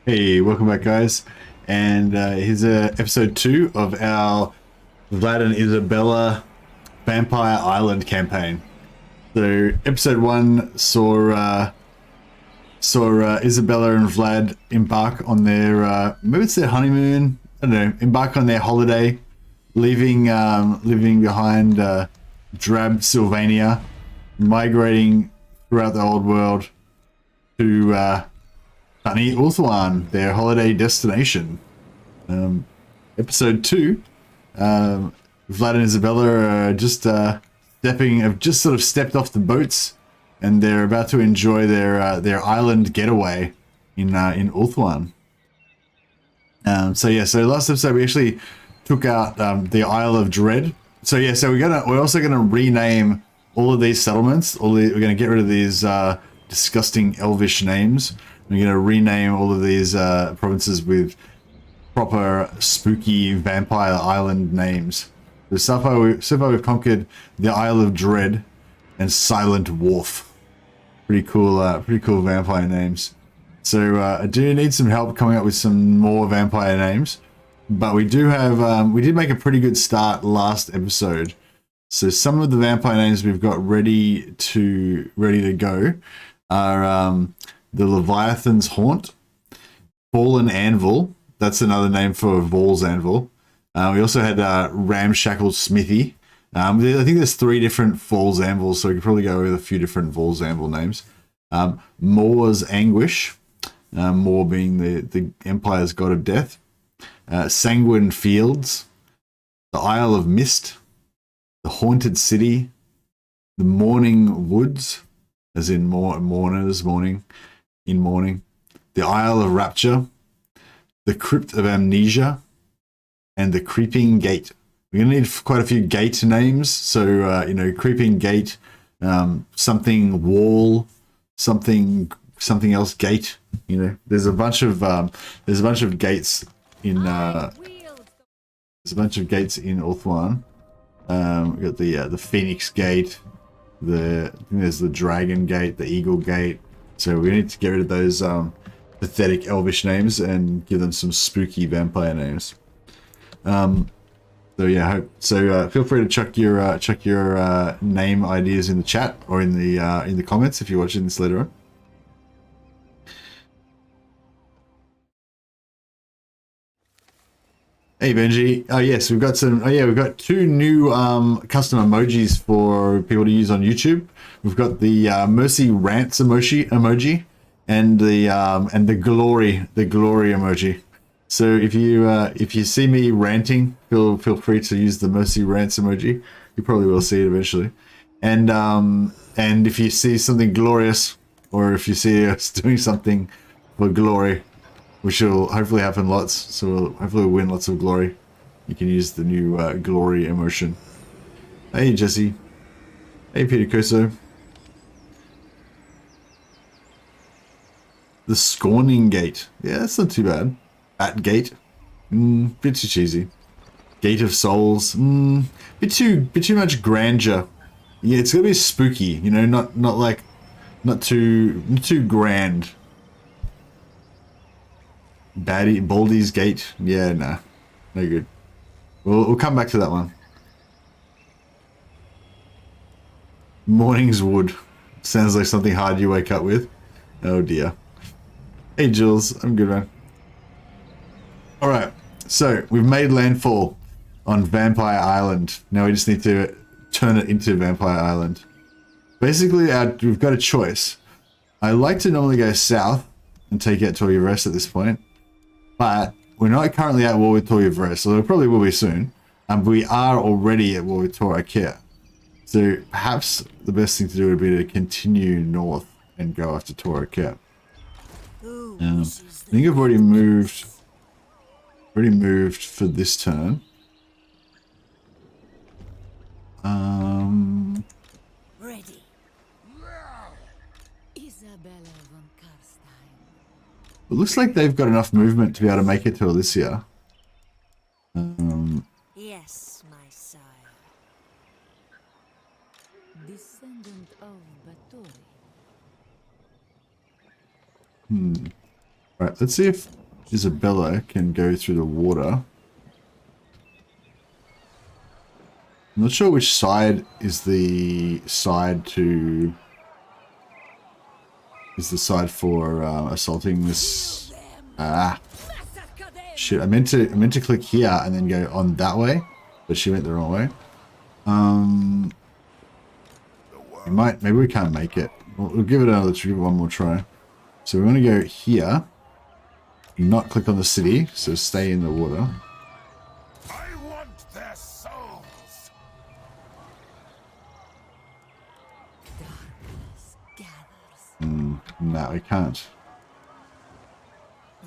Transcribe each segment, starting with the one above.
Hey, welcome back, guys. And here's episode 2 of our Vlad and Isabella Vampire Island campaign. So, episode 1 saw Isabella and Vlad embark on their maybe it's their honeymoon. I don't know. Embark on their holiday, leaving behind drab Sylvania, migrating throughout the old world to sunny Ulthuan, their holiday destination. Episode 2, Vlad and Isabella are just have just sort of stepped off the boats, and they're about to enjoy their island getaway in Ulthuan. So last episode we actually took out the Isle of Dread. So we're also gonna rename all of these settlements. We're gonna get rid of these disgusting elvish names. We're gonna rename all of these provinces with proper spooky vampire island names. So far we've conquered the Isle of Dread and Silent Wharf. Pretty cool vampire names. So I do need some help coming up with some more vampire names, but we do have we did make a pretty good start last episode. So some of the vampire names we've got ready to go are the Leviathan's Haunt, Fallen Anvil. That's another name for Vol's Anvil. We also had Ramshackle Smithy. I think there's 3 different Vol's Anvils, so we could probably go with a few different Vol's Anvil names. Mor's Anguish, Mor being the Empire's god of death. Sanguine Fields, the Isle of Mist, the Haunted City, the Mourning Woods, as in mourners, mourning, in mourning, the Isle of Rapture, the Crypt of Amnesia, and the Creeping Gate. We're going to need quite a few gate names. So, Creeping Gate, something Wall, something else Gate. There's a bunch of gates in Ulthuan. We got the Phoenix Gate. I think there's the Dragon Gate, the Eagle Gate. So we need to get rid of those pathetic elvish names and give them some spooky vampire names. Feel free to chuck your name ideas in the chat or in the comments if you're watching this later on. Hey Benji. Oh yes, we've got 2 new custom emojis for people to use on YouTube. We've got the Mercy Rants emoji and the glory emoji. So if you see me ranting, feel free to use the Mercy Rants emoji. You probably will see it eventually. And if you see something glorious, or if you see us doing something for glory, which will hopefully happen lots, so hopefully we'll win lots of glory, you can use the new glory emotion. Hey Jesse. Hey Peter Koso. The Scorning Gate. Yeah, that's not too bad. Bat Gate. Bit too cheesy. Gate of Souls. Bit too much grandeur. Yeah, it's gonna be spooky, not too grand. Baldy's Gate. Yeah, nah. No good. We'll come back to that one. Morning's Wood. Sounds like something hard you wake up with. Oh dear. Hey Jules, I'm good, man. Alright, so we've made landfall on Vampire Island. Now we just need to turn it into Vampire Island. Basically, we've got a choice. I like to normally go south and take out Toya Rest at this point, but we're not currently at war with Toya Rest, so we probably will be soon. We are already at war with Tora Care. So perhaps the best thing to do would be to continue north and go after Tora Care. I think I've already moved for this turn. Ready. Isabella von Carstein. It looks like they've got enough movement to be able to make it to Alicia. Yes, my sire. Descendant of Bathory. Right, let's see if Isabella can go through the water. I'm not sure which side is the side to... is the side for assaulting this... Ah. Shit, I meant to click here and then go on that way, but she went the wrong way. Maybe we can't make it. We'll give it let's give it one more try. So we're going to go here, not click on the city, so stay in the water. I want their souls. Darkness gathers. No, we can't.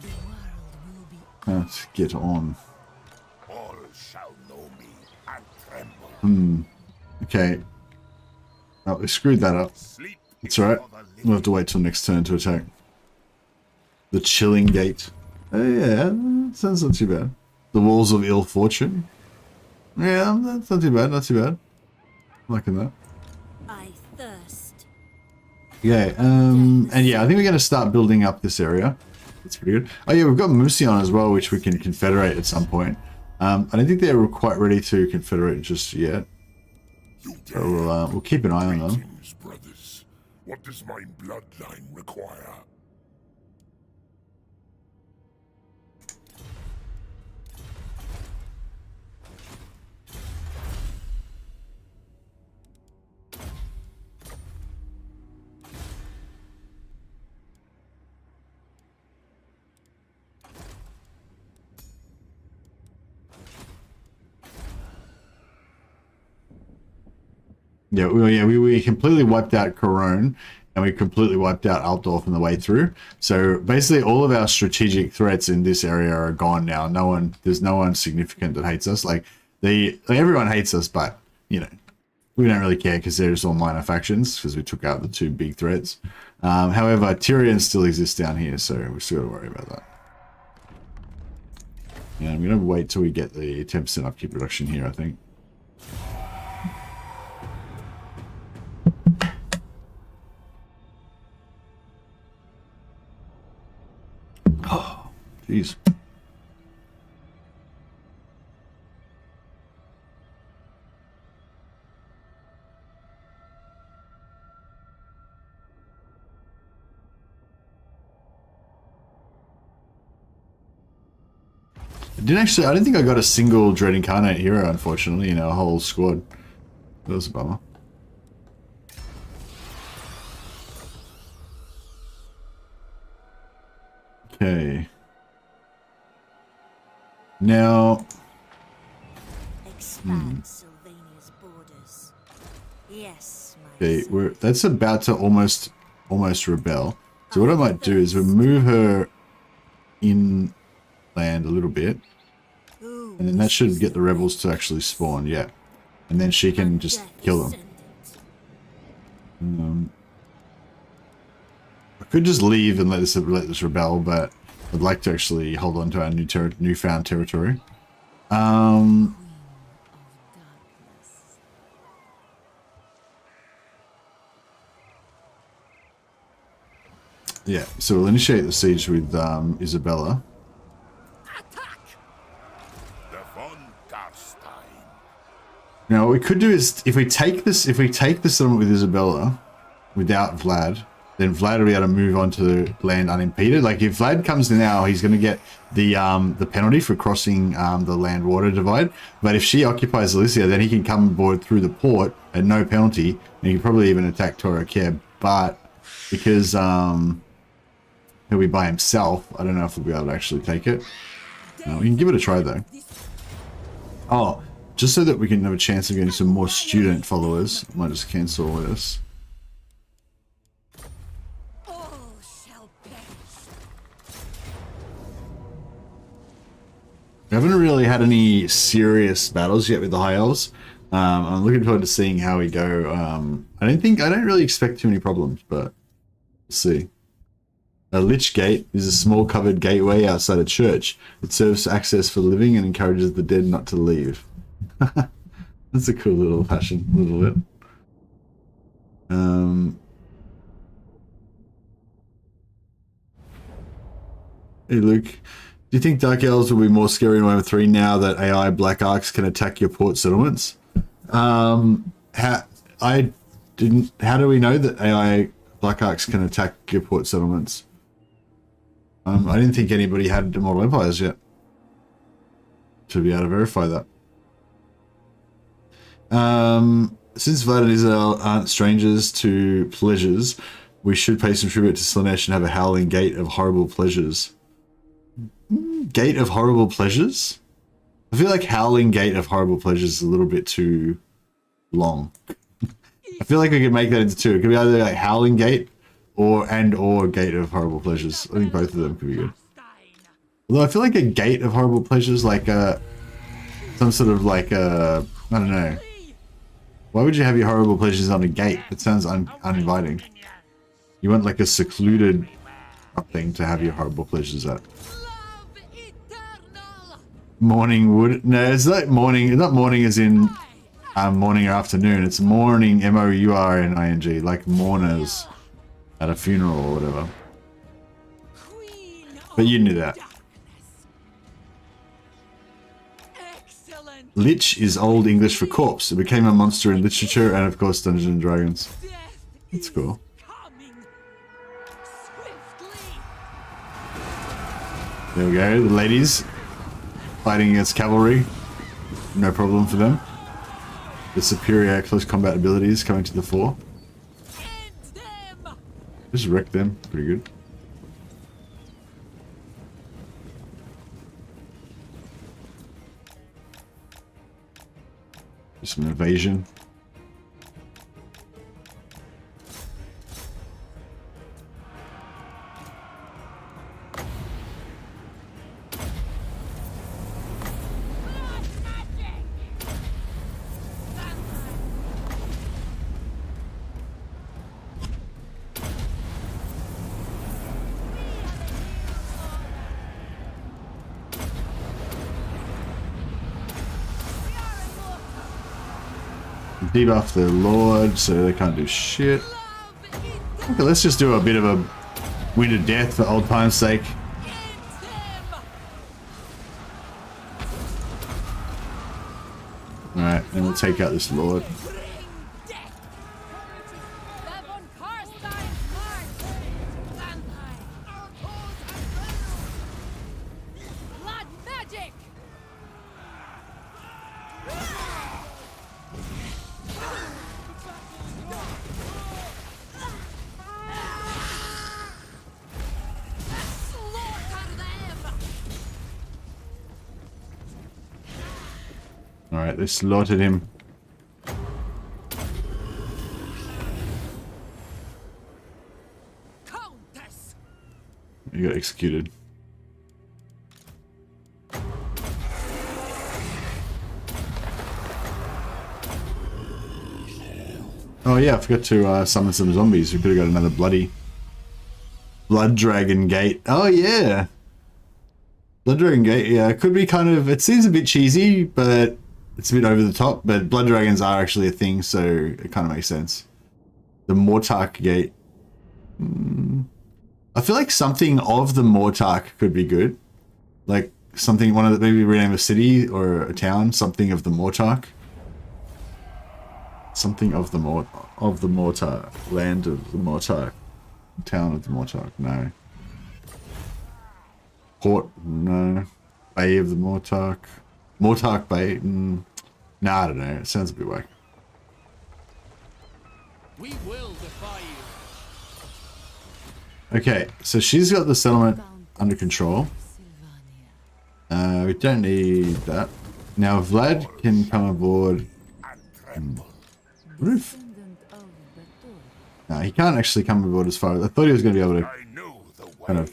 The world will be Can't get on. All shall know me and tremble. Okay. Oh, we screwed that up. Sleep It's alright. for the living. We'll have to wait till next turn to attack. The Chilling Gate. Oh yeah, sounds not too bad. The Walls of Ill Fortune. Yeah, that's not too bad, not too bad. Liking that. I thirst. Okay, and yeah, I think we're going to start building up this area. That's pretty good. Oh yeah, we've got Musion as well, which we can confederate at some point. I don't think they're quite ready to confederate just yet. So we'll keep an eye on them. Greetings, brothers. What does my bloodline require? Yeah, we completely wiped out Corone, and we completely wiped out Altdorf on the way through. So basically, all of our strategic threats in this area are gone now. There's no one significant that hates us. Like everyone hates us, but you know, we don't really care because they're just all minor factions because we took out the two big threats. However, Tyrion still exists down here, so we still got to worry about that. Yeah, I'm gonna wait till we get the 10% upkeep reduction here, I think. Oh, jeez. I don't think I got a single Dread Incarnate hero, unfortunately, in our whole squad. That was a bummer. Okay. Now... Expand Sylvania's borders. Yes, my Okay, son. that's about to almost rebel. So what I might do is remove her inland a little bit. Who And then that should get the wishes rebels to actually spawn, yeah. And then she can just death kill them. descendant? I could just leave and let this rebel, but I'd like to actually hold on to our newfound territory. Darkness. Yeah, so we'll initiate the siege with Isabella. Attack! The von Carstein. Now what we could do is if we take the settlement with Isabella without Vlad, then Vlad will be able to move on to the land unimpeded. Like if Vlad comes now, he's going to get the penalty for crossing the land-water divide. But if she occupies Alicia, then he can come aboard through the port at no penalty, and he can probably even attack Tora Keb. But because he'll be by himself, I don't know if we'll be able to actually take it. We can give it a try though. Oh, just so that we can have a chance of getting some more student followers, I might just cancel this. All shall perish. We haven't really had any serious battles yet with the High Elves. I'm looking forward to seeing how we go. I don't really expect too many problems, but we'll see. A Lich Gate is a small covered gateway outside a church. It serves access for living and encourages the dead not to leave. That's a cool little fashion, little bit. Hey Luke, Do you think Dark Elves will be more scary in Warhammer 3 now that AI Black Arcs can attack your port settlements? How do we know that AI Black Arcs can attack your port settlements? I didn't think anybody had Immortal Empires yet to be able to verify that. Since Vlad and Isabella aren't strangers to pleasures, we should pay some tribute to Slaanesh and have a howling gate of horrible pleasures. Gate of horrible pleasures? I feel like howling gate of horrible pleasures is a little bit too long. I feel like we could make that into two. It could be either like howling gate or gate of horrible pleasures. I think both of them could be good. Although I feel like a gate of horrible pleasures, like some sort of like I don't know. Why would you have your horrible pleasures on a gate? It sounds uninviting. You want like a secluded thing to have your horrible pleasures at. Morning wood? No, it's not morning. It's not morning as in morning or afternoon. It's morning, M-O-U-R-N-I-N-G, like mourners at a funeral or whatever. But you knew that. Lich is Old English for corpse. It became a monster in literature and of course Dungeons and Dragons. That's cool. There we go, the ladies fighting against cavalry. No problem for them. The superior close combat abilities coming to the fore. Just wreck them. Pretty good. Just some evasion. Debuff the Lord so they can't do shit. Okay, let's just do a bit of a Wind of Death for old time's sake. Alright, then we'll take out this Lord. Alright, they slaughtered him. He got executed. Oh yeah, I forgot to summon some zombies. We could have got another Blood Dragon Gate. Oh yeah! Blood Dragon Gate, yeah, it could be kind of, it seems a bit cheesy, but it's a bit over the top, but Blood Dragons are actually a thing, so it kind of makes sense. The Mortark Gate. I feel like something of the Mortark could be good. Like something, maybe rename a city or a town, something of the Mortark. Something of the Mortark. Land of the Mortark. Town of the Mortark, no. Port, no. Bay of the Mortark. Mortark Bay, nah, I don't know. It sounds a bit whack. We will defy you. Okay, so she's got the settlement under control. We don't need that. Now Vlad can come aboard. Roof. No, he can't actually come aboard as far as I thought he was going to be able to kind of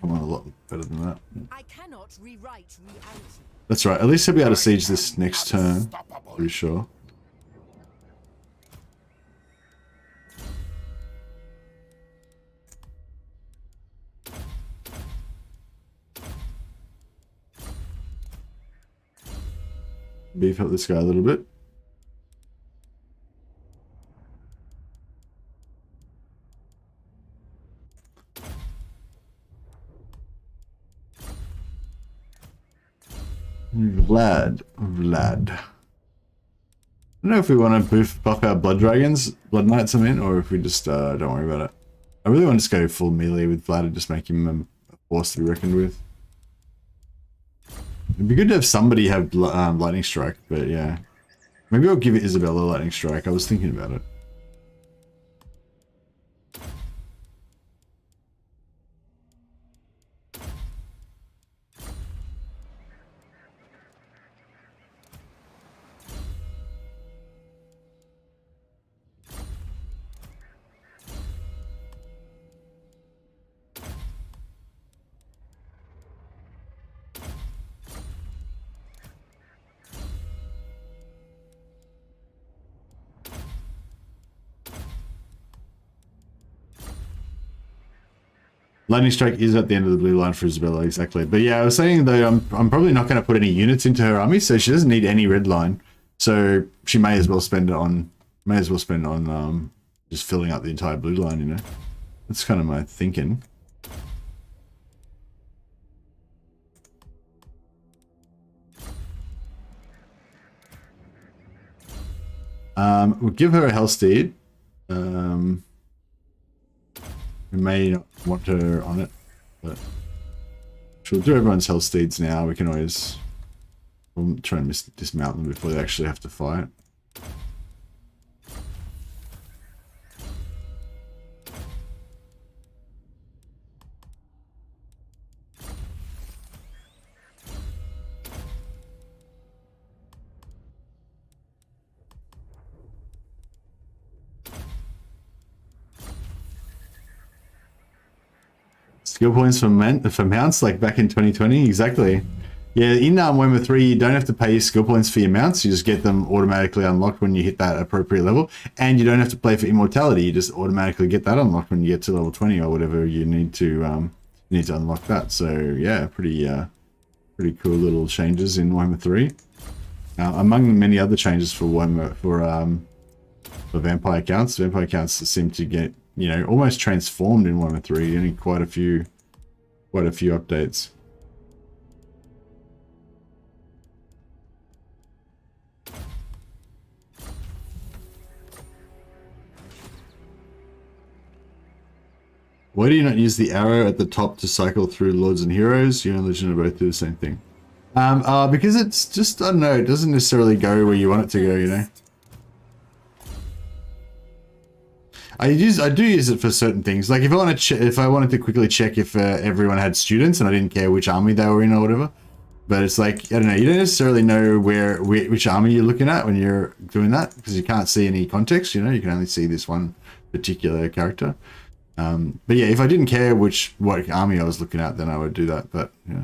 come on a lot better than that. I cannot rewrite reality. That's right. At least he'll be able to siege this next turn. Pretty sure. Beef up this guy a little bit. Vlad. I don't know if we want to buff our blood dragons, blood knights, I mean, or if we just don't worry about it. I really want to just go full melee with Vlad and just make him a force to be reckoned with. It'd be good to have somebody have lightning strike, but yeah. Maybe I'll give Isabella lightning strike. I was thinking about it. Lightning strike is at the end of the blue line for Isabella, exactly. But yeah, I was saying though, I'm probably not going to put any units into her army, so she doesn't need any red line. So she may as well spend it on, just filling up the entire blue line. You know, that's kind of my thinking. We'll give her a Hellsteed. We may not want her on it, but she'll do everyone's Hellsteeds now. We can always try and dismount them before they actually have to fight. Skill points for mounts, like back in 2020, exactly. Yeah, in Warhammer 3, you don't have to pay skill points for your mounts. You just get them automatically unlocked when you hit that appropriate level, and you don't have to play for immortality. You just automatically get that unlocked when you get to level 20 or whatever you need to unlock that. So yeah, pretty cool little changes in Warhammer 3. Among many other changes for Warhammer for vampire counts seem to get, you know, almost transformed in Warhammer 3. Only quite a few updates. Why do you not use the arrow at the top to cycle through Lords and Heroes? You and Legend both do the same thing. Because it's just, I don't know, it doesn't necessarily go where you want it to go, you know? I do use it for certain things. Like if I wanted to quickly check if everyone had students and I didn't care which army they were in or whatever. But it's like, I don't know, you don't necessarily know which army you're looking at when you're doing that, because you can't see any context, you know, you can only see this one particular character. But yeah, if I didn't care what army I was looking at, then I would do that, but yeah.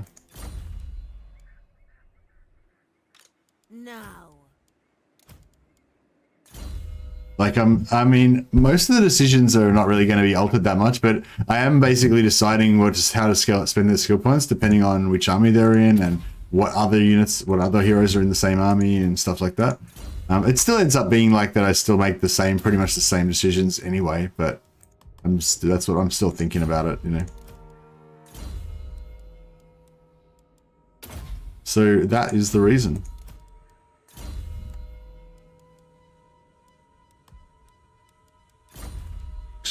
Like, I mean, most of the decisions are not really going to be altered that much, but I am basically deciding how to spend their skill points depending on which army they're in and what other heroes are in the same army and stuff like that. It still ends up being like that. I still make pretty much the same decisions anyway, but that's what I'm still thinking about it, you know. So that is the reason.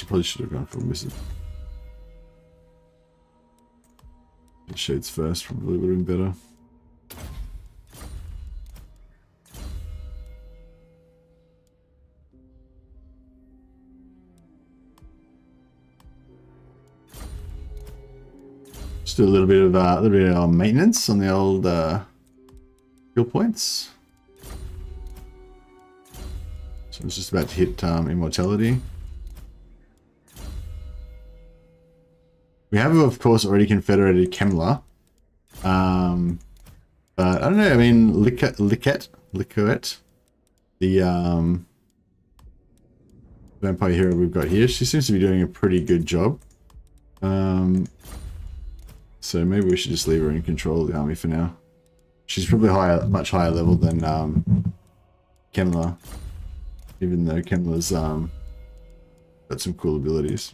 Probably should have gone for wizard. Shades first probably would have been better. Just do a little bit of maintenance on the old skill points. So it's just about to hit immortality. We have, of course, already confederated Kemler. But I don't know, I mean, Liquet, the vampire hero we've got here, she seems to be doing a pretty good job. So maybe we should just leave her in control of the army for now. She's probably much higher level than Kemler, even though Kemler's got some cool abilities.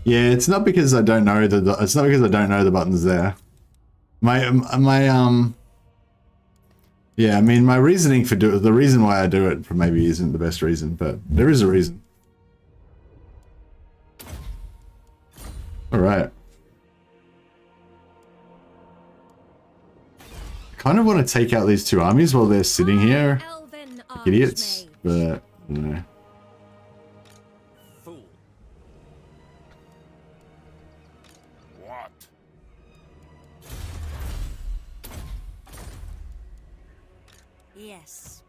Yeah, it's not because I don't know it's not because I don't know the buttons there. Yeah, I mean, my reasoning for the reason why I do it maybe isn't the best reason, but there is a reason. All right. I kind of want to take out these two armies while they're sitting here, like idiots, but I don't know. Fool. What? Yes.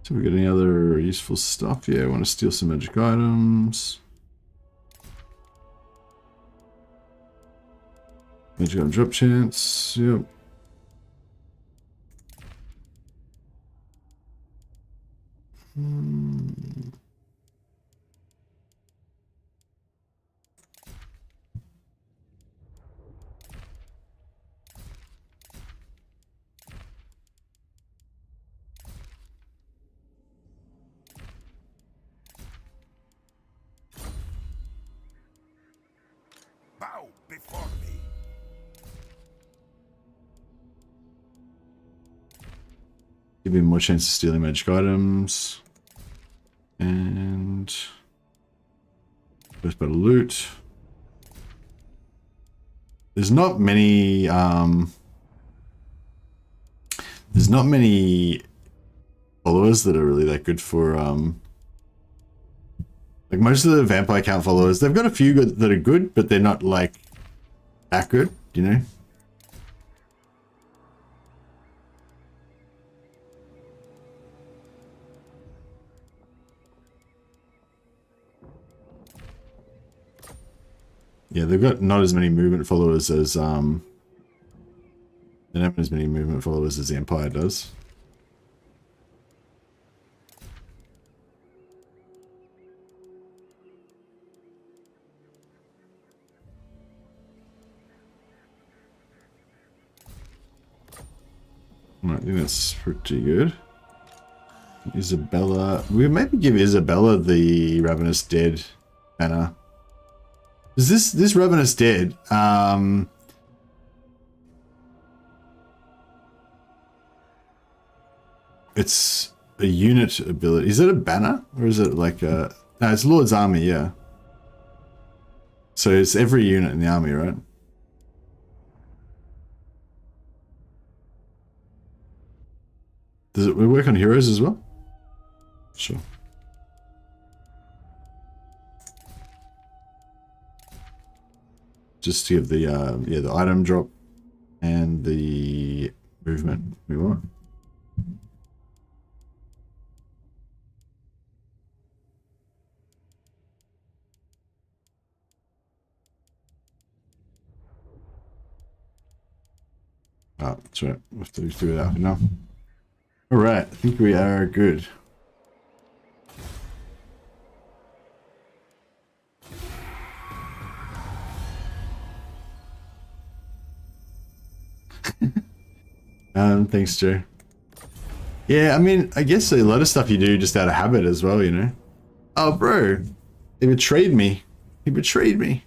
So we got any other useful stuff? Yeah, I want to steal some magic items. Magic item drop chance. Yep. Bow before me. Give him more chance of stealing magic items. And first battle loot. There's not many followers that are really that good for like most of the vampire count followers. They've got a few good that are good, but they're not like that good, you know? Yeah, they've got not as many movement followers as they don't have as many movement followers as the Empire does. I think that's pretty good. Isabella, we maybe give Isabella the Ravenous Dead banner. Is this Ravenous Dead? It's a unit ability. Is it a banner or is it like a? No, it's Lord's Army. Yeah. So it's every unit in the army, right? Does it work on heroes as well? Sure. Just to give the yeah, the item drop and the movement we want. Oh, that's right. We have to figure it out now. All right, I think we are good. Thanks, Joe. Yeah, I mean, I guess a lot of stuff you do just out of habit as well, you know. Oh, bro, he betrayed me. He betrayed me.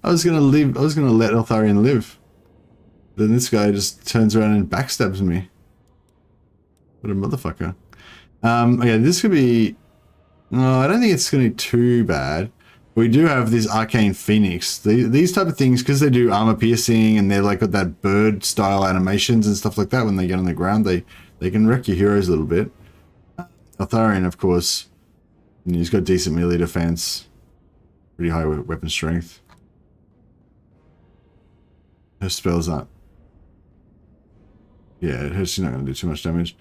I was gonna live. I was gonna let Eltharian live. Then this guy just turns around and backstabs me. What a motherfucker. Okay, this could be... No, I don't think it's going to be too bad. We do have this Arcane Phoenix. These type of things, because they do armor piercing and they're like got that bird style animations and stuff like that when they get on the ground, they can wreck your heroes a little bit. Eltharian, of course, and he's got decent melee defense. Pretty high weapon strength. Her spells aren't... Yeah, she's not going to do too much damage.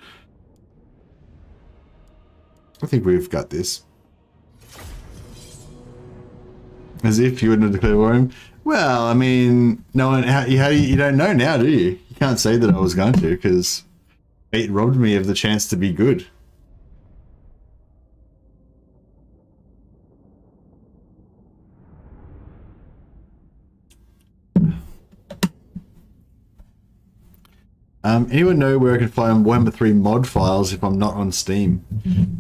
I think we've got this. As if you wouldn't have declared war on him. Well, I mean, no one. You don't know now, do you? You can't say that I was going to, because fate robbed me of the chance to be good. Anyone know where I can find Warhammer 3 mod files if I'm not on Steam?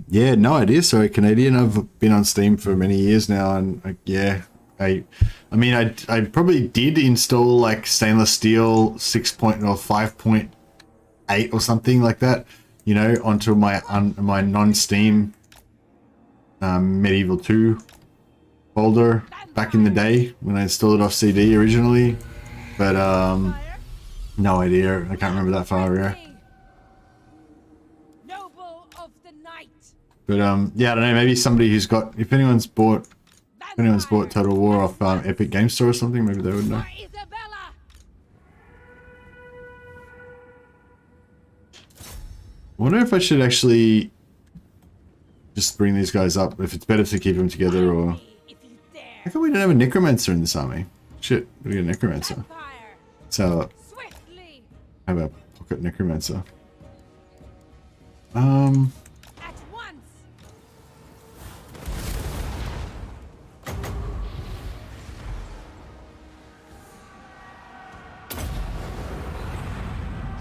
Yeah, no idea. Sorry, Canadian. I've been on Steam for many years now, and yeah, I mean, I probably did install like stainless steel 6 or 5.8 or something like that, you know, onto my non-Steam Medieval 2 folder back in the day when I installed it off CD originally, but no idea. I can't remember that far. Yeah. But yeah, I don't know. Maybe somebody who's got, if anyone's bought Total War off Epic Game Store or something, maybe they would know. I wonder if I should actually just bring these guys up. If it's better to keep them together, or how come we don't have a necromancer in this army? Shit, we got a necromancer. So have a pocket necromancer. Don't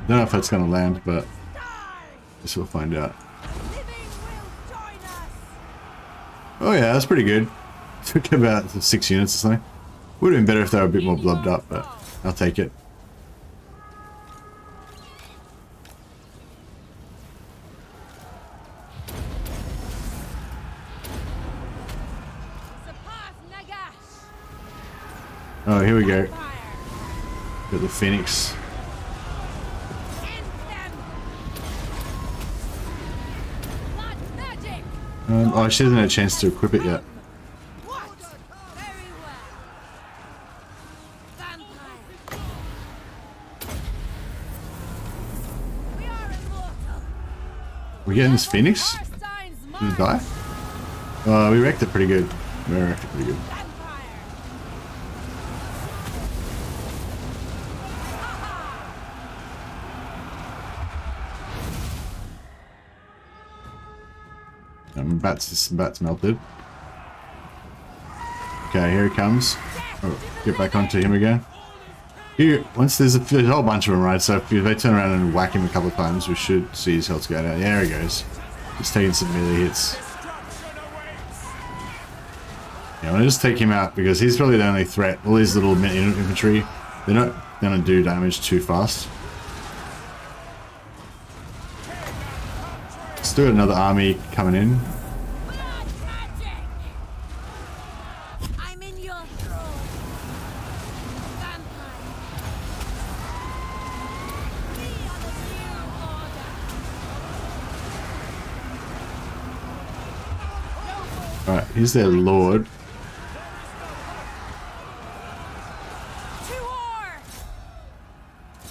know if that's gonna land, but I guess we'll find out. Oh yeah, that's pretty good. Took about 6 units or something. Would have been better if they were a bit more blubbed up, but I'll take it. Oh, here we go. Got the Phoenix. Oh, she hasn't had a chance to equip it yet. We getting this Phoenix? Did it die? We wrecked it pretty good. We wrecked it pretty good. Bats melted. Okay, here he comes. Oh, get back onto him again. Here, once there's a whole bunch of them, right? So if they turn around and whack him a couple of times, we should see his health go down. There he goes. He's taking some melee hits. Yeah, I'm gonna just take him out because he's probably the only threat. All these little infantry, they're not gonna do damage too fast. Still got another army coming in. Alright, here's their lord.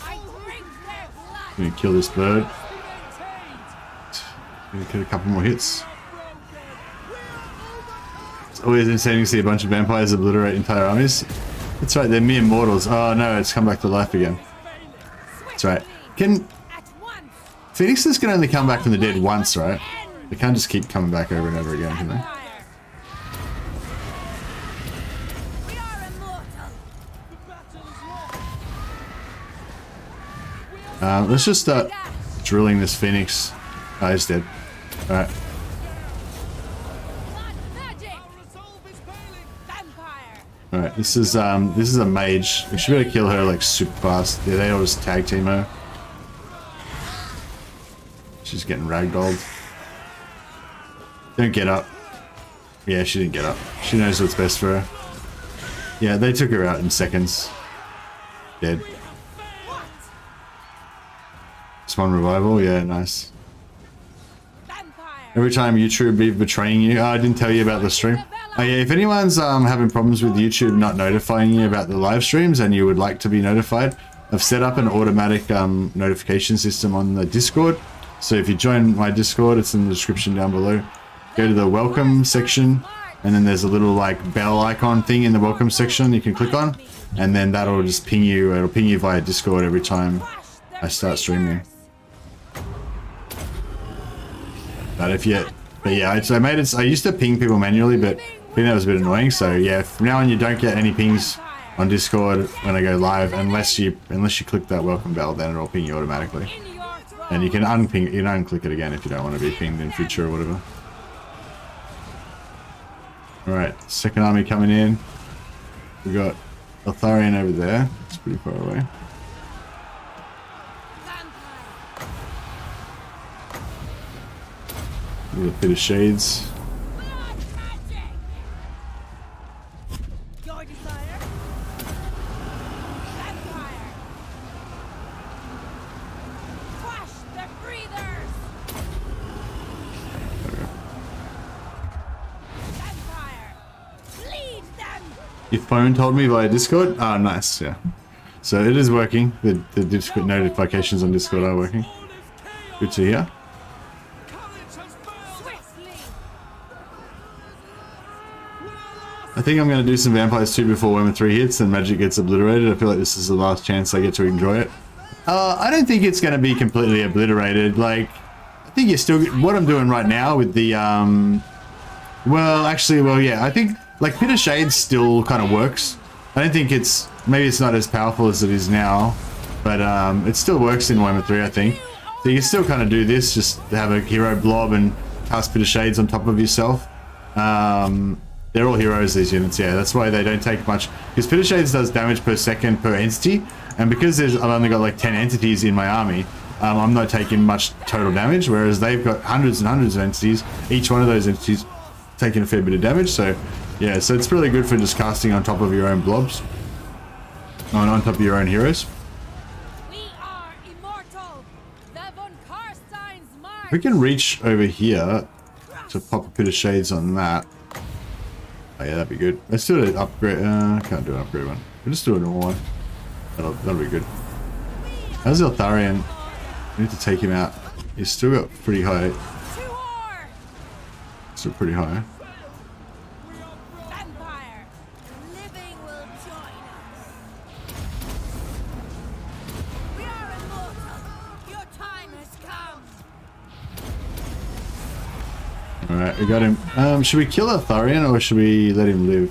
I'm gonna kill this bird. Gonna get a couple more hits. It's always insane to see a bunch of vampires obliterate entire armies. That's right, they're mere mortals. Oh no, it's come back to life again. That's right. Phoenixes can only come back from the dead once, right? They can't just keep coming back over and over again, can they? Let's just start drilling this Phoenix. Oh, he's dead. Alright. Alright, this is a mage. We should be able to kill her like super fast. Yeah, they always tag team her. She's getting ragdolled. Don't get up. Yeah, she didn't get up. She knows what's best for her. Yeah, they took her out in seconds. Dead. Spawn revival, yeah, nice. Every time YouTube be betraying you. Oh, I didn't tell you about the stream. Oh yeah, if anyone's having problems with YouTube not notifying you about the live streams and you would like to be notified, I've set up an automatic notification system on the Discord. So if you join my Discord, it's in the description down below. go to the welcome section, and then there's a little like bell icon thing in the welcome section you can click on, and then that'll just ping you. It'll ping you via Discord every time I start streaming. But if you, but yeah, I made it. I used to ping people manually, but I think that was a bit annoying. So yeah, from now on you don't get any pings on Discord when I go live unless you click that welcome bell. Then it'll ping you automatically, and you can unping, you can unclick it again if you don't want to be pinged in future or whatever. All right, second army coming in. We got Eltharian over there. It's pretty far away. A little bit of shades. Your phone told me via Discord? Ah, nice, yeah. So it is working. The Discord notifications on Discord are working. Good to hear. I think I'm going to do some Vampires 2 before Warhammer 3 hits and Magic gets obliterated. I feel like this is the last chance I get to enjoy it. I don't think it's going to be completely obliterated. Like, I think you're still... What I'm doing right now with the... well, actually, well, yeah. I think, like, Pit of Shades still kind of works. I don't think it's... Maybe it's not as powerful as it is now. But it still works in Warhammer 3, I think. So you can still kind of do this. Just have a hero blob and cast Pit of Shades on top of yourself. They're all heroes, these units, yeah. That's why they don't take much. Because Pit of Shades does damage per second per entity. And because I've only got like 10 entities in my army, I'm not taking much total damage. Whereas they've got hundreds and hundreds of entities. Each one of those entities taking a fair bit of damage. So, yeah, so it's really good for just casting on top of your own blobs. On top of your own heroes. We are immortal. The von Carstein's march. We can reach over here to pop a Pit of Shades on that. Oh yeah, that'd be good. Let's do an upgrade. I can't do an upgrade one. We'll just do a normal one. That'll be good. How's Eltharian? We need to take him out. He's still got pretty high. Still pretty high. Vampire, living will join us. We are immortal. Your time has come. Alright, we got him. Should we kill Eltharian or should we let him live?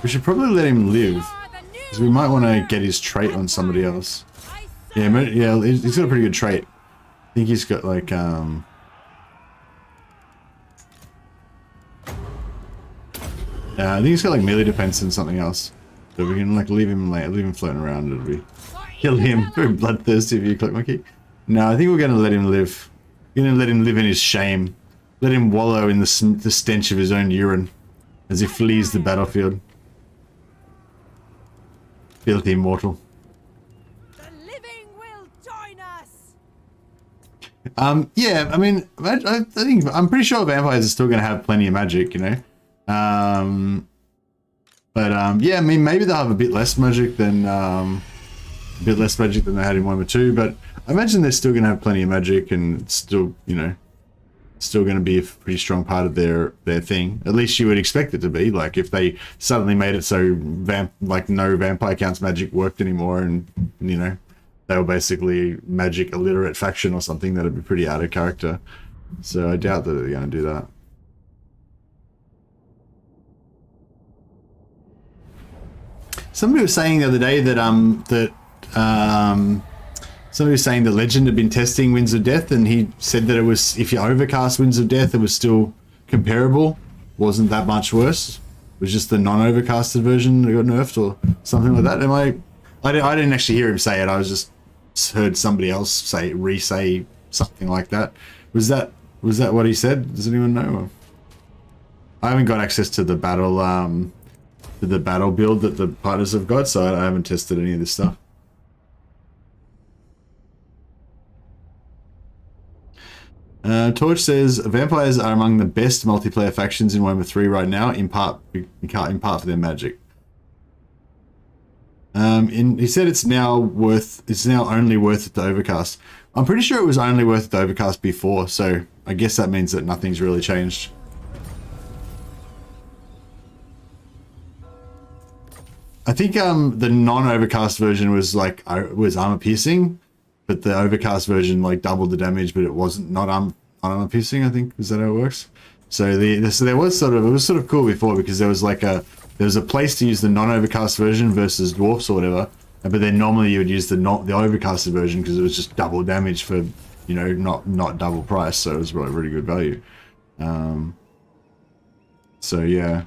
We should probably let him live. Because we might want to get his trait on somebody else. Yeah, yeah, he's got a pretty good trait. I think he's got like, I think he's got like melee defense and something else. So we can like leave him floating around. It'll be kill him. Very bloodthirsty if you click monkey. No, I think we're gonna let him live. We're gonna let him live in his shame. Let him wallow in the stench of his own urine as he flees the battlefield. Filthy mortal. The living will join us. Yeah, I mean, I think I'm pretty sure vampires are still gonna have plenty of magic, you know. Yeah, I mean, maybe they'll have a bit less magic than they had in Warhammer 2, but I imagine they're still gonna have plenty of magic and still, you know, still gonna be a pretty strong part of their thing. At least you would expect it to be. Like if they suddenly made it so no vampire counts magic worked anymore, and you know they were basically magic illiterate faction or something, that'd be pretty out of character. So I doubt that they're gonna do that. Somebody was saying the other day that somebody was saying the Legend had been testing Winds of Death, and he said that it was, if you overcast Winds of Death, it was still comparable. Wasn't that much worse. It was just the non-overcasted version that got nerfed or something like that. I didn't actually hear him say it. I was just heard somebody else re-say something like that. Was that what he said? Does anyone know? I haven't got access to the battle build that the partners have got, so I haven't tested any of this stuff. Torch says vampires are among the best multiplayer factions in Warhammer 3 right now, in part for their magic. He said it's now only worth it to Overcast. I'm pretty sure it was only worth it to Overcast before, so I guess that means that nothing's really changed. I think the non-Overcast version was like was armor piercing, but the Overcast version like doubled the damage, but it wasn't not armor piercing. I think is that how it works. So there was sort of cool before because there was a place to use the non-Overcast version versus dwarfs or whatever, but then normally you would use the Overcasted version because it was just double damage for, you know, not double price, so it was really, really good value. So yeah.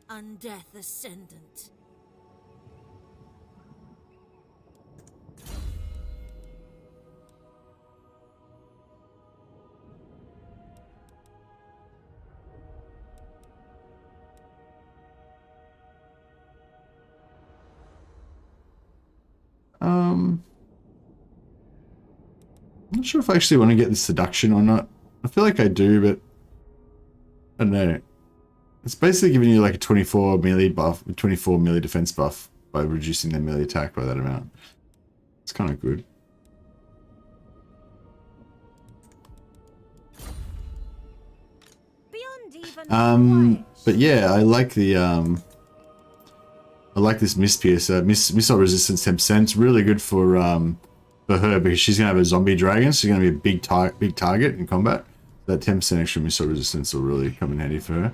Undeath Ascendant. I'm not sure if I actually want to get the seduction or not. I feel like I do, but I don't know. It's basically giving you like a 24 melee buff, 24 melee defense buff by reducing their melee attack by that amount. It's kind of good. But yeah, I like the I like this Mist Piercer. Missile resistance 10%. It's really good for her because she's gonna have a zombie dragon, so she's gonna be a big target in combat. That 10% extra missile resistance will really come in handy for her.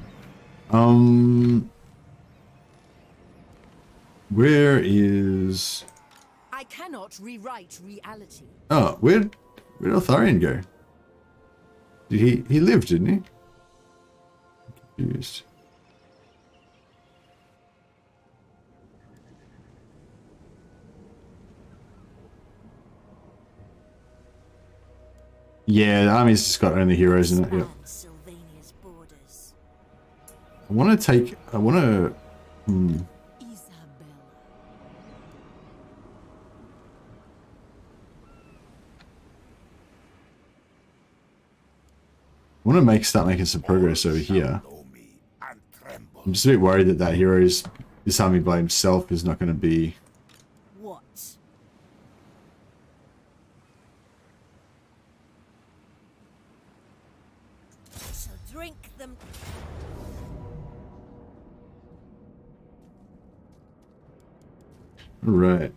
Where is? I cannot rewrite reality. Oh, where'd Eltharian go? Did he lived, didn't he? I'm confused. Yeah, the army's just got only heroes in it. Yep. I want to. I want to start making some progress over here. I'm just a bit worried that this army by himself is not going to be. What? So drink them. All right.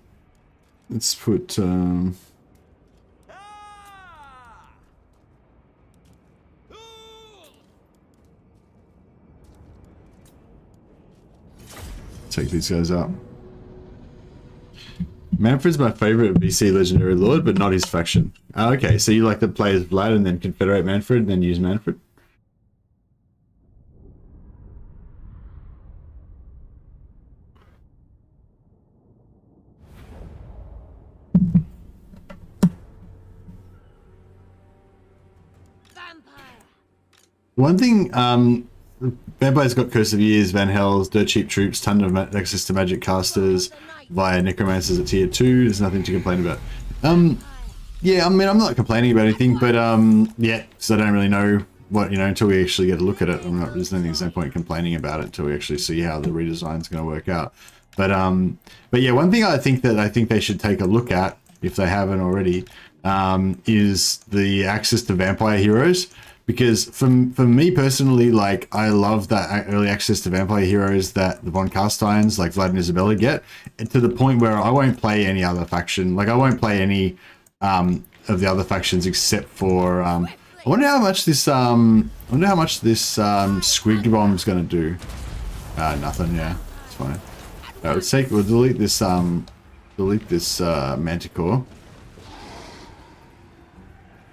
Let's put. Take these guys out. Manfred's my favorite BC Legendary Lord, but not his faction. Oh, okay, so you like to play as Vlad and then confederate Manfred and then use Manfred? Vampire. One thing, Vampire's got Curse of Years, Van Hells, Dirt Cheap Troops, ton of access to magic casters via Necromancers at tier 2. There's nothing to complain about. Yeah, I mean, I'm not complaining about anything, but yeah, because I don't really know what, you know, until we actually get a look at it. There's no point complaining about it until we actually see how the redesign's going to work out. But yeah, one thing I think they should take a look at, if they haven't already, is the access to vampire heroes. Because for me personally, like, I love that early access to vampire heroes that the Von Carsteins, like Vlad and Isabella, get, and to the point where I won't play any other faction. Like, I won't play any of the other factions except for. I wonder how much this Squig Bomb's gonna do. Nothing. Yeah, it's fine. We'll delete this Manticore.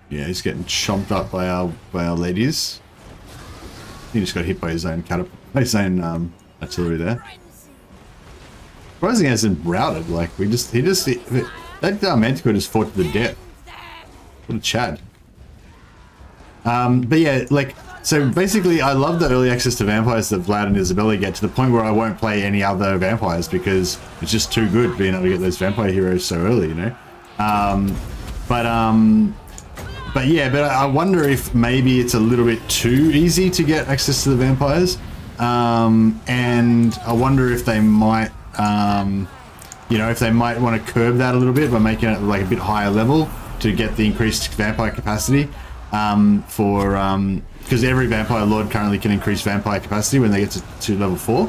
Yeah, he's getting chomped up by our ladies. He just got hit by his own artillery there. Surprising he hasn't routed. Like that Manticore just fought to the death. What a Chad. But yeah, like, so basically, I love the early access to vampires that Vlad and Isabella get, to the point where I won't play any other vampires because it's just too good being able to get those vampire heroes so early, you know. But yeah, but I wonder if maybe it's a little bit too easy to get access to the vampires, and I wonder if they might you know, if they might want to curb that a little bit by making it like a bit higher level to get the increased vampire capacity. Because every vampire lord currently can increase vampire capacity when they get to level 4.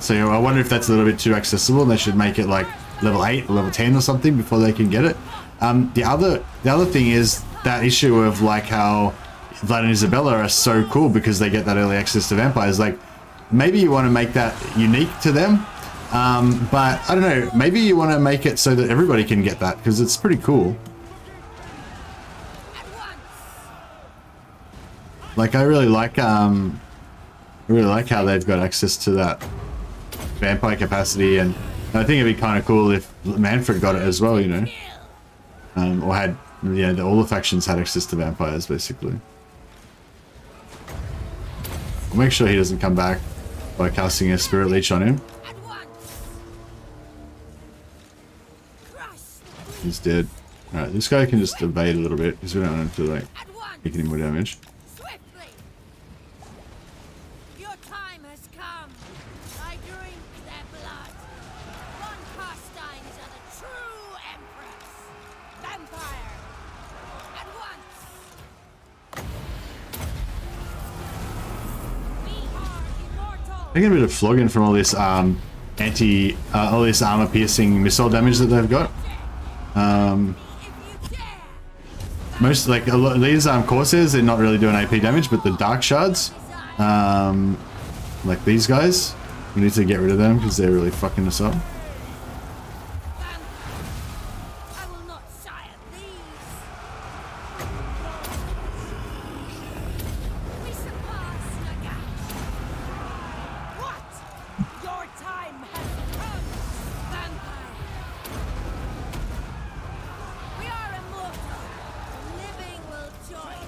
So you know, I wonder if that's a little bit too accessible and they should make it like level 8 or level 10 or something before they can get it. The other thing is that issue of like how Vlad and Isabella are so cool because they get that early access to vampires. Like maybe you want to make that unique to them, but I don't know, maybe you want to make it so that everybody can get that because it's pretty cool. Like I really like how they've got access to that vampire capacity, and I think it'd be kind of cool if Manfred got it as well, you know, or had, yeah, all the factions had access to vampires basically. I'll make sure he doesn't come back by casting a spirit leech on him. He's dead. Alright, this guy can just evade a little bit because we don't want him to like take any more damage. Your time has come. I drink their blood. One Carstein is the true empress. Vampire. At once. We are immortal. I get a bit of flogging from all this all this armor piercing missile damage that they've got. Most like a lot of these Corsairs, they're not really doing AP damage, but the Dark Shards, like these guys, we need to get rid of them because they're really fucking us up. I will not sire these. We surpass Naga. What? Your time has come, vampire. We are immortal. The living will join.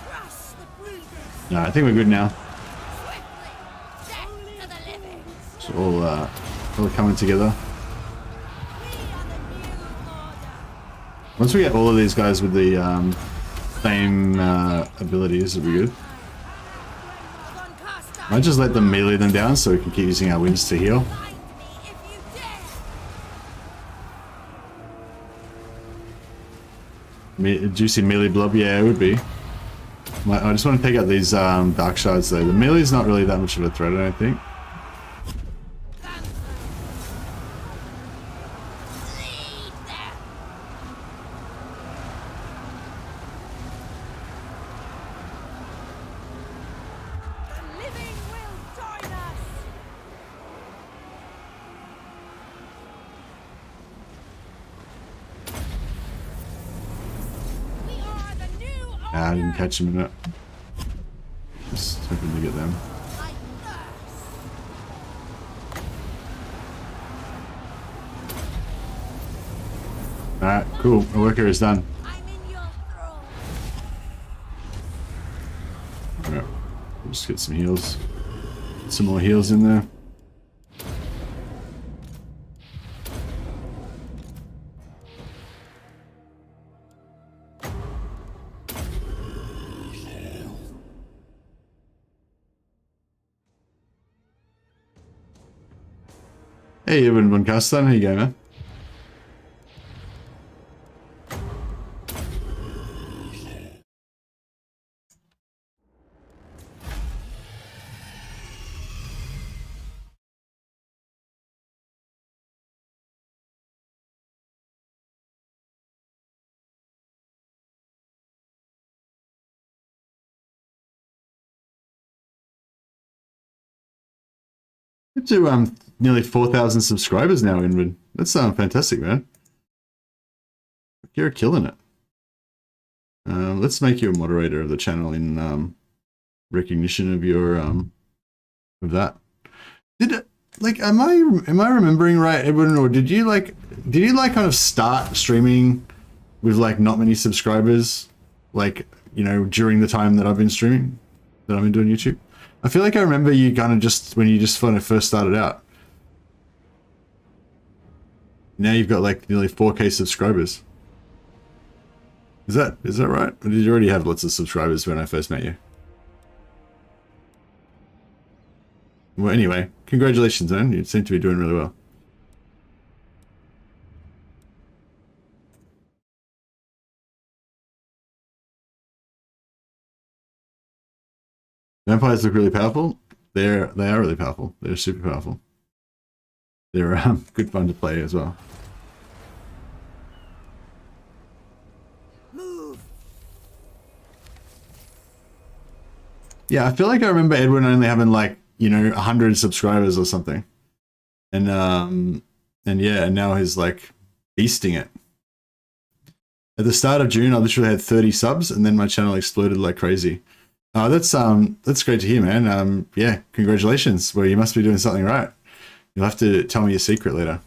Crush the breathers. No, I think we're good now. Swiftly. Death to the living. It's all coming together. We are the new order. Once we get all of these guys with the same abilities, it'll be good. Von Carstein, Might just let them melee them down so we can keep using our winds to heal. find me if you dare. Juicy melee blob, yeah, it would be. I just want to take out these Dark Shards though. The melee's not really that much of a threat, I don't think. Lead them. The living will join us. We are the new order. I didn't catch him in it. Just hoping to get them. I thirst. Alright, cool. The worker is done. I'm in your throne. Alright, we'll just get some heals. Get some more heals in there. Hey, Evan von Carstein, how you going, man? Get to nearly 4,000 subscribers now, Invid. That's fantastic, man. You're killing it. Let's make you a moderator of the channel in recognition of your of that. Did it, like am I remembering right, Edwin, or did you like kind of start streaming with like not many subscribers, like, you know, during the time that I've been streaming, that I've been doing YouTube? I feel like I remember you kind of just when you just kind of first started out. Now you've got like nearly 4K subscribers. Is that right? Or did you already have lots of subscribers when I first met you? Well, anyway, congratulations, man. You seem to be doing really well. Vampires look really powerful. They are really powerful. They're super powerful. They're good fun to play as well. Move. Yeah, I feel like I remember Edwin only having like, you know, 100 subscribers or something. And yeah, and now he's like beasting it. At the start of June, I literally had 30 subs, and then my channel exploded like crazy. Oh, that's great to hear, man. Yeah, congratulations. Well, you must be doing something right. You'll have to tell me your secret later.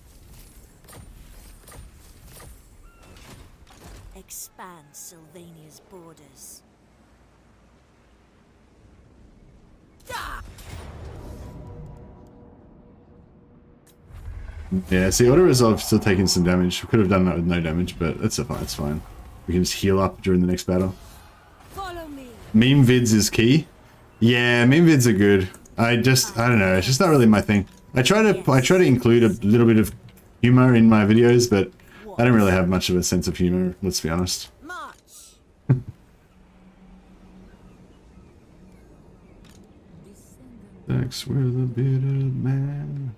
Expand Sylvania's borders. Yeah, see, Auto Resolve still taking some damage. We could have done that with no damage, but that's fine. It's fine. We can just heal up during the next battle. Follow me. Meme vids is key. Yeah, meme vids are good. I don't know. It's just not really my thing. I try to include a little bit of humor in my videos, but I don't really have much of a sense of humor. Let's be honest. March. Thanks with a bearded man.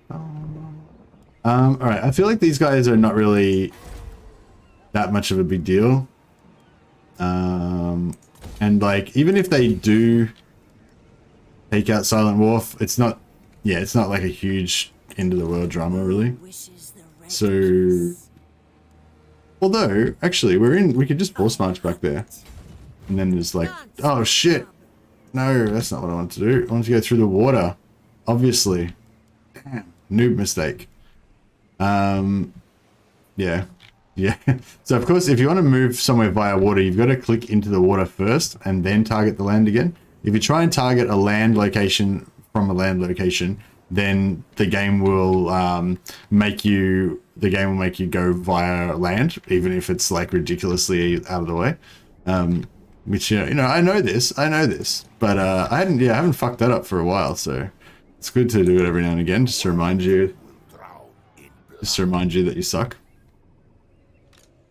Alright, I feel like these guys are not really that much of a big deal. And like, even if they do take out Silent Wharf, it's not like a huge end of the world drama, really. So, although, actually, we could just force march back there. And then there's like, oh shit! No, that's not what I want to do. I want to go through the water. Obviously. Damn, noob mistake. Yeah. So of course, if you want to move somewhere via water, you've got to click into the water first and then target the land again. If you try and target a land location from a land location, then the game will make you go via land, even if it's like ridiculously out of the way. Which, you know, I know this, but I haven't fucked that up for a while, so it's good to do it every now and again, just to remind you that you suck.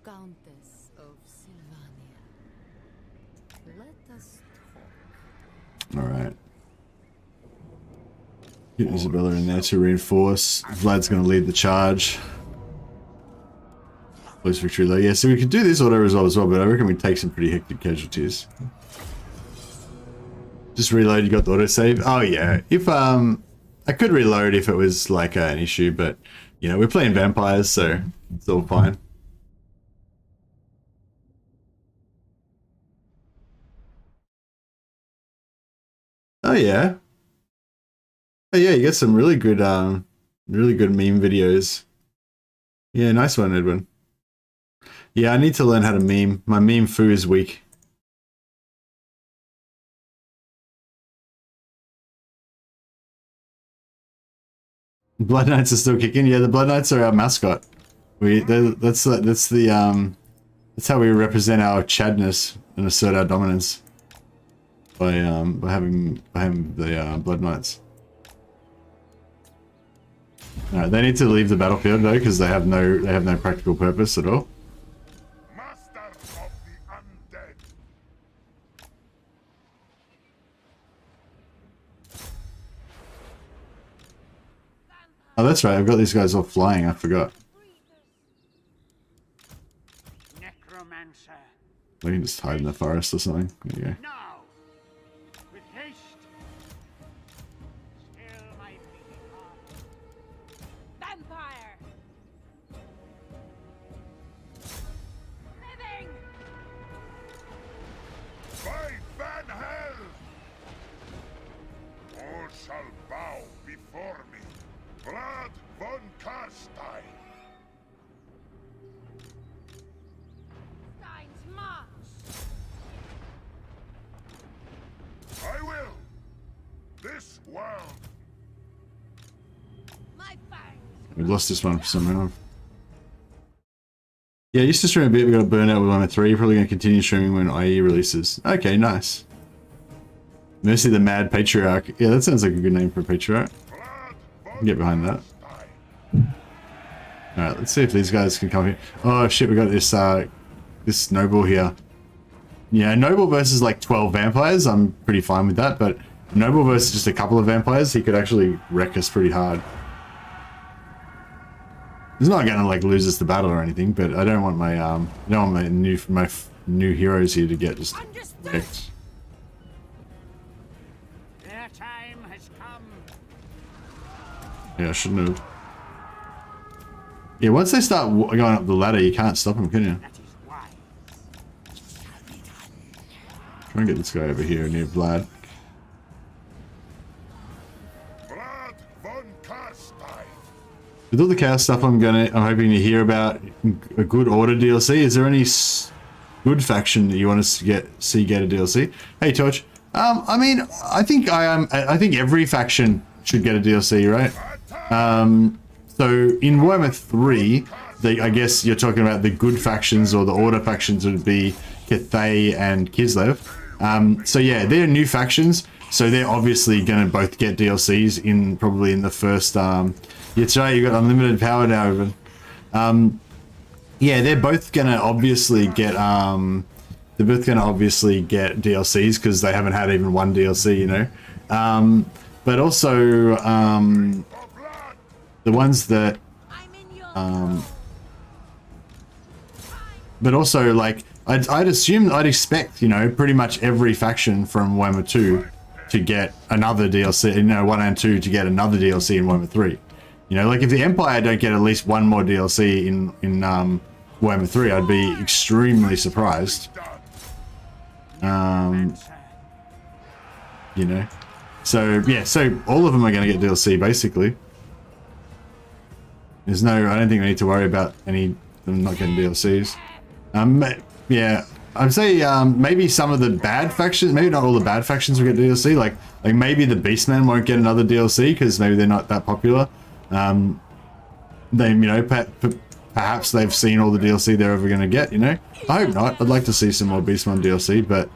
Countess of Sylvania. Let us talk. Alright. Get Isabella in there to reinforce. Vlad's going to lead the charge. Close victory though. Yeah, so we could do this auto resolve as well, but I reckon we'd take some pretty hectic casualties. Just reload, you got the autosave. Oh yeah, if I could reload if it was like an issue, but you know, we're playing vampires, so it's all fine. Oh yeah. Oh yeah, you got some really good meme videos. Yeah, nice one, Edwin. Yeah, I need to learn how to meme. My meme foo is weak. Blood Knights are still kicking. Yeah, the Blood Knights are our mascot. That's how we represent our Chadness and assert our dominance by having the Blood Knights. Alright, they need to leave the battlefield though, because they have no practical purpose at all. Master of the undead. Oh, that's right. I've got these guys all flying. I forgot. Necromancer. We can just hide in the forest or something. There you go. Now, with haste. Still my beating heart. Vampire. Living. By Van Hell! All shall bow before me. Vlad von Carstein. Stein's march. I will. This world. My fangs. We lost this one for some reason. Yeah, I used to stream a bit. We got a burnout with Warhammer 3. Probably going to continue streaming when IE releases. Okay, nice. Mercy the Mad Patriarch. Yeah, that sounds like a good name for a patriarch. I can get behind that. Alright, let's see if these guys can come here. Oh shit, we got this noble here. Yeah, noble versus like 12 vampires. I'm pretty fine with that, but Noble versus just a couple of vampires, he could actually wreck us pretty hard. He's not gonna like lose us the battle or anything, but I don't want my I don't want my new heroes here to get just wrecked. Their time has come. Yeah, I shouldn't have. Yeah, once they start going up the ladder, you can't stop them, can you? That is wise. Try and get this guy over here near Vlad. Vlad von Carstein. With all the chaos stuff, I'm hoping to hear about a good order DLC. Is there any good faction that you want us to see get a DLC? Hey Torch. I mean, I think every faction should get a DLC, right? So in Warhammer 3, I guess you're talking about the good factions or the order factions would be Cathay and Kislev. So yeah, they're new factions, so they're obviously going to both get DLCs probably in the first. Yeah, that's right. You got unlimited power now, even. Yeah, they're both going to obviously get. They're both going to obviously get DLCs because they haven't had even one DLC, you know. But also the ones that. But also like I'd expect, you know, pretty much every faction from Warhammer 2 to get another DLC, you know, 1 and 2 to get another DLC in Warhammer 3. You know, like if the Empire don't get at least one more DLC in Warhammer 3, I'd be extremely surprised. You know, so yeah, so all of them are going to get DLC basically. I don't think we need to worry about any of them not getting DLCs. Yeah, I'd say maybe some of the bad factions, maybe not all the bad factions will get DLC. Like maybe the Beastmen won't get another DLC because maybe they're not that popular. They, you know, perhaps they've seen all the DLC they're ever going to get. You know, I hope not. I'd like to see some more Beastmen DLC, but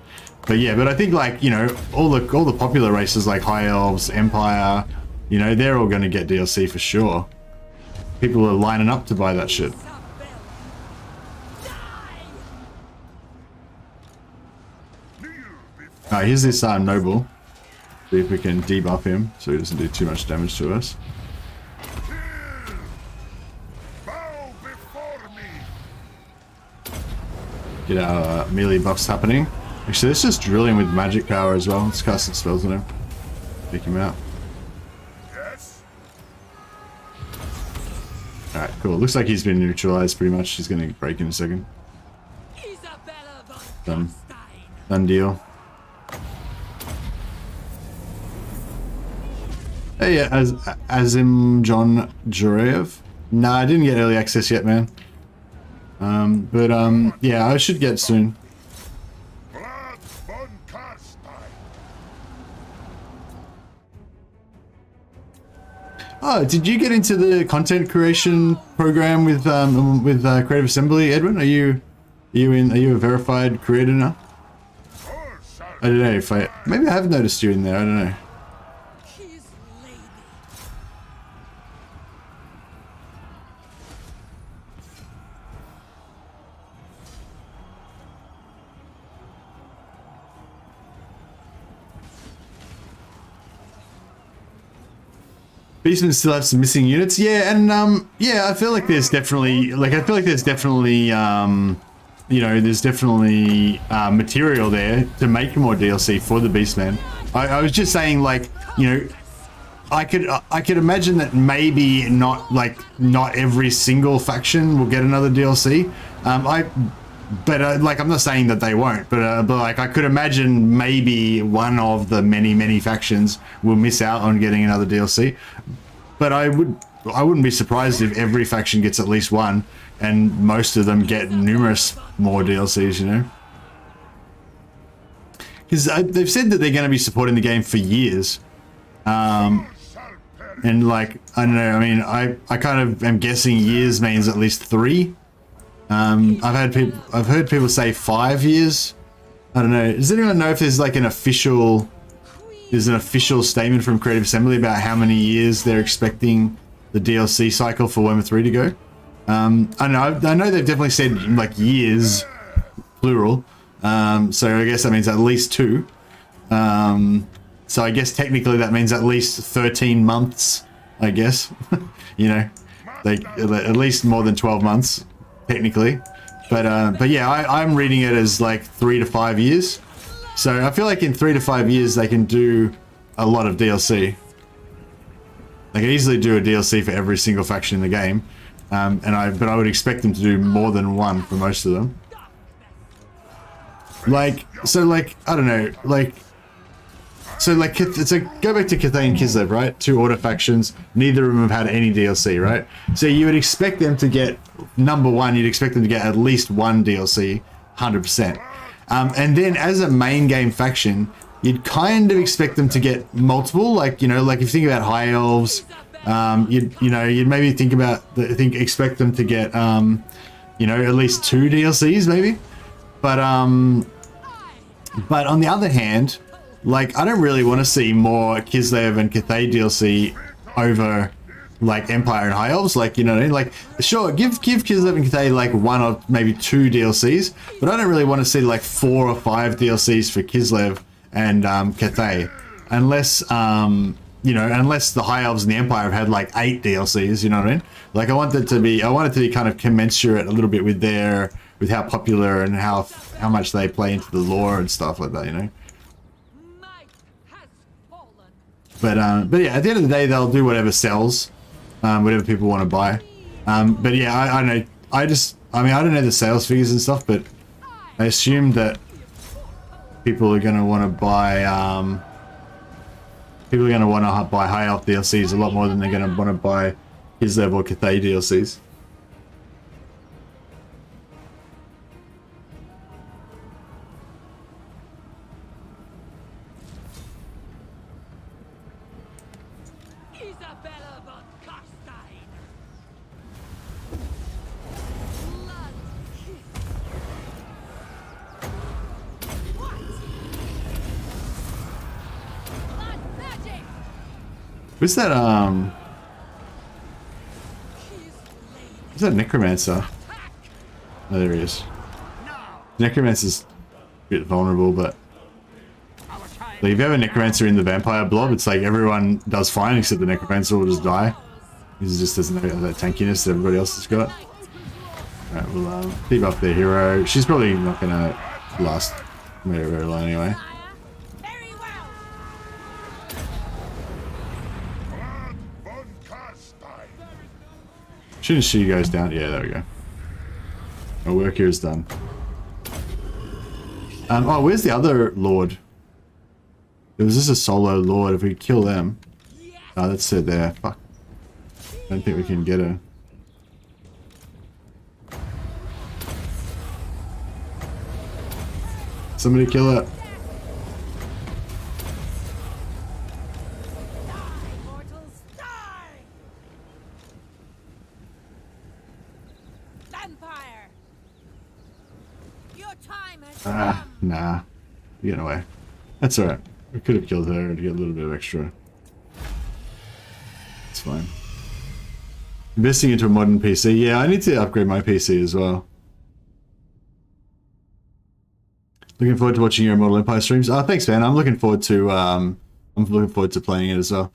yeah, but I think like, you know, all the popular races like High Elves, Empire, you know, they're all going to get DLC for sure. People are lining up to buy that shit. Alright, here's this Noble. See if we can debuff him so he doesn't do too much damage to us. Bow before me. Get our melee buffs happening. Actually, let's just drill him with magic power as well. Let's cast some spells on him. Take him out. Yes. Alright, cool. Looks like he's been neutralized pretty much. He's going to break in a second. Isabella von Done. Carstein. Done deal. Hey, Azim John Jurev. Nah, I didn't get early access yet, man. Yeah, I should get soon. Vlad von Carstein. Oh, did you get into the content creation program with Creative Assembly, Edwin? Are you a verified creator now? I don't know if maybe I have noticed you in there. I don't know. His lady. Beastmen still have some missing units, yeah, and yeah, I feel like there's definitely, you know, there's definitely material there to make more DLC for the Beastmen. I was just saying, like, you know, I could imagine that maybe not every single faction will get another DLC. Like, I'm not saying that they won't, but like I could imagine maybe one of the many factions will miss out on getting another DLC. But I wouldn't be surprised if every faction gets at least one, and most of them get numerous more DLCs, you know. Because they've said that they're going to be supporting the game for years. And like, I don't know, I mean, I kind of am guessing years means at least 3. I've heard people say 5 years. I don't know. Does anyone know if there's like an official statement from Creative Assembly about how many years they're expecting the DLC cycle for Warhammer 3 to go? I know they've definitely said like years, plural. So I guess that means at least 2. So I guess technically that means at least 13 months, I guess. You know, like at least more than 12 months, technically. But yeah, I'm reading it as like 3 to 5 years. So I feel like in 3 to 5 years they can do a lot of DLC. They can easily do a DLC for every single faction in the game. But I would expect them to do more than one for most of them. Like, so like, I don't know, like, so like, so go back to Cathay and Kislev, right? 2 order factions, neither of them have had any DLC, right? So you would expect them to get, number one, you'd expect them to get at least one DLC, 100%. And then as a main game faction, you'd kind of expect them to get multiple, like, you know, like if you think about High Elves, you'd maybe think about, expect them to get, you know, at least 2 DLCs maybe. But on the other hand, like, I don't really want to see more Kislev and Cathay DLC over, like, Empire and High Elves. Like, you know what I mean? Like, sure, give Kislev and Cathay, like, 1 or maybe 2 DLCs. But I don't really want to see, like, 4 or 5 DLCs for Kislev and Cathay. Unless, you know, unless the High Elves and the Empire have had, like, 8 DLCs, you know what I mean? Like, I want it to be kind of commensurate a little bit with their... with how popular and how much they play into the lore and stuff like that, you know. But yeah, at the end of the day, they'll do whatever sells, whatever people want to buy. But yeah, I don't know. I don't know the sales figures and stuff, but I assume that people are going to want to buy. People are going to want to buy high elf DLCs a lot more than they're going to want to buy Kislev or Cathay DLCs. Isabella von Carstein. Blood magic. Who's that? Who's that necromancer? Oh, there he is. Necromancer's a bit vulnerable, but like, if you have a necromancer in the vampire blob, it's like everyone does fine except the necromancer will just die. He just doesn't have that tankiness that everybody else has got. Alright, we'll keep up their hero. She's probably not gonna last very long anyway. Very well. Vlad von Carstein. Soon as she goes down, yeah, there we go. Our work here is done. Oh, where's the other lord? It was just a solo lord. If we kill them, oh, that's it there. Fuck. I don't think we can get her. Somebody kill her. Mortals, die! Vampire! Your time has Ah, come! nah. Get away. That's alright. We could have killed her to get a little bit of extra. It's fine. Investing into a modern PC. Yeah, I need to upgrade my PC as well. Looking forward to watching your Immortal Empire streams. Oh, thanks, man. I'm looking forward to playing it as well.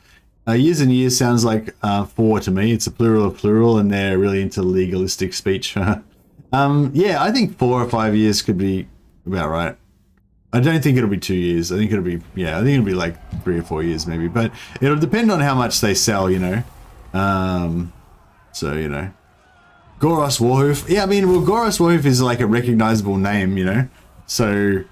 Years and years sounds like 4 to me. It's a plural of plural, and they're really into legalistic speech. Yeah, I think 4 or 5 years could be about right. I don't think it'll be 2 years. I think it'll be, yeah, I think it'll be like 3 or 4 years maybe. But it'll depend on how much they sell, you know. So, you know. Goros Warhoof. Yeah, I mean, well, Goros Warhoof is like a recognizable name, you know. So...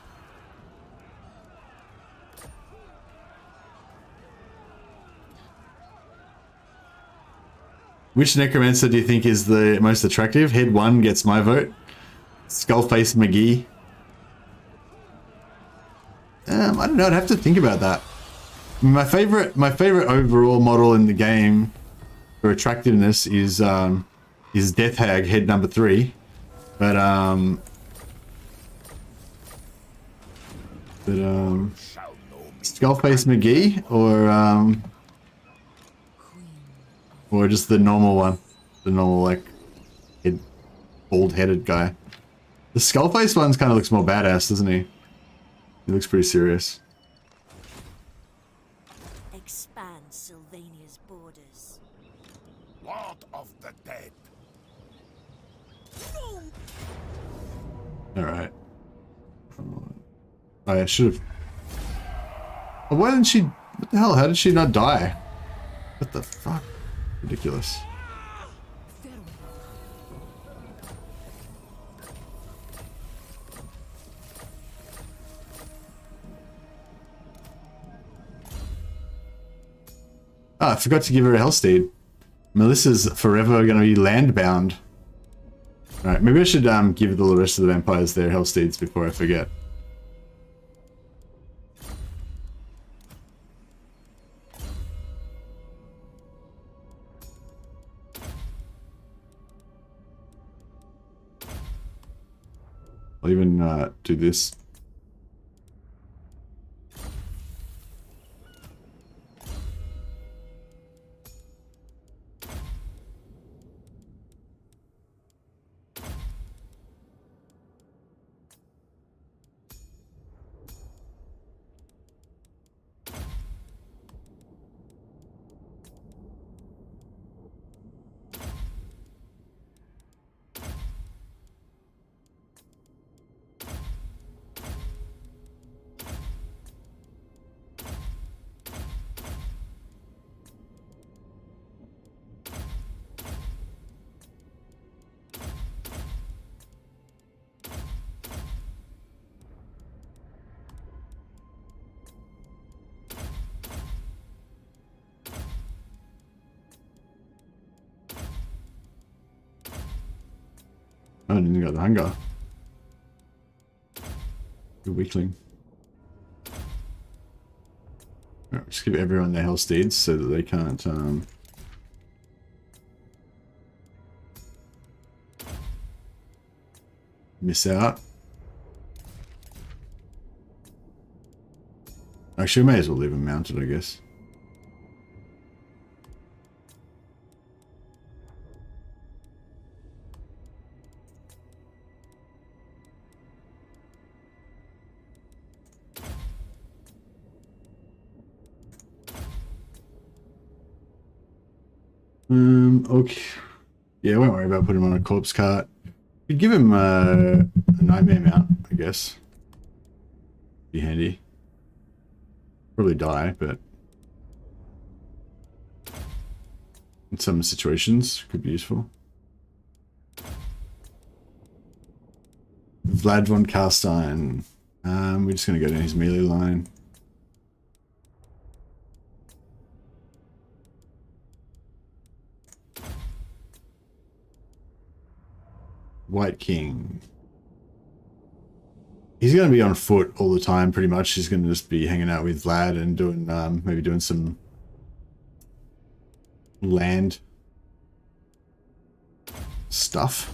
Which necromancer do you think is the most attractive? Head 1 gets my vote. Skullface McGee. I don't know. I'd have to think about that. My favorite overall model in the game for attractiveness is Death Hag, head number 3, but Skullface McGee or just the normal one, the normal like bald-headed guy. The Skullface one's kind of looks more badass, doesn't he? He looks pretty serious. Alright. I should have... Oh, why didn't she... What the hell? How did she not die? What the fuck? Ridiculous. Oh, I forgot to give her a Hellsteed. Melissa's forever going to be land-bound. Alright, maybe I should give the rest of the vampires their Hellsteeds before I forget. I'll even do this. I didn't got the hunger. Good weakling. Right, just give everyone their health steeds so that they can't miss out. Actually, we may as well leave them mounted, I guess. Okay. Yeah, I won't worry about putting him on a corpse cart. Could give him a nightmare mount, I guess. Be handy. Probably die, but in some situations could be useful. Vlad von Carstein. We're just gonna go down his melee line. White King. He's going to be on foot all the time, pretty much. He's going to just be hanging out with Vlad and doing, maybe doing some land stuff.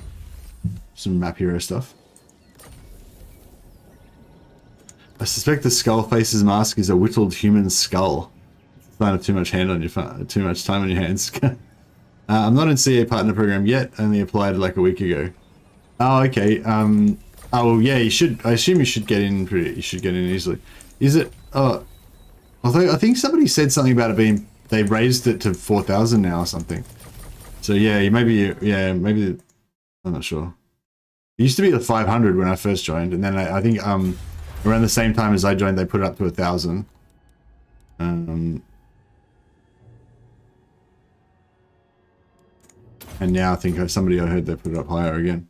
Some map hero stuff. I suspect the skull face's mask is a whittled human skull. Sign of too much time on your hands. I'm not in CA partner program yet. Only applied like a week ago. Oh, okay. Oh, yeah, you should. I assume you should get in. You should get in easily. Is it? Oh, I think somebody said something about it being. They raised it to 4,000 now or something. So yeah, maybe. Yeah, maybe. I'm not sure. It used to be at 500 when I first joined, and then I think around the same time as I joined, they put it up to 1,000. And now I think somebody I heard they put it up higher again.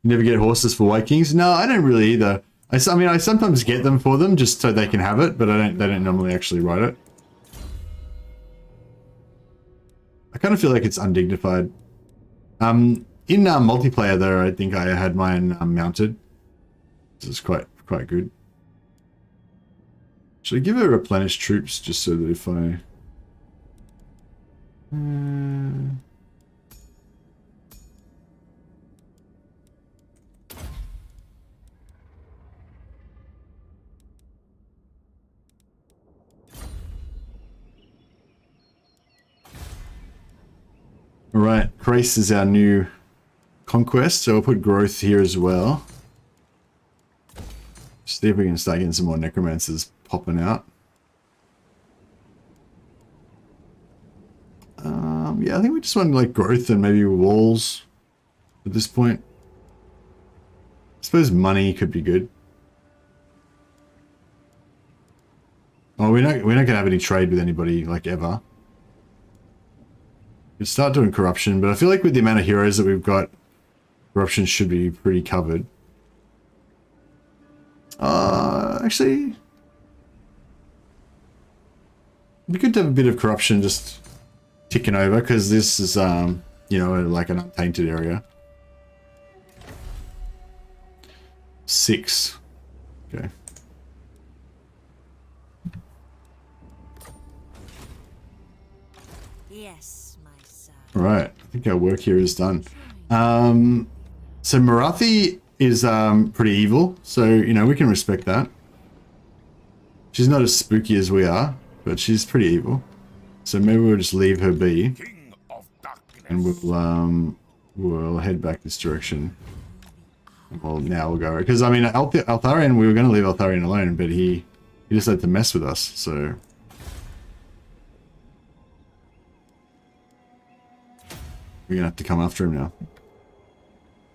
Never get horses for White Kings? No, I don't really either. I mean, I sometimes get them for them just so they can have it, but they don't normally actually write it. I kind of feel like it's undignified. In multiplayer though, I think I had mine mounted. This is quite good. Should I give her replenish troops just so that if I... Alright, Grace is our new conquest, so I'll put growth here as well. See if we can start getting some more necromancers popping out. Yeah, I think we just want like growth and maybe walls at this point. suppose money could be good. Oh, we're not gonna have any trade with anybody like ever. We start doing corruption, but I feel like with the amount of heroes that we've got, corruption should be pretty covered. Actually, it'd be good to have a bit of corruption just ticking over, because this is, you know, like an untainted area. 6. Okay. Yes, my son. Right, I think our work here is done. So Marathi is pretty evil, so you know we can respect that. She's not as spooky as we are, but she's pretty evil. So maybe we'll just leave her be, King of darkness. and we'll head back this direction. Well, now we'll go because I mean Eltharian, we were going to leave Eltharian alone, but he just had to mess with us, so. We're gonna have to come after him now.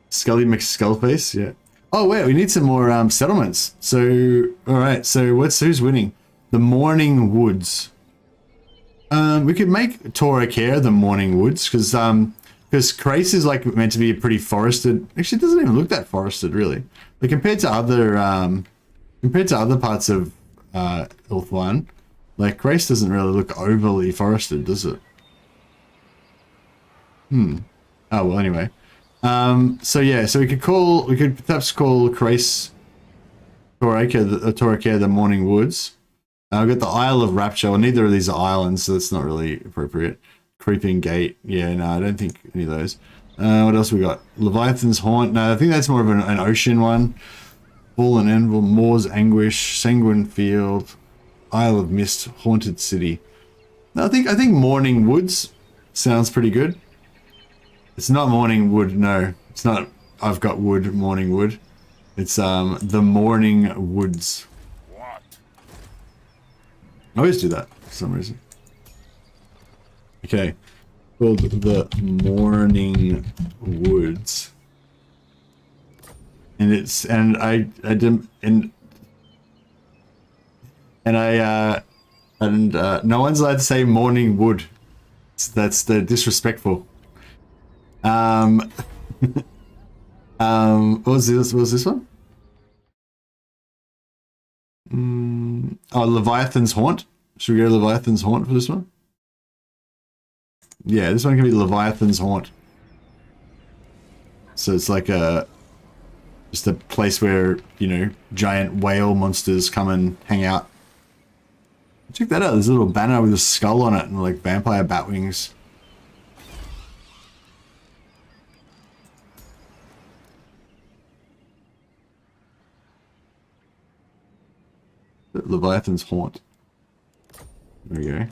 Scully McSkullface, yeah. Oh wait, we need some more settlements. So, all right. So who's winning? The Morning Woods. We could make Tora Care the Morning Woods because Krace is like meant to be a pretty forested. Actually, it doesn't even look that forested really. But compared to other parts of Ulthuan, like Krace doesn't really look overly forested, does it? Oh well, anyway. So yeah, so we could perhaps call Krace Toracare the Morning Woods. I've got the Isle of Rapture. Well, neither of these are islands, so that's not really appropriate. Creeping Gate. Yeah, no, I don't think any of those. What else we got? Leviathan's Haunt. No, I think that's more of an ocean one. Fallen Anvil, Moor's Anguish, Sanguine Field, Isle of Mist, Haunted City. No, I think Morning Woods sounds pretty good. It's not Morning Wood, no. It's not I've got wood, Morning Wood. It's the Morning Woods. What? I always do that for some reason. Okay. Called the Morning Woods. And it's no one's allowed to say Morning Wood. That's the disrespectful. What was this one? Oh, Leviathan's Haunt. Should we go to Leviathan's Haunt for this one? Yeah, this one can be Leviathan's Haunt. So it's like just a place where, you know, giant whale monsters come and hang out. Check that out. There's a little banner with a skull on it and like vampire bat wings. Leviathan's Haunt. There we go.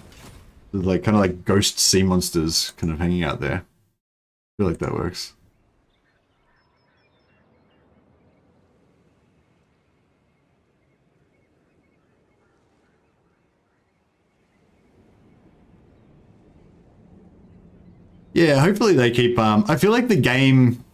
There's like kind of like ghost sea monsters kind of hanging out there. I feel like that works. Yeah, hopefully they keep I feel like the game,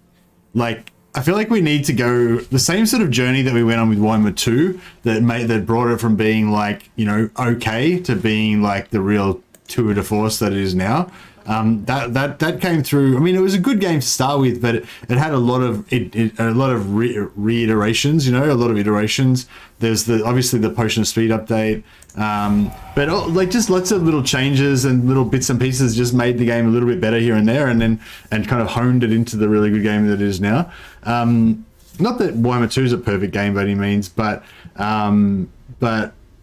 like I feel like we need to go the same sort of journey that we went on with Warhammer 2 that brought it from being like, you know, okay to being like the real tour de force that it is now. That came through. I mean, it was a good game to start with, but it had a lot of reiterations. You know, a lot of iterations. There's obviously the Potion of Speed update, but like just lots of little changes and little bits and pieces just made the game a little bit better here and there, and kind of honed it into the really good game that it is now. Not that Warhammer 2 is a perfect game by any means, but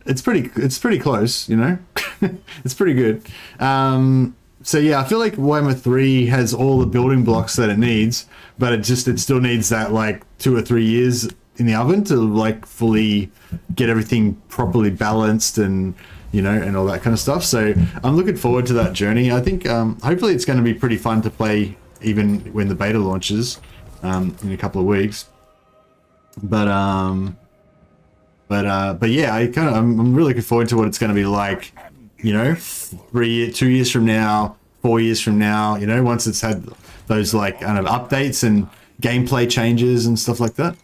it's pretty close. You know, it's pretty good. So yeah, I feel like Warhammer 3 has all the building blocks that it needs, but it still needs that like 2 or 3 years in the oven to like fully get everything properly balanced and, you know, and all that kind of stuff. So I'm looking forward to that journey. I think hopefully it's going to be pretty fun to play even when the beta launches in a couple of weeks. But yeah, I'm really looking forward to what it's going to be like. You know, 2 years from now, 4 years from now, you know, once it's had those like kind of updates and gameplay changes and stuff like that.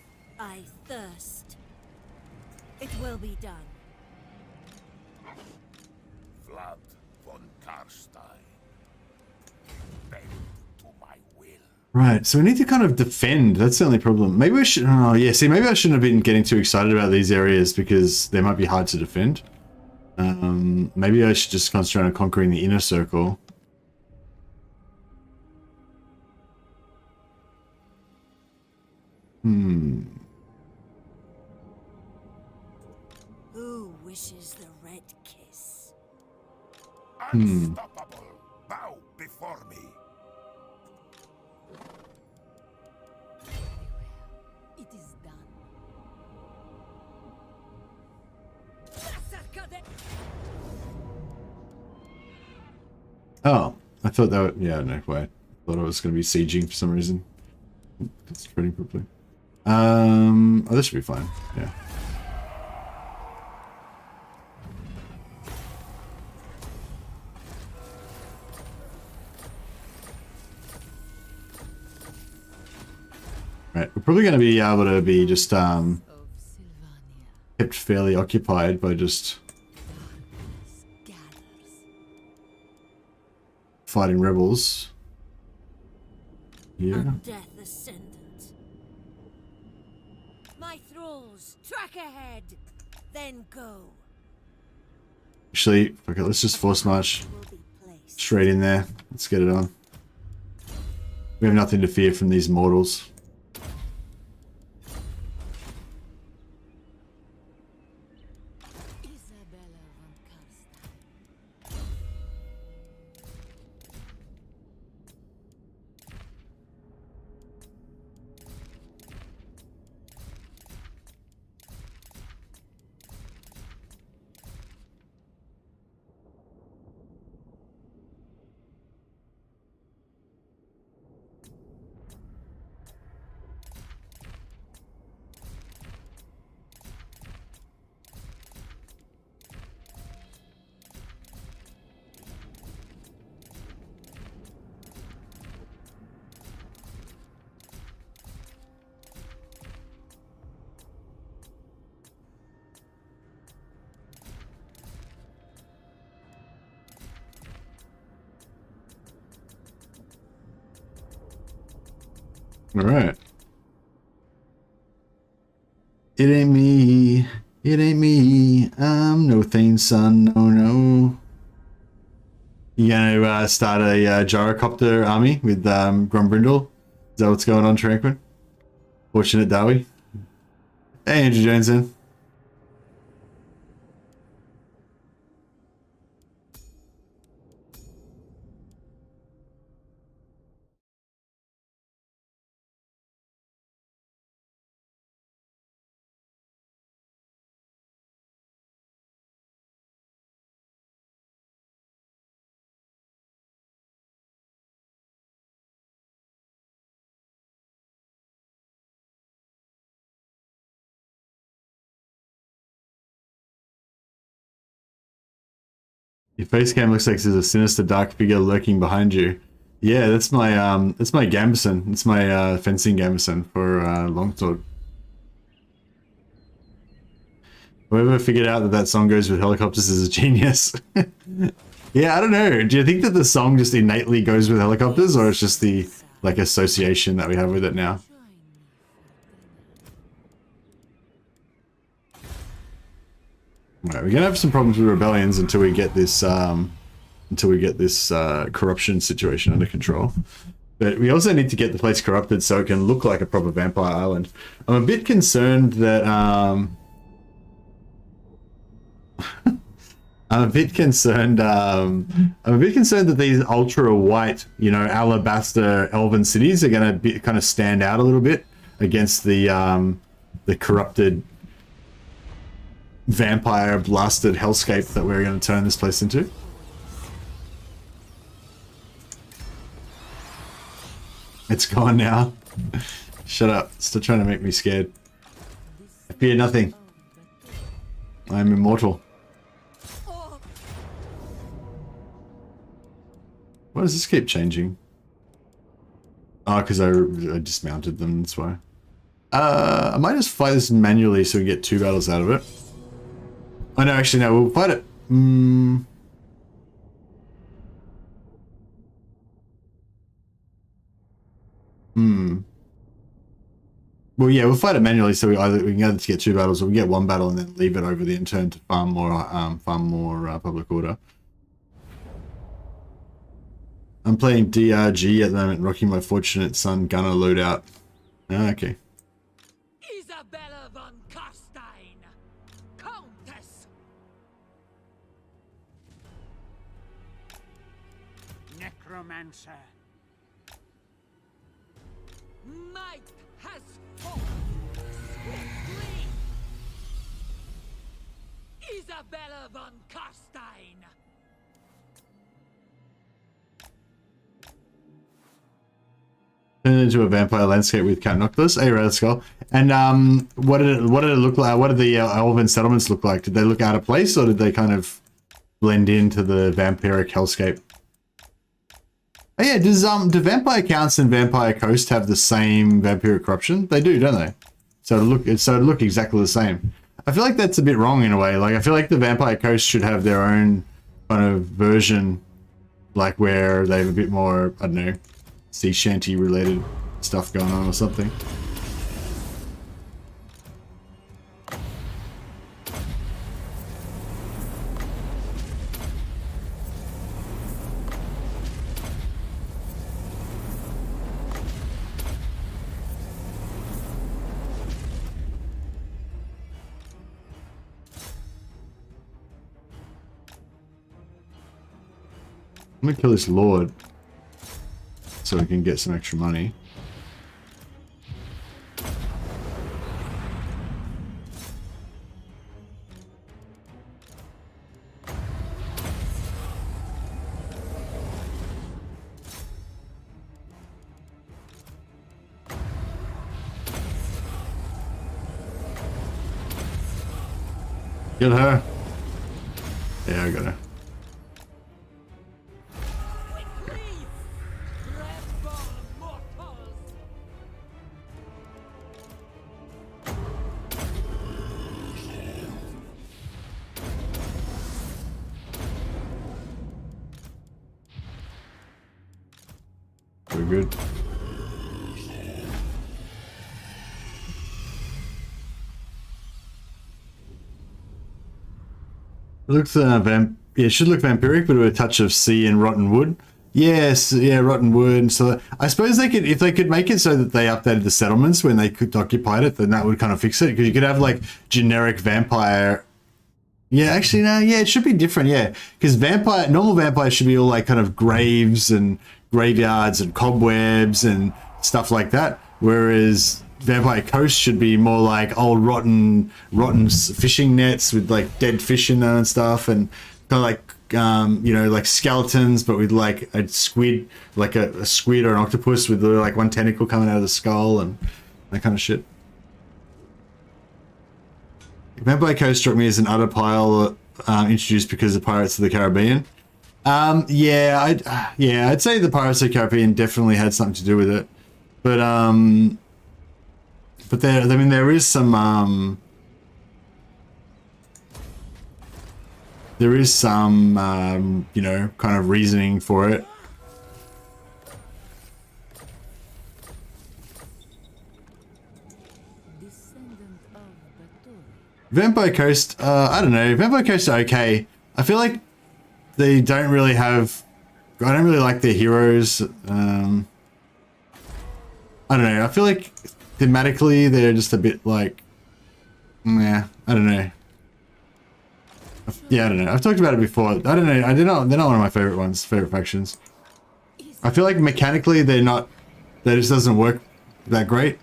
Right, so we need to kind of defend. That's the only problem. Maybe we should... Oh, yeah, see, maybe I shouldn't have been getting too excited about these areas because they might be hard to defend. Maybe I should just concentrate on conquering the inner circle. Who wishes the red kiss? Unstoppable! Bow before me! It is done. Oh, I thought that would... Yeah, no, wait. I thought I was going to be sieging for some reason. Concentrating properly. Oh, this should be fine. Yeah. Right, we're probably going to be able to be just Of Sylvania. kept fairly occupied by just Gathers. fighting rebels. Here. Death ascendant. My thralls, track ahead, then go. Actually, okay, let's just force march Will be placed. straight in there. Let's get it on. We have nothing to fear from these mortals. Isabella von Carstein. Alright. It ain't me. It ain't me. I'm no Thane's son. No, no. You gonna start a gyrocopter army with Grombrindle? Is that what's going on, Tranquil? Fortunate Dawi. Hey, Andrew Johnson. Your face cam looks like there's a sinister dark figure lurking behind you. Yeah, that's my gambeson. It's my fencing gambeson for longsword. Whoever figured out that that song goes with helicopters is a genius. Yeah, I don't know. Do you think that the song just innately goes with helicopters, or it's just the like association that we have with it now? Join me for dinner. Right, we're gonna have some problems with rebellions until we get this corruption situation under control. But we also need to get the place corrupted so it can look like a proper vampire island. I'm a bit concerned that I'm a bit concerned that these ultra white, you know, alabaster elven cities are gonna be kind of stand out a little bit against the corrupted vampire blasted hellscape that we're going to turn this place into. It's gone now. Shut up. Stop trying to make me scared. I fear nothing. I am immortal. Why does this keep changing? Oh, because I dismounted them, that's why. I might just fight this manually so we get 2 battles out of it. Oh no, actually no, we'll fight it. Well, yeah, we'll fight it manually, so we can either get 2 battles, or we can get 1 battle and then leave it over the end turn to farm more public order. I'm playing DRG at the moment, rocking my Fortunate Son Gunner loadout. Ah, okay. Isabella von Carstein, Countess. Necromancer. Might has fought swiftly. Isabella von Carstein. Turn it into a vampire landscape with Cat Noctis. Hey, Red Skull. And what did it look like? What did the Elven settlements look like? Did they look out of place, or did they kind of blend into the vampiric hellscape? Oh yeah, do Vampire Counts and Vampire Coast have the same vampiric corruption? They do, don't they? So it look exactly the same. I feel like that's a bit wrong in a way. Like, I feel like the Vampire Coast should have their own kind of version, like where they have a bit more, I don't know, sea shanty related stuff going on or something. I'm gonna kill this lord so we can get some extra money. Get her. Yeah, I got her. We're good. It looks yeah, it should look vampiric, but with a touch of sea and rotten wood. Yes, yeah, rotten wood. So I suppose they could, if they could make it so that they updated the settlements when they could occupy it, then that would kind of fix it. Because you could have like generic vampire. Yeah, actually, no, yeah, it should be different. Yeah, because normal vampires should be all like kind of graves and graveyards and cobwebs and stuff like that. Whereas Vampire Coast should be more like old rotten fishing nets with like dead fish in them and stuff, and kind of like you know, like skeletons, but with like a squid, like a squid or an octopus with like one tentacle coming out of the skull and that kind of shit. Vampire Coast struck me as an utter pile introduced because of Pirates of the Caribbean. Yeah, I'd say the Pirates of the Caribbean definitely had something to do with it, but there, I mean, there is some you know, kind of reasoning for it. Vampire Coast, I don't know. Vampire Coast are okay. I feel like they don't really have. I don't really like their heroes. I don't know. I feel like thematically they're just a bit like, nah. I don't know. Yeah, I don't know. I've talked about it before. I don't know. They're not one of my favorite factions. I feel like mechanically they're not. That just doesn't work that great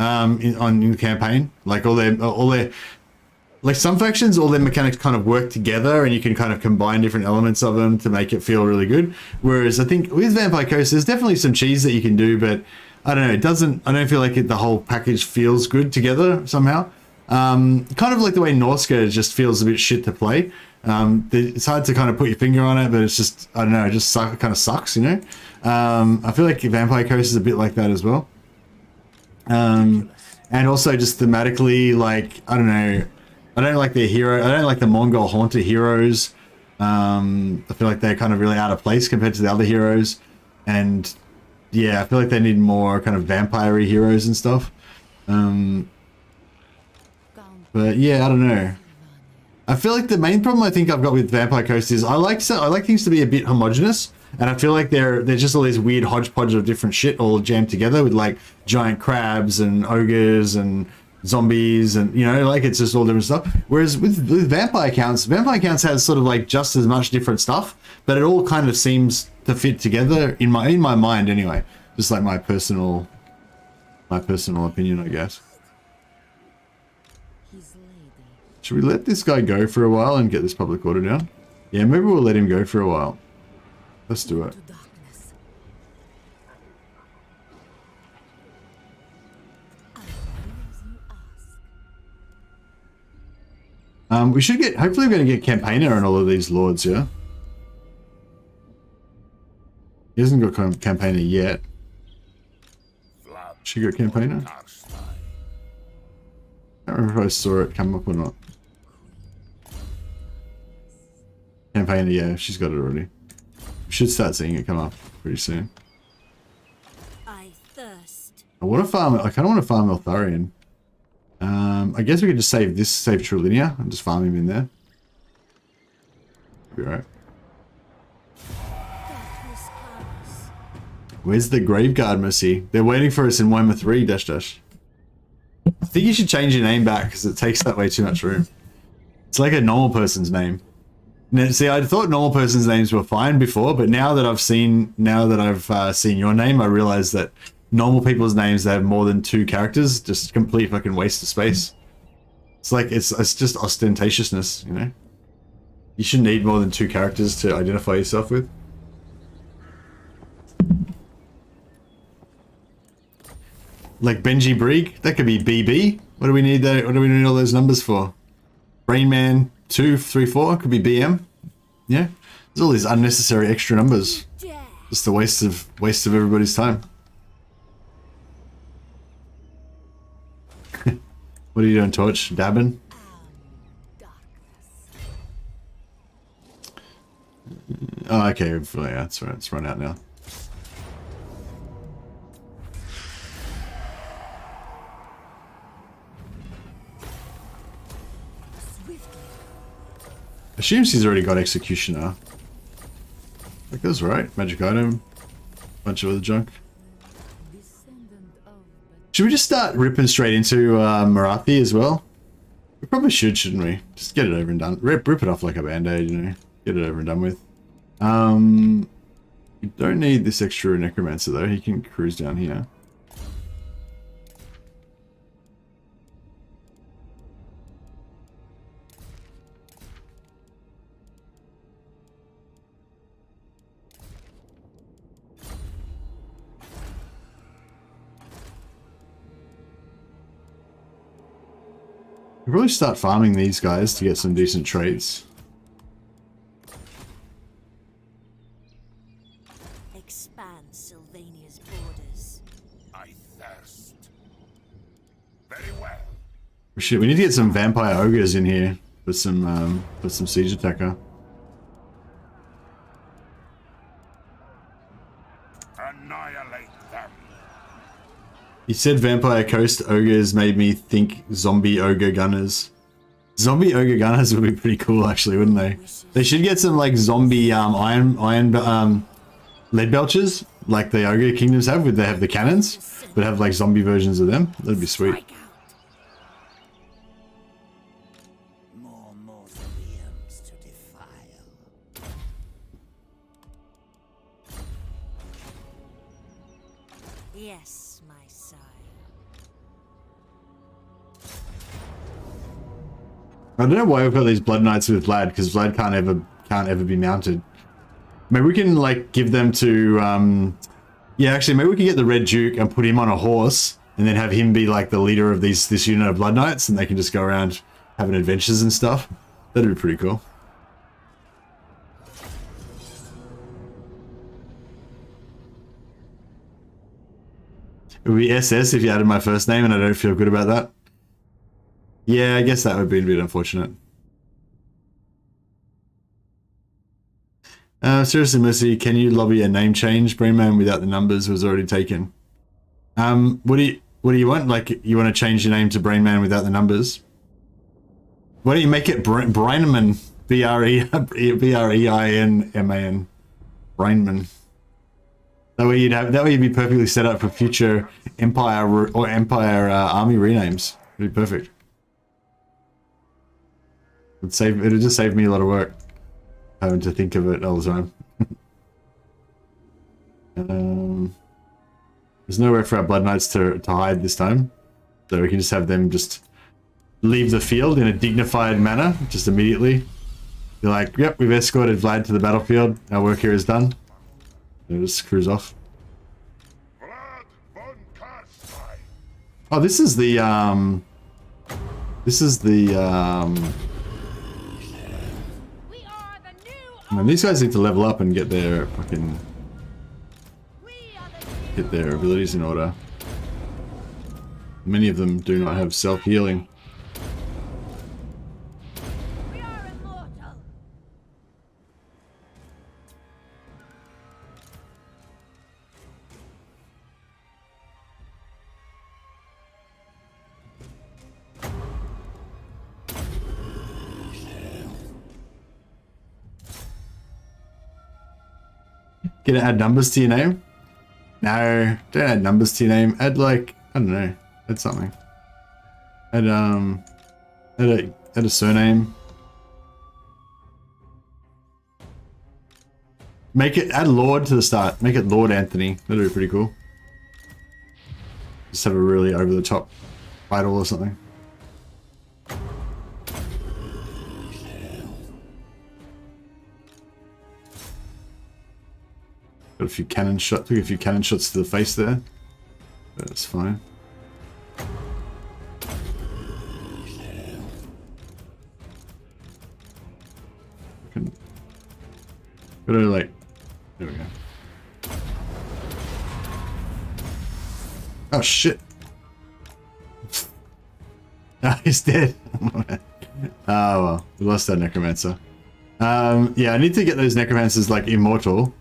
in the campaign. Like all their like some factions, all their mechanics kind of work together, and you can kind of combine different elements of them to make it feel really good. Whereas I think with Vampire Coast, there's definitely some cheese that you can do, but I don't know. It doesn't. I don't feel like the whole package feels good together somehow. Kind of like the way Norska just feels a bit shit to play. It's hard to kind of put your finger on it, but it's just, I don't know, it just kind of sucks, you know? I feel like Vampire Coast is a bit like that as well. And also just thematically, like, I don't know, I don't like their hero, I don't like the Mongol Haunter heroes. I feel like they're kind of really out of place compared to the other heroes. And yeah, I feel like they need more kind of vampire-y heroes and stuff. Count But yeah, I don't know. I feel like the main problem I think I've got with Vampire Coast is I like things to be a bit homogenous, and I feel like they're just all these weird hodgepodge of different shit all jammed together with like giant crabs and ogres and zombies and you know, like it's just all different stuff. Whereas with Vampire Counts has sort of like just as much different stuff, but it all kind of seems to fit together in my mind anyway. Just like my personal opinion, I guess. his lady. Should we let this guy go for a while and get this public order down? Yeah, maybe we'll let him go for a while. Let's do it. To darkness. I will as you ask. We should get, hopefully we're going to get Campaigner on all of these lords, yeah? He hasn't got Campaigner yet. Vlad She got Campaigner? Carstein. I don't remember if I saw it come up or not. Campaigner, yeah, she's got it already. We should start seeing it come up pretty soon. I thirst. I want to farm, I kind of want to farm Eltharian. I guess we could just save Trilinia and just farm him in there. Be alright. Darkness comes. Where's the Graveguard Mercy? They're waiting for us in Warhammer 3, dash dash. I think you should change your name back because it takes that way too much room. It's like a normal person's name. Now, see, I thought normal person's names were fine before, but now that I've seen your name, I realize that normal people's names that have more than 2 characters, just complete fucking waste of space. It's like it's just ostentatiousness, you know. You shouldn't need more than 2 characters to identify yourself with. Like Benji Brig, that could be BB. What do we need that? What do we need all those numbers for? Rainman 234 could be BM. Yeah, there's all these unnecessary extra numbers. Dare. Just the waste of everybody's time. What are you doing, Torch? Dabbing? Darkness. Oh, okay. Yeah, that's right. It's run out now. Swiftly. Assumes he's already got Executioner. Like that's right. Magic item. Bunch of other junk. Descendant of Should we just start ripping straight into Marathi as well? We probably should, shouldn't we? Just get it over and done. Rip it off like a band-aid, you know. Get it over and done with. You don't need this extra Necromancer though. He can cruise down here. We'll probably start farming these guys to get some decent traits. Expand Sylvania's borders. I thirst. Very well. Shit, we need to get some vampire ogres in here with some siege attacker. Annihilate them. He said Vampire Coast ogres made me think zombie ogre gunners. Zombie ogre gunners would be pretty cool, actually, wouldn't they? They should get some like zombie iron lead belchers, like the ogre kingdoms have, where they have the cannons, but have like zombie versions of them. That'd be sweet. Strike out. More mausoleums to defile. Yes, my sire. I don't know why we've got these Blood Knights with Vlad, because Vlad can't ever be mounted. Maybe we can like give them to yeah, actually maybe we can get the Red Duke and put him on a horse and then have him be like the leader of this unit of Blood Knights, and they can just go around having adventures and stuff. That'd be pretty cool. It would be SS if you added my first name, and I don't feel good about that. Yeah, I guess that would be a bit unfortunate. Seriously, Mercy, can you lobby a name change? Brainman without the numbers was already taken. What do you want? Like, you want to change your name to Brainman without the numbers? Why don't you make it Brainman? B-R-E-I-N-M-A-N. Brainman. That way you'd be perfectly set up for future Empire or Empire army renames. It'd be perfect. It'd just save me a lot of work having to think of it all the time. There's nowhere for our Blood Knights to hide this time, so we can just have them just leave the field in a dignified manner, just immediately. Be like, yep, we've escorted Vlad to the battlefield. Our work here is done. And just cruise off. Vlad von Carstein. Oh, this is the We are the new. man, these guys need to level up and get their fucking We are the new. get their abilities in order. Many of them do not have self-healing. We are immortal. Gonna add numbers to your name? No, don't add numbers to your name. Add like, I don't know, add something. Add a surname. Add Lord to the start. Make it Lord Anthony. That'd be pretty cool. Just have a really over the top title or something. Got a few cannon shots. Took a few cannon shots to the face there. That's fine. Gotta like. There we go. Oh shit! Ah, he's dead. Oh well, we lost our necromancer. Yeah, I need to get those necromancers like immortal.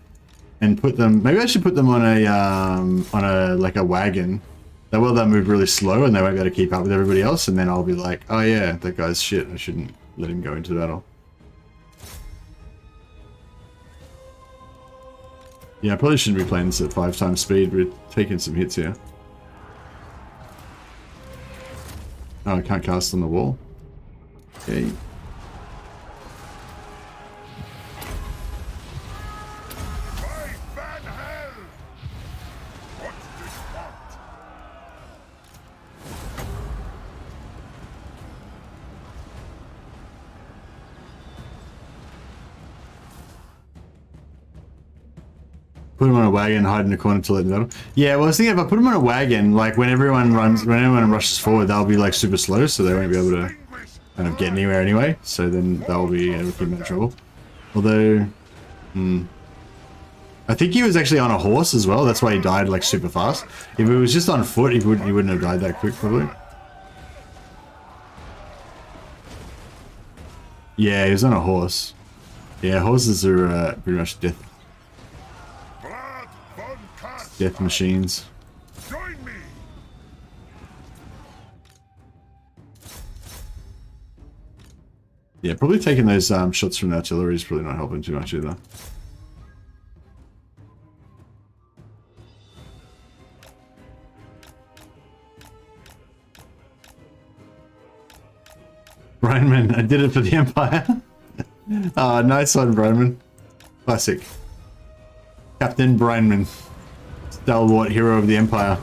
And put them. Maybe I should put them on a like a wagon. That way they'll move really slow and they won't be able to keep up with everybody else. And then I'll be like, oh yeah, that guy's shit. I shouldn't let him go into battle. Yeah, I probably shouldn't be playing this at 5 times speed. We're taking some hits here. Oh, I can't cast on the wall. Okay. Put him on a wagon, hide in the corner to let them battle. Yeah, well, I was thinking if I put him on a wagon, like when everyone rushes forward, they'll be like super slow, so they won't be able to kind of get anywhere anyway. So then they'll be able to keep in trouble. Although, I think he was actually on a horse as well. That's why he died like super fast. If it was just on foot, he wouldn't have died that quick, probably. Yeah, he was on a horse. Yeah, horses are pretty much death machines. Join me. Yeah, probably taking those shots from the artillery is probably not helping too much either. Brianman, I did it for the Empire. Ah, nice one, Brianman. Classic. Captain Brianman. Stalwart hero of the Empire.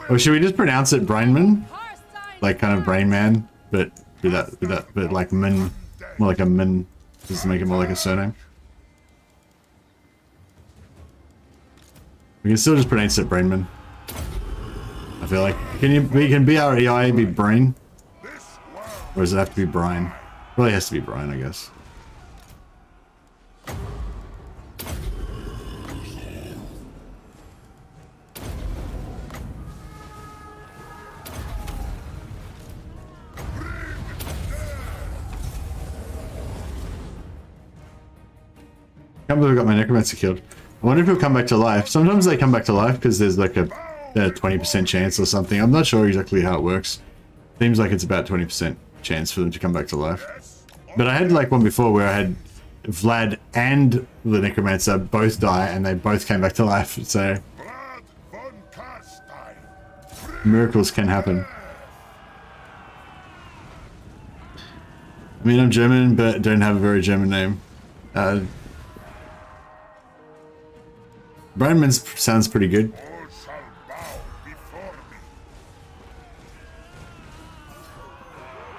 Or should we just pronounce it Brainman? Carstein. Like kind of Brain Man, but but like Min, more like a Min, just to make it more like a surname. We can still just pronounce it Brainman. I feel like we can B-R-E-I be Brain, or does it have to be Brian? Probably has to be Brian, I guess. can't believe I got my necromancer killed. I wonder if he'll come back to life. Sometimes they come back to life because there's like a 20% chance or something. I'm not sure exactly how it works. Seems like it's about 20% chance for them to come back to life. But I had like one before where I had Vlad and the necromancer both die and they both came back to life. So Vlad von Carstein. miracles can happen. I mean, I'm German, but don't have a very German name. Brandman sounds pretty good. All shall bow before me.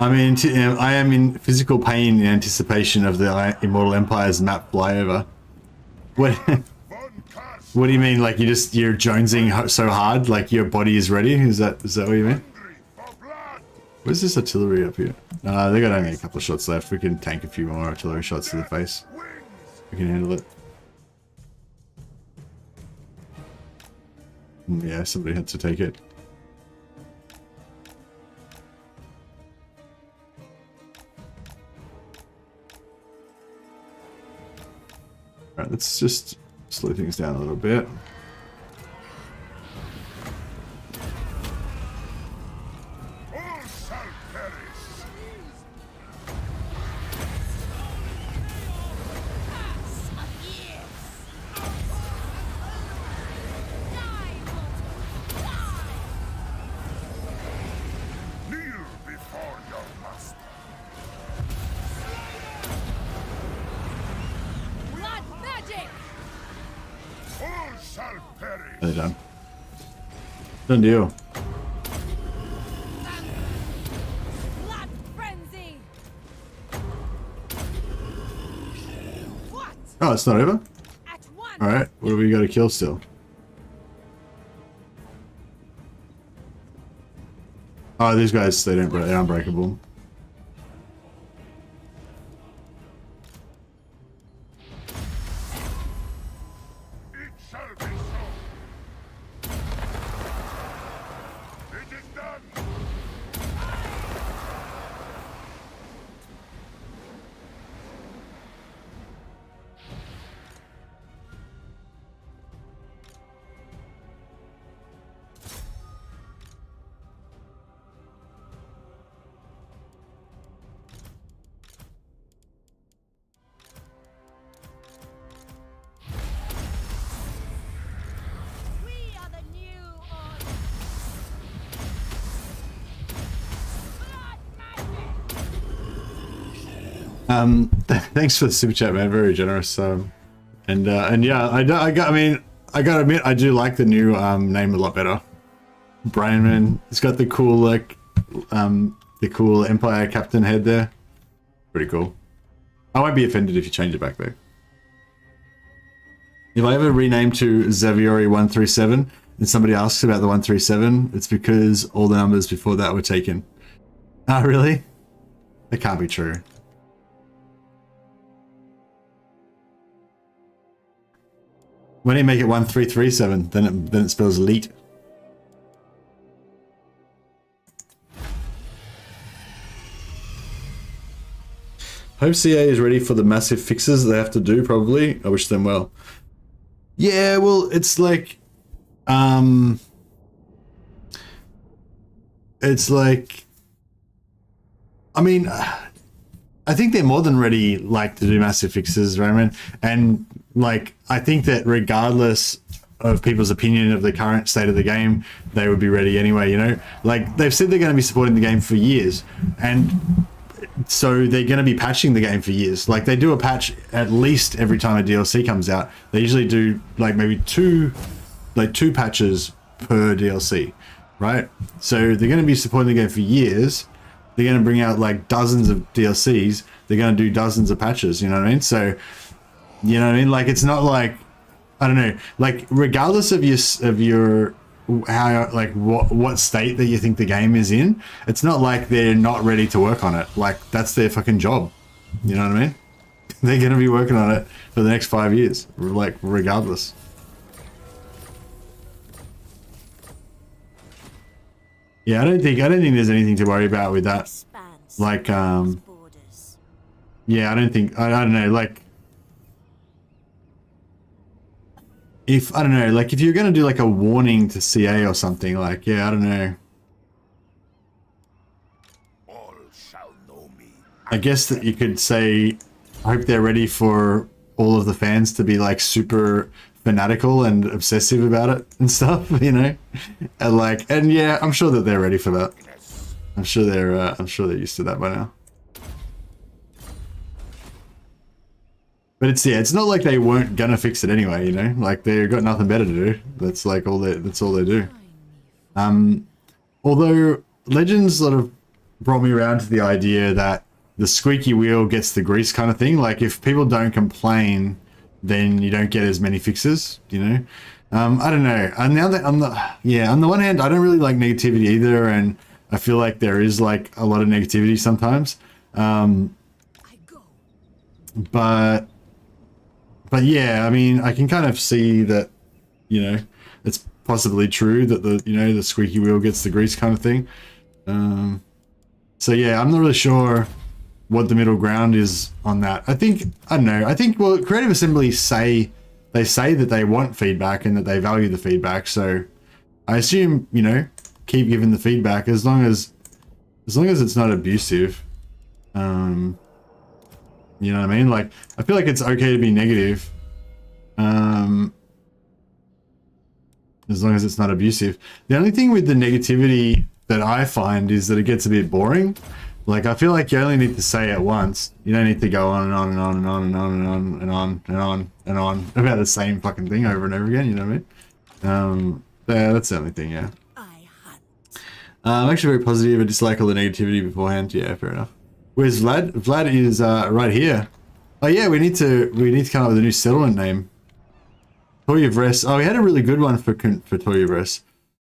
I mean, I am in physical pain in anticipation of the Immortal Empire's map flyover. What? Von Carstein. What do you mean? Like you're jonesing so hard, like your body is ready? Is that what you mean? Hungry for blood. Where's this artillery up here? They got only a couple of shots left. We can tank a few more artillery shots to the face. Wings. We can handle it. Yeah, somebody had to take it. Alright, let's just slow things down a little bit. All shall perish. Kneel before your master. Blood magic! All shall perish. They're done. Done deal. Blood frenzy! What? Oh, it's not over? At once! Alright, what do we got to kill still? Oh, these guys, they're unbreakable. It shall be so. It is done. We are the new order! Blood magic! Thanks for the super chat, man. Very generous. And yeah, I gotta admit, I do like the new name a lot better. Brianman. It's got the cool the cool Empire Captain head there. Pretty cool. I won't be offended if you change it back though. If I ever rename to Xavieri 137 and somebody asks about the 137, it's because all the numbers before that were taken. Ah, really? That can't be true. When you make it 1337, then it spells elite. Hope CA is ready for the massive fixes they have to do, probably. I wish them well. Yeah, well, it's like... It's like... I mean... I think they're more than ready, like, to do massive fixes, Roman. And, like, I think that regardless of people's opinion of the current state of the game, they would be ready anyway, you know? Like, they've said they're going to be supporting the game for years. And... so they're going to be patching the game for years. Like they do a patch at least every time a DLC comes out. They usually do like maybe two patches per DLC, right? So they're going to be supporting the game for years. They're going to bring out like dozens of DLCs. They're going to do dozens of patches. You know what I mean? So, you know what I mean? Like it's not like, I don't know, like regardless of your how like what state that you think the game is in, it's not like they're not ready to work on it. Like that's their fucking job, you know what I mean? They're gonna be working on it for the next 5 years, like regardless. Yeah, I don't think there's anything to worry about with that. Like yeah, I don't know, like if, I don't know, like if you're going to do like a warning to CA or something, like, yeah, I don't know. All shall know me. I guess that you could say, I hope they're ready for all of the fans to be like super fanatical and obsessive about it and stuff, you know? And like, and yeah, I'm sure that they're ready for that. I'm sure they're used to that by now. But it's, yeah, it's not like they weren't gonna fix it anyway, you know? Like, they've got nothing better to do. That's like that's all they do. Although Legends sort of brought me around to the idea that the squeaky wheel gets the grease kind of thing. Like, if people don't complain, then you don't get as many fixes, you know? I don't know. And now that on the one hand, I don't really like negativity either, and I feel like there is like a lot of negativity sometimes. But yeah, I mean, I can kind of see that, you know, it's possibly true that the squeaky wheel gets the grease kind of thing. So yeah, I'm not really sure what the middle ground is on that. I don't know. I think, well, Creative Assembly say that they want feedback and that they value the feedback. So I assume, you know, keep giving the feedback as long as it's not abusive. You know what I mean? Like, I feel like it's okay to be negative. As long as it's not abusive. The only thing with the negativity that I find is that it gets a bit boring. Like, I feel like you only need to say it once. You don't need to go on and on and on and on and on and on and on and on and on about the same fucking thing over and over again, you know what I mean? Yeah, that's the only thing, yeah. I'm actually very positive. I dislike all the negativity beforehand. Yeah, fair enough. Where's Vlad? Vlad is right here. Oh yeah, we need to come up with a new settlement name. Toyavres. Oh, we had a really good one for Toyavres.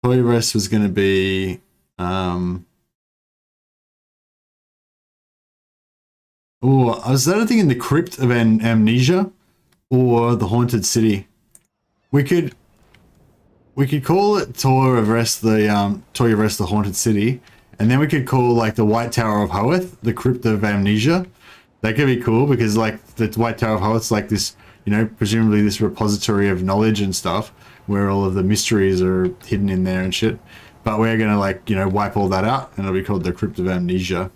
Toyavres was going to be oh, I was thinking the Crypt of Amnesia or the Haunted City. We could call it Toyavres the Haunted City. And then we could call like the White Tower of Hoeth the Crypt of Amnesia. That could be cool because like the White Tower of Hoeth's like this, you know, presumably this repository of knowledge and stuff where all of the mysteries are hidden in there and shit. But we're gonna like, you know, wipe all that out and it'll be called the Crypt of Amnesia.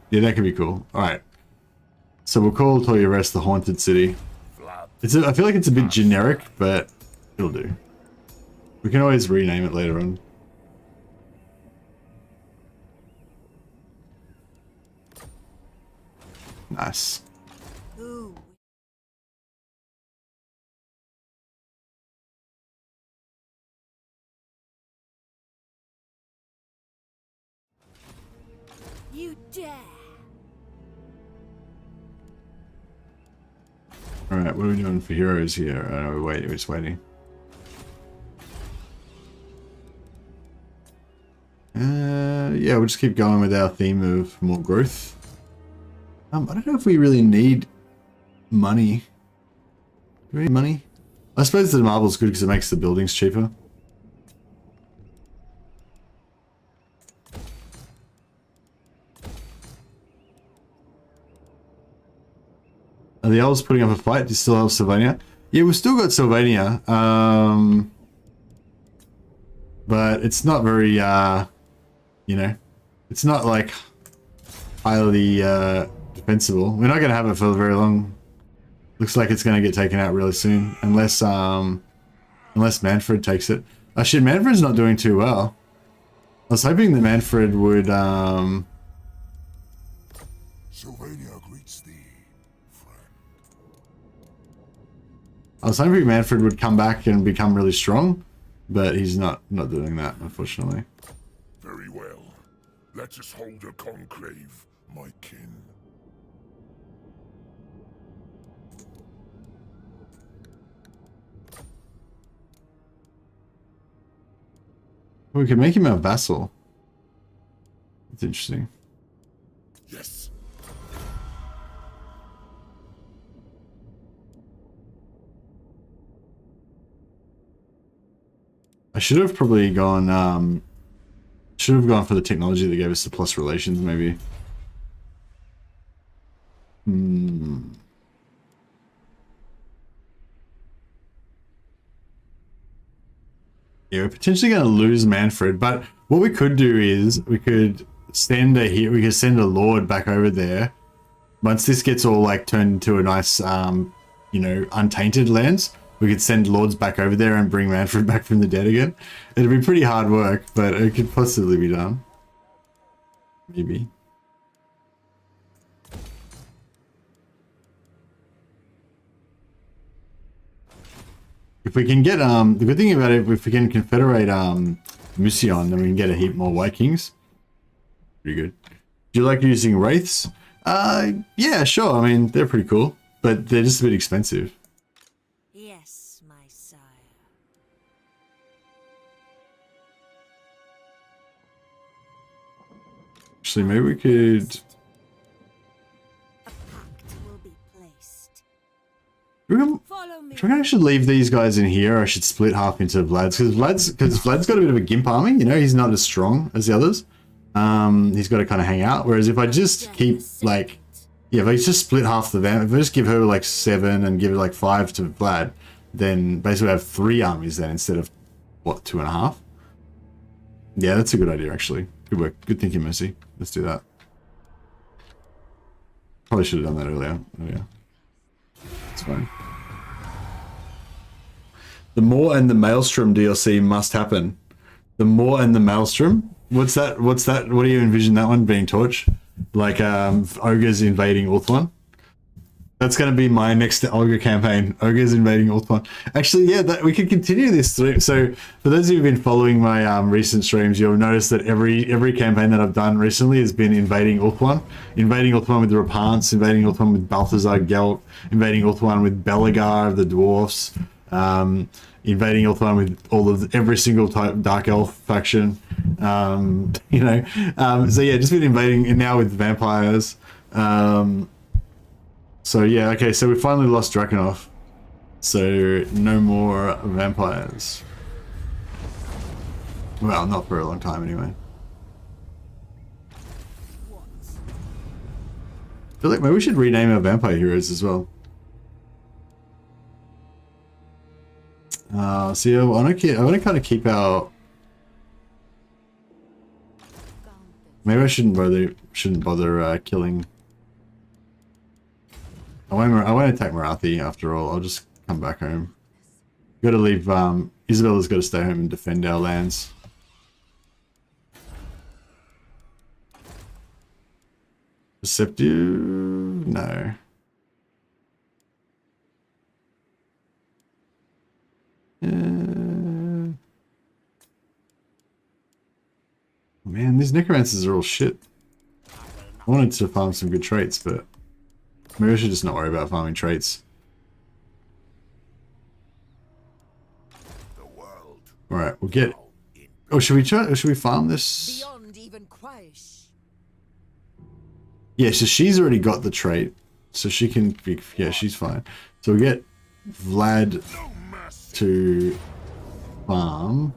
Yeah, that could be cool. All right. So we'll call Toyavres the Haunted City. I feel like it's a bit generic, but it'll do. We can always rename it later on. Nice. Ooh. You dare. Alright, what are we doing for heroes here? We're just waiting. Yeah, we'll just keep going with our theme of more growth. I don't know if we really need money. Do we need money? I suppose the marble's good because it makes the buildings cheaper. Are the elves putting up a fight? Do you still have Sylvania? Yeah, we've still got Sylvania. But it's not very, you know, it's not like highly defensible. We're not going to have it for very long. Looks like it's going to get taken out really soon, unless Manfred takes it. Oh shit, Manfred's not doing too well. I was hoping that Manfred would Sylvania greets thee, friend. I was hoping Manfred would come back and become really strong, but he's not doing that, unfortunately. Very well. Let us hold a conclave, my kin. We could make him a vassal. That's interesting. Yes. I should have probably gone for the technology that gave us the plus relations, maybe. Yeah, we're potentially going to lose Manfred, but what we could do is we could send a lord back over there. Once this gets all like turned into a nice, you know, untainted lands, we could send lords back over there and bring Manfred back from the dead again. It'd be pretty hard work, but it could possibly be done. Maybe. If we can get, the good thing about it, if we can confederate, Musion, then we can get a heap more White Kings. Pretty good. Do you like using Wraiths? Yeah, sure. I mean, they're pretty cool, but they're just a bit expensive. Yes, my sire. Actually, maybe we could... A pact will be placed. Follow me. I should leave these guys in here, or I should split half into Vlad's, because Vlad's got a bit of a gimp army, you know, he's not as strong as the others. He's got to kind of hang out, whereas if I just keep, like, yeah, if I just split half the vamp, if I just give her, like, 7 and give it, like, 5 to Vlad, then basically I have 3 armies then instead of, what, 2.5? Yeah, that's a good idea, actually. Good work. Good thinking, Mercy. Let's do that. Probably should have done that earlier. Oh, yeah. It's fine. The Moor and the Maelstrom DLC must happen. The Moor and the Maelstrom? What's that? What do you envision that one being, Torch? Like, ogres invading Ulthuan? That's going to be my next ogre campaign. Ogres invading Ulthuan. Actually, yeah, we can continue this through. So, for those of you who've been following my recent streams, you'll notice that every campaign that I've done recently has been invading Ulthuan. Invading Ulthuan with the Rapants, invading Ulthuan with Balthazar Gelt, invading Ulthuan with Belagar of the Dwarfs, invading Ulthuan with every single type Dark Elf faction. You know, so yeah, just been invading, and now with vampires. So yeah, okay, so we finally lost Drakenhof. So no more vampires. Well, not for a long time anyway. I feel like maybe we should rename our vampire heroes as well. See, I want to kind of keep our... Maybe I shouldn't bother killing... I won't attack Marathi after all. I'll just come back home. Got to leave. Isabella's got to stay home and defend our lands. Deceptive? No. Man, these necromancers are all shit. I wanted to farm some good traits, but maybe I should just not worry about farming traits. Alright, we'll get... Oh, should we farm this? Beyond even Quaish. Yeah, so she's already got the trait. So she can be... Yeah, she's fine. So we'll get Vlad to farm.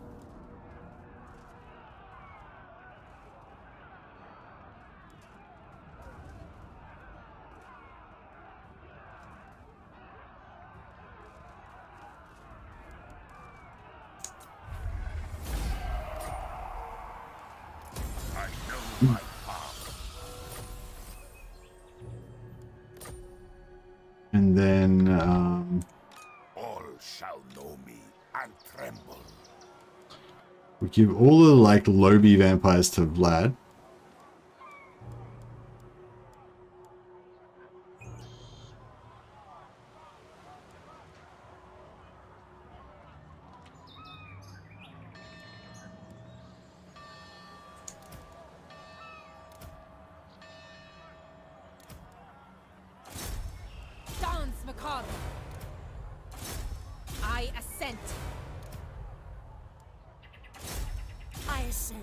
And then, All shall know me and tremble. we give all the, like, Lobi vampires to Vlad. Dance, macabre. I assent. I assent.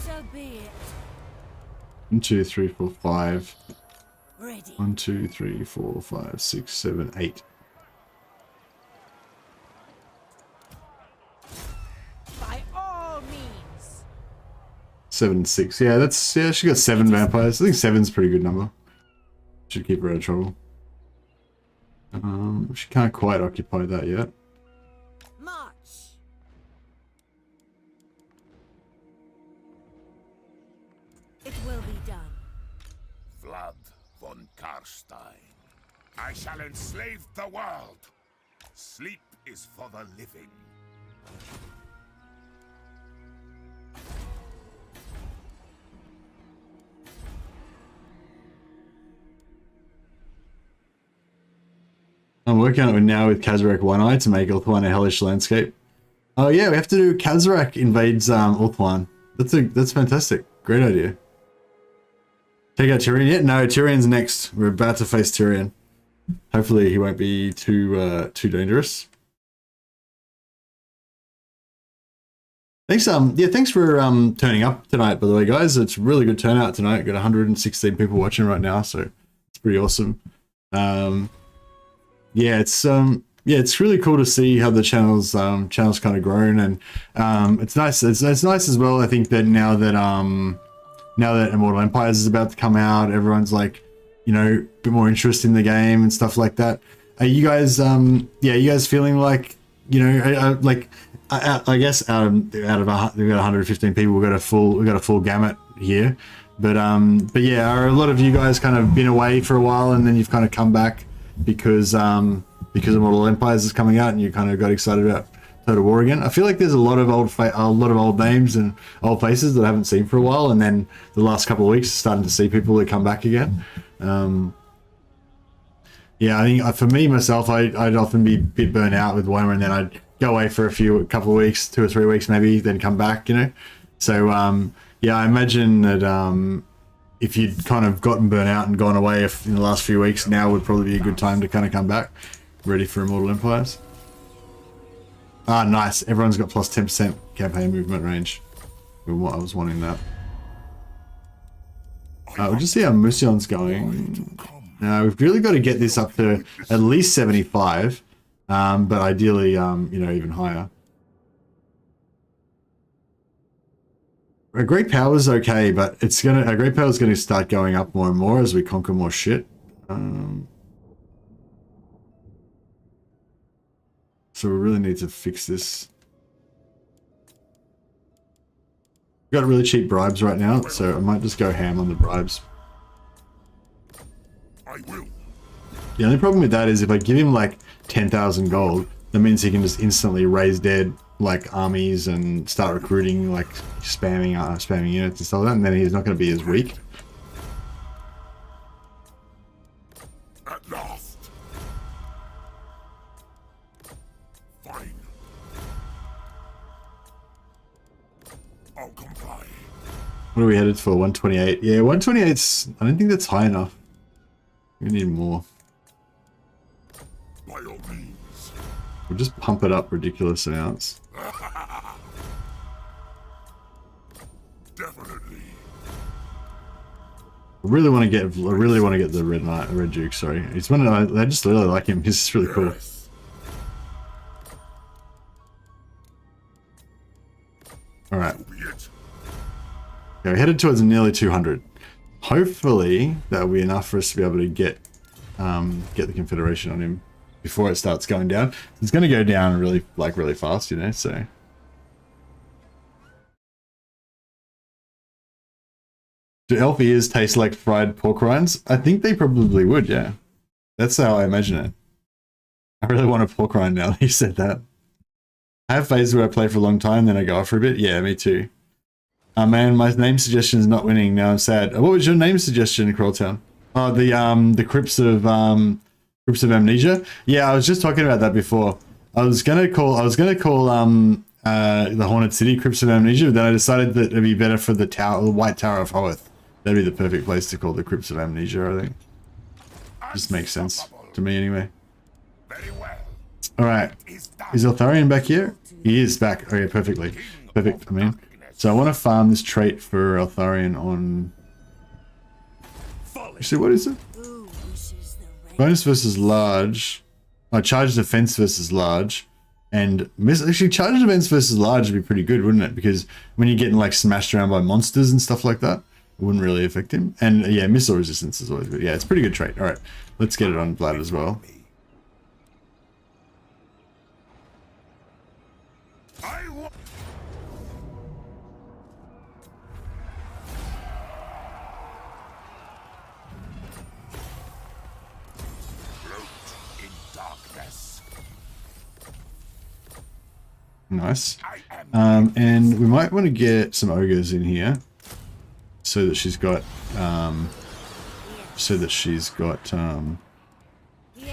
So be it. 1, 2, 3, 4, 5. Ready. 1, 2, 3, 4, 5, 6, 7, 8. By all means. 7, 6. Yeah, that's... Yeah, she got 7 vampires. I think 7's a pretty good number. Should keep her out of trouble. She can't quite occupy that yet. March. It will be done. Vlad von Carstein. I shall enslave the world. Sleep is for the living. I'm working on it now with Kazarek One Eye to make Ulthuan a hellish landscape. Oh yeah, we have to do Kazarek invades Ulthuan. That's fantastic. Great idea. Take out Tyrion yet? No, Tyrion's next. We're about to face Tyrion. Hopefully he won't be too dangerous. Thanks thanks for turning up tonight, by the way, guys. It's a really good turnout tonight. Got 116 people watching right now, so it's pretty awesome. Yeah, it's really cool to see how the channel's kind of grown, and it's nice. It's nice as well. I think that now that Immortal Empires is about to come out, everyone's like, you know, a bit more interest in the game and stuff like that. Are you guys you guys feeling like, you know, I guess out of we've got 115 people, we've got a full gamut here, but yeah, are a lot of you guys kind of been away for a while and then you've kind of come back because Immortal Empires is coming out and you kind of got excited about Total War again? I feel like there's a lot of old names and old faces that I haven't seen for a while, and then the last couple of weeks starting to see people that come back again. Yeah, I think for me myself, I'd often be a bit burnt out with Warhammer, and then I'd go away for a couple of weeks, 2 or 3 weeks maybe, then come back, you know. So yeah, I imagine that if you'd kind of gotten burnt out and gone away in the last few weeks, now would probably be a good time to kind of come back, ready for Immortal Empires. Ah, nice. Everyone's got plus 10% campaign movement range. I was wanting that. We'll just see how Musion's going. Now, we've really got to get this up to at least 75, but ideally, you know, even higher. A Great Power is okay, but a Great Power is going to start going up more and more as we conquer more shit. So we really need to fix this. We've got really cheap bribes right now, so I might just go ham on the bribes. I will. The only problem with that is if I give him like 10,000 gold, that means he can just instantly raise dead like armies and start recruiting, like spamming units and stuff like that, and then he's not going to be as weak. At last. Fine. I'll comply. What are we headed for? 128. Yeah, 128's... I don't think that's high enough. We need more. By all means. We'll just pump it up ridiculous amounts. Definitely. I really want to get the Red Duke. Sorry, it's one of I just really like him. He's really cool. Yes. All right, So be it. yeah, we're headed towards nearly 200. Hopefully that'll be enough for us to be able to get the Confederation on him before it starts going down. It's going to go down really fast, you know. So. Do elf ears taste like fried pork rinds? I think they probably would, yeah. That's how I imagine it. I really want a pork rind now that you said that. I have phases where I play for a long time, then I go off for a bit. Yeah, me too. Man, my name suggestion is not winning. Now I'm sad. What was your name suggestion, Crawltown? Oh, the Crypts of Amnesia. Yeah, I was just talking about that before. I was gonna call the Haunted City Crypts of Amnesia, but then I decided that it'd be better for the White Tower of Hoeth. That'd be the perfect place to call the Crypts of Amnesia, I think. Just makes sense to me anyway. Very well. Alright. Is Eltharian back here? He is back. Okay, perfectly. Perfect, I mean. So I want to farm this trait for Eltharian on... Actually, what is it? Who wishes the rain? Bonus versus large. Oh, charge defense versus large. And actually, charge defense versus large would be pretty good, wouldn't it? Because when you're getting like smashed around by monsters and stuff like that, it wouldn't really affect him. And yeah, missile resistance is always good. Yeah, it's a pretty good trait. All right, let's get it on Vlad as well. I wa- Float in darkness. Nice. I am And we might want to get some ogres in here so that she's got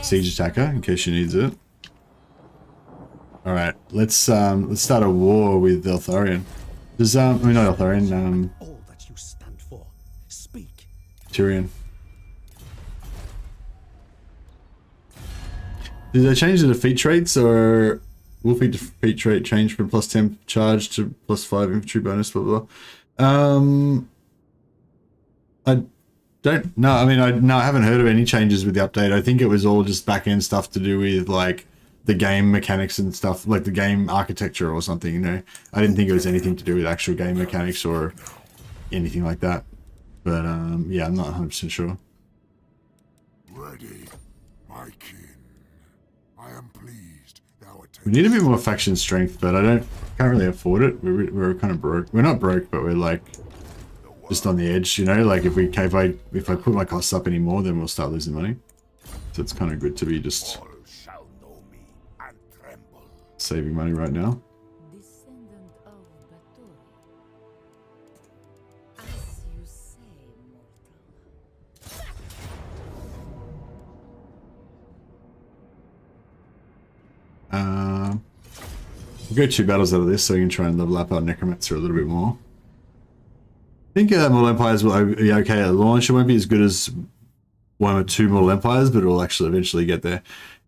siege attacker in case she needs it. All right, let's start a war with Eltharian. Does I mean not Eltharian, All that you stand for. Speak. Tyrion. Did they change the defeat traits, or will defeat trait change from +10 charge to +5 infantry bonus? Blah blah. I don't know. I mean, I haven't heard of any changes with the update. I think it was all just back end stuff to do with like the game mechanics and stuff, like the game architecture or something. You know, I didn't think it was anything to do with actual game mechanics or anything like that. But yeah, I'm not 100% sure. ready, my kin. I am pleased thou art We need a bit more faction strength, but can't really afford it. We're kind of broke. We're not broke, but we're like just on the edge, you know. Like if I put my costs up anymore, then we'll start losing money. So it's kind of good to be just all shall know me and tremble. saving money right now. Descendant of Bathory. As you say, mortal. We'll go 2 battles out of this so we can try and level up our necromancer a little bit more. I think Mortal Empires will be okay at launch. It won't be as good as Warhammer 2 Mortal Empires, but it will actually eventually get there.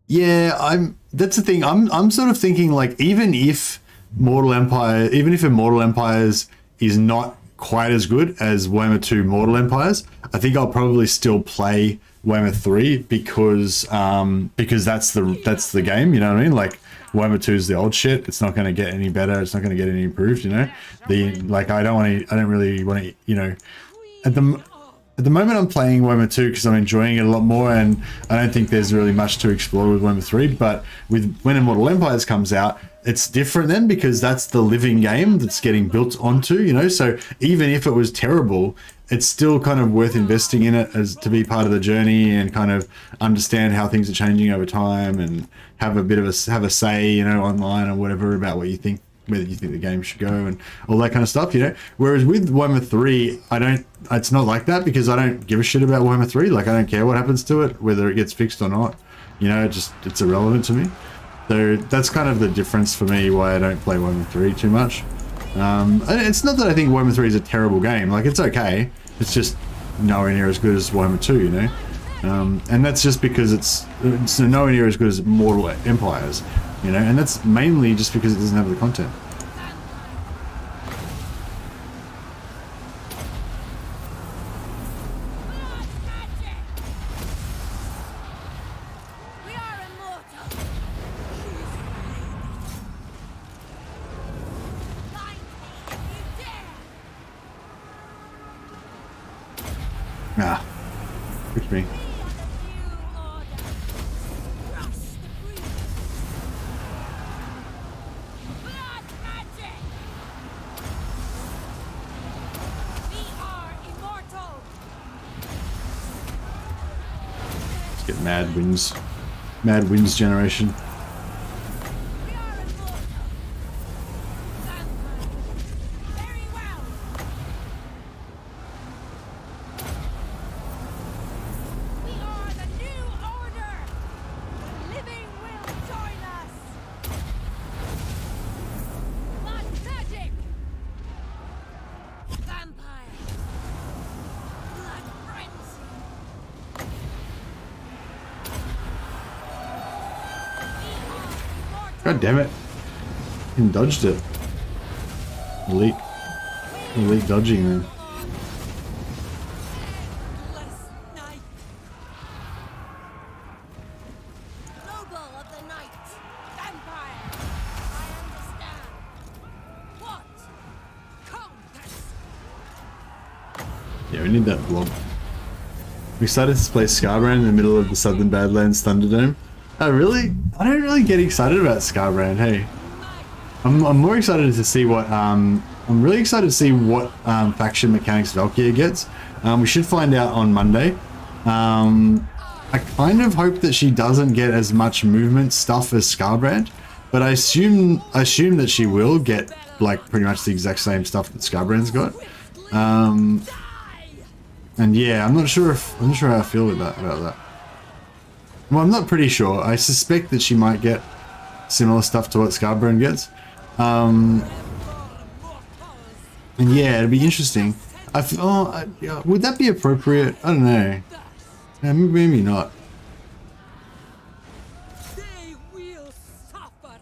Yeah, that's the thing. I'm sort of thinking like even if Immortal Empires is not quite as good as Warhammer 2 Mortal Empires, I think I'll probably still play Warhammer 3 because that's the game, you know what I mean? Like Warhammer 2 is the old shit. It's not going to get any better. It's not going to get any improved, you know? I don't really want to, you know, at the moment I'm playing Warhammer 2 because I'm enjoying it a lot more, and I don't think there's really much to explore with Warhammer 3, but when Immortal Empires comes out, it's different then because that's the living game that's getting built onto, you know? So even if it was terrible, it's still kind of worth investing in it as to be part of the journey and kind of understand how things are changing over time and have a say, you know, online or whatever about what you think, whether you think the game should go and all that kind of stuff, you know. Whereas with Warhammer 3, it's not like that because I don't give a shit about Warhammer 3. Like I don't care what happens to it, whether it gets fixed or not. You know, it's irrelevant to me. So that's kind of the difference for me why I don't play Warhammer 3 too much. And it's not that I think Warhammer 3 is a terrible game. Like it's okay. It's just nowhere near as good as Warhammer 2, you know. And that's just because it's nowhere near as good as Mortal Empires, you know. And that's mainly just because it doesn't have the content. We are immortal. Find me if you dare. Ah, push me. We are the new order. Crush the breeze. Blood magic. We are immortal. Let's get Mad Winds generation. We are immortal. Vampire. Very well. We are the new order. The living will join us. Blood magic. Vampire. Blood frenzy. We are immortal. God damn it! He dodged it. Elite dodging then. Endless night. Noble of the night. Vampire. I understand. What? Compass. Yeah, we need that blob. We started to play Scarbrand in the middle of the Southern Badlands Thunderdome. Oh really? I don't really get excited about Scarbrand, hey. I'm more excited to see what I'm really excited to see what faction mechanics Valkyria gets. We should find out on Monday. I kind of hope that she doesn't get as much movement stuff as Skarbrand, but I assume that she will get like pretty much the exact same stuff that Skarbrand's got. And yeah, I'm not sure how I feel with that about that. Well, I'm not pretty sure. I suspect that she might get similar stuff to what Skarbrand gets. And yeah, it'd be interesting. Would that be appropriate? I don't know. Yeah, maybe not. They will suffer.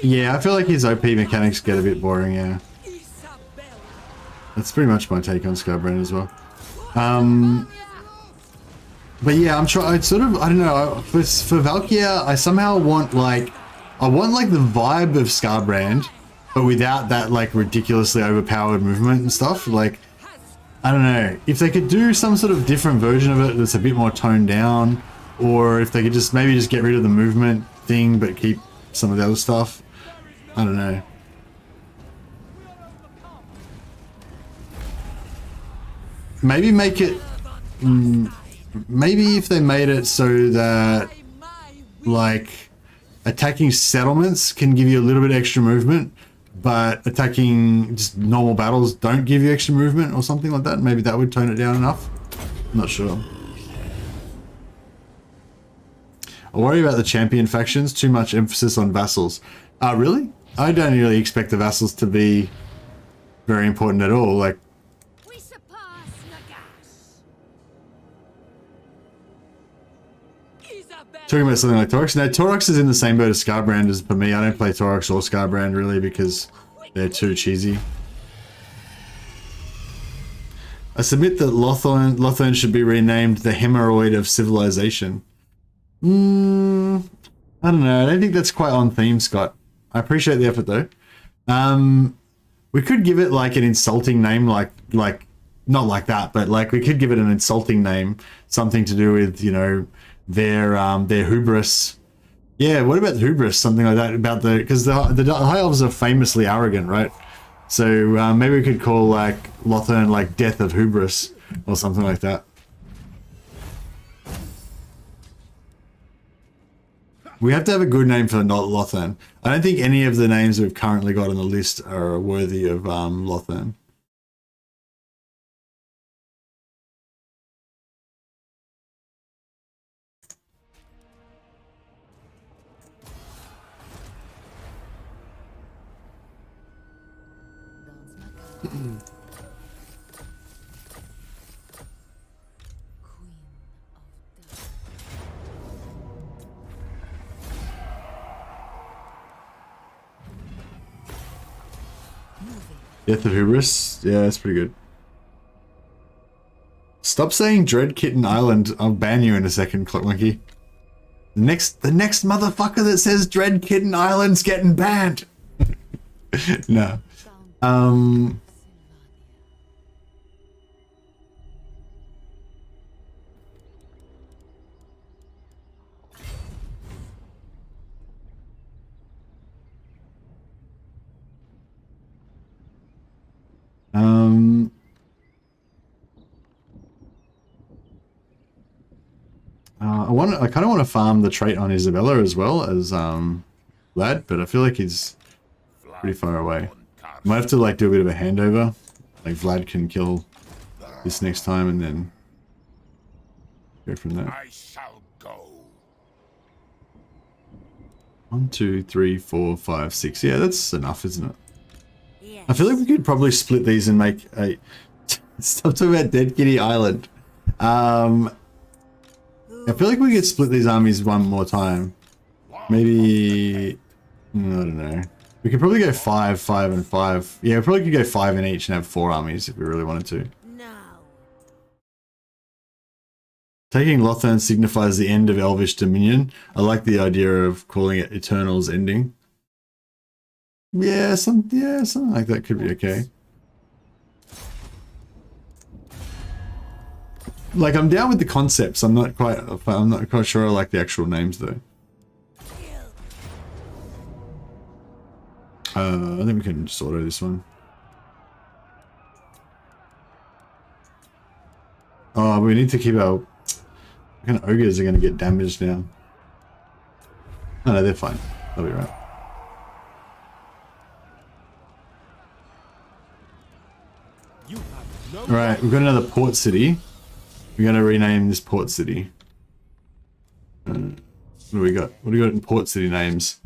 Yeah, I feel like his OP mechanics get a bit boring, yeah. Isabella. That's pretty much my take on Skarbrand as well. But yeah, I'm trying. I don't know. For Valkyria, I somehow want like the vibe of Skarbrand, but without that like ridiculously overpowered movement and stuff. Like, I don't know if they could do some sort of different version of it that's a bit more toned down, or if they could just maybe just get rid of the movement thing but keep some of the other stuff. I don't know. Maybe make it. Maybe if they made it so that like attacking settlements can give you a little bit extra movement, but attacking just normal battles don't give you extra movement or something like that. Maybe that would tone it down enough. I'm not sure. I worry about the champion factions. Too much emphasis on vassals. Really? I don't really expect the vassals to be very important at all. Like, We surpass Nagash. Isabella. talking about something like Taurox. Now, Taurox is in the same boat as Skarbrand as for me. I don't play Taurox or Skarbrand really because they're too cheesy. I submit that Ulthuan should be renamed the Hemorrhoid of Civilization. I don't know. I don't think that's quite on theme, Scott. I appreciate the effort though. We could give it like an insulting name, like not like that, but like we could give it an insulting name, something to do with, you know, their hubris. Yeah, what about hubris? Something like that about because the High Elves are famously arrogant, right? So maybe we could call like Ulthuan like Death of Hubris or something like that. We have to have a good name for not Ulthuan. I don't think any of the names we've currently got on the list are worthy of Ulthuan. Death of Hubris? Yeah, that's pretty good. Stop saying Dread Kitten Island. I'll ban you in a second, Clock Monkey. The next motherfucker that says Dread Kitten Island's getting banned. No. I kind of want to farm the trait on Isabella as well as Vlad, but I feel like he's pretty far away. Might have to like do a bit of a handover. Like Vlad can kill this next time and then go from there. I shall go. 1, 2, 3, 4, 5, 6. Yeah, that's enough, isn't it? Yes. I feel like we could probably split these and make a... Stop talking about Dead Kitty Island. I feel like we could split these armies one more time. Maybe... I don't know. We could probably go 5, 5, and 5. Yeah, we probably could go 5 in each and have 4 armies if we really wanted to. No. Taking Ulthuan signifies the end of Elvish dominion. I like the idea of calling it Eternal's ending. Yeah, something like that could be okay. Like, I'm down with the concepts. I'm not quite sure I like the actual names though. I think we can just auto this one. Oh, we need to keep our... What kind of ogres are going to get damaged now? Oh, no, they're fine. They'll be right. You have no Alright, we've got another port city. We're going to rename this port city. What do we got? What do we got in port city names?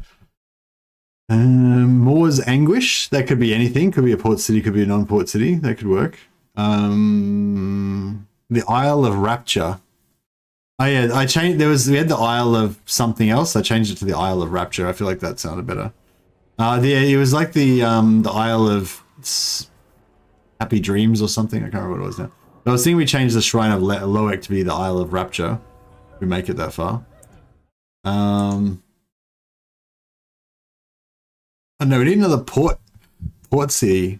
Moore's Anguish. That could be anything. Could be a port city, could be a non-port city. That could work. The Isle of Rapture. Oh yeah, I changed. We had the Isle of something else. I changed it to the Isle of Rapture. I feel like that sounded better. It was like the Isle of Happy Dreams or something. I can't remember what it was now. I was thinking we changed the Shrine of Loek to be the Isle of Rapture. If we make it that far. Oh no, we need another port city.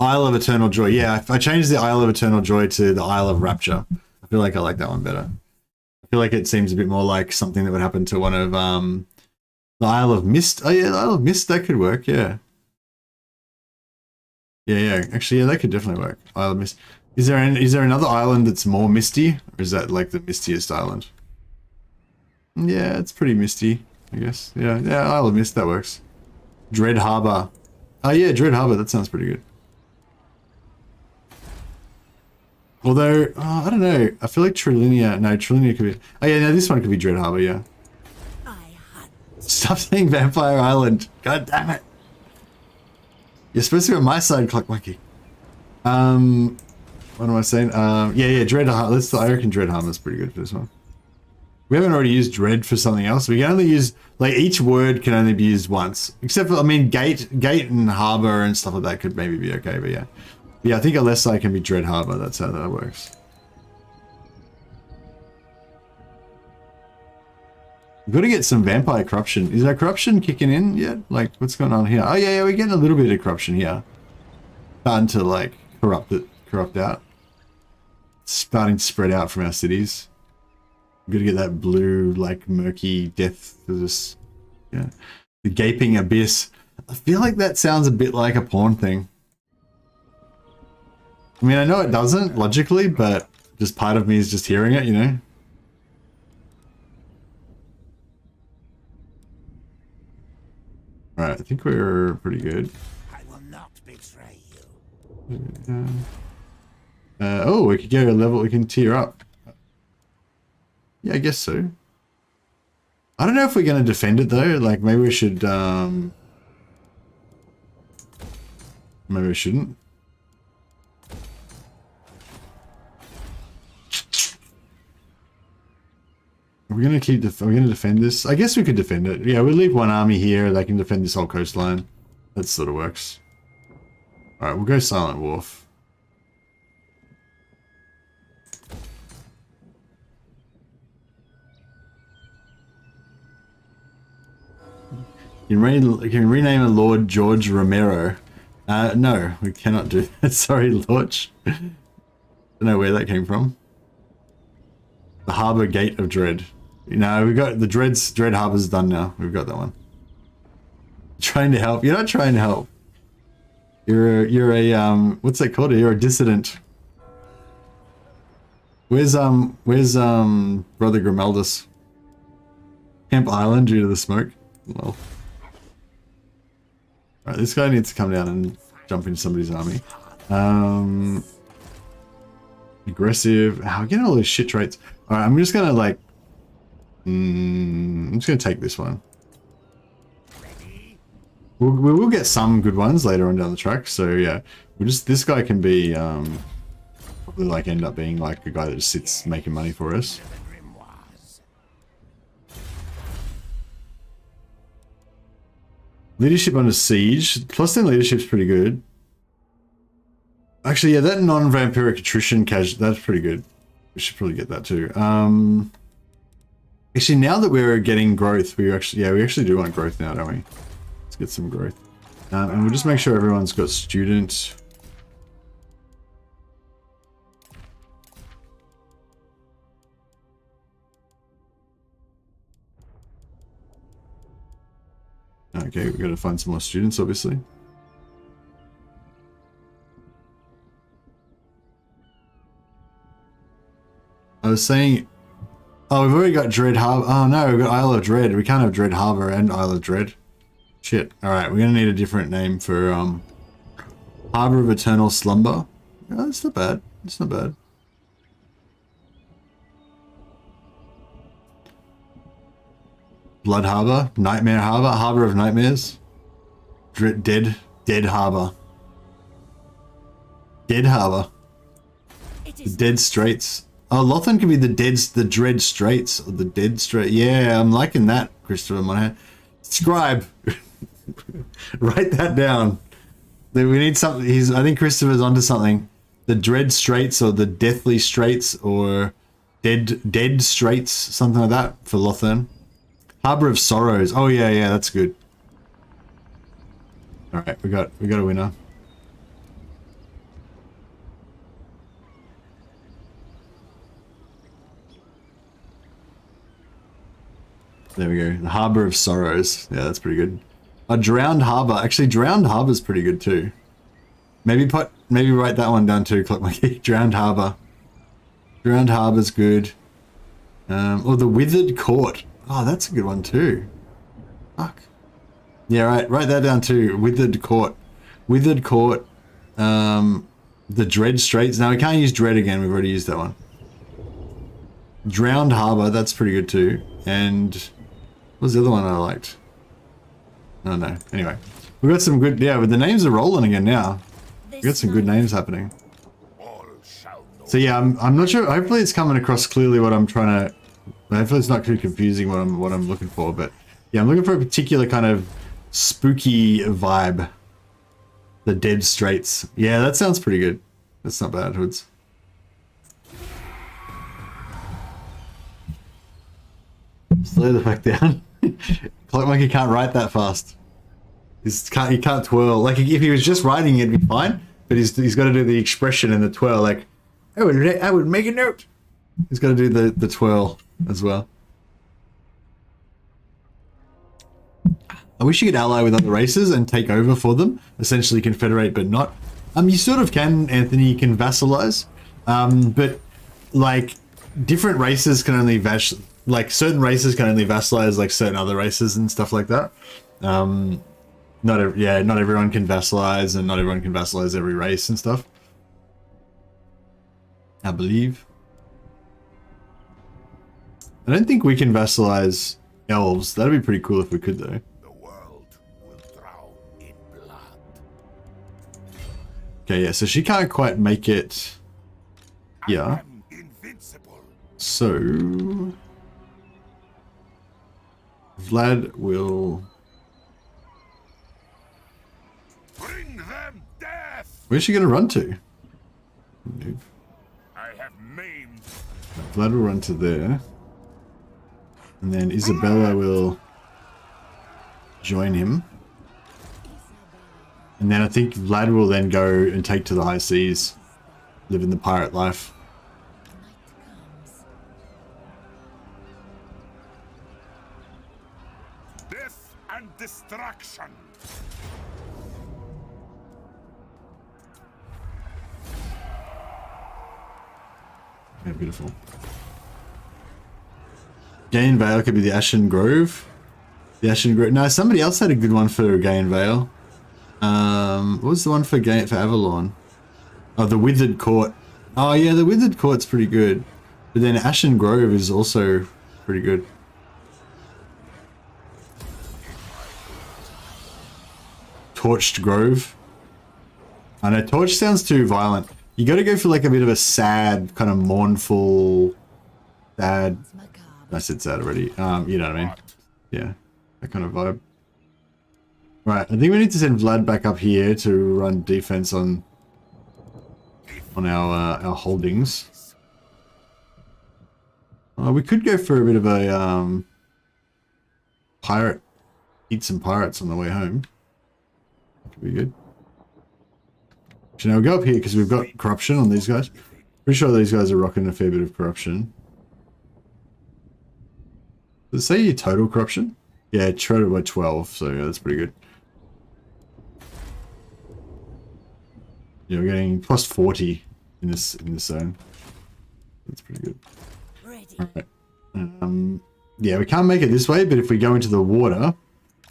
Isle of Eternal Joy. Yeah, if I changed the Isle of Eternal Joy to the Isle of Rapture, I feel like I like that one better. I feel like it seems a bit more like something that would happen to one of the Isle of Mist. Oh yeah, the Isle of Mist, that could work, yeah. Yeah. Actually, yeah, that could definitely work. Isle of Mist. Is there another island that's more misty? Or is that like the mistiest island? Yeah, it's pretty misty, I guess. Yeah, Isle of Mist, that works. Dread Harbor. Oh yeah, Dread Harbor, that sounds pretty good. Although, I don't know. I feel like Trilinia could be... Oh yeah, no, this one could be Dread Harbor, yeah. Stop saying Vampire Island. God damn it. You're supposed to be on my side, Clock Monkey. What am I saying? Yeah, Dread Harbor. I reckon Dread Harbor is pretty good for this one. We haven't already used Dread for something else. We can only use... Like, each word can only be used once. Except for, I mean, Gate and Harbor and stuff like that could maybe be okay, but yeah. Yeah, I think a less side can be Dread Harbor. That's how that works. We've got to get some vampire corruption. Is our corruption kicking in yet? Like, what's going on here? Oh, yeah, we're getting a little bit of corruption here. Starting to, like, corrupt out. Starting to spread out from our cities. We've got to get that blue, like, murky death to this. Yeah. The gaping abyss. I feel like that sounds a bit like a porn thing. I mean, I know it doesn't, logically, but just part of me is just hearing it, you know? Alright, I think we're pretty good. I will not betray you. Oh, we could go a level, we can tier up. Yeah, I guess so. I don't know if we're going to defend it, though. Like, maybe we should, maybe we shouldn't. We're gonna defend this. I guess we could defend it. Yeah, we'll leave one army here. They can defend this whole coastline. That sort of works. All right, we'll go Silent Wharf. You can rename a Lord George Romero. No, we cannot do that. Sorry, Lorch. Don't know where that came from. The Harbour Gate of Dread. No, we got the Dread Harbour's done now. We've got that one. Trying to help. You're not trying to help. You're a what's that called? You're a dissident. Where's Brother Grimaldus? Camp Island due to the smoke. Well. Alright, this guy needs to come down and jump into somebody's army. Aggressive. I'm getting all those shit traits. Alright, I'm just gonna like I'm just gonna take this one. We will get some good ones later on down the track, so yeah. This guy can be probably like end up being like a guy that just sits making money for us. Leadership under siege. Plus 10 leadership's pretty good. Actually, yeah, that non-vampiric attrition that's pretty good. We should probably get that too. Actually, now that we're getting growth, we actually do want growth now, don't we? Let's get some growth. And we'll just make sure everyone's got student. Okay, we've got to find some more students, obviously. I was saying... Oh, we've already got Dread Harbor. Oh no, we've got Isle of Dread. We can't have Dread Harbor and Isle of Dread. Shit. Alright, we're going to need a different name for Harbor of Eternal Slumber. Oh, that's not bad. It's not bad. Blood Harbor, Nightmare Harbor, Harbor of Nightmares, Dead Harbor, Dead Harbor, the Dead Straits. Oh, Ulthuan could be the Dread Straits or the Dead Strait. Yeah, I'm liking that, Christopher Monahan. Scribe, write that down. We need something. I think Christopher's onto something. The Dread Straits or the Deathly Straits or Dead Straits, something like that for Ulthuan. Harbor of Sorrows. Oh yeah, that's good. All right, we got a winner. There we go. The Harbor of Sorrows. Yeah, that's pretty good. A Drowned Harbor. Actually, Drowned Harbor's pretty good too. Maybe write that one down too, Clock Monkey. Drowned Harbor. Drowned Harbor's good. Or the Withered Court. Oh, that's a good one too. Fuck. Yeah, right. Write that down too. Withered Court. Withered Court. The Dread Straits. Now we can't use Dread again. We've already used that one. Drowned Harbor. That's pretty good too. And what was the other one I liked? Oh no. Anyway, we got some good. Yeah, but the names are rolling again now. We got some good names happening. So yeah, I'm not sure. Hopefully, it's coming across clearly what I'm trying to. Hopefully it's not too confusing what I'm looking for, but yeah, I'm looking for a particular kind of spooky vibe. The Dead Straits. Yeah, that sounds pretty good. That's not bad, Hoods. Slow the fuck down. Clock Monkey can't write that fast. He can't twirl. Like if he was just writing it, it'd be fine. But he's got to do the expression and the twirl. Like I would make a note. He's got to do the twirl as well. I wish you could ally with other races and take over for them. Essentially confederate, but not. You sort of can, Anthony. You can vassalize, but like different races can only certain races can only vassalize like certain other races and stuff like that. Not everyone can vassalize, and not everyone can vassalize every race and stuff. I believe. I don't think we can vassalize elves. That'd be pretty cool if we could, though. The world will drown in blood. Okay, yeah, so she can't quite make it. Yeah. I am invincible. So Vlad will. Bring them death. Where's she gonna run to? I have maimed. Vlad will run to there. And then Isabella will join him. And then I think Vlad will then go and take to the high seas, live in the pirate life. Death and destruction. Yeah, beautiful. Gain Vale could be the Ashen Grove. The Ashen Grove. No, somebody else had a good one for Gain Vale. What was the one for Avalon? Oh, the Withered Court. Oh yeah, the Withered Court's pretty good. But then Ashen Grove is also pretty good. Torched Grove. I know, Torch sounds too violent. You gotta go for like a bit of a sad, kind of mournful, sad. I said sad already. You know what I mean? Yeah, that kind of vibe. Right, I think we need to send Vlad back up here to run defense on our holdings. We could go for a bit of a pirate, eat some pirates on the way home. That could be good. So now we'll go up here because we've got corruption on these guys. Pretty sure these guys are rocking a fair bit of corruption. Does it say your total corruption? Yeah, traded by 12, so yeah, that's pretty good. Yeah, we're getting plus 40 in this zone. That's pretty good. Ready. Alright. Yeah, we can't make it this way, but if we go into the water,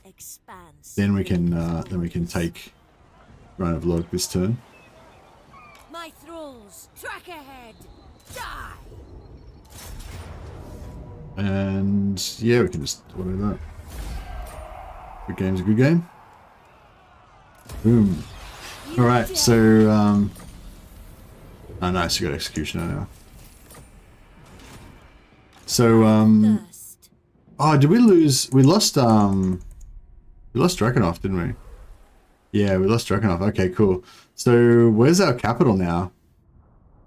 Expanse. then we can take Rhine of Log this turn. My thralls, track ahead. Die. And yeah, we can just order that. Good game's a good game. Boom. Alright, so oh nice, you got Executioner now. So Thirst. oh, did we lose? We lost Drakenhof, didn't we? Yeah, we lost Drakenhof. Okay, cool. So where's our capital now?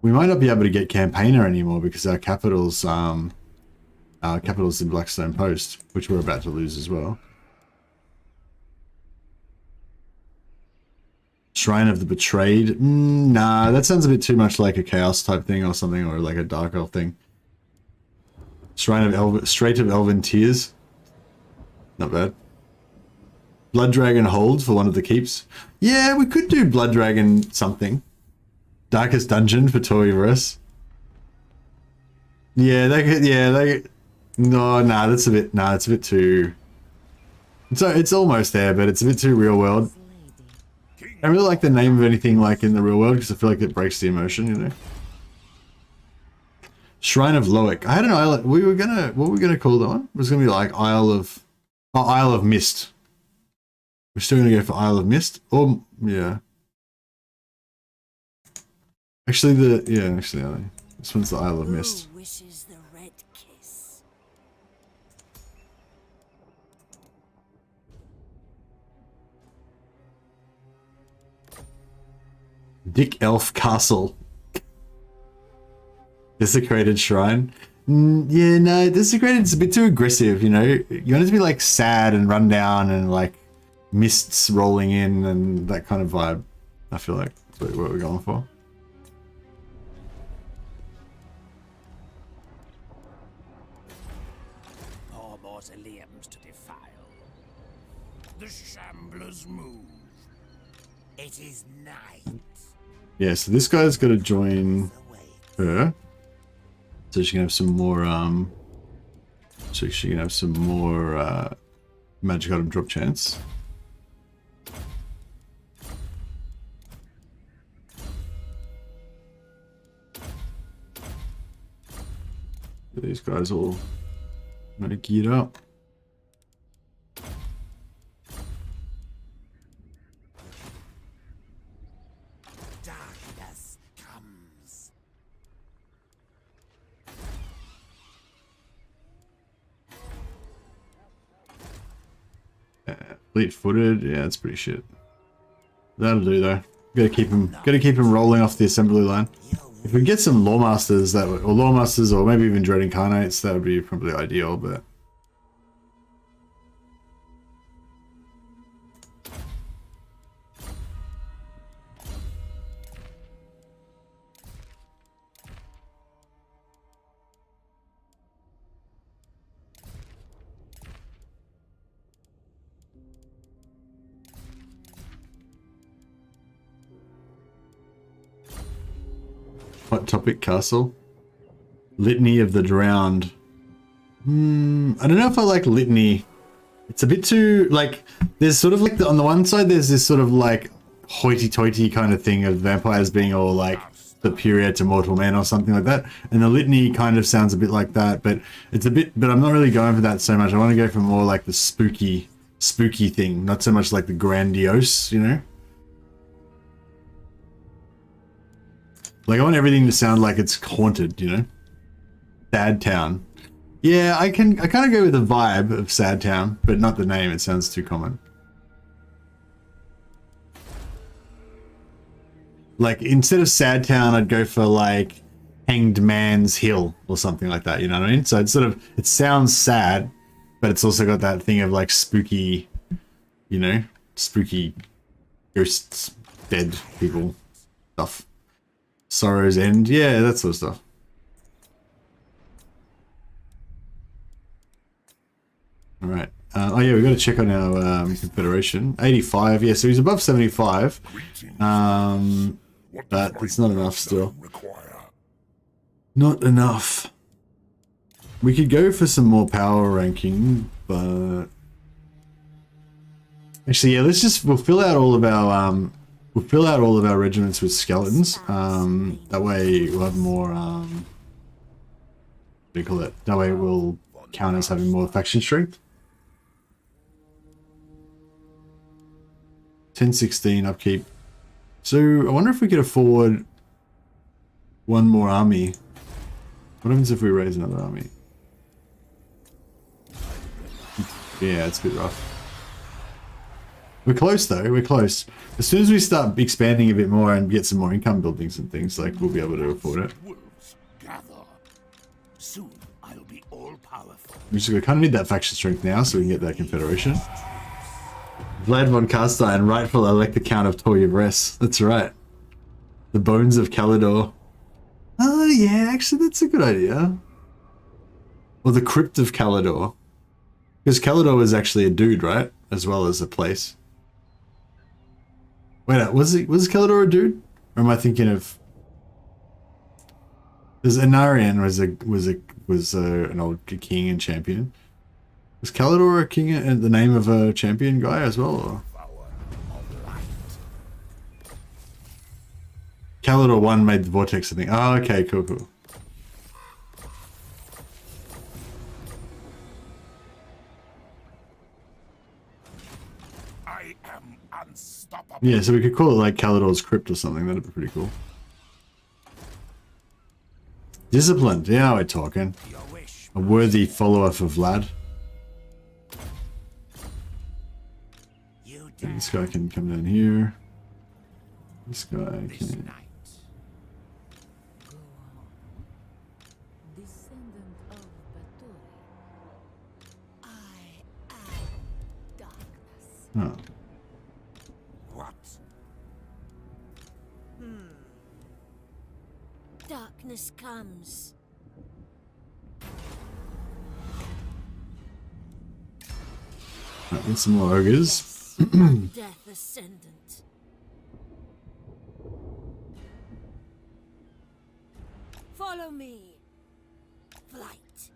We might not be able to get Campaigner anymore because our capital's in Blackstone Post, which we're about to lose as well. Shrine of the Betrayed. Nah, that sounds a bit too much like a Chaos type thing or something, or like a Dark Elf thing. Shrine of Strait of Elven Tears. Not bad. Blood Dragon Hold for one of the keeps. Yeah, we could do Blood Dragon something. Darkest Dungeon for Toriverse. Yeah, they could. Yeah, they. No, nah, that's a bit. Nah, it's a bit too. So it's almost there, but it's a bit too real world. I really like the name of anything like in the real world because I feel like it breaks the immersion, you know. Shrine of Loic. I had an island. What were we gonna call that one? It was gonna be like Isle of Mist. We're still gonna go for Isle of Mist. Or yeah. Actually, this one's the Isle of Mist. Who wishes the red kiss? Dick Elf Castle. Desecrated Shrine. Yeah, no, Desecrated's a bit too aggressive, you know? You want it to be like sad and run down and like mists rolling in and that kind of vibe. I feel like that's what we're going for. More mausoleums to defile. The shamblers move. It is night. Yeah, so this guy's got to join her. So she can have some more, magic item drop chance. These guys all geared up. Darkness comes. Fleet-footed, yeah, that's pretty shit. That'll do though. Gotta keep him rolling off the assembly line. If we can get some Lawmasters or maybe even Dread Incarnates, that would be probably ideal, but Hot topic castle. Litany of the Drowned. I don't know if I like Litany. It's a bit too, like, there's sort of like, on the one side there's this sort of like hoity-toity kind of thing of vampires being all like superior to mortal men or something like that. And the Litany kind of sounds a bit like that, but it's a bit, but I'm not really going for that so much. I want to go for more like the spooky thing, not so much like the grandiose, you know? Like, I want everything to sound like it's haunted, you know? Sad Town. Yeah, I kind of go with the vibe of Sad Town, but not the name. It sounds too common. Like, instead of Sad Town, I'd go for, like, Hanged Man's Hill or something like that, you know what I mean? So it's sort of, it sounds sad, but it's also got that thing of, like, spooky, you know? Spooky ghosts, dead people, stuff. Sorrow's End, yeah, that sort of stuff. All right. Oh yeah, we've got to check on our confederation. 85. Yeah, so he's above 75. But it's not enough still. Not enough. We could go for some more power ranking, but actually, yeah, we'll fill out all of our regiments with skeletons. That way we'll have more what do you call it? That way we'll count as having more faction strength. 1016 upkeep. So I wonder if we could afford one more army. What happens if we raise another army? Yeah, it's a bit rough. We're close though, we're close. As soon as we start expanding a bit more and get some more income buildings and things, like we'll be able to afford it. Wolves gather. Soon I'll be all powerful. We kind of need that faction strength now so we can get that confederation. Vlad von Carstein, rightful elector count of Toyavres. That's right. The bones of Kalidor. Oh yeah, actually that's a good idea. Or the crypt of Kalidor. Because Kalidor was actually a dude, right? As well as a place. Wait, was Kalidor a dude? Or am I thinking of? Because Anarian was an old king and champion. Was Kalidor a king and the name of a champion guy as well? Or? Kalidor 1 made the vortex, I think. Oh, okay, cool. I am unstoppable. Yeah, so we could call it like Kalidor's Crypt or something. That'd be pretty cool. Disciplined. Yeah, we're talking. A worthy follower for Vlad. This guy can come down here. This guy can. Descendant of Batur. I am darkness. Oh. What? Darkness comes. Right, need some more ogres. Death ascendant. Follow me. Flight.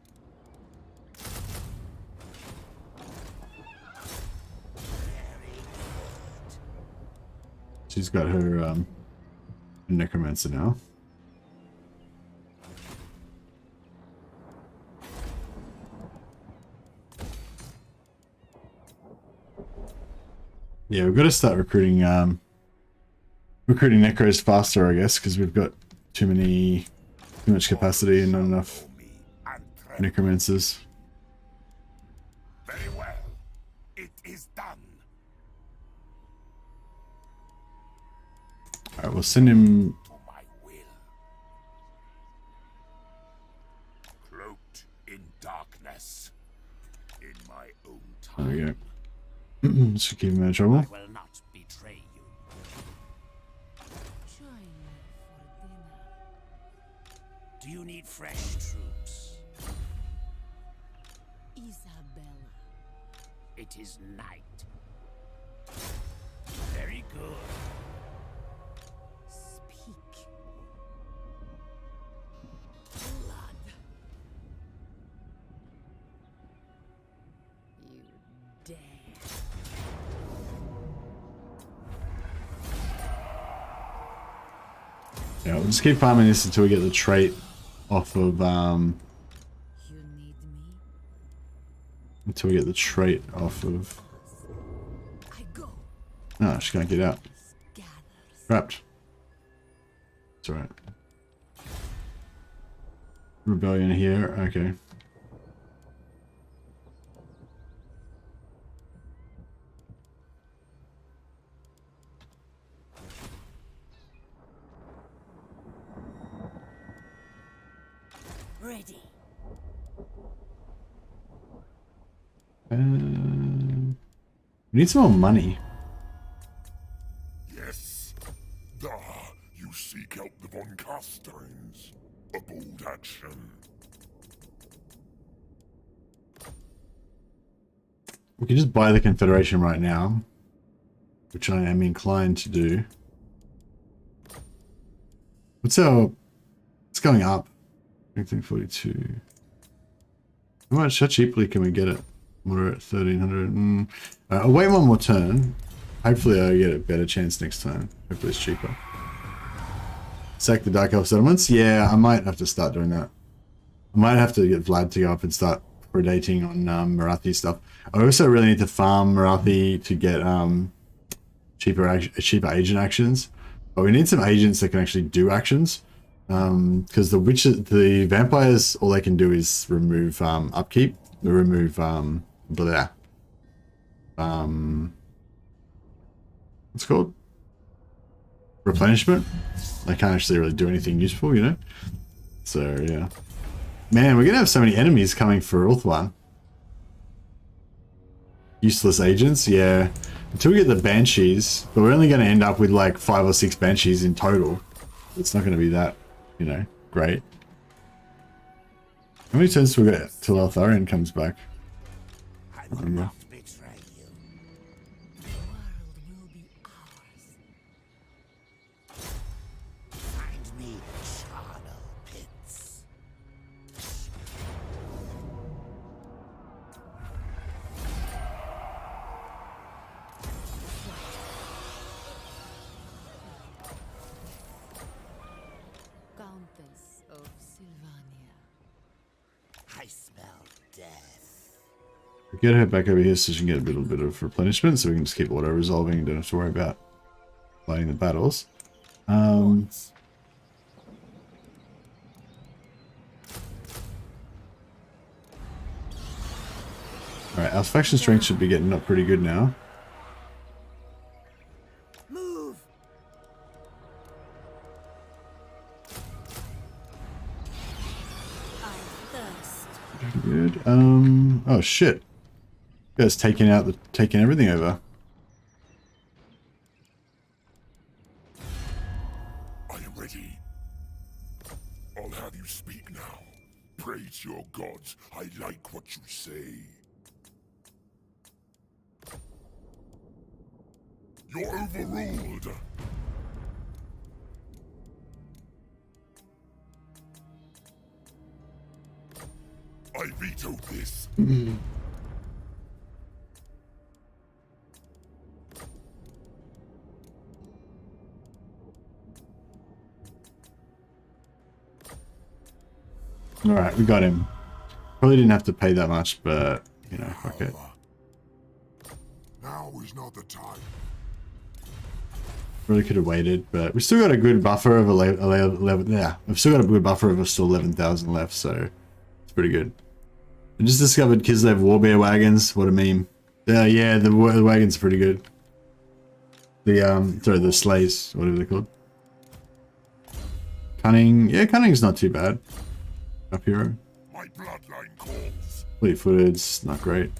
She's got her necromancer now. Yeah, we've got to start recruiting necros faster, I guess, because we've got too much capacity and not enough necromancers. Very well. It is done. Alright, we'll send him. To my will. Cloaked in darkness. In my own There we time. go. Should keep him out of trouble. I will not betray you. Join me for dinner. Do you need fresh troops? Isabella. It is night. Very good. Speak. Blood. You dare. Yeah, we'll just keep farming this until we get the trait off of You need me? until we get the trait off of. I go. Oh, she can't get out. Gathers. Trapped. It's alright. Rebellion here, okay. Ready. We need some more money. Yes. You seek out the von Carsteins. A bold action. We can just buy the Confederation right now, which I am inclined to do. What's our... It's going up. 1942. How cheaply can we get it? We're at 1300. I'll wait one more turn. Hopefully I get a better chance next time. Hopefully it's cheaper. Sack the Dark Elf settlements? Yeah, I might have to start doing that. I might have to get Vlad to go up and start predating on Marathi stuff. I also really need to farm Marathi to get cheaper agent actions. But we need some agents that can actually do actions. Because the vampires, all they can do is remove upkeep. They remove what's it called? Replenishment. They can't actually really do anything useful, you know? So, yeah. Man, we're going to have so many enemies coming for Ulthuan. Useless agents, yeah. Until we get the Banshees, but we're only going to end up with like 5 or 6 Banshees in total. It's not going to be that, you know, great. How many turns do we get till Eltharian comes back? I will not betray you. The world will be ours. Find me charnel pits. Countess of Sylvania. I smell death. We get her back over here so she can get a little bit of replenishment, so we can just keep auto-resolving and don't have to worry about fighting the battles. Alright, our faction strength should be getting up pretty good now. Move. I thirst. Pretty good. Oh shit. You guys taking everything over. I am ready. I'll have you speak now. Praise your gods. I like what you say. You're overruled. I veto this. Alright, we got him. Probably didn't have to pay that much, but, you know, fuck it. Now is not the time. Really could have waited, but we still got a good buffer of 11. Yeah, we've still got a good buffer of still 11,000 left, so it's pretty good. I just discovered Kislev Warbear wagons. What a meme. Yeah, the wagons are pretty good. Sorry, the sleighs, whatever they're called. Cunning, yeah, cunning's not too bad. Up hero. My bloodline calls. Fleet-footed's not great.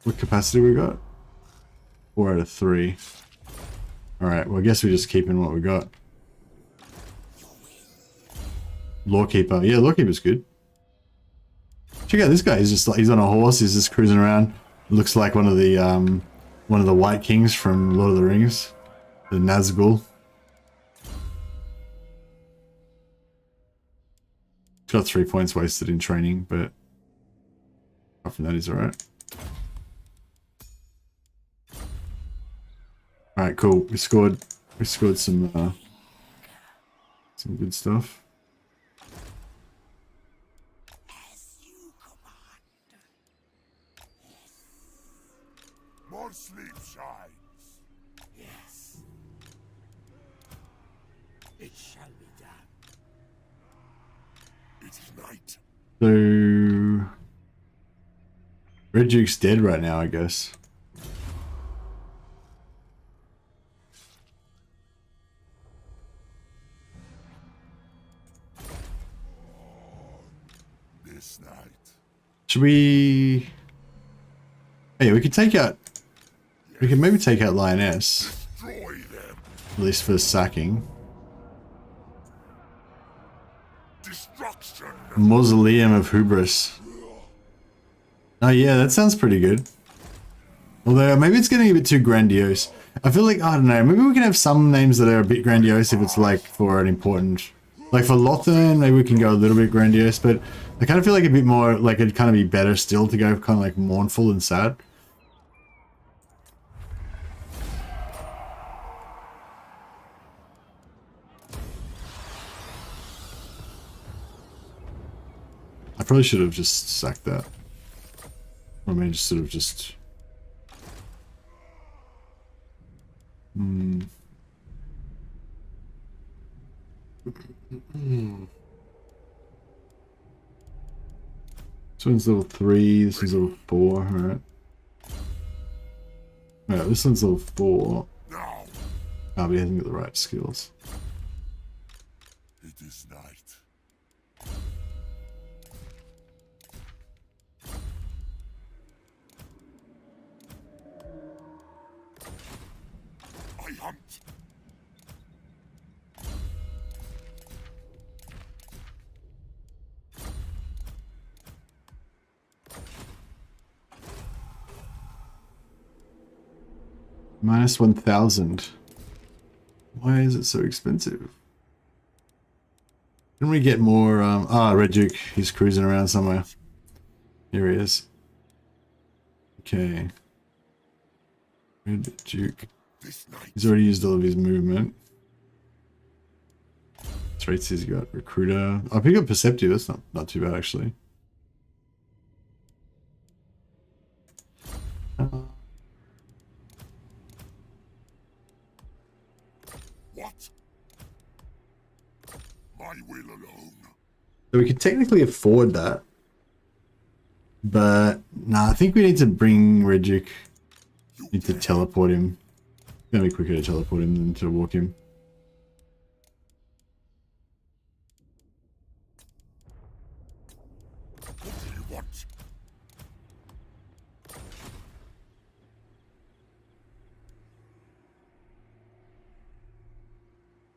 What capacity we got? 4 out of 3. Alright, well I guess we're just keeping what we got. Lawkeeper. Yeah, Lawkeeper's good. Check out this guy, he's on a horse, he's just cruising around. Looks like one of the White Kings from Lord of the Rings. The Nazgul. He's got 3 points wasted in training, but apart from that he's alright. Alright, cool. We scored some good stuff. As you command. More sleep shines. Yes. It shall be done. It is night. So Red Duke's dead right now, I guess. This night. Should we... Hey, we could take out... We can maybe take out Lioness. Destroy them. At least for sacking. destruction. Mausoleum of Hubris. Oh yeah, that sounds pretty good. Although maybe it's getting a bit too grandiose. I feel like, I don't know, maybe we can have some names that are a bit grandiose if it's like for an important... Like for Lothern, maybe we can go a little bit grandiose, but I kind of feel like a bit more, like it'd kind of be better still to go kind of like mournful and sad. I probably should have just sacked that. Or maybe just sort of just... This one's level 3, this one's level 4, alright. Alright, this one's level 4. Now Ah, but he hasn't got the right skills. it is night. I hunt. Minus 1,000. Why is it so expensive? Didn't we get more, Red Duke, he's cruising around somewhere. Here he is. Okay. Red Duke. This night. He's already used all of his movement. Traits he's got. Recruiter. Oh, he got Perceptive, that's not too bad actually. What? My will alone. So we could technically afford that. But, nah, I think we need to bring Red Duke. Need to teleport him. It's gonna be quicker to teleport him than to walk him. What do you want?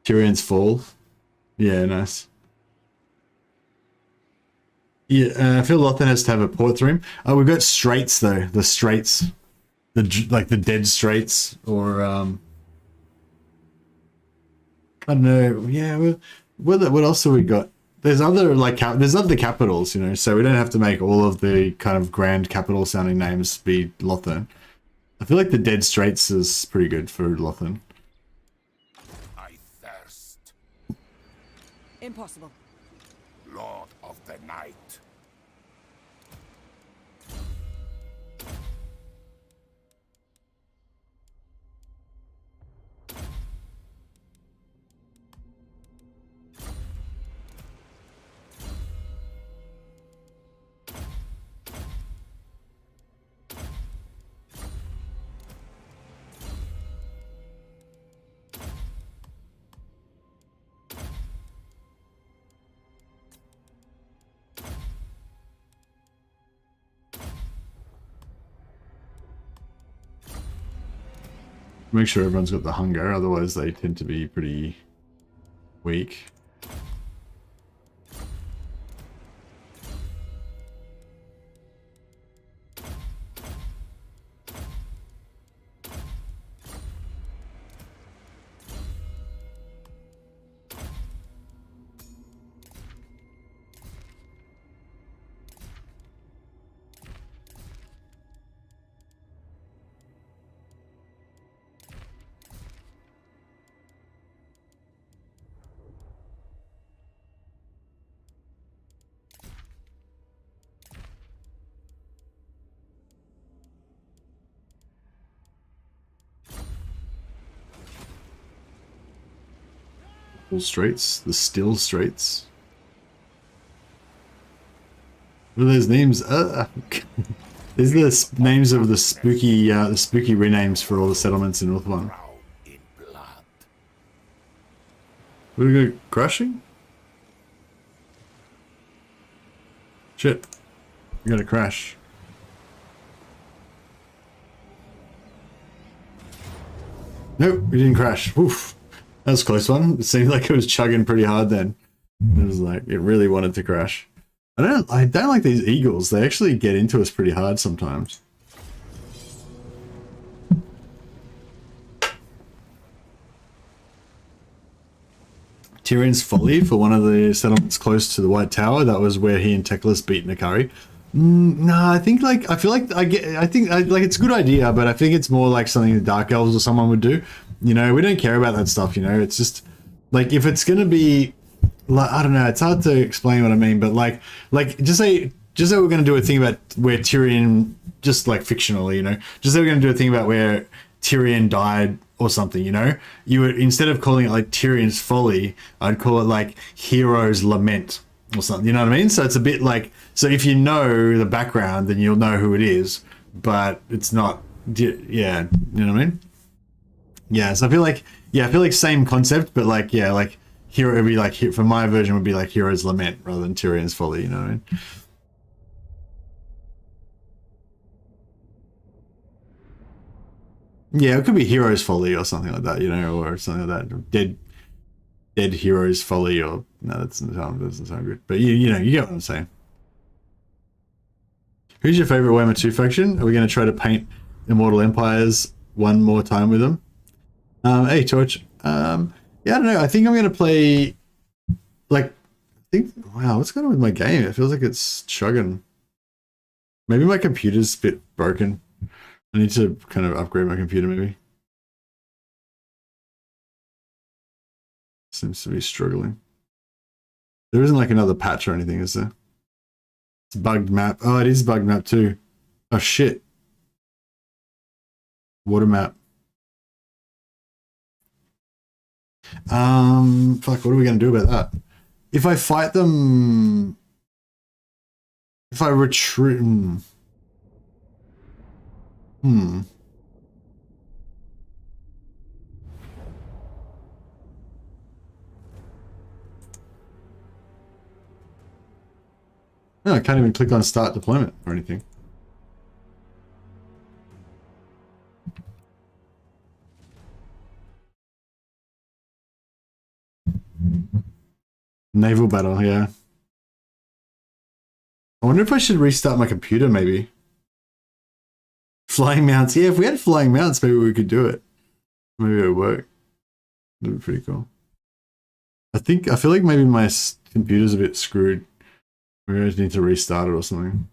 Tyrion's Fall. Yeah, nice. Yeah, I feel Lothern has to have a port through him. Oh, we've got Straits though. The Straits. Like the Dead Straits. Or, I don't know. Yeah, what else have we got? There's other, like, there's other capitals, you know, so we don't have to make all of the kind of grand capital sounding names be Lothern. I feel like the Dead Straits is pretty good for Lothern. I thirst. Impossible. Lord of the night. Make sure everyone's got the hunger, otherwise they tend to be pretty weak. Straits, the Still Straits. What are those names? These are the names of the spooky renames for all the settlements in Ulthuan. Drown in blood. We're gonna go crashing? Shit. We gotta crash. Nope, we didn't crash. Oof. That was a close one. It seemed like it was chugging pretty hard then. It was like it really wanted to crash. I don't like these eagles. They actually get into us pretty hard sometimes. Tyrion's Folly for one of the settlements close to the White Tower. That was where he and Teclis beat Nakari. No, I think like I think it's a good idea, but I think it's more like something the Dark Elves or someone would do. You know, we don't care about that stuff. You know, it's just like if it's gonna be like I don't know. It's hard to explain what I mean, but like just say we're gonna do a thing about where Tyrion just like fictionally, you know, just say we're gonna do a thing about where Tyrion died or something, you know, you would instead of calling it like Tyrion's Folly, I'd call it like Hero's Lament or something, you know what I mean? So it's a bit like, so if you know the background, then you'll know who it is, but it's not, yeah, you know what I mean? Yeah, so I feel like same concept, but like, yeah, like hero would be like, for my version would be like Hero's Lament rather than Tyrion's Folly, you know what I mean? Yeah, it could be Hero's Folly or something like that, you know, or something like that. Dead Hero's Folly, or no, that doesn't sound good. But you know, you get what I'm saying. Who's your favorite Warhammer 2 faction? Are we going to try to paint Immortal Empires one more time with them? Hey Torch. Yeah, I don't know. I think I'm going to play. Like, wow, what's going on with my game? It feels like it's chugging. Maybe my computer's a bit broken. I need to kind of upgrade my computer, maybe. Seems to be struggling. There isn't like another patch or anything, is there? It's bugged map. Oh, it is bugged map too. Oh shit. Water map. Fuck, what are we gonna do about that? If I fight them... If I retreat... No, I can't even click on start deployment or anything. Naval battle, yeah. I wonder if I should restart my computer, maybe. Flying mounts. Yeah, if we had flying mounts, maybe we could do it. Maybe it would work. That'd be pretty cool. I feel like maybe my computer's a bit screwed. Maybe I just need to restart it or something.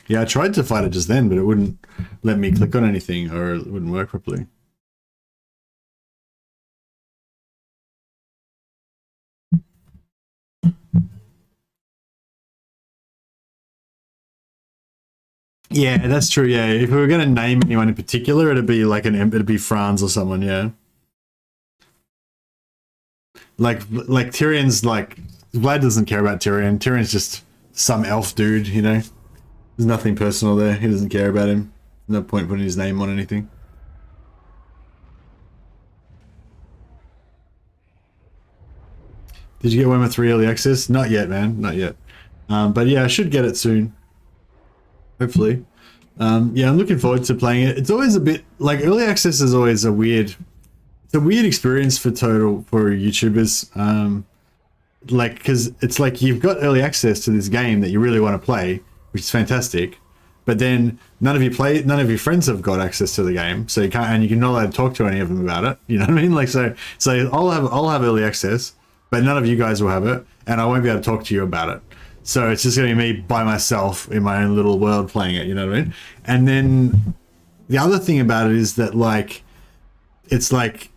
Yeah, I tried to fight it just then, but it wouldn't let me click on anything, or it wouldn't work properly. Yeah, that's true. Yeah, if we were going to name anyone in particular, it'd be like it'd be Franz or someone. Yeah, like Tyrion's like Vlad doesn't care about Tyrion. Tyrion's just some elf dude, you know. There's nothing personal there. He doesn't care about him. No point putting his name on anything. Did you get Warhammer 3 early access? Not yet, man. Not yet. But yeah, I should get it soon. Hopefully. Yeah, I'm looking forward to playing it. It's always a bit like early access is always a weird experience for YouTubers. Like, because it's like you've got early access to this game that you really want to play, which is fantastic, but then none of your friends have got access to the game, so you can't, and you're not allowed to talk to any of them about it. You know what I mean? Like, so I'll have early access, but none of you guys will have it, and I won't be able to talk to you about it. So it's just going to be me by myself in my own little world playing it, you know what I mean? And then the other thing about it is that, like, it's like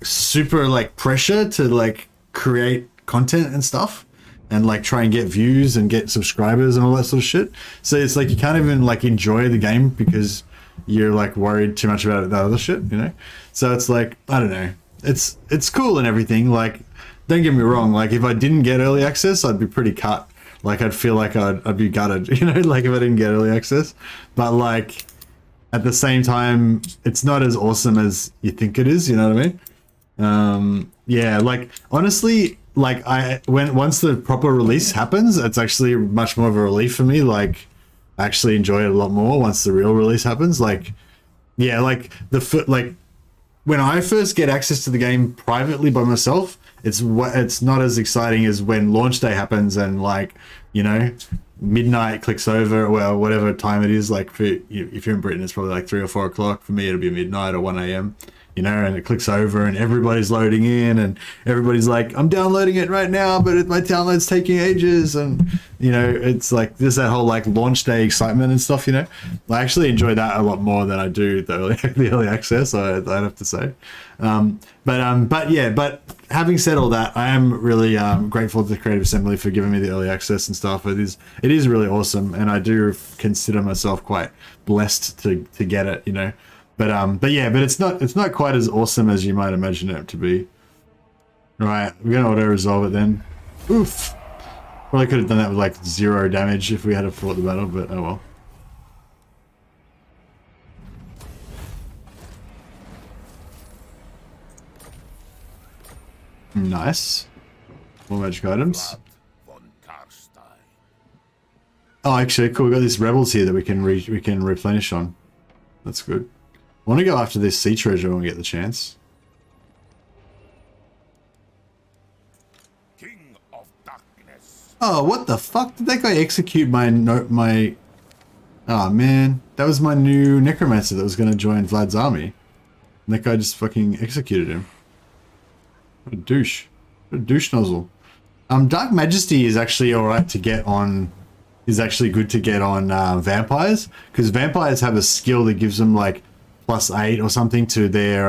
super like pressure to like create content and stuff and like try and get views and get subscribers and all that sort of shit. So it's like you can't even like enjoy the game because you're like worried too much about that other shit, you know? So it's like, I don't know. It's cool and everything. Like, don't get me wrong. Like, if I didn't get early access, I'd be pretty cut. Like, I'd feel like I'd be gutted, you know, like if I didn't get early access. But like, at the same time, it's not as awesome as you think it is, you know what I mean? Yeah, like, honestly, like, once the proper release happens, it's actually much more of a relief for me. Like, I actually enjoy it a lot more once the real release happens. Like, yeah, like like when I first get access to the game privately by myself, it's not as exciting as when launch day happens and, like, you know, midnight clicks over, well, whatever time it is. Like, if you're in Britain, it's probably like 3 or 4 o'clock. For me, it'll be midnight or 1 a.m. You know, and it clicks over and everybody's loading in and everybody's like, I'm downloading it right now, but my download's taking ages. And, you know, it's like, there's that whole like launch day excitement and stuff, you know. I actually enjoy that a lot more than I do the early access, I'd have to say. But having said all that, I am really grateful to Creative Assembly for giving me the early access and stuff. It is really awesome, and I do consider myself quite blessed to get it, you know. But it's not quite as awesome as you might imagine it to be. Right, we're gonna auto resolve it then. Oof. Probably could have done that with like 0 damage if we had fought the battle, but oh well. Nice. More magic items. Von Carstein. Oh, actually, cool. We got these rebels here that we can replenish on. That's good. I want to go after this sea treasure when we get the chance. King of Darkness. Oh, what the fuck? Did that guy execute my... Oh, man. That was my new necromancer that was going to join Vlad's army. And that guy just fucking executed him. What a douche. What a douche nozzle. Dark Majesty is actually alright to get on... Is actually good to get on vampires. Because vampires have a skill that gives them, like, +8 or something to their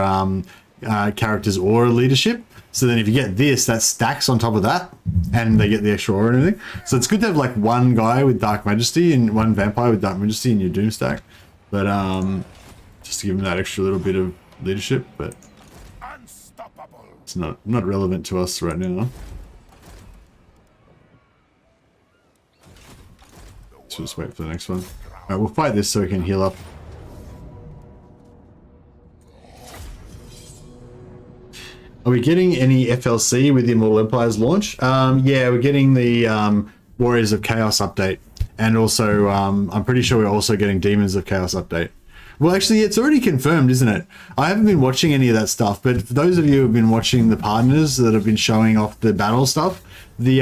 character's aura leadership. So then if you get this, that stacks on top of that, and they get the extra aura and everything. So it's good to have like one guy with Dark Majesty and one vampire with Dark Majesty in your Doom stack. But just to give them that extra little bit of leadership, but Unstoppable. it's not relevant to us right now. So just wait for the next one. Alright, we'll fight this so we can heal up. Are we getting any FLC with the Immortal Empires launch? Yeah, we're getting the Warriors of Chaos update. And also, I'm pretty sure we're also getting Demons of Chaos update. Well, actually, it's already confirmed, isn't it? I haven't been watching any of that stuff, but for those of you who have been watching the partners that have been showing off the battle stuff, the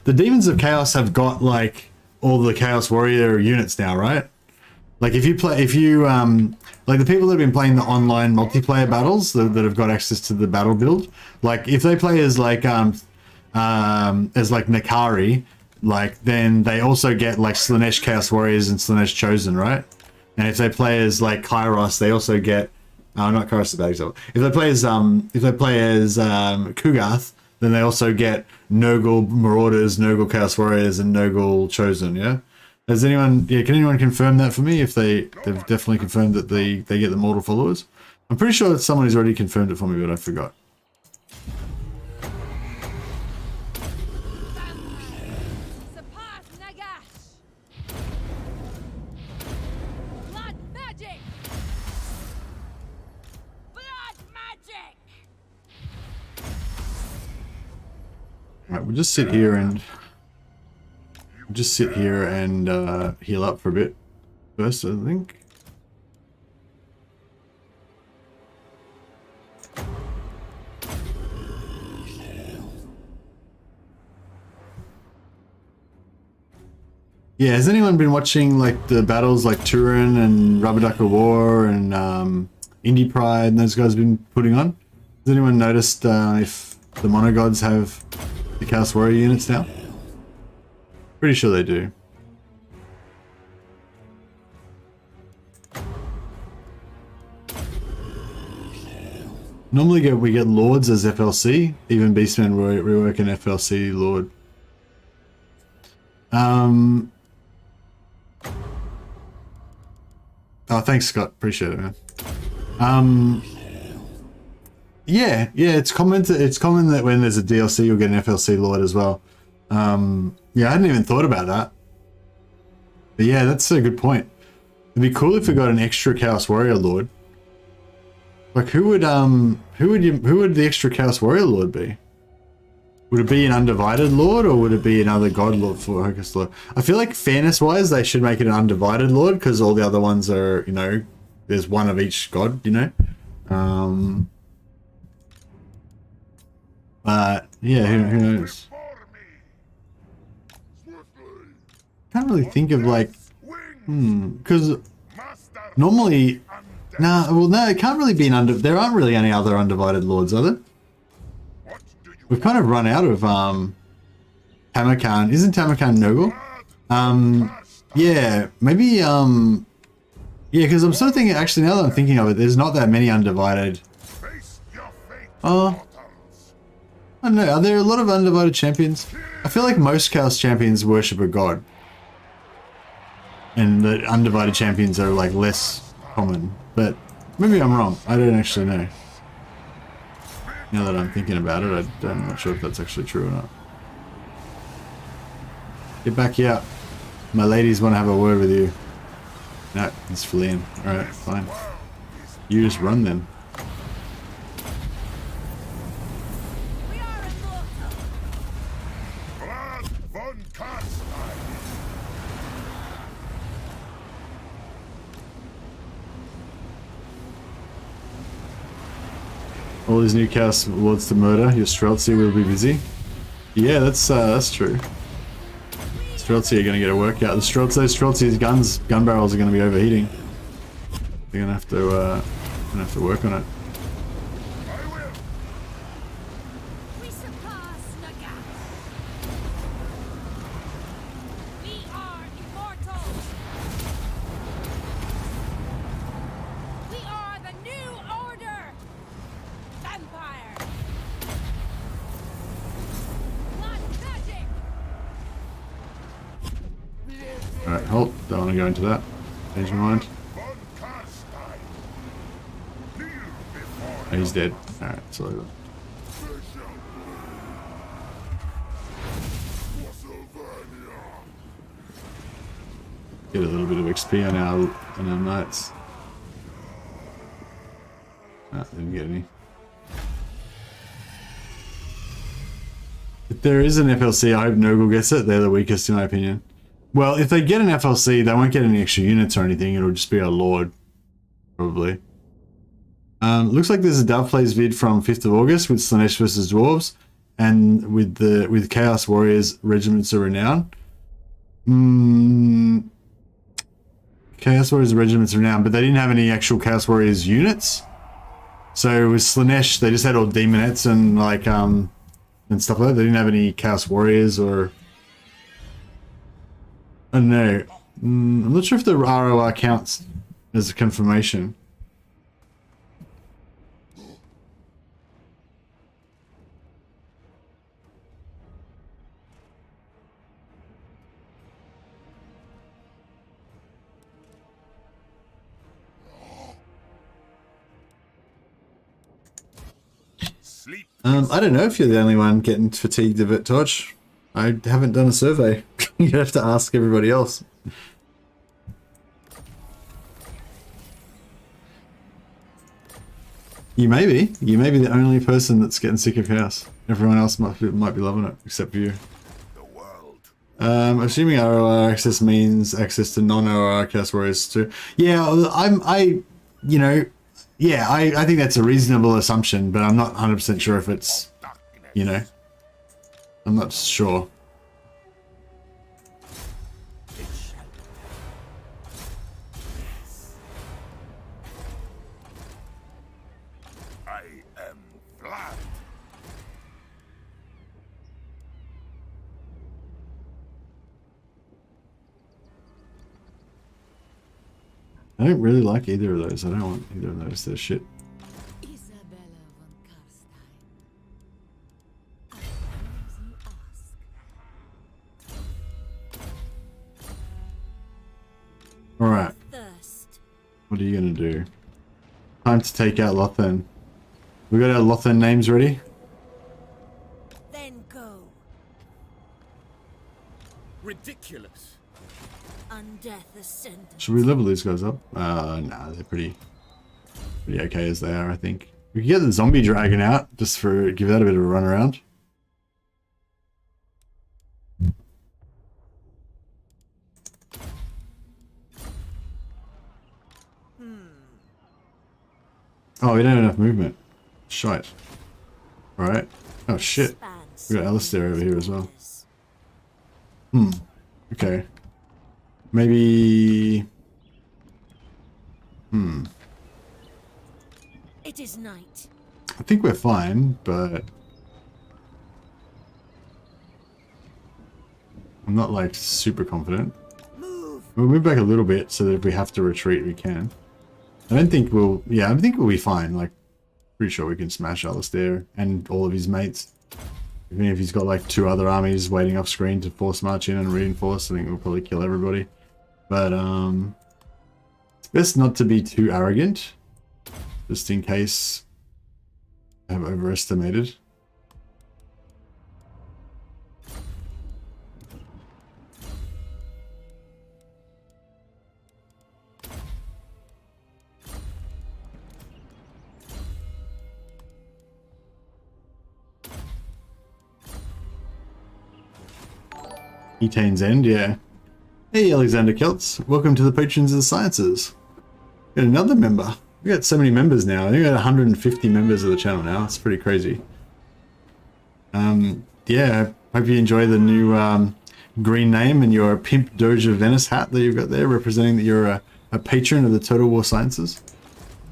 Demons of Chaos have got, like, all the Chaos Warrior units now, right? Like, like the people that have been playing the online multiplayer battles that have got access to the battle build, like if they play as like Nakari, like then they also get like Slaanesh Chaos Warriors and Slaanesh Chosen, right? And if they play as like Kairos, they also get not Kairos, the bad example. If they play as Kugath, then they also get Nurgle Marauders, Nurgle Chaos Warriors, and Nurgle Chosen, yeah? Has anyone, can anyone confirm that for me if they've definitely confirmed that they get the mortal followers? I'm pretty sure that someone has already confirmed it for me, but I forgot. Surpass Nagash! Blood magic! Blood magic! Alright, we'll just sit here and heal up for a bit first, I think. Yeah, has anyone been watching like the battles like Turin and Rubber Duck of War and Indie Pride and those guys have been putting on? Has anyone noticed if the Monogods have the Chaos Warrior units now? Pretty sure they do. Normally we get Lords as FLC. Even Beastmen rework an FLC Lord. Oh, thanks, Scott. Appreciate it, man. Yeah, it's common that when there's a DLC, you'll get an FLC Lord as well. Yeah, I hadn't even thought about that. But yeah, that's a good point. It'd be cool if we got an extra Chaos Warrior Lord. Like who would the extra Chaos Warrior Lord be? Would it be an undivided lord or would it be another god lord for Hocus Lord? I feel like fairness wise they should make it an undivided lord because all the other ones are, you know, there's one of each god, you know. But yeah, who knows? Can't really think of like, because normally, no, it can't really be an there aren't really any other undivided lords, are there? We've kind of run out of Tamarkan. Isn't Tamarkan Nogel? Yeah, maybe yeah, because I'm sort of thinking, actually now that I'm thinking of it, there's not that many undivided. Oh, I don't know, are there a lot of undivided champions? I feel like most Chaos champions worship a god. And the undivided champions are like less common, but maybe I'm wrong. I don't actually know. Now that I'm thinking about it, I'm not sure if that's actually true or not. Get back here. My ladies want to have a word with you. No, it's fleeing. Alright, fine. You just run then. We are immortal. Vlad von Carstein. All these new Chaos Lords to murder. Your Streltsy will be busy. Yeah, that's true. Streltsy are going to get a workout. Those Streltsy's gun barrels are going to be overheating. They're going to have to work on it. We surpass Nagas. We are immortal. We are the new order. Vampire. Blood magic. Alright, halt. Don't want to go into that. Change my mind. Von Carstein. Kneel before Oh, he's dead. Alright, it's over. Get a little bit of XP on our knights. Ah, didn't get any. If there is an FLC, I hope Nurgle gets it. They're the weakest in my opinion. Well, if they get an FLC, they won't get any extra units or anything. It'll just be a Lord. Probably. Looks like there's a Dove Plays vid from 5th of August with Slanesh versus Dwarves. And with Chaos Warriors Regiments of Renown. Chaos Warriors Regiments of Renown, but they didn't have any actual Chaos Warriors units. So with Slanesh, they just had all Demonettes and like and stuff like that. They didn't have any Chaos Warriors or I don't know. I'm not sure if the ROR counts as a confirmation. sleep. I don't know if you're the only one getting fatigued of it, Torch. I haven't done a survey. You'd have to ask everybody else. You may be the only person that's getting sick of Chaos. Everyone else might be loving it, except for you. The world. Assuming ROR access means access to non-ROR Chaos Warriors too. Yeah, I think that's a reasonable assumption, but I'm not 100% sure if it's, you know, I'm not sure. I am Vlad. I don't really like either of those. I don't want either of those. They're shit. Isabella von Carstein. As you ask. Alright, Thirst. what are you gonna do? Time to take out Lothan. We got our Lothan names ready? Then go. Ridiculous. Undeath ascendant. Should we level these guys up? Nah, they're pretty okay as they are, I think. We can get the zombie dragon out, just for give that a bit of a run around. Oh, we don't have enough movement. Shite. Alright. Oh shit. We got Alistair over here as well. Okay. Maybe... It is night. I think we're fine, but... I'm not like super confident. We'll move back a little bit so that if we have to retreat, we can. I don't think we'll... Yeah, I think we'll be fine. Like, pretty sure we can smash Alistair and all of his mates. Even if he's got like 2 other armies waiting off screen to force march in and reinforce, I think we'll probably kill everybody. But it's best not to be too arrogant, just in case I have overestimated. Etane's End, yeah. Hey, Alexander Keltz. Welcome to the Patrons of the Sciences. Got another member. We got so many members now. I think we got 150 members of the channel now. It's pretty crazy. Yeah, hope you enjoy the new green name and your Pimp Doge of Venice hat that you've got there, representing that you're a patron of the Total War Sciences.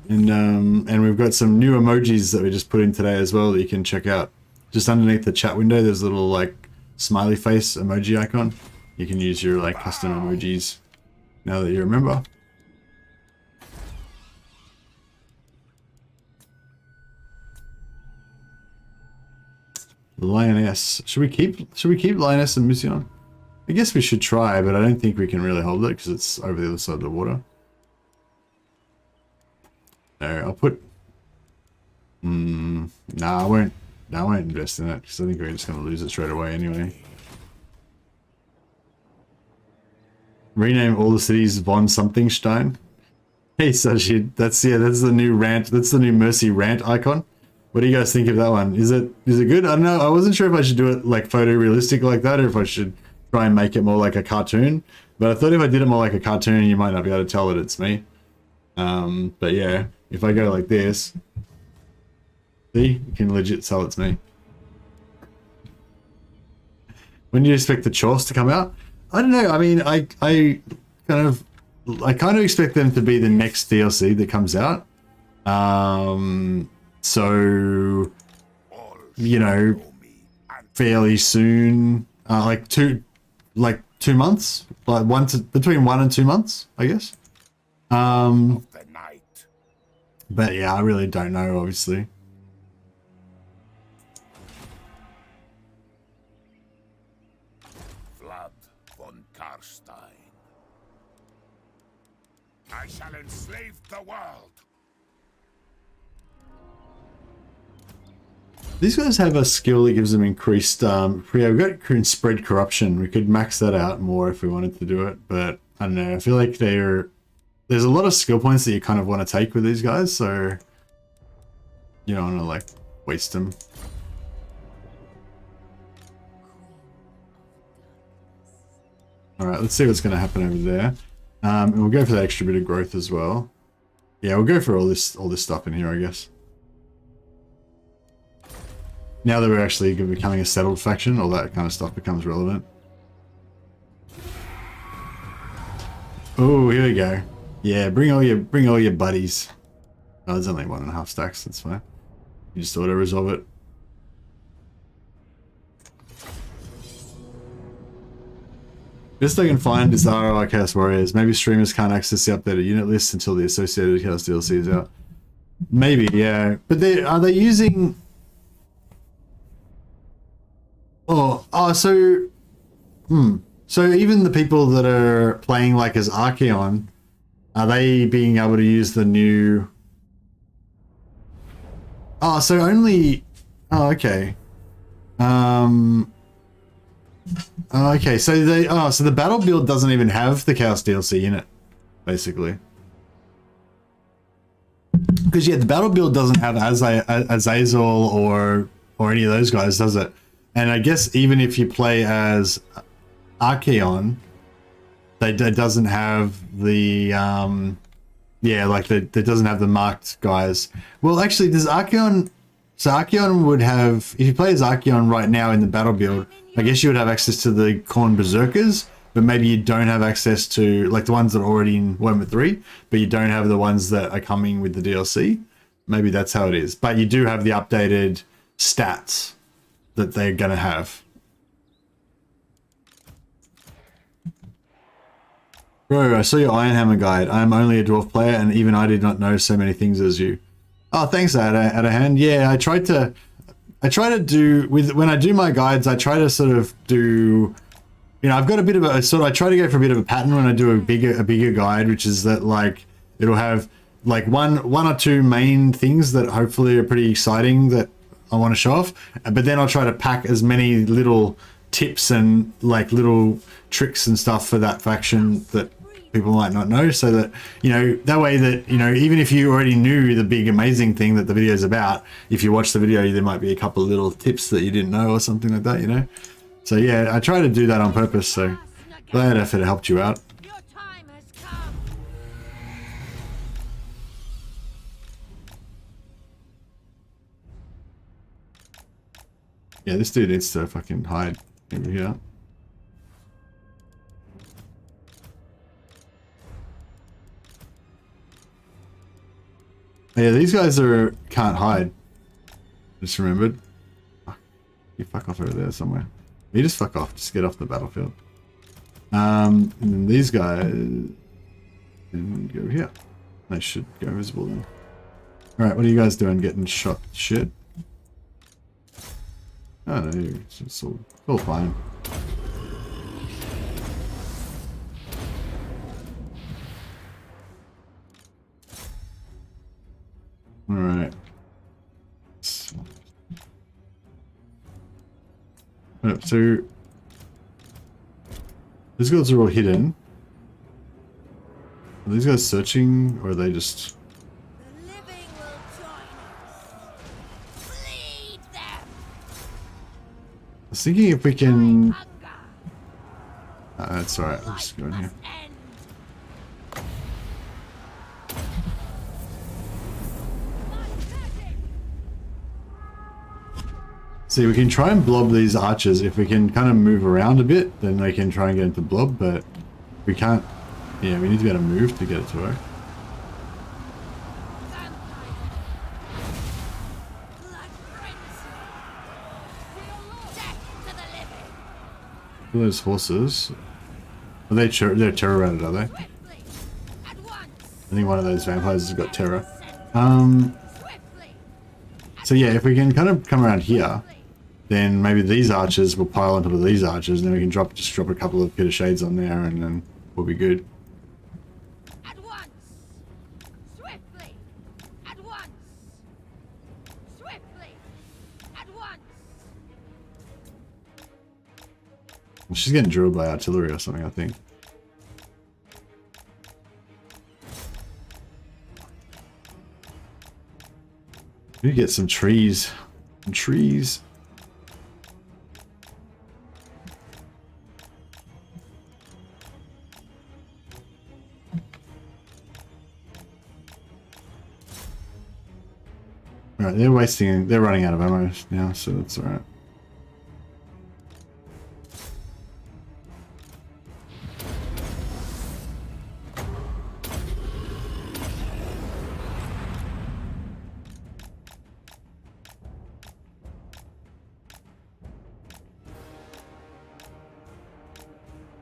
And we've got some new emojis that we just put in today as well that you can check out. Just underneath the chat window, there's a little like smiley face emoji icon. You can use your like custom emojis now that you're a member. Lioness. Should we keep Lioness and Mission? I guess we should try, but I don't think we can really hold it because it's over the other side of the water. No, I'll put... Nah, I won't invest in it because I think we're just going to lose it straight away anyway. Rename all the cities von something Stein. Hey Sajid, that's the new rant, that's the new Mercy rant icon. What do you guys think of that one? Is it good? I don't know. I wasn't sure if I should do it like photorealistic like that or if I should try and make it more like a cartoon. But I thought if I did it more like a cartoon, you might not be able to tell that it's me. But yeah, if I go like this, see, you can legit tell it's me. When do you expect the Chorse to come out? I don't know. I mean, I kind of expect them to be the next DLC that comes out. So, you know, fairly soon, like 2 months, like between 1 and 2 months, I guess. But yeah, I really don't know, obviously. Vlad von Carstein. I shall enslave the world. These guys have a skill that gives them increased, we've got spread corruption. We could max that out more if we wanted to do it, but I don't know. I feel like there's a lot of skill points that you kind of want to take with these guys, so you don't want to like waste them. Alright, let's see what's going to happen over there. And we'll go for that extra bit of growth as well. Yeah, we'll go for all this stuff in here, I guess. Now that we're actually becoming a settled faction, all that kind of stuff becomes relevant. Oh, here we go. Yeah, bring all your buddies. Oh, there's only 1.5 stacks. That's fine. You just auto resolve it. Best I can find is ROI Chaos Warriors. Maybe streamers can't access the updated unit list until the associated Chaos DLC is out. Maybe, yeah. But are they using? So even the people that are playing like as Archaon, are they being able to use the new? Oh, so only. Oh, okay. Okay, so so the battle build doesn't even have the Chaos DLC in it, basically. Because yeah, the battle build doesn't have Azazel or any of those guys, does it? And I guess even if you play as Archaon, it doesn't have the Yeah, like that doesn't have the marked guys. Well, actually, does Archeon... So Archeon would have... If you play as Archeon right now in the battle build, I guess you would have access to the Khorne Berserkers, but maybe you don't have access to, like, the ones that are already in Warhammer 3, but you don't have the ones that are coming with the DLC. Maybe that's how it is. But you do have the updated stats that they're going to have. Bro, I saw your Ironhammer guide. I am only a dwarf player, and even I did not know so many things as you. Oh, thanks, Adahan. Yeah, I try to do with when I do my guides. I try to sort of do, you know, I've got a bit of a sort of. I try to go for a bit of a pattern when I do a bigger guide, which is that like it'll have like one or two main things that hopefully are pretty exciting that I want to show off, but then I'll try to pack as many little tips and like little tricks and stuff for that faction that people might not know, so that, you know, that way that, you know, even if you already knew the big amazing thing that the video is about, if you watch the video there might be a couple of little tips that you didn't know or something like that, you know. So yeah, I try to do that on purpose, so glad if it helped you out. Your time has come. Yeah, this dude needs to fucking hide over here. Yeah, these guys can't hide. Just remembered. You fuck off over there somewhere. You just fuck off. Just get off the battlefield. And then these guys can go here. They should go visible then. Alright, what are you guys doing? Getting shot shit? Oh no, it's all fine. Alright. So these guys are all hidden. Are these guys searching, or are they just... The living will join us. Bleed them. I was thinking if we can... Hunger that's alright, I'll just go in here. must end. See, we can try and blob these archers. If we can kind of move around a bit, then they can try and get into blob, but we can't... Yeah, we need to be able to move to get it to work. Look at those horses. Are they they're terror rated, are they? I think one of those vampires has got terror. So yeah, if we can kind of come around here, then maybe these archers will pile on top of these archers, and then we can just drop a couple of Pit of Shades on there, and then we'll be good. At once. Swiftly. At once. Swiftly. At once. Well, she's getting drilled by artillery or something, I think. We get some trees. Some trees. Alright, they're running out of ammo now, so that's alright.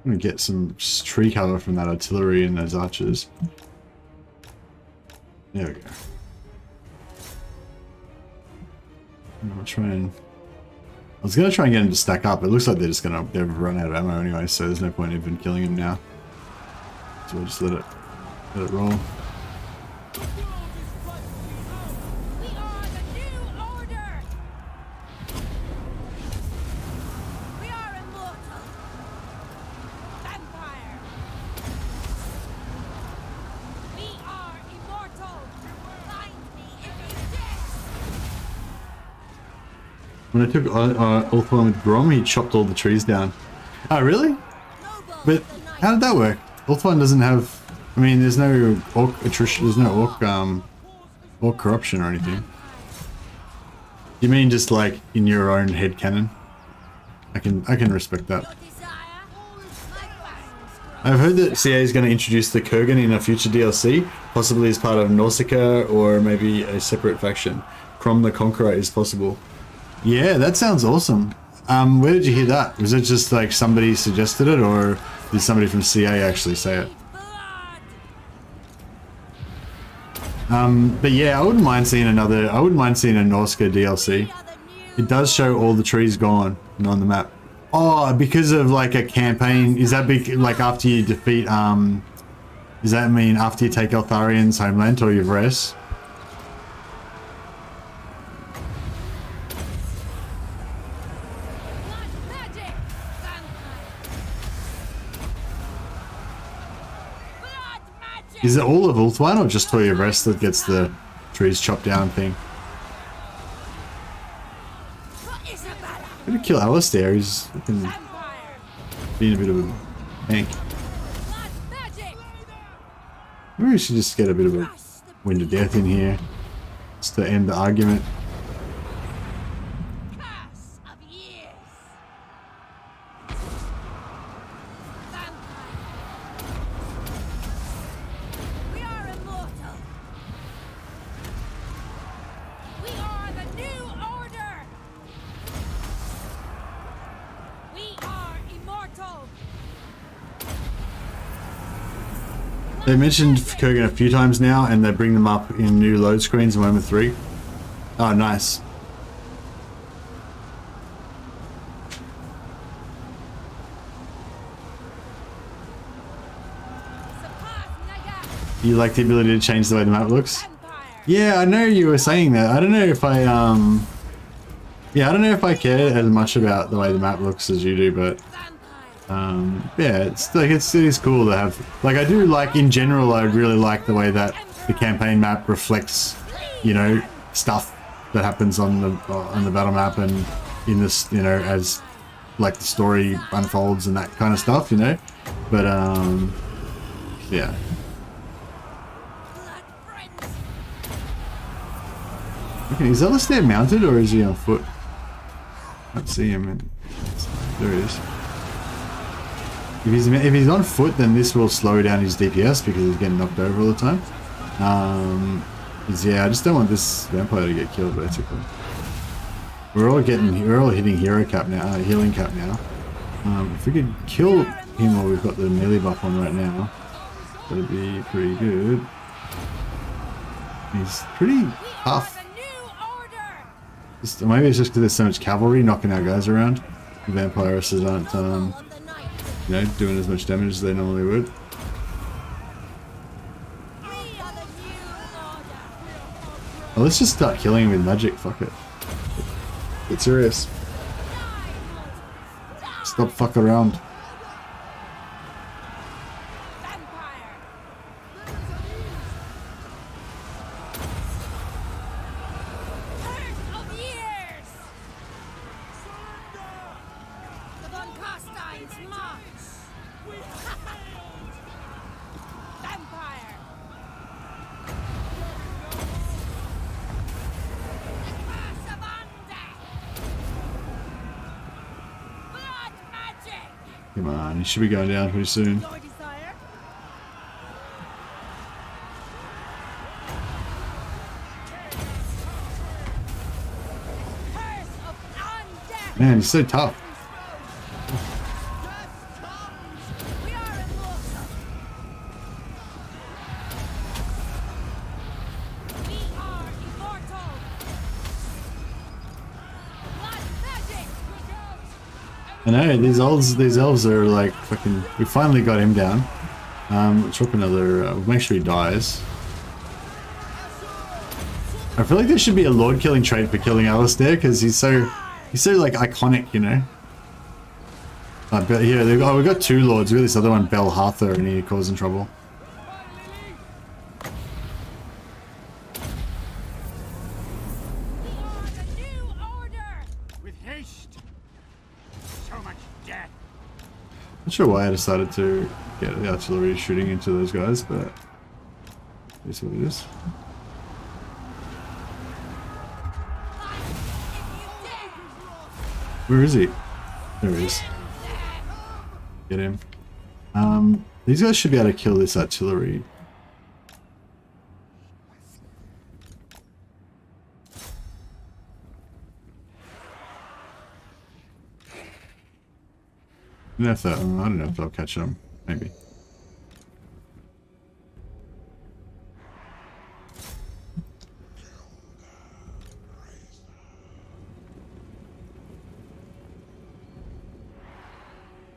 I'm gonna get some tree cover from that artillery and those archers. There we go. I'll try and... I was gonna try and get them to stack up. It looks like they've run out of ammo anyway, so there's no point even killing them now. So we'll just let it roll. We are the new order. We are immortal. Vampire. We are immortal. Find me if you dare. When I took Ulthuan with Grom, he chopped all the trees down. Oh, really? Noble But the night. how did that work? Ulthuan doesn't have I mean, there's no orc attrition, there's no orc corruption or anything. You mean just like in your own head canon? I can respect that. Your desire, my fangs. I've heard that CA is going to introduce the Kurgan in a future DLC, possibly as part of Nausicaa or maybe a separate faction. Crom the Conqueror is possible. Yeah, that sounds awesome. Where did you hear that? Was it just like somebody suggested it, or did somebody from CA actually say it? Blood. But yeah, I wouldn't mind seeing a Nausicaa DLC. It does show all the trees gone on the map. Oh, because of like a campaign, is that like after you defeat, does that mean after you take Eltharian's homeland or you've res? Magic. Blood magic. Is it all of Ulthuan or just Toy of Rest that gets the trees chopped down thing? For Isabella. I'm gonna kill Alistair, he's fucking Vampire. being a bit of a tank. Blood magic. Maybe we should just get a bit of a Crush the wind of death in here, just to end the argument. curse of years. Vampire. We are immortal. We are the new order. We are immortal. They mentioned Kurgan a few times now, and they bring them up in new load screens in Warhammer 3. Oh, nice. Surpass Naga. You like the ability to change the way the map looks? Vampire. Yeah, I know you were saying that. I don't know if I, yeah, I don't know if I care as much about the way the map looks as you do, but Vampire. yeah, it's like it is cool to have. Like, I do like in general. I really like the way that the campaign map reflects, you know, stuff that happens on the battle map and in this, you know, as like the story unfolds and that kind of stuff, you know. But yeah. Blood friends. Okay, is Alistair mounted or is he on foot? Can't see him. There he is. If he's on foot, then this will slow down his DPS because he's getting knocked over all the time. Yeah, I just don't want this vampire to get killed. Basically, we're all hitting hero cap now, healing cap now. If we could kill him while we've got the melee buff on right now, that'd be pretty good. He's pretty tough. The new order. Maybe it's just because there's so much cavalry knocking our guys around. The vampiresses aren't, On the night. you know, doing as much damage as they normally would. We are the new order. Oh, let's just start killing him with magic. Fuck it. Get serious. Stop fucking around. Vampire. Curse of years. The von Carstein's march. Vampire. The curse of undeath. Blood magic. Come on, he should be going down pretty soon. Your desire. Curse of undeath. Man, he's so tough. We are immortal. We are immortal. Blood magic. I know, these elves are like fucking. We finally got him down. Let's drop another. We'll make sure he dies. I feel like there should be a lord killing trait for killing Alistair because he's so like iconic, you know. But here, we've got two lords. We got this other one, Bel Harther, and he causing trouble. We are the new order. With haste. So much death. Not sure why I decided to get the artillery shooting into those guys, but that's what it is. Where is he? There he is. Get him. These guys should be able to kill this artillery. I don't know if they'll catch them. Maybe.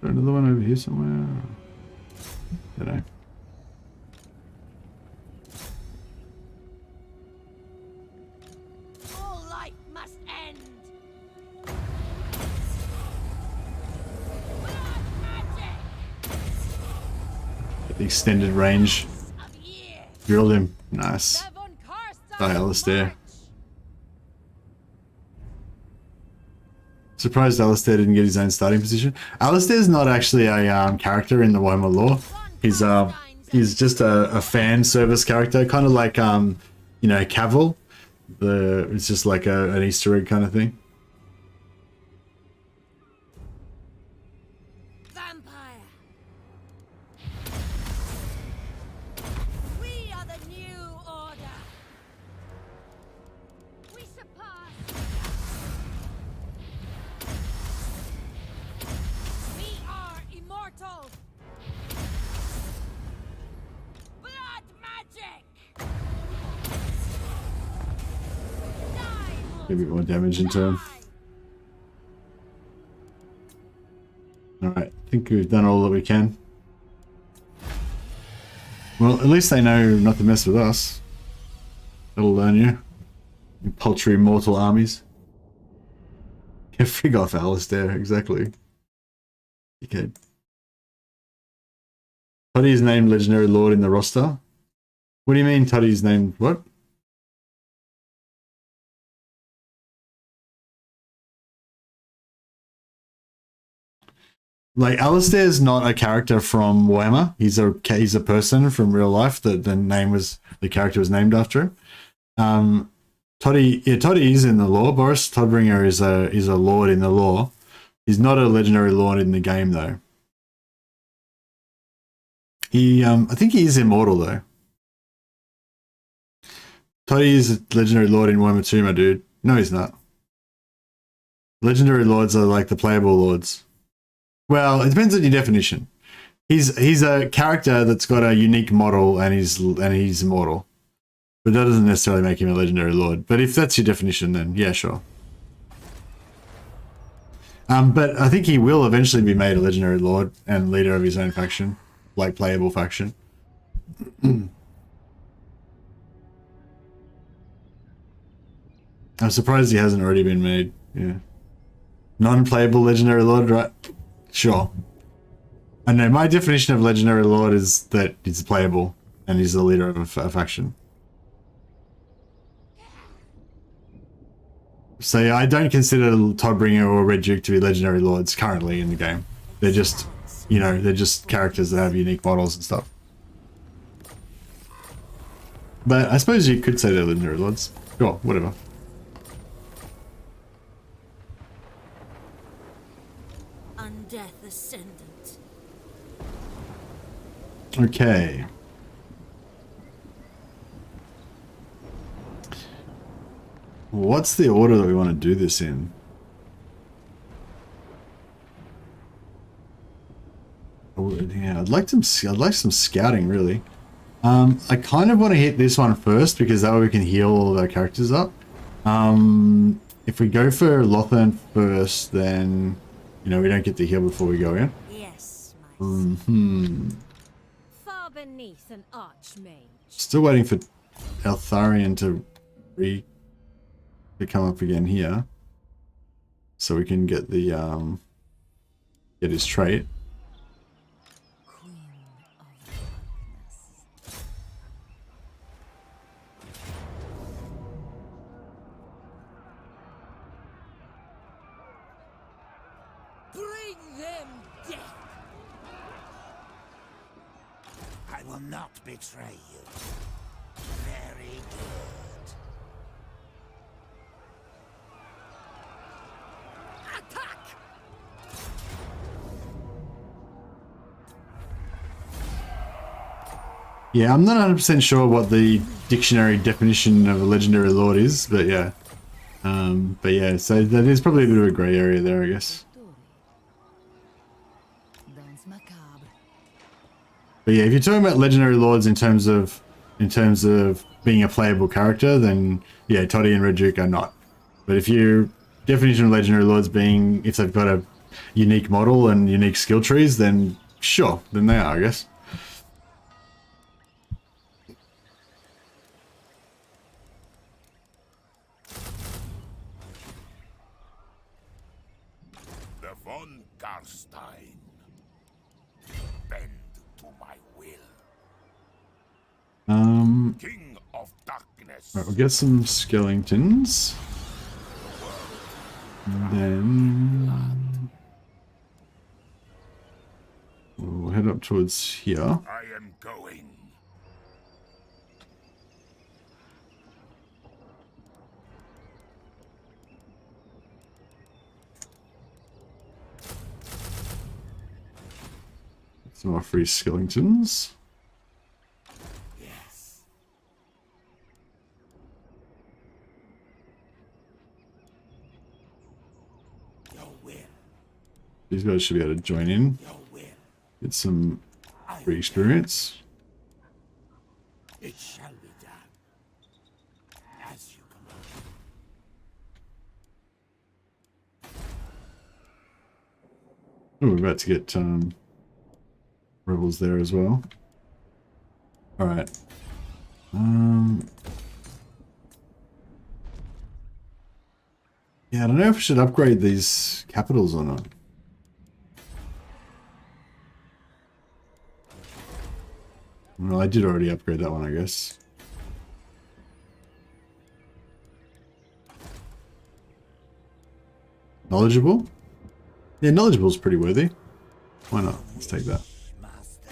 Another one over here somewhere. Did I? All life must end. Blood magic Get the extended range. of years. Drilled him. Nice. Live on Carstein Die, Alistair. march. Surprised Alistair didn't get his own starting position. Alistair's not actually a character in the Warhammer lore. He's just a fan service character, kind of like you know, Cavill. It's just like an Easter egg kind of thing. Vampire. We are the new order. We surpass. We are immortal. Blood magic. Die, Give a bit more damage into him. Alright, I think we've done all that we can. Well, at least they know not to mess with us. That'll learn you. You paltry mortal armies. Yeah, frig off, Alistair, exactly. Okay. Toddy's named Legendary Lord in the roster. What do you mean Toddy's named what? Like, Alistair's not a character from Warhammer. He's a person from real life. The character was named after him. Toddy is in the lore. Boris Todbringer is a lord in the lore. He's not a legendary lord in the game though. I think he is immortal though. Toddy is a legendary lord in Warhammer 2, my dude. No, he's not. Legendary lords are like the playable lords. Well, it depends on your definition. He's a character that's got a unique model and he's immortal. But that doesn't necessarily make him a legendary lord. But if that's your definition, then yeah, sure. But I think he will eventually be made a legendary lord and leader of his own faction, like playable faction. I'm surprised he hasn't already been made. Yeah. Non-playable legendary lord, right? Sure. I know, my definition of legendary lord is that he's playable and he's the leader of a faction. So yeah, I don't consider Todbringer or Red Duke to be legendary lords currently in the game. They're just, you know, they're just characters that have unique models and stuff. But I suppose you could say they're legendary lords. Sure, whatever. Undeath Ascendant. Okay. What's the order that we want to do this in? Oh, yeah, I'd like some scouting, really. I kind of want to hit this one first because that way we can heal all of our characters up. If we go for Ulthuan first, then you know we don't get to heal before we go in. Yes, my son. Far beneath an archmage. Still waiting for Eltharian to come up again here, so we can get the get his trait. Queen of darkness. Bring them death. will not betray you. Very good. Attack! Yeah, I'm not 100% sure what the dictionary definition of a legendary lord is, but yeah. But yeah, so that is probably a bit of a grey area there, I guess. Danse macabre. But yeah, if you're talking about legendary lords in terms of being a playable character, then yeah, Toddy and Red Duke are not. But if your definition of legendary lords being if they've got a unique model and unique skill trees, then sure, then they are, I guess. The von Carstein. Bend to my will. King of darkness. Right, we'll get some skeletons. And then we'll head up towards here. I am going. Some more free skeletons. Yes. Your will. These guys should be able to join in. Your will. Get some free experience. It shall be done. As you command. Oh, we're about to get rebels there as well. All right. Yeah, I don't know if I should upgrade these capitals or not. Well, I did already upgrade that one, I guess. Knowledgeable? Yeah, knowledgeable is pretty worthy. Why not? Let's take that. Master.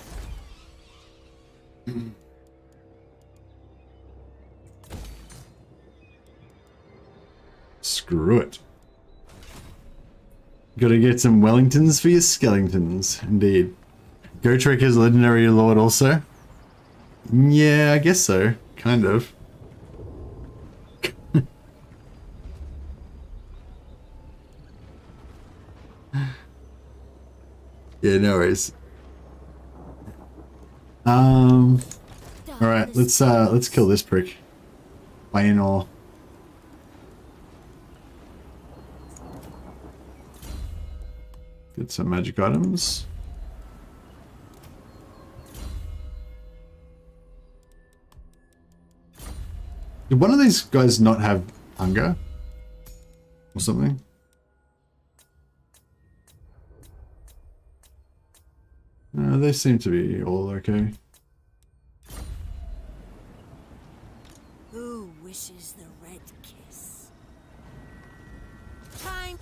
Screw it. Gotta get some Wellingtons for your skeletons, indeed. Gotrek is legendary lord also? Yeah, I guess so. Kind of. Yeah, no worries. Alright, let's kill this prick. Bayanor. Get some magic items. Did one of these guys not have hunger? Or something? No, they seem to be all okay. Who wishes the red kiss? Time.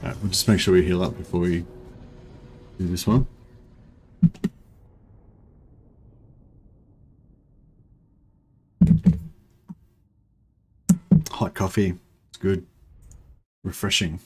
Alright, we'll just make sure we heal up before we do this one. Hot coffee. It's good. Refreshing.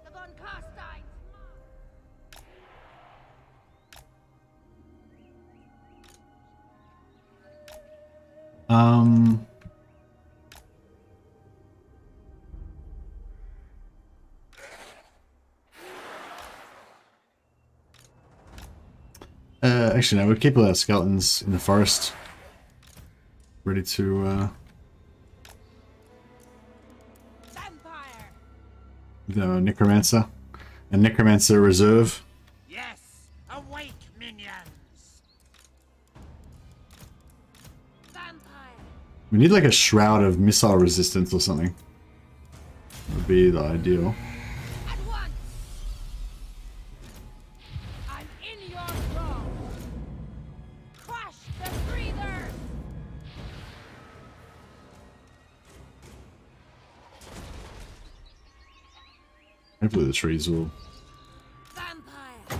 The von Carstein. Actually, no, we'll keep all our skeletons in the forest. Ready to, Vampire. the Necromancer. A Necromancer reserve. Yes. Awake, minions. Vampire. We need like a shroud of missile resistance or something. Would be the ideal. At once. I'm in your thrall. Crush the breather. Hopefully the trees will Vampire.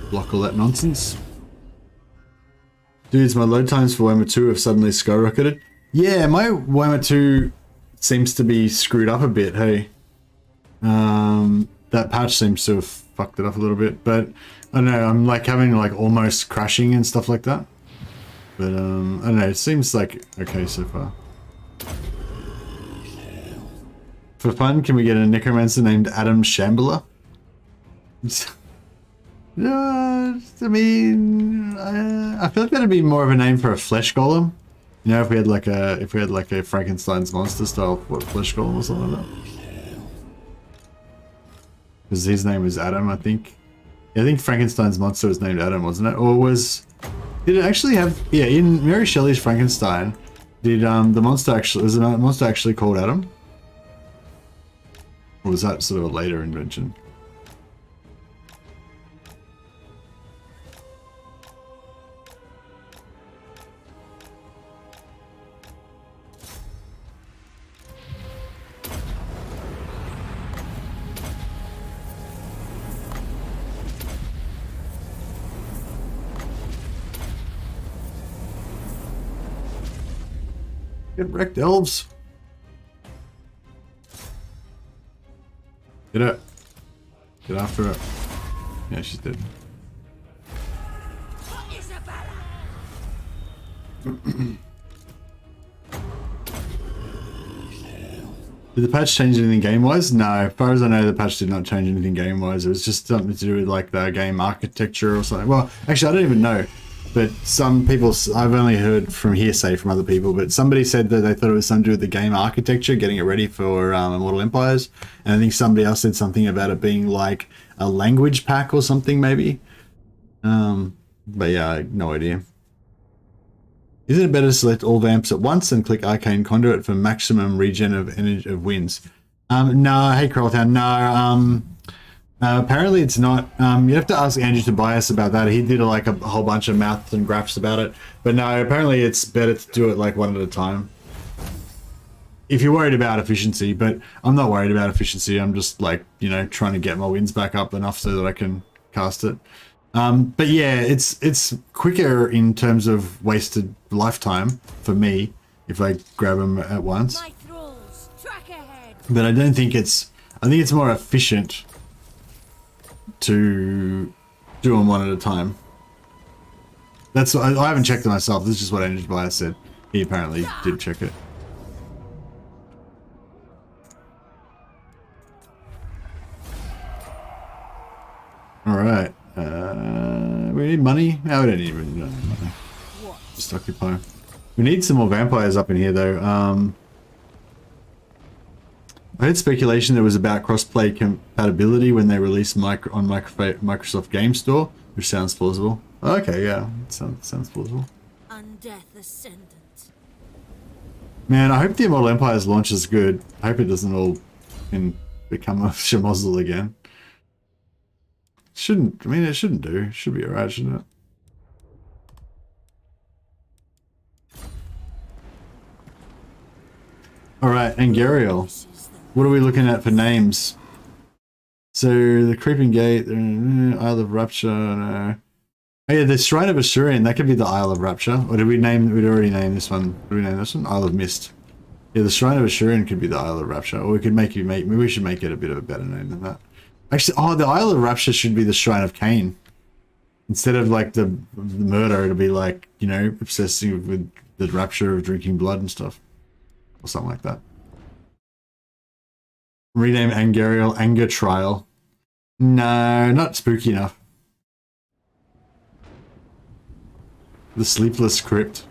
block all that nonsense. Dudes, my load times for Warhammer 2 have suddenly skyrocketed. Yeah, my Warhammer 2 seems to be screwed up a bit, hey. That patch seems to have fucked it up a little bit, but I don't know, I'm like having like almost crashing and stuff like that. But I don't know, it seems like okay so far. For fun, can we get a necromancer named Adam Shambler? I mean, I feel like that'd be more of a name for a flesh golem. You know, if we had like a Frankenstein's monster style flesh golem or something like that. Because his name was Adam, I think. Yeah, I think Frankenstein's monster was named Adam, wasn't it? Or did it actually have? Yeah, in Mary Shelley's Frankenstein, did the monster actually was the monster actually called Adam? Or was that sort of a later invention? Get wrecked, elves. Get it. Get after it. Yeah, she's dead. Isabella. Did the patch change anything game-wise? No, as far as I know, the patch did not change anything game-wise. It was just something to do with like the game architecture or something. Well, actually, I don't even know. But some people, I've only heard from hearsay from other people, but somebody said that they thought it was something to do with the game architecture, getting it ready for Immortal Empires. And I think somebody else said something about it being like a language pack or something, maybe. But yeah, I have no idea. Isn't it better to select all vamps at once and click Arcane Conduit for maximum regen of energy of wins? No, hey Krolltown, no. Apparently it's not. You have to ask Andrew Tobias about that. He did like a whole bunch of maths and graphs about it. But no, apparently it's better to do it like one at a time. If you're worried about efficiency, but I'm not worried about efficiency. I'm just like, you know, trying to get my wins back up enough so that I can cast it. But yeah, it's quicker in terms of wasted lifetime for me if I grab them at once. My thralls, track ahead. But I don't think it's. I think it's more efficient to do them one at a time. That's I haven't checked it myself. This is just what Andrew Tobias said. He apparently did check it. All right. We need money. No, we don't even need money. Just occupy. We need some more vampires up in here, though. I heard speculation that was about crossplay compatibility when they released on Microsoft Game Store, which sounds plausible. Okay, yeah, it sounds plausible. Undeath Ascendant. Man, I hope the Immortal Empire's launch is good. I hope it doesn't all become a schmozzle again. Shouldn't. I mean, it shouldn't do. It should be alright, shouldn't it? Alright, Angariel. What are we looking at for names? So, the Creeping Gate, Isle of Rapture, no. Oh yeah, the Shrine of Assyrian, that could be the Isle of Rapture. Or did we name, we'd already named this one. Did we name this one? Isle of Mist. Yeah, the Shrine of Assyrian could be the Isle of Rapture. Or we could maybe we should make it a bit of a better name than that. Actually, oh, the Isle of Rapture should be the Shrine of Cain. Instead of like the murder, it'll be like, you know, obsessing with the rapture of drinking blood and stuff. Or something like that. Rename Angariel Anger Trial. No, not spooky enough. The Sleepless Crypt.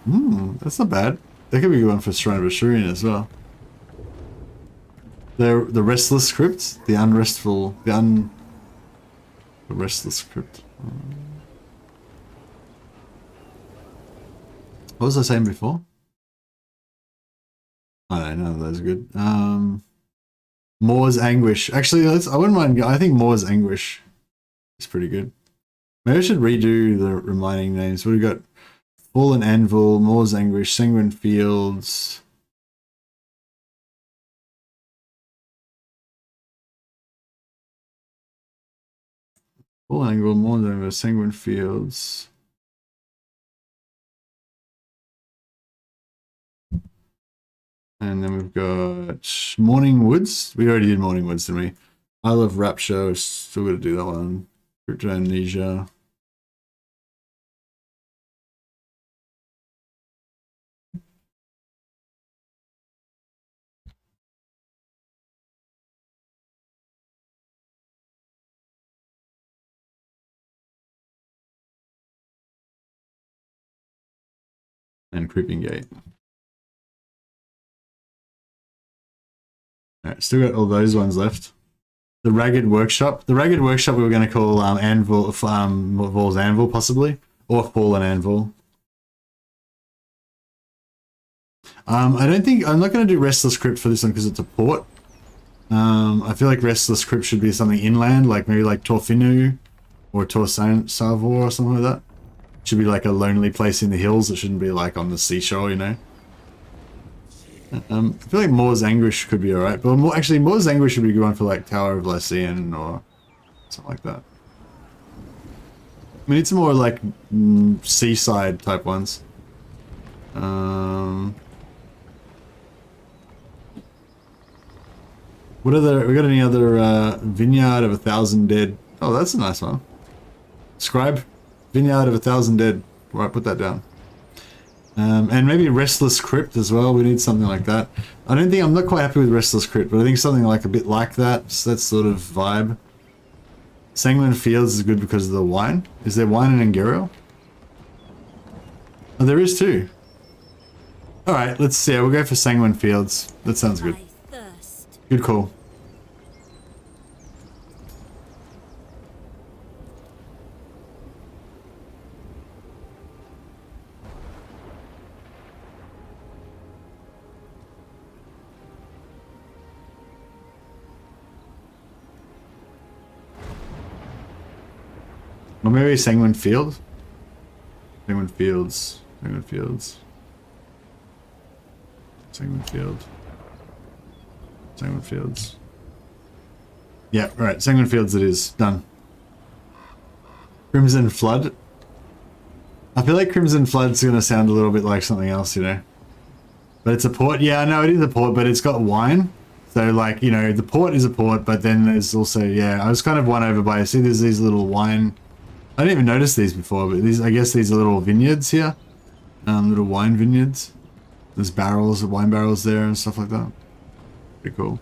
That's not bad. That could be a good one for Shrine of Assyrian as well. The Restless Crypt, the unrestful, the Restless Crypt. What was I saying before? I know, none of those are good. Moore's Anguish. Actually, I wouldn't mind. I think Moore's Anguish is pretty good. Maybe I should redo the remaining names. We've got Fallen Anvil, Moore's Anguish, Sanguine Fields. Fallen Anvil, Moore's Anguish, Sanguine Fields. And then we've got Morning Woods. We already did Morning Woods, didn't we? I Love Rapture. Still got to do that one. Crypto Amnesia. And Creeping Gate. Alright, still got all those ones left. The Ragged Workshop. The Ragged Workshop we were going to call Anvil, Val's Anvil, possibly. Or Fallen Anvil. I don't think... I'm not going to do Restless Crypt for this one because it's a port. I feel like Restless Crypt should be something inland, like maybe like Torfinu or Tor Savor or something like that. Should be like a lonely place in the hills. It shouldn't be like on the seashore, you know. I feel like Moore's Anguish could be alright, but actually Moore's Anguish should be a good one for like Tower of Lycian or something like that. I mean, it's more like seaside type ones. What other? We got any other Vineyard of 1,000 Dead? Oh, that's a nice one. Scribe, Vineyard of 1,000 Dead. Right, put that down. And maybe Restless Crypt as well. We need something like that. I'm not quite happy with Restless Crypt, but I think something like a bit like that. So that sort of vibe. Sanguine Fields is good because of the wine. Is there wine in Angero? Oh, there is too. Alright, let's see. We'll go for Sanguine Fields. That sounds good. Good call. Or maybe Sanguine Field? Sanguine Fields. Sanguine Fields. Sanguine Field. Sanguine Fields. Yeah, right. Sanguine Fields it is. Done. Crimson Flood. I feel like Crimson Flood's going to sound a little bit like something else, you know. But it's a port. Yeah, I know it is a port, but it's got wine. So, like, you know, the port is a port, but then there's also, yeah, I was kind of won over by, see, there's these little wine... I didn't even notice these before, but these, I guess these are little vineyards here. Little wine vineyards. There's barrels, wine barrels there and stuff like that. Pretty cool.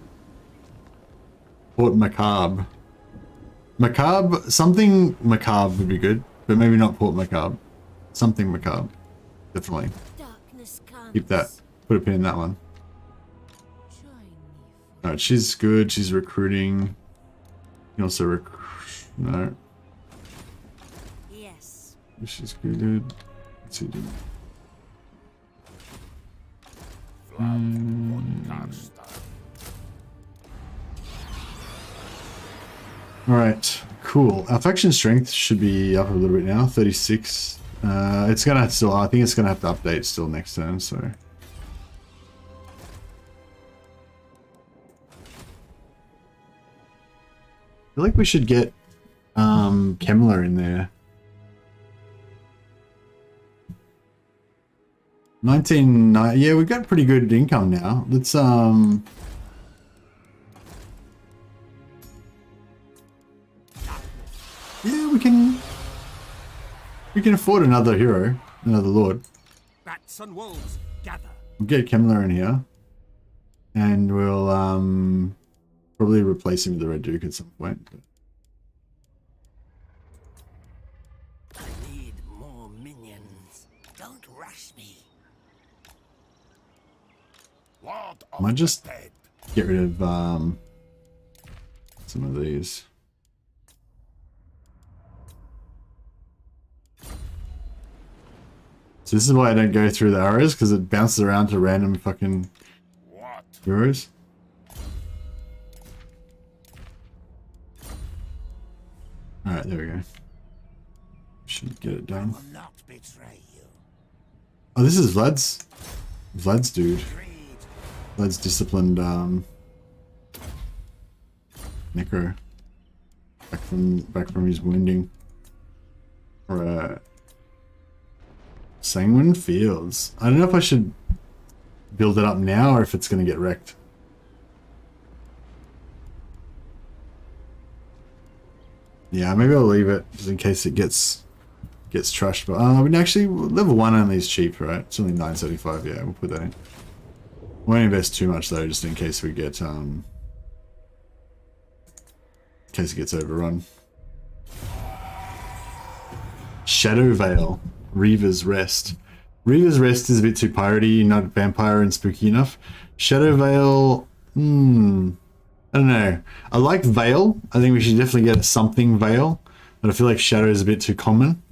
Port Macabre. Macabre, something macabre would be good, but maybe not Port Macabre. Something macabre. Definitely. Keep that. Put a pin in that one. Alright, she's good. She's recruiting. You can also recruit. No. Yes. She's good. What's he doing? Alright, cool. Our faction strength should be up a little bit now, 36. It's gonna still, I think it's gonna have to update still next turn, so. I feel like we should get Kemmler in there. 19, yeah, we've got pretty good income now. Let's yeah, we can afford another hero, another lord. Bats and wolves, gather. We'll get Kemmler in here. And we'll probably replace him with the Red Duke at some point. But... I need more minions. Don't rush me. I might just get rid of some of these. So this is why I don't go through the arrows, because it bounces around to random fucking Euros. Alright, there we go. Should get it done. will not betray you. Oh, this is Vlad's dude. Vlad's disciplined Necro. Back from his wounding. Right. Sanguine Fields. I don't know if I should build it up now or if it's gonna get wrecked. Yeah, maybe I'll leave it just in case it gets trashed. But I mean, actually, level 1 only is cheap, right? It's only 975. Yeah, we'll put that in. Won't invest too much though, just in case we get in case it gets overrun. Shadow Veil, Reaver's Rest. Reaver's Rest is a bit too piratey, not vampire and spooky enough. Shadow Veil, I don't know. I like Veil. I think we should definitely get something Veil, but I feel like Shadow is a bit too common.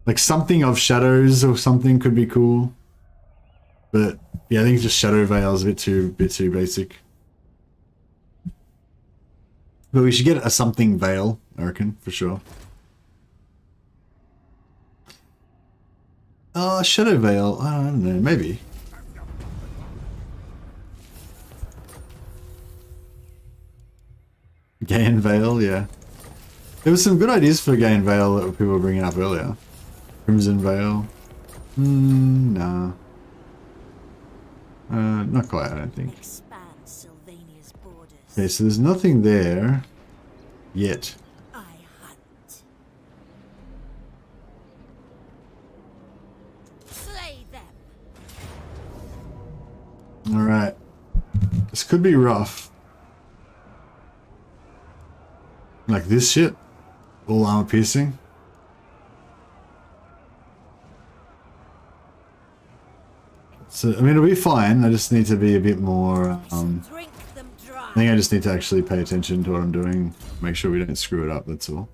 Like something of Shadows or something could be cool, but yeah, I think just Shadow Veil is a bit too basic. But we should get a something Veil, I reckon, for sure. Shadow Veil, I don't know, maybe. Gain Veil, yeah. There was some good ideas for Gain Veil that people were bringing up earlier. Crimson Veil. Nah. Not quite, I don't think. Expand Sylvania's borders. Okay, so there's nothing there yet. I hunt. Slay them. Alright. This could be rough. Like this shit? All armor piercing? So, I mean, it'll be fine. I just need to be a bit more, Drink them dry. I think I just need to actually pay attention to what I'm doing. Make sure we don't screw it up, that's all.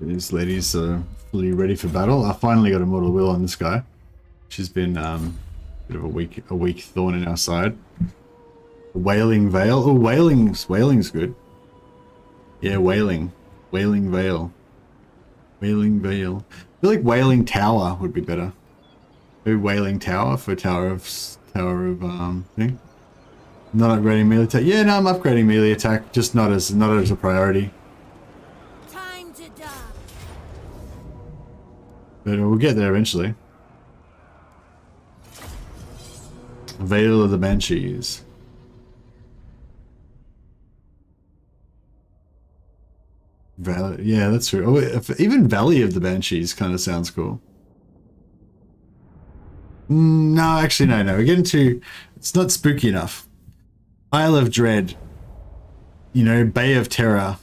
These ladies are fully ready for battle. I finally got a mortal will on this guy. She's been a bit of a weak thorn in our side. Wailing Veil. Oh, Wailing's good. Yeah, Wailing Veil. Wailing Veil. I feel like Wailing Tower would be better. Maybe Wailing Tower for Tower of thing. Not upgrading melee attack. Yeah, no, I'm upgrading melee attack, just not as a priority. Time to die. But we'll get there eventually. Veil of the Banshees. Yeah, that's true. Oh, even Valley of the Banshees kind of sounds cool. No, actually, no. We're getting to... It's not spooky enough. Isle of Dread. You know, Bay of Terror.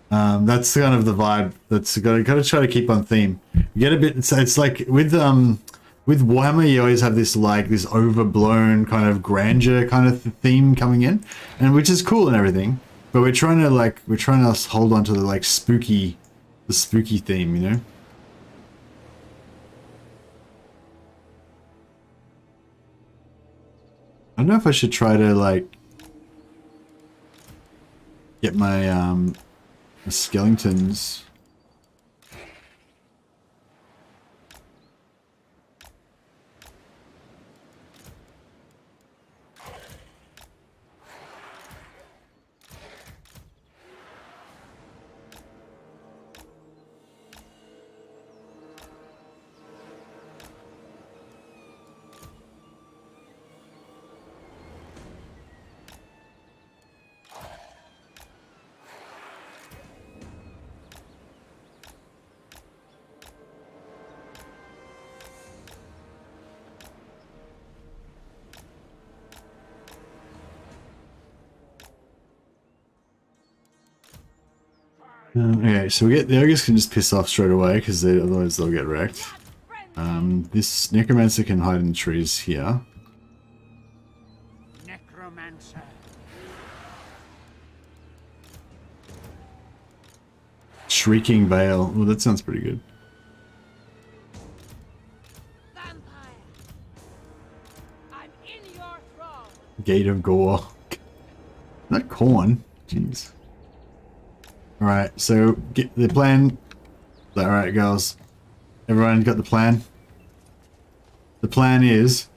That's kind of the vibe. That's got to try to keep on theme. You get a bit... It's like with Warhammer, you always have this this overblown kind of grandeur kind of theme coming in, and which is cool and everything. But we're trying to hold on to the spooky theme, you know. don't know if I should try to like get my skeletons. Okay, so we get the ogres can just piss off straight away because otherwise they'll get wrecked. This necromancer can hide in the trees here. Necromancer. Shrieking Veil. Well, that sounds pretty good. Vampire. I'm in your thrall. Gate of Gore. Not corn. Jeez. Alright, so get the plan. Alright, girls. Everyone got the plan? The plan is,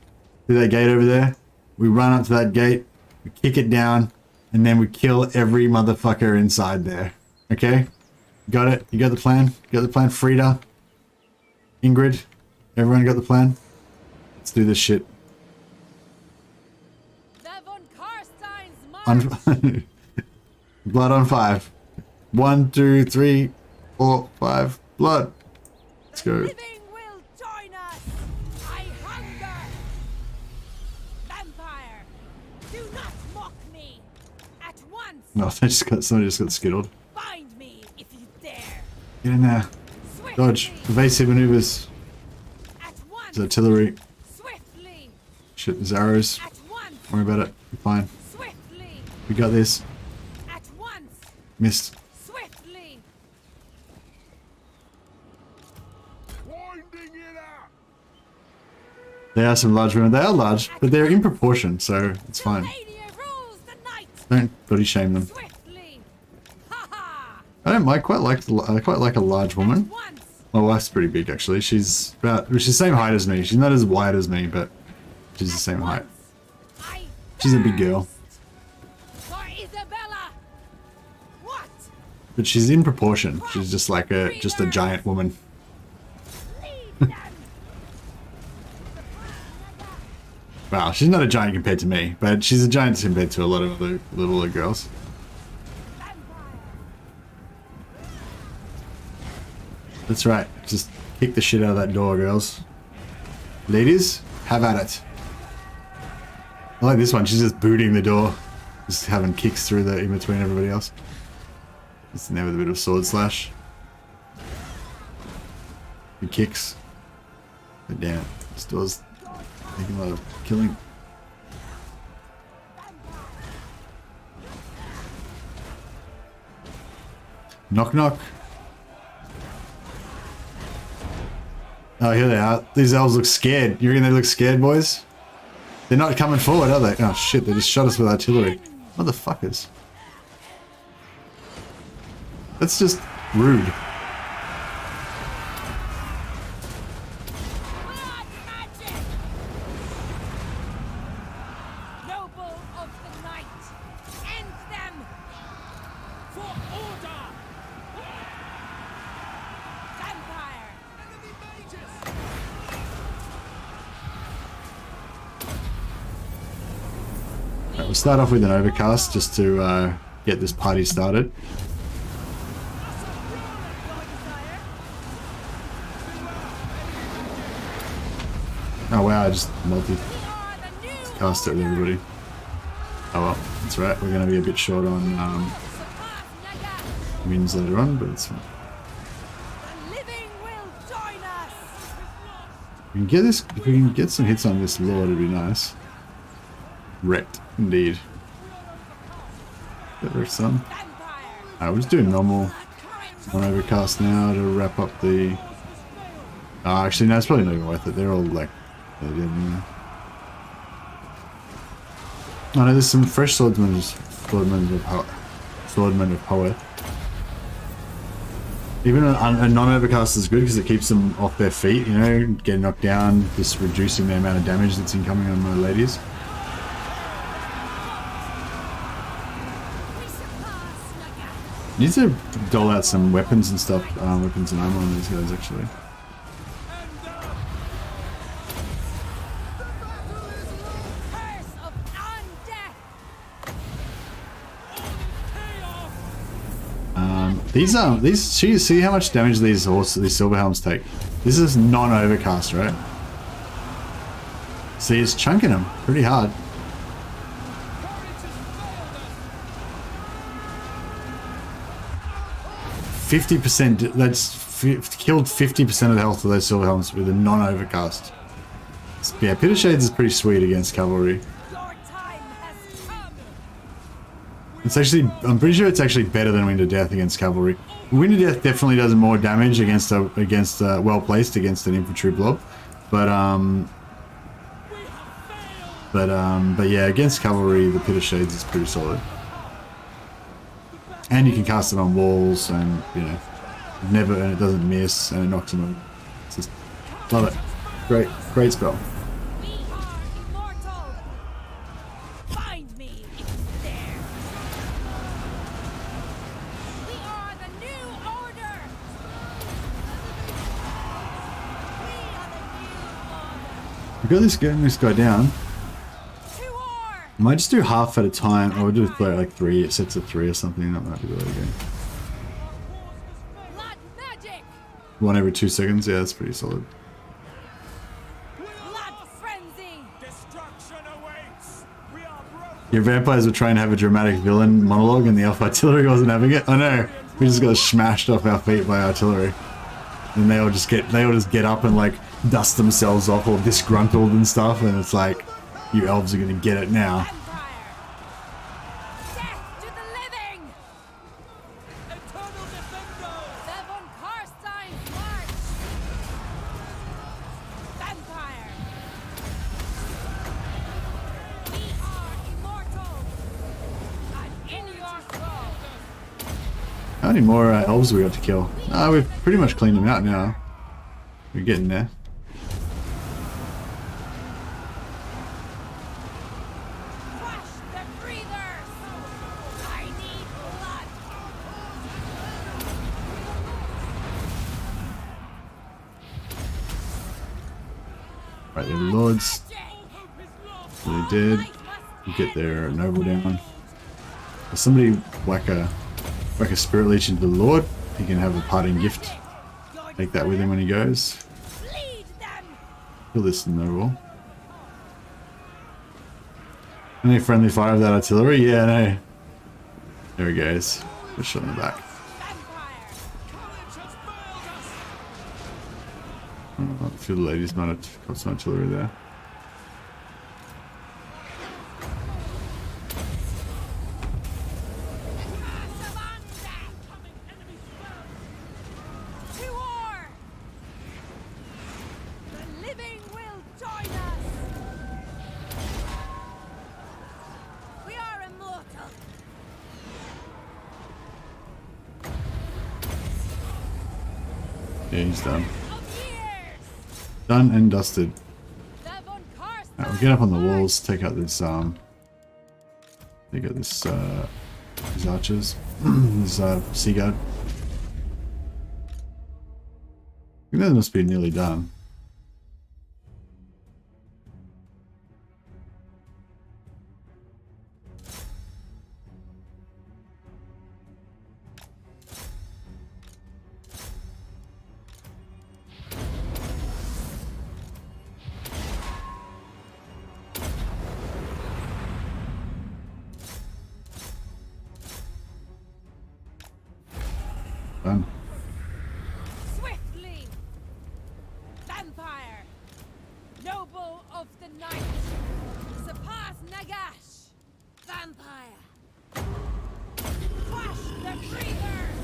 through that gate over there, we run up to that gate, we kick it down, and then we kill every motherfucker inside there. Okay? Got it? You got the plan? You got the plan? Frida? Ingrid? Everyone got the plan? Let's do this shit. The von Carstein's march. Blood on 5. 1, 2, 3, 4, 5. Blood. Let's go. Living will join us. I hunger. Vampire, do not mock me. At once. No, somebody just got skittled. Find me if you dare. Get in there. Swiftly. Dodge. Evasive maneuvers. At once. There's artillery. Swiftly. Shit, there's arrows. At once. Don't worry about it. We're fine. Swiftly. We got this. At once. Missed. Swiftly. Winding it up. There are some large women. They are large, but they're in proportion, so it's fine. Mania rules the night. Don't body shame them. Swiftly. Ha ha. I don't mind. I quite like a large woman. Once. My wife's pretty big actually. She's the same height as me. She's not as wide as me, but she's the same height. I She's a big girl, For Isabella. What? but she's in proportion. She's just like a giant woman. Lead them. Wow, she's not a giant compared to me, but she's a giant compared to a lot of the littler girls. That's right. Just kick the shit out of that door, girls. Ladies, have at it. I like this one. She's just booting the door. Just having kicks through the in between everybody else. Just in there with a bit of sword slash. Good kicks. But damn it. This door's making a lot of killing. Knock knock. Oh, here they are. These elves look scared. You reckon they look scared, boys? They're not coming forward, are they? Oh shit, they just shot us with artillery. Motherfuckers. That's just rude. Blood magic. Noble of the night. End them. For order! Vampire. Enemy mages! Right, we'll start off with an overcast just to get this party started. Oh wow, I just We are the new multi-cast it with everybody. Oh well, that's right, we're going to be a bit short on wins later on, but it's fine. The living will join us. We can get this, if we can get some hits on this lord, it'd be nice. Wrecked, indeed. Get wrecked some. Vampire. We'll just do a normal one overcast now to wrap up the... actually no, it's probably not even worth it. They're all like... They're dead anyway. Oh no, there's some fresh swordmen of power. Even a non-overcast is good because it keeps them off their feet, you know, getting knocked down, just reducing the amount of damage that's incoming on my ladies. Need to dole out some weapons and stuff, weapons and ammo on these guys actually. These see how much damage these silver helms take. This is non-overcast, right? See, it's chunking them pretty hard. 50%. That's killed 50% of the health of those silver helms with a non-overcast. Yeah, Pit of Shades is pretty sweet against cavalry. It's actually, I'm pretty sure it's actually better than Wind of Death against cavalry. Wind of Death definitely does more damage against well placed against an infantry blob, but yeah, against cavalry the Pit of Shades is pretty solid. And you can cast it on walls, and you know, and it doesn't miss, and it knocks them over. It's just, love it. Great spell. We've got this guy down. I might just do half at a time, or we'll do like 3 sets of 3 or something. That might be the way to go. 1 every 2 seconds, yeah, that's pretty solid. Your vampires were trying to have a dramatic villain monologue and the elf artillery wasn't having it. I know, we just got smashed off our feet by artillery. And they all just get up and like dust themselves off all disgruntled and stuff, and it's like, you elves are gonna get it now. Death to the living! Eternal defender! Live on Carstein's march! Vampire! We are immortal! And in your soul! How many more elves we got to kill? We've pretty much cleaned them out now. We're getting there. Right, they're lords. So they did. We'll get their noble down. If somebody whack a spirit leech into the lord, he can have a parting gift. Take that with him when he goes. Kill this noble. Any friendly fire of that artillery? Yeah, no. There he goes. Just shot in the back. A few of the ladies might have got some artillery there. Yeah, he's done. Done and dusted. Right, we'll get up on the walls, take out this these archers. This sea guard. I think that must be nearly done. Done. Swiftly! Vampire! Noble of the night! Surpass Nagash! Vampire! Flash the breathers!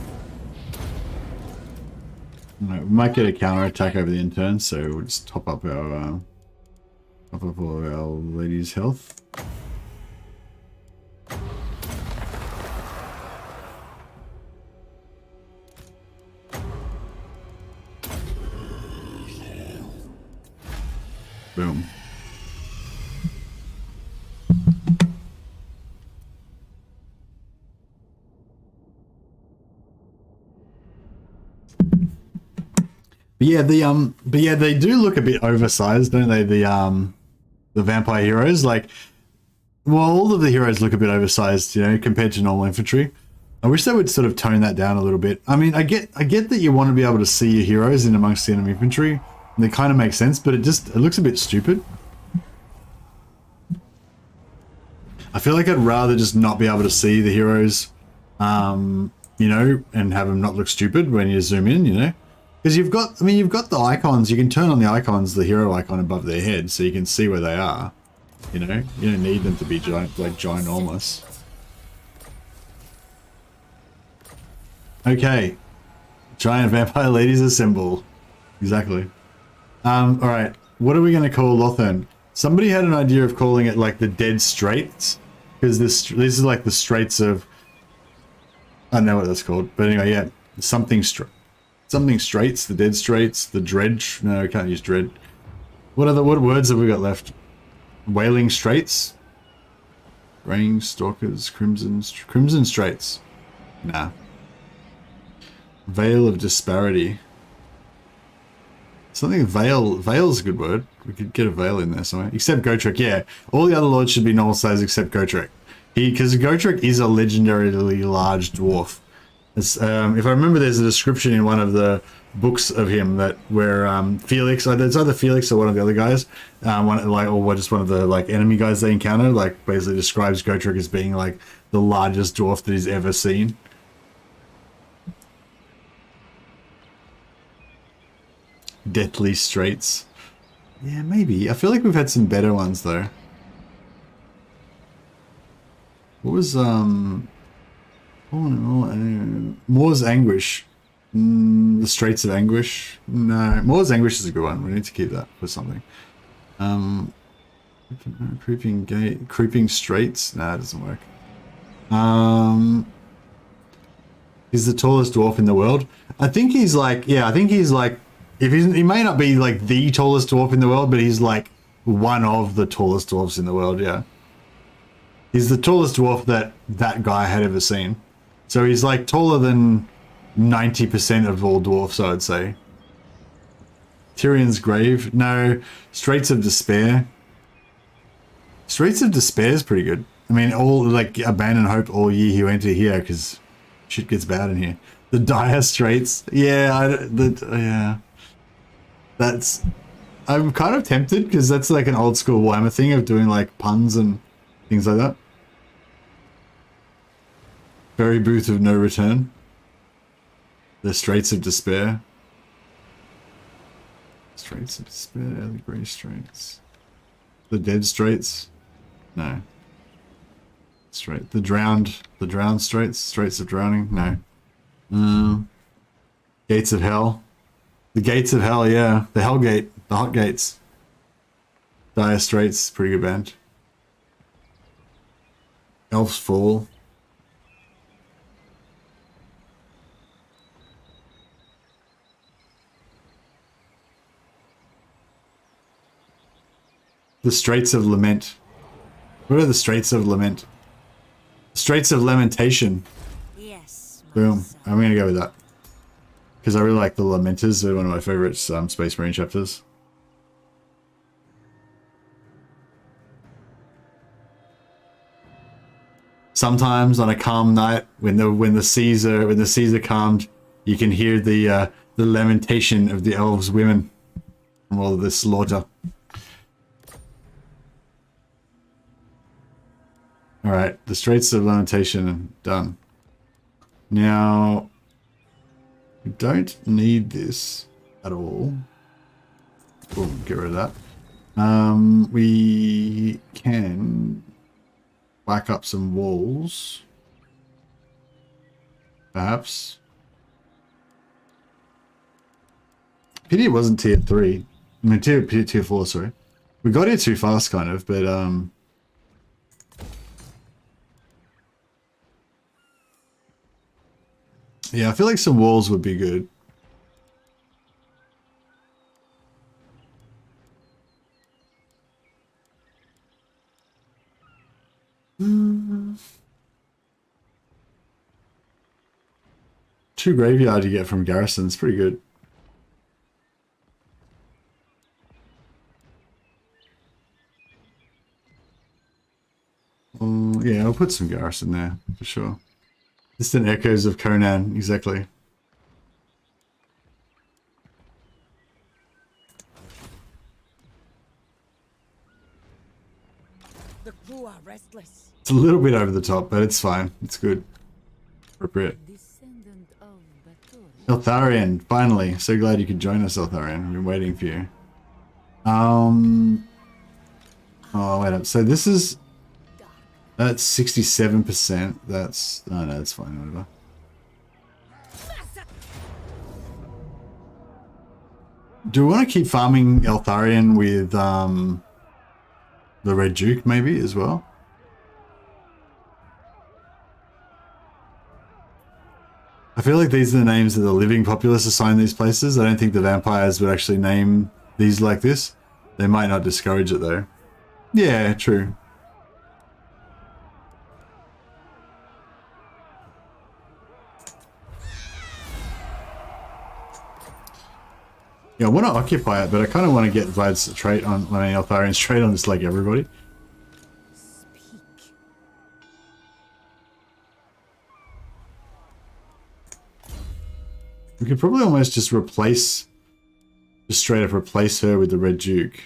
Right, we might get a counter attack over the intern, so we'll just top up all of our ladies' health. But yeah, they do look a bit oversized, don't they? The vampire heroes, like, well, all of the heroes look a bit oversized, you know, compared to normal infantry. I wish they would sort of tone that down a little bit. I mean, I get that you want to be able to see your heroes in amongst the enemy infantry, and it kind of makes sense, but it looks a bit stupid. I feel like I'd rather just not be able to see the heroes, you know, and have them not look stupid when you zoom in, you know. Because you've got the icons. You can turn on the icons, the hero icon above their head, so you can see where they are. You know, you don't need them to be ginormous. Okay, giant vampire ladies assemble. Exactly. All right. What are we going to call Ulthuan? Somebody had an idea of calling it like the Dead Straits, because this is like the Straits of. I don't know what that's called, but anyway, yeah, something Straits, the Dead Straits, the Dredge. No, we can't use Dread. What words have we got left? Wailing Straits, Graying Stalkers, Crimson Straits. Nah. Veil of Disparity. Something Veil's a good word. We could get a Veil in there somewhere. Except Gotrek, yeah. All the other lords should be normal size except Gotrek. Because Gotrek is a legendarily large dwarf. If I remember, there's a description in one of the books of him that where Felix, it's either Felix or one of the other guys, just one of the like enemy guys they encounter, like basically describes Gotrek as being like the largest dwarf that he's ever seen. Deathly Straits. Yeah, maybe. I feel like we've had some better ones though. What was Moore's Anguish? The Straits of Anguish? No, Moore's Anguish is a good one. We need to keep that for something. Creeping Straits? Nah, it doesn't work. He's the tallest dwarf in the world. I think he's like, he may not be like the tallest dwarf in the world, but he's like one of the tallest dwarfs in the world, yeah. He's the tallest dwarf that guy had ever seen. So he's like taller than 90% of all dwarfs, I would say. Tyrion's Grave? No. Straits of Despair. Straits of Despair is pretty good. I mean, all like abandon hope all year he went to here because shit gets bad in here. The Dire Straits. Yeah, yeah. That's... I'm kind of tempted because that's like an old school Warhammer thing of doing like puns and things like that. Ferry Booth of No Return. The Straits of Despair. Straits of Despair, the Grey Straits. The Dead Straits? No. The Drowned Straits? Straits of Drowning? No. Gates of Hell. The Gates of Hell, yeah. The Hell Gate. The Hot Gates. Dire Straits, pretty good band. Elves Fall. The Straits of Lament. What are the Straits of Lament? Straits of Lamentation. Yes. Boom. I'm going to go with that. Because I really like the Lamenters. They're one of my favorite Space Marine chapters. Sometimes on a calm night, when the seas are calmed, you can hear the lamentation of the elves women from all of the slaughter. All right, the Straits of Lamentation done. Now, we don't need this at all. Boom, get rid of that. We can whack up some walls, perhaps. Pity it wasn't tier 3. I mean, tier 4, sorry. We got here too fast, kind of, but yeah, I feel like some walls would be good. Two graveyard you get from garrisons, pretty good. Yeah, I'll put some garrison there for sure. Distant echoes of Conan, exactly. The crew are restless. It's a little bit over the top, but it's fine. It's good. Appropriate. Descendant of Batur. Eltharian, finally. So glad you could join us, Eltharian. I've been waiting for you. Oh, wait up. So this is... That's 67%. That's... Oh, no, that's fine. Whatever. Do we want to keep farming Eltharian with the Red Duke, maybe, as well? I feel like these are the names that the living populace assign these places. I don't think the vampires would actually name these like this. They might not discourage it, though. Yeah, true. Yeah, I want to occupy it, but I kind of want to get Vlad's trait on, I mean, Eltharian's trait on just like everybody. Speak. We could probably almost just replace, just straight up replace her with the Red Duke.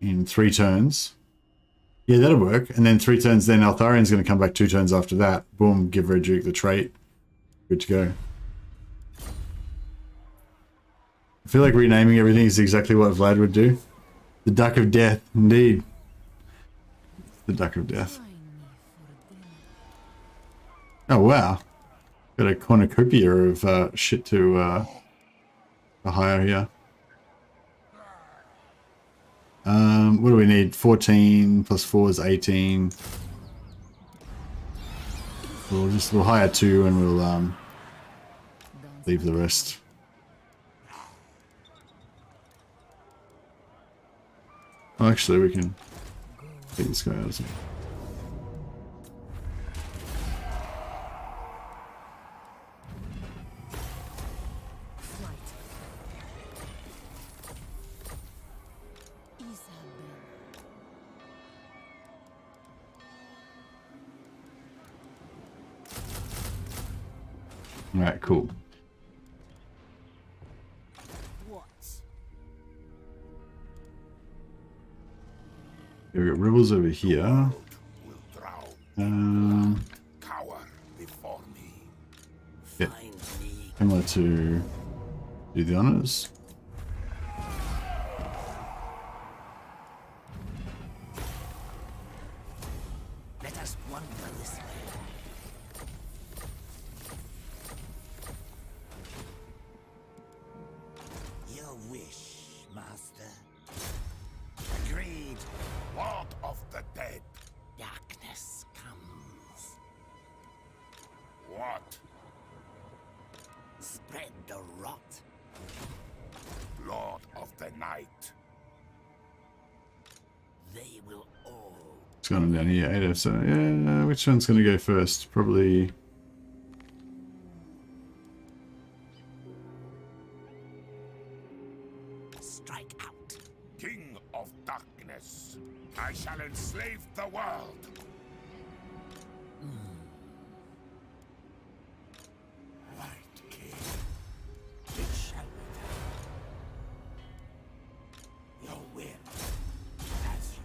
In 3 turns. Yeah, that'll work. And then 3 turns, then Eltharian's going to come back 2 turns after that. Boom, give Red Duke the trait. Good to go. I feel like renaming everything is exactly what Vlad would do. The Duck of Death, indeed. The Duck of Death. Join me for dinner. Oh, wow. Got a cornucopia of shit to hire here. What do we need? 14 plus 4 is 18. We'll hire 2 and we'll leave the rest. Oh, actually, we can take this guy out as well. Flight. Isabella. All right, cool. What? We've got rebels over here. Will drown. Cower before me. Yeah, Find me. similar to do the honors. Let us wander this way. Your wish, master. Agreed. Lord of the dead. Darkness comes. What? Spread the rot. Lord of the night. They will all. What's going on down here? 8, so yeah, which one's going to go first? Probably... Strike out. King of darkness. I shall enslave the world. Right, king. It shall be done. Your will, as you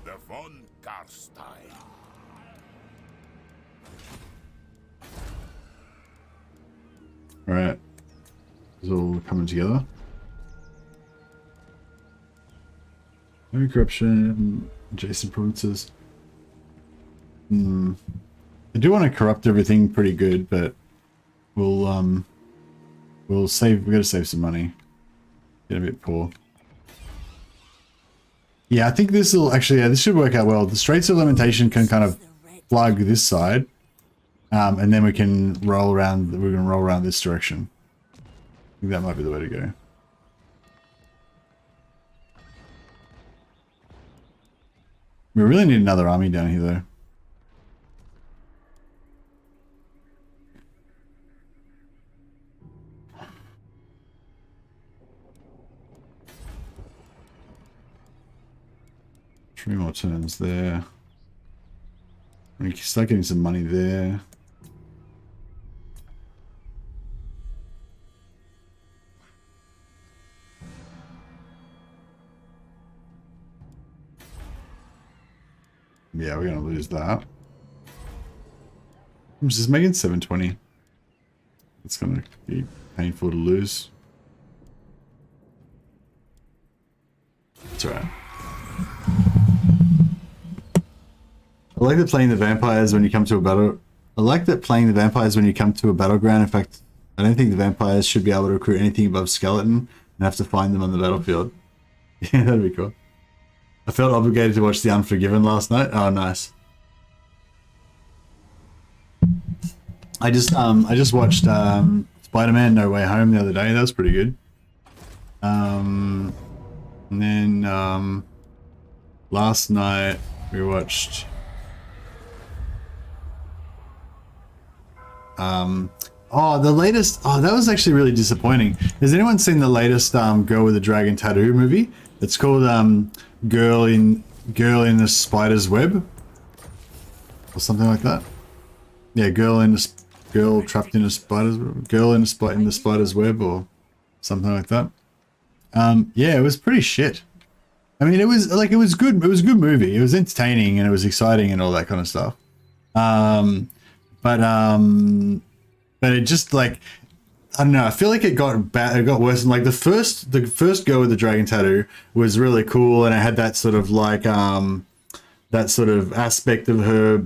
The von Carstein. Alright. It's all coming together. No corruption, adjacent provinces. I do want to corrupt everything pretty good, but we'll save, we gotta save some money. Get a bit poor. Yeah, I think this will actually, yeah, this should work out well. The Straits of Lamentation can kind of plug this side. And then we can roll around, we're gonna roll around this direction. I think that might be the way to go. We really need another army down here though. 3 more turns there. We can start getting some money there. Yeah, we're gonna lose that. I'm just making 720. It's gonna be painful to lose. It's alright. I like that playing the vampires when you come to a battle. I like that playing the vampires when you come to a battleground. In fact, I don't think the vampires should be able to recruit anything above skeleton and have to find them on the battlefield. Yeah, that'd be cool. I felt obligated to watch The Unforgiven last night. Oh, nice. I just watched Spider-Man No Way Home the other day. That was pretty good. And then last night we watched the latest. Oh, that was actually really disappointing. Has anyone seen the latest Girl with a Dragon Tattoo movie? It's called Girl in the Spider's Web or something like that. Yeah, girl trapped in a spider's girl in the spider's web or something like that. Yeah, it was pretty shit. I mean, it was good. It was a good movie. It was entertaining and it was exciting and all that kind of stuff. But it just like, I don't know. I feel like it got bad. It got worse. And like the first Girl with the Dragon Tattoo was really cool, and it had that sort of like that sort of aspect of her,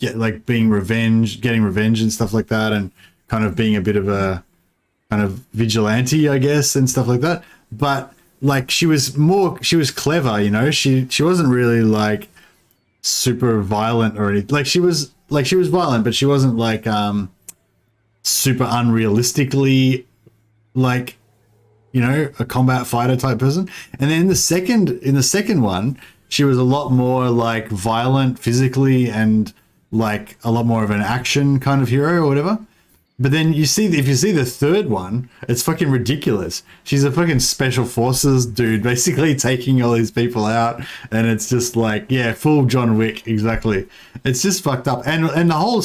like getting revenge and stuff like that, and kind of being a bit of a kind of vigilante, I guess, and stuff like that. But like she was clever, you know. She wasn't really like super violent or anything. She was violent, but she wasn't like super unrealistically like, you know, a combat fighter type person. And then in the second one, she was a lot more like violent physically and like a lot more of an action kind of hero or whatever. But then if you see the third one, it's fucking ridiculous. She's a fucking special forces dude, basically taking all these people out, and it's just like, yeah, full John Wick, exactly. It's just fucked up, and the whole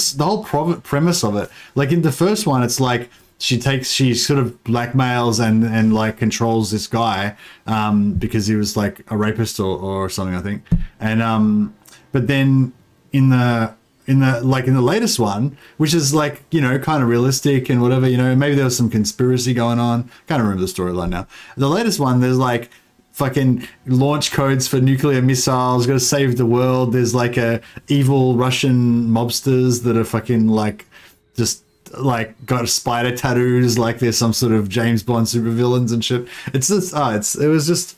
premise of it, like in the first one, it's like she sort of blackmails and like controls this guy, because he was like a rapist or something, I think, and but then in the latest one, which is like, you know, kind of realistic and whatever, you know, maybe there was some conspiracy going on. Can't remember the storyline now. The latest one, there's like fucking launch codes for nuclear missiles, got to save the world. There's like evil Russian mobsters that are fucking like just like got spider tattoos, like there's some sort of James Bond supervillains and shit. It's just it was just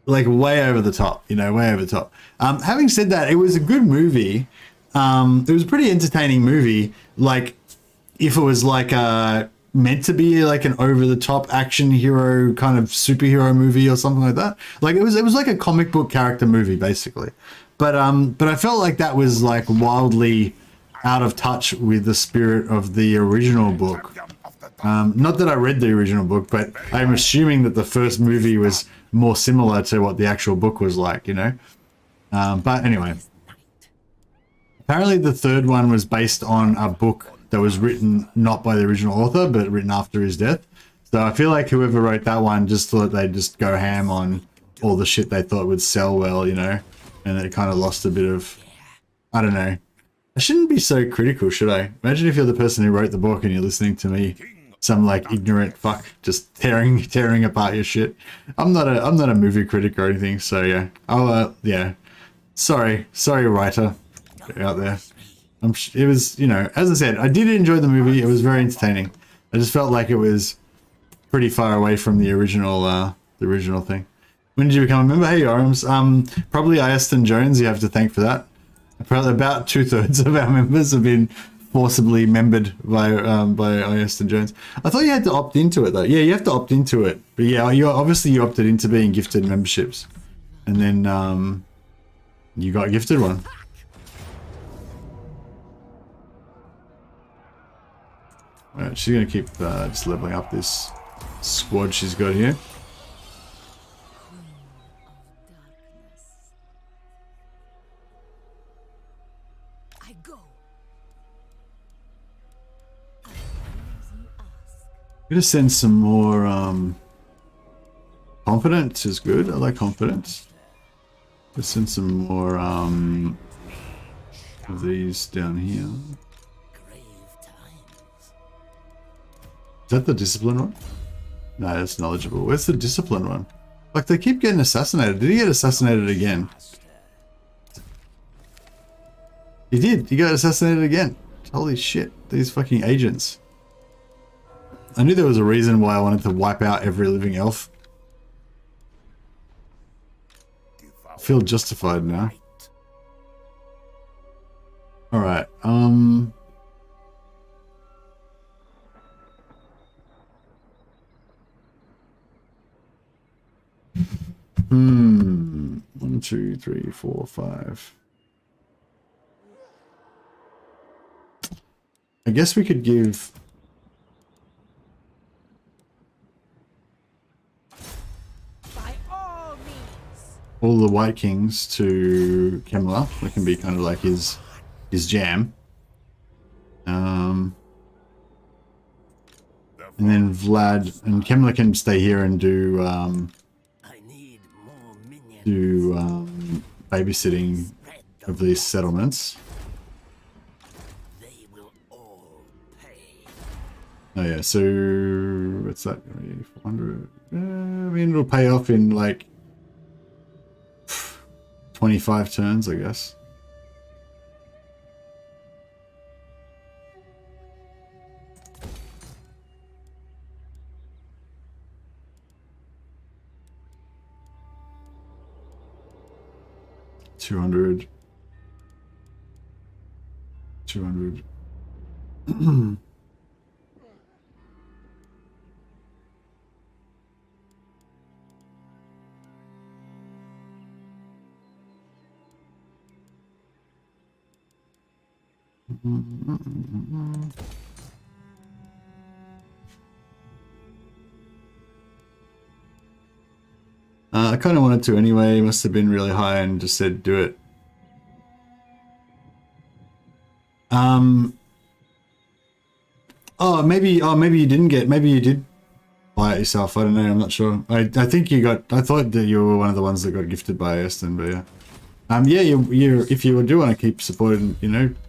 like way over the top, you know, way over the top. Having said that, it was a good movie. It was a pretty entertaining movie. Like, if it was like meant to be like an over-the-top action hero kind of superhero movie or something like that. Like it was like a comic book character movie basically. But I felt like that was like wildly out of touch with the spirit of the original book. Not that I read the original book, but I'm assuming that the first movie was more similar to what the actual book was like, you know. But anyway. Apparently the third one was based on a book that was written not by the original author, but written after his death. So I feel like whoever wrote that one just thought they'd just go ham on all the shit they thought would sell well, you know, and they kind of lost a bit of, I don't know. I shouldn't be so critical, should I? Imagine if you're the person who wrote the book and you're listening to me, some like ignorant fuck just tearing apart your shit. I'm not a movie critic or anything, so yeah. Yeah. Sorry writer out there. It was, you know, as I said, I did enjoy the movie. It was very entertaining. I just felt like it was pretty far away from the original thing. When did you become a member? Hey, Orms. Probably Iaston Jones. You have to thank for that. Probably about 2/3 of our members have been forcibly membered by Iaston Jones. I thought you had to opt into it though. Yeah, you have to opt into it. But yeah, you opted into being gifted memberships, and then you got gifted one. Alright, she's gonna keep just leveling up this squad she's got here. Gonna send some more confidence is good. I like confidence. Let's send some more of these down here. Is that the discipline one? No, that's knowledgeable. Where's the discipline one? Like, they keep getting assassinated. Did he get assassinated again? He did. He got assassinated again. Holy shit. These fucking agents. I knew there was a reason why I wanted to wipe out every living elf. I feel justified now. Alright, One, two, three, four, five. I guess we could give By all means. all the White Kings to Kemler. That can be kind of like his jam. And then Vlad and Kemler can stay here and do babysitting of these settlements. They will all pay. Oh yeah, so what's that? 400. I mean, it'll pay off in like 25 turns, I guess. $200. I kind of wanted to anyway. Must have been really high and just said do it. Maybe you didn't get. Maybe you did buy it yourself. I don't know. I'm not sure. I think you got. I thought that you were one of the ones that got gifted by Aston, but yeah. Yeah, you if you do want to keep supporting,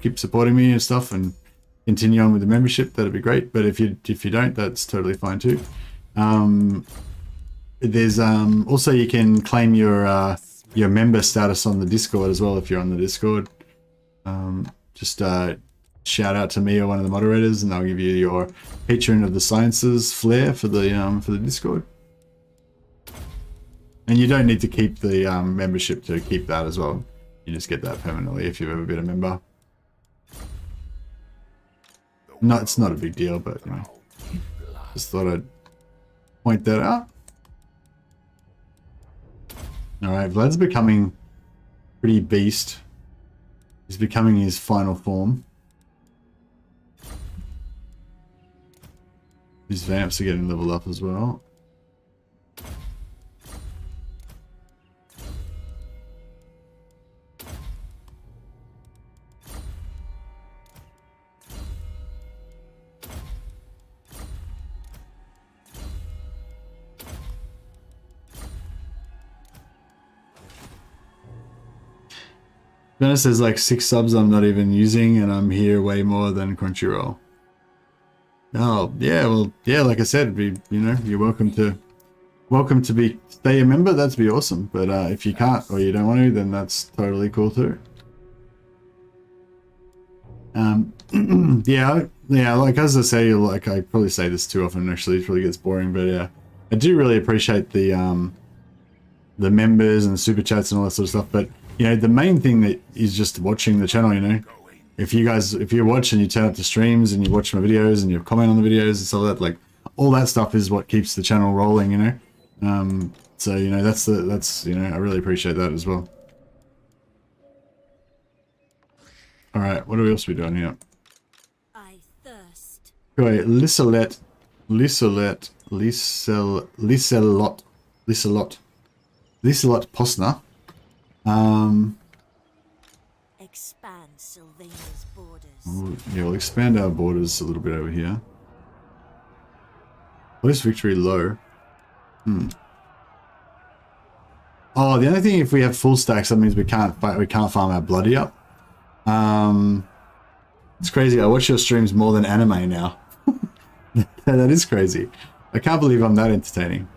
keep supporting me and stuff, and continue on with the membership, that'd be great. But if you don't, that's totally fine too. There's also you can claim your member status on the Discord as well if you're on the Discord. Just shout out to me or one of the moderators, and I'll give you your Patron of the Sciences flair for the Discord. And you don't need to keep the membership to keep that as well. You just get that permanently if you've ever been a member. No, it's not a big deal, but just thought I'd point that out. Alright, Vlad's becoming pretty beast. He's becoming his final form. His vamps are getting leveled up as well. Dennis says like 6 subs I'm not even using, and I'm here way more than Crunchyroll. Oh yeah, well yeah, like I said, you're welcome to stay a member. That'd be awesome. But if you can't or you don't want to, then that's totally cool too. Yeah, like as I say, like I probably say this too often. Actually, it probably gets boring. But yeah, I do really appreciate the members and the super chats and all that sort of stuff. But the main thing that is just watching the channel. If you watch and you turn up to streams and you watch my videos and you comment on the videos and stuff like that, like all that stuff is what keeps the channel rolling. So that's I really appreciate that as well. All right, what else are we doing here? I thirst. Okay, Liselot Posner. Expand Sylvania's borders. Yeah, we'll expand our borders a little bit over here. Post victory low. Oh, the only thing, if we have full stacks, that means we can't farm our bloody up. It's crazy. I watch your streams more than anime now. That is crazy. I can't believe I'm that entertaining.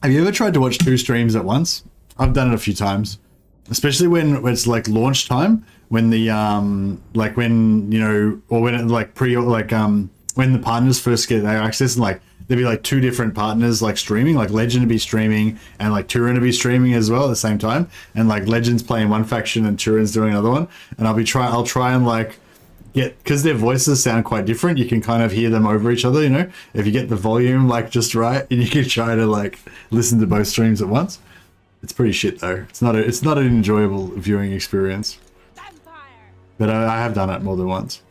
Have you ever tried to watch 2 streams at once? I've done it a few times, especially when it's like launch time, when the like when, you know, or when it like when the partners first get their access, and like there'd be like 2 different partners like streaming, like Legend to be streaming and like Turin to be streaming as well at the same time, and like Legend's playing one faction and Turin's doing another one, and I'll try and like because their voices sound quite different, you can kind of hear them over each other, you know, if you get the volume like just right, and you can try to like listen to both streams at once. It's pretty shit though. It's not an enjoyable viewing experience. But I have done it more than once.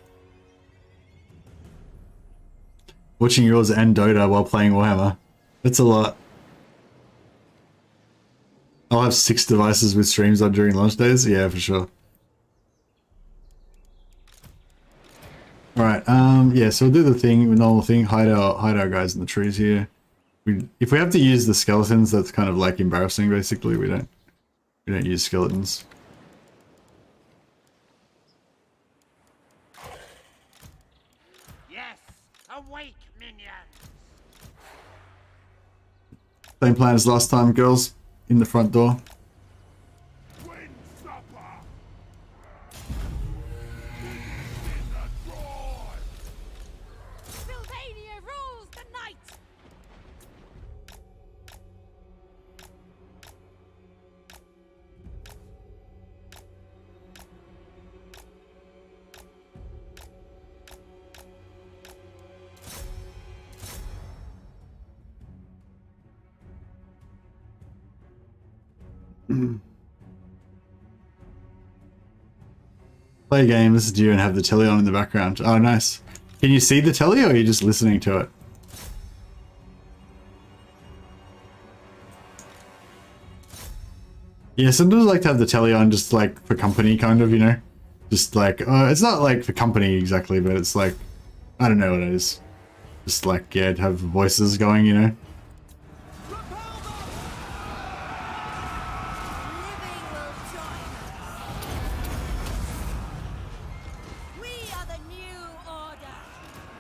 Watching yours and Dota while playing Warhammer. That's a lot. I'll have 6 devices with streams on during launch days. Yeah, for sure. Alright, yeah, so we'll do the normal thing, hide our guys in the trees here. If we have to use the skeletons, that's kind of like embarrassing, basically. We don't use skeletons. Yes, awake, minions. Same plan as last time, girls, in the front door. Sylvania rules the night. Play a game, listen to you, and have the telly on in the background. Oh, nice. Can you see the telly, or are you just listening to it? Yeah, sometimes I like to have the telly on just like for company, kind of, you know? Just like, it's not like for company exactly, but it's like, I don't know what it is. Just like, yeah, to have voices going, you know?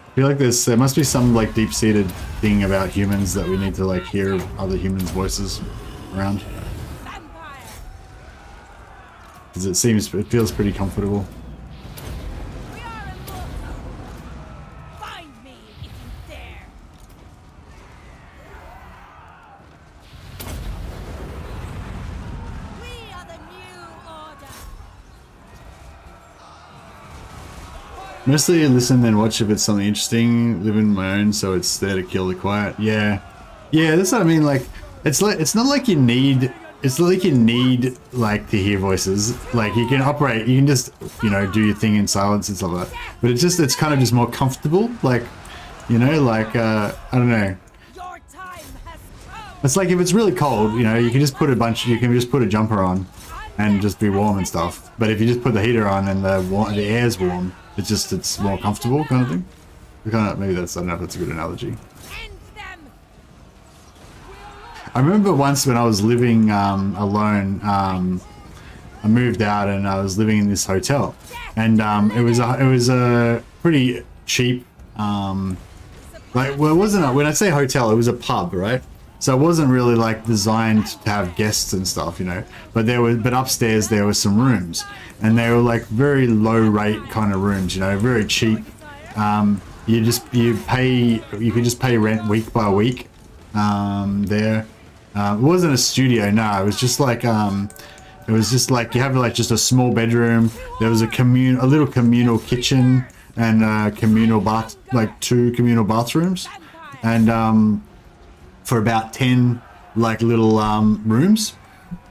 I feel like there must be some like deep-seated thing about humans that we need to like hear other humans' voices around. Because it feels pretty comfortable. We are immortal. Find me if you dare. We are the new order. Mostly listen then watch if it's something interesting. Live in my own, so it's there to kill the quiet. Yeah, that's what I mean. Like, it's not like you need. It's not like you need like to hear voices. Like you can operate. You can just do your thing in silence and stuff like that. But it's kind of just more comfortable. Like, I don't know. Your time has come. It's like if it's really cold, you can just put a jumper on, and just be warm and stuff. But if you just put the heater on and the air's warm, it's more comfortable kind of thing. Maybe I don't know if that's a good analogy. End them. I remember once when I was living alone, I moved out and I was living in this hotel, and it was a pretty cheap it wasn't when I say hotel, it was a pub, right? So it wasn't really like designed to have guests and stuff, but upstairs there were some rooms, and they were like very low rate kind of rooms, very cheap. You could just pay rent week by week there. It wasn't a studio, no, it was just like you have like just a small bedroom. There was a little communal kitchen and like 2 communal bathrooms, and for about 10 like little rooms.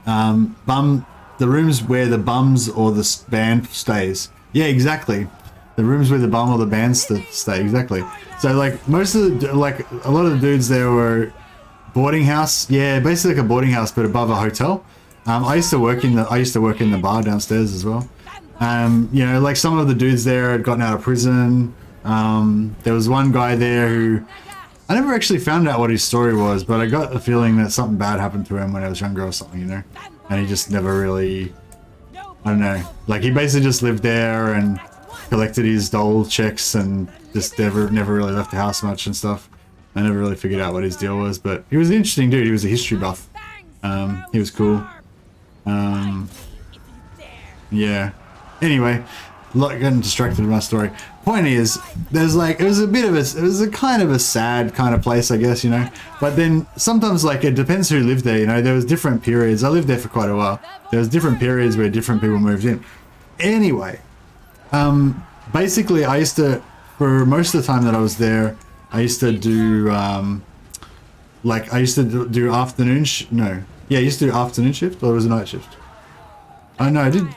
The rooms where the bums or the band stays. Yeah, exactly. The rooms where the bum or the band stay, exactly. So like most of a lot of the dudes there were boarding house. Yeah, basically like a boarding house, but above a hotel. I used to work in the bar downstairs as well. You know, like some of the dudes there had gotten out of prison. There was one guy there who I never actually found out what his story was, but I got the feeling that something bad happened to him when he was younger or something, you know, and he just never really, I don't know, like he basically just lived there and collected his dole checks and just never really left the house much and stuff. I never really figured out what his deal was, but he was an interesting dude. He was a history buff. He was cool. Yeah. Anyway, getting distracted with my story. Point is, there's like, it was a kind of a sad kind of place, I guess, you know. But then sometimes, like, it depends who lived there, you know. There was different periods. I lived there for quite a while. There was different periods where different people moved in. Anyway, basically, I used to, for most of the time that I was there, I used to do, like, I used to do afternoon, I used to do afternoon shift, or was it night shift? Oh no, I did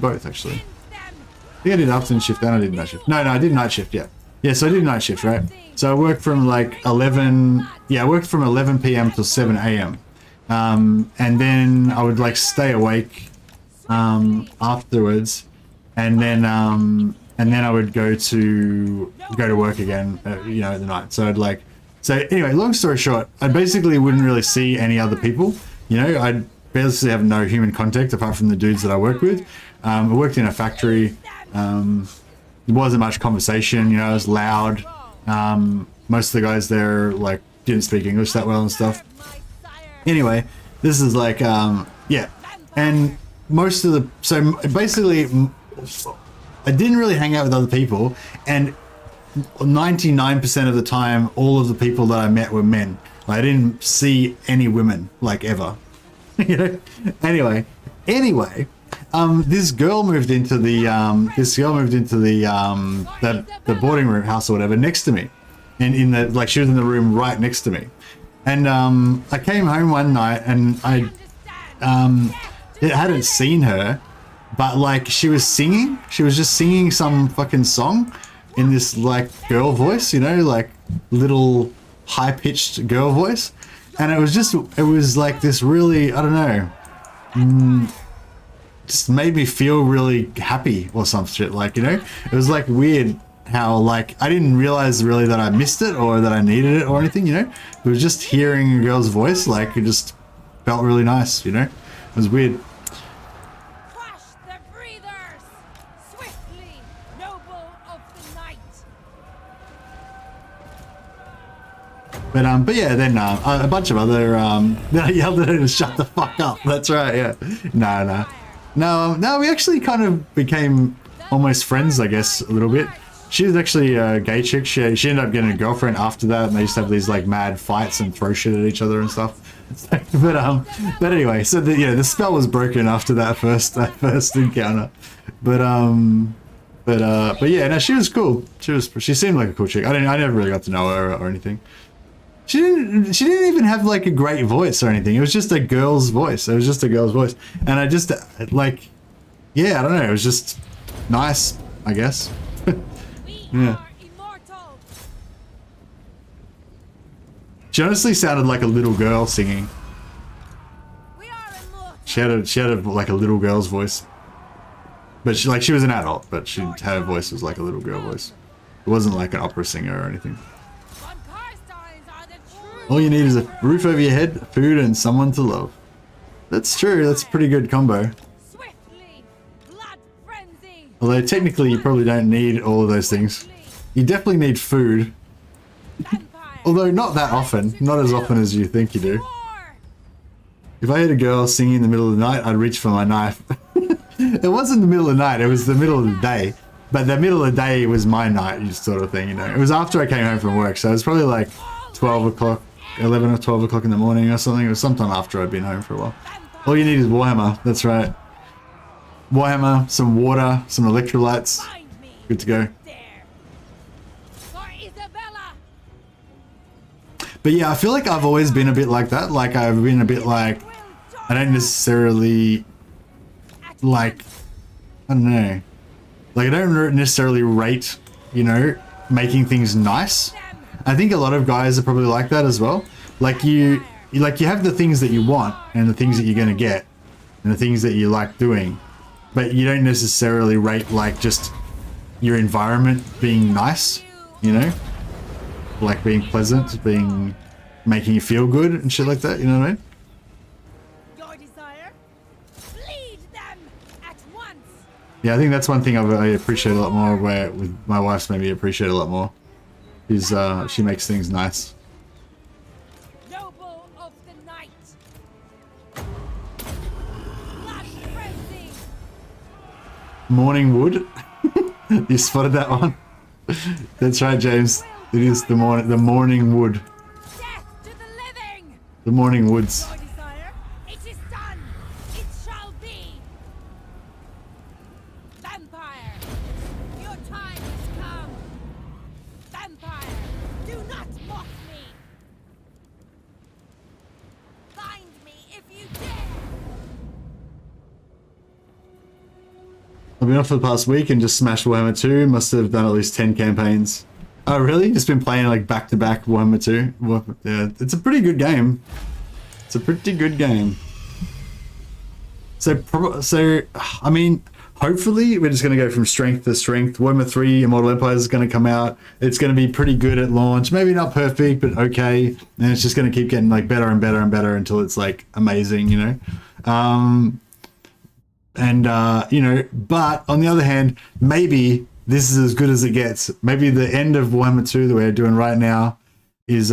both actually. I think I did afternoon shift and I did night shift. No, I did night shift, yeah. Yeah, so I did night shift, right? So I worked from like 11 p.m. till 7 a.m. And then I would like stay awake afterwards, and then I would go to work again, you know, at the night. So anyway, long story short, I basically wouldn't really see any other people, you know. I'd basically have no human contact apart from the dudes that I worked with. I worked in a factory. There wasn't much conversation, you know. It was loud. Most of the guys there like didn't speak English that well and stuff. Anyway, this is like yeah, and most of the, so basically I didn't really hang out with other people, and 99% of the time all of the people that I met were men. Like, I didn't see any women, like, ever. You know. Anyway, this girl moved into the the boarding room house or whatever next to me, and in the, like, she was in the room right next to me, and I came home one night and I hadn't seen her, but like she was just singing some fucking song in this like girl voice, you know, like little high-pitched girl voice, and it was like this really, I don't know, just made me feel really happy or some shit, like, you know. It was like weird how, like, I didn't realize really that I missed it or that I needed it or anything, you know. It was just hearing a girl's voice, like, it just felt really nice, you know. It was weird. Crush the breathers! Swiftly, noble of the night! But yeah, then a bunch of other then I yelled at her to shut the fuck up. That's right, yeah. No, we actually kind of became almost friends, I guess, a little bit. She was actually a gay chick. She ended up getting a girlfriend after that, and they used to have these like mad fights and throw shit at each other and stuff. But anyway, so the spell was broken after that first encounter. But yeah, no, she was cool. She seemed like a cool chick. I never really got to know her or anything. She didn't even have like a great voice or anything. It was just a girl's voice. And I just like, yeah, I don't know. It was just nice, I guess. Yeah. She honestly sounded like a little girl singing. She had like a little girl's voice. But she was an adult, but her voice was like a little girl voice. It wasn't like an opera singer or anything. All you need is a roof over your head, food, and someone to love. That's true. That's a pretty good combo. Although technically you probably don't need all of those things. You definitely need food. Although not that often. Not as often as you think you do. If I heard a girl singing in the middle of the night, I'd reach for my knife. It wasn't the middle of the night. It was the middle of the day. But the middle of the day was my night, sort of thing, you know. It was after I came home from work, so it was probably like 12 o'clock. 11 or 12 o'clock in the morning or something. It was sometime after I'd been home for a while. All you need is Warhammer. That's right. Warhammer, some water, some electrolytes. Good to go. But yeah, I feel like I've always been a bit like that. Like, I've been a bit like, I don't necessarily, like, I don't know. Like, I don't necessarily rate, you know, making things nice. I think a lot of guys are probably like that as well. Like you have the things that you want and the things that you're going to get, and the things that you like doing, but you don't necessarily rate like just your environment being nice, you know, like being pleasant, being making you feel good and shit like that. You know what I mean? Your desire? Bleed them at once. Yeah, I think that's one thing I appreciate a lot more. Where with my wife's maybe appreciate a lot more is she makes things nice. Noble of the night. Bloodthirsty. Morning wood. You spotted that one? That's right, James. It is the morning wood. Death to the living. The morning woods. Your desire? It is done. It shall be. Vampire, your time has come. Vampire, do not mock me. Find me if you dare. I've been off for the past week and just smashed Warhammer 2. Must have done at least 10 campaigns. Oh, really? Just been playing like back-to-back Warhammer 2? Yeah, it's a pretty good game. It's a pretty good game. So, I mean, hopefully we're just going to go from strength to strength. Warhammer 3 Immortal Empires is going to come out. It's going to be pretty good at launch. Maybe not perfect, but okay. And it's just going to keep getting like better and better and better until it's like amazing, you know? You know, but on the other hand, maybe this is as good as it gets. Maybe the end of Warhammer 2 that we're doing right now is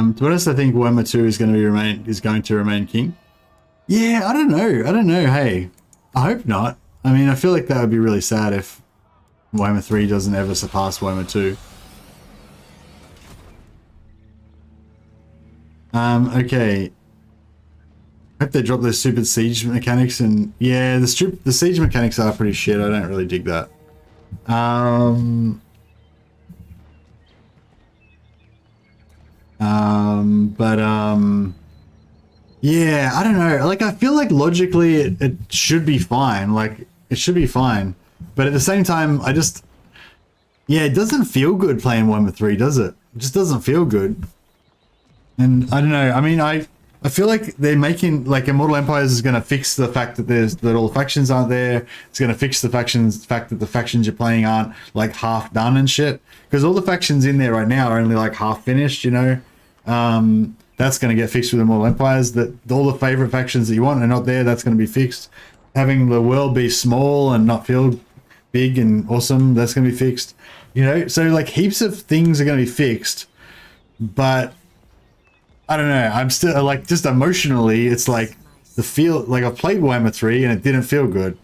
to be honest, I think Warhammer 2 is going to remain king. Yeah, I don't know. Hey, I hope not. I mean, I feel like that would be really sad if Warhammer 3 doesn't ever surpass Warhammer 2. Okay. Hope they drop those stupid siege mechanics, and yeah, the siege mechanics are pretty shit. I don't really dig that. Yeah, I don't know. Like, I feel like logically it should be fine. Like, it should be fine. But at the same time, yeah, it doesn't feel good playing Warhammer 3, does it? It just doesn't feel good. And I don't know. I mean, I feel like they're making, like, Immortal Empires is going to fix the fact that all the factions aren't there. It's going to fix the fact that the factions you're playing aren't, like, half done and shit. Because all the factions in there right now are only, like, half finished, you know? That's going to get fixed with Immortal Empires. That all the favorite factions that you want are not there. That's going to be fixed. Having the world be small and not feel big and awesome, that's going to be fixed. You know? So, like, heaps of things are going to be fixed. But I don't know. I'm still, like, just emotionally, it's like the feel, like, I've played Warhammer 3 and it didn't feel good.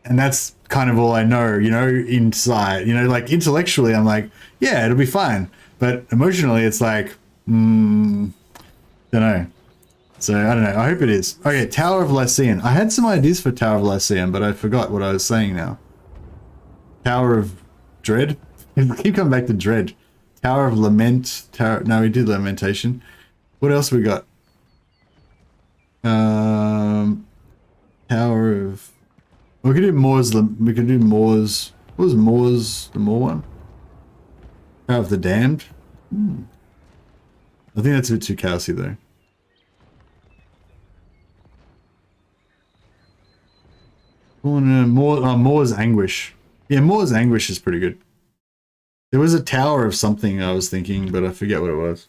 And that's kind of all I know, you know, inside. You know, like, intellectually, I'm like, yeah, it'll be fine. But emotionally, it's like, don't know. So, I don't know. I hope it is. Okay, Tower of Lycian. I had some ideas for Tower of Lycian, but I forgot what I was saying now. Tower of Dread? I keep coming back to Dread. Tower of Lament. No, we did Lamentation. What else we got? Tower of... We could do Moors. We could do Moors. What was Moors? The Moor one? Tower of the Damned? I think that's a bit too chaosy though. Oh no, Moor's Anguish. Yeah, Moor's Anguish is pretty good. There was a tower of something I was thinking, but I forget what it was.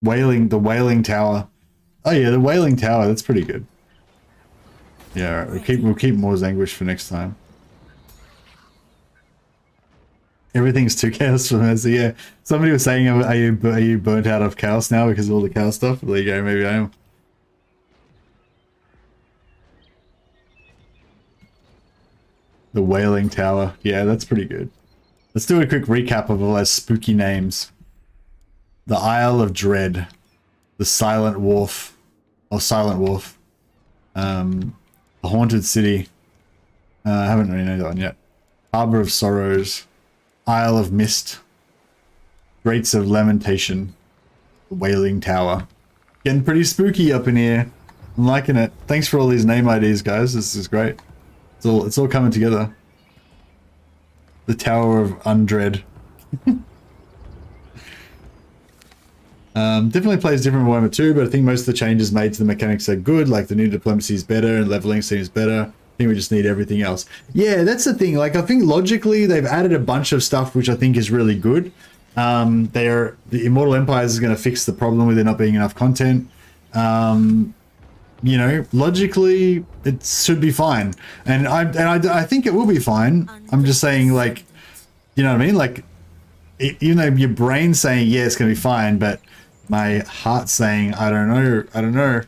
The Wailing Tower. Oh yeah, the Wailing Tower, that's pretty good. Yeah, all right, we'll keep Moor's Anguish for next time. Everything's too chaos for me. So yeah, somebody was saying, are you burnt out of chaos now because of all the chaos stuff? There you go, maybe I am. The Wailing Tower. Yeah, that's pretty good. Let's do a quick recap of all those spooky names. The Isle of Dread. The Silent Wharf. or Silent Wolf. The Haunted City. I haven't really known that one yet. Harbor of Sorrows. Isle of Mist. Straits of Lamentation. Wailing Tower. Getting pretty spooky up in here. I'm liking it. Thanks for all these name IDs, guys. This is great. It's all coming together. The Tower of Undread. Definitely plays different from Warhammer 2, but I think most of the changes made to the mechanics are good. Like the new diplomacy is better and leveling seems better. I think we just need everything else. Yeah, that's the thing. Like I think logically they've added a bunch of stuff which I think is really good. The Immortal Empires is going to fix the problem with there not being enough content. You know, logically it should be fine, and I think it will be fine. I'm just saying, like, you know what I mean? Like, you know, your brain's saying yeah, it's going to be fine, but my heart's saying I don't know.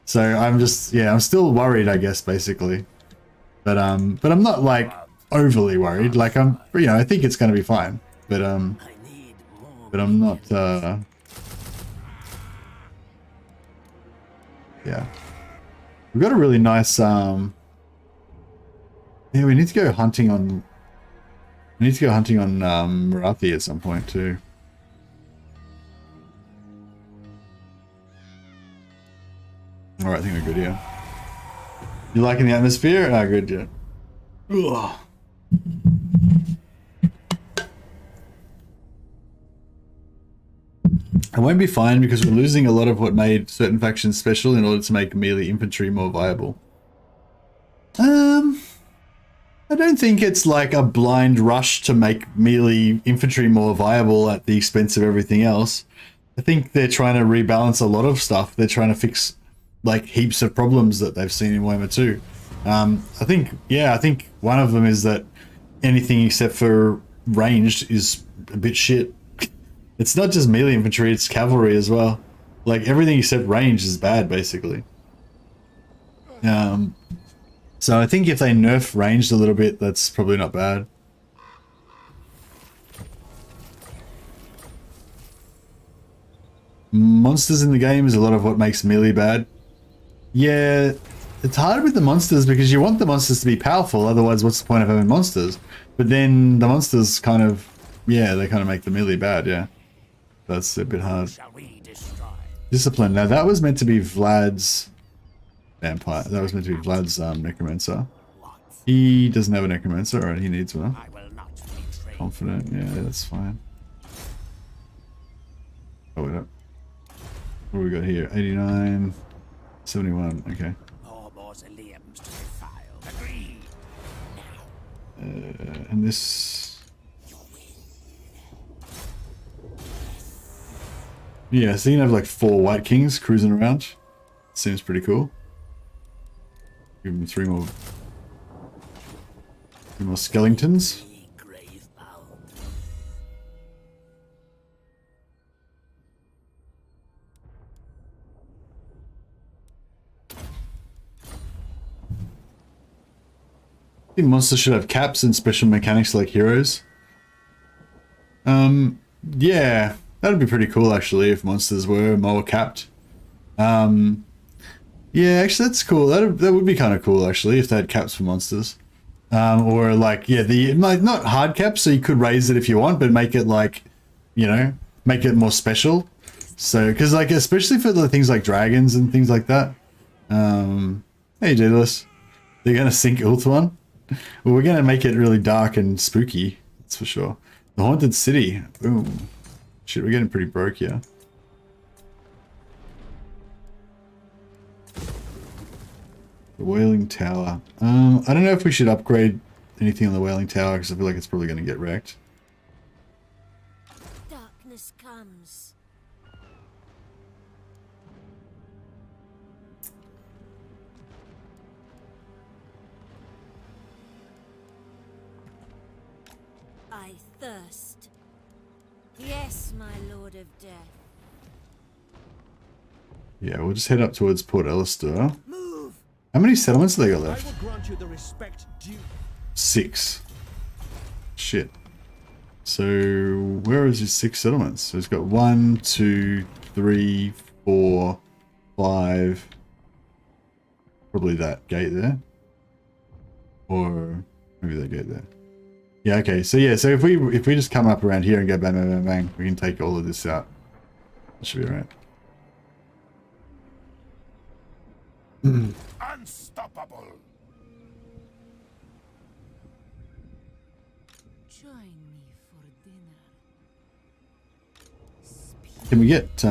So I'm just I'm still worried, I guess, basically. But I'm not like overly worried. Like I think it's going to be fine. But I'm not. Yeah, we've got a really nice. Yeah, we need to go hunting on. We need to go hunting on Marathi at some point too. All right, I think we're good here. You liking the atmosphere? Ah, good, yeah. Ugh. It won't be fine because we're losing a lot of what made certain factions special in order to make melee infantry more viable. I don't think it's like a blind rush to make melee infantry more viable at the expense of everything else. I think they're trying to rebalance a lot of stuff. They're trying to fix like heaps of problems that they've seen in Warhammer 2. I think one of them is that anything except for ranged is a bit shit. It's not just melee infantry, it's cavalry as well. Like everything except range is bad, basically. So I think if they nerf ranged a little bit, that's probably not bad. Monsters in the game is a lot of what makes melee bad. Yeah, it's hard with the monsters because you want the monsters to be powerful, otherwise what's the point of having monsters? But then the monsters kind of, they kind of make the melee bad, yeah. That's a bit hard. Discipline. Now that was meant to be Vlad's vampire. That was meant to be Vlad's necromancer. He doesn't have a necromancer, alright, he needs one. Confident, yeah, that's fine. Oh, wait up. What do we got here? 89, 71, okay. And this... Yeah, so you can have like 4 White Kings cruising around. Seems pretty cool. Give them 3 more skeletons. I think monsters should have caps and special mechanics like heroes. Yeah, that'd be pretty cool actually if monsters were more capped. Yeah, actually that's cool. That would be kind of cool actually if they had caps for monsters. Or like, yeah, not hard caps, so you could raise it if you want, but make it like, you know, make it more special. So, because like, especially for the things like dragons and things like that. Hey, Daedalus. They're going to sink Ulthuan. Well, we're going to make it really dark and spooky. That's for sure. The Haunted City. Boom. Shit, we're getting pretty broke here. The Wailing Tower. I don't know if we should upgrade anything on the Wailing Tower because I feel like it's probably going to get wrecked. Darkness comes. I thirst. Yes, my Lord of Death. Yeah, we'll just head up towards Port Ellister. Move. How many settlements have they got I left? will grant you the respect due. 6. Shit. So where is his 6 settlements? So he's got 1, 2, 3, 4, 5, Probably that gate there. Or maybe that gate there. Yeah, okay. So yeah, so if we just come up around here and go bang, bang, bang, bang, we can take all of this out. That should be alright. Unstoppable. Join me for dinner. Can we get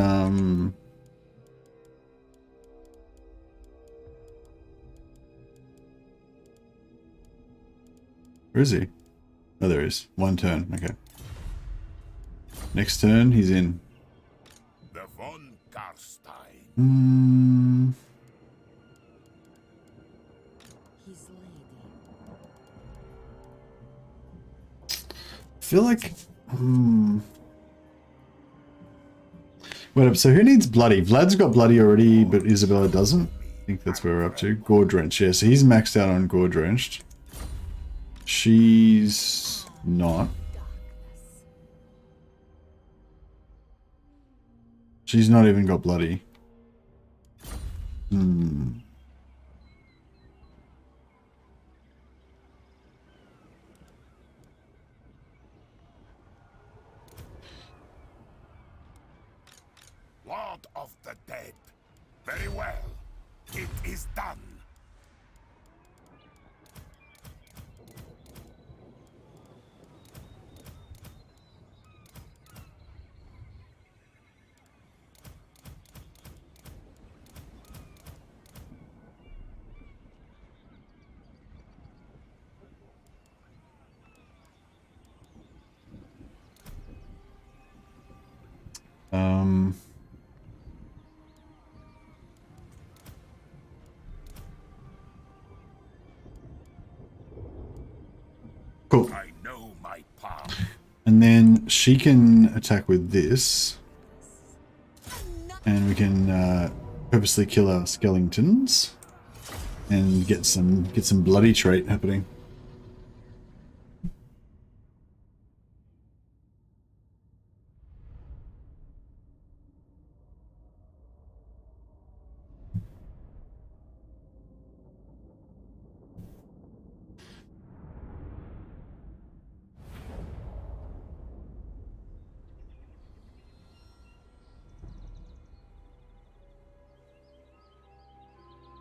where is he? Oh, there he is. One turn. Okay. Next turn, he's in. The von Carstein. His lady. I feel like Wait up, so who needs bloody? Vlad's got bloody already, but Isabella doesn't. I think that's where we're up to. Gore drenched, yeah, so he's maxed out on gore drenched. She's not. She's not even got bloody. Lord of the Dead. Very well. It is done. Cool. I know my path. And then she can attack with this. And we can purposely kill our skeletons and get some bloody trait happening.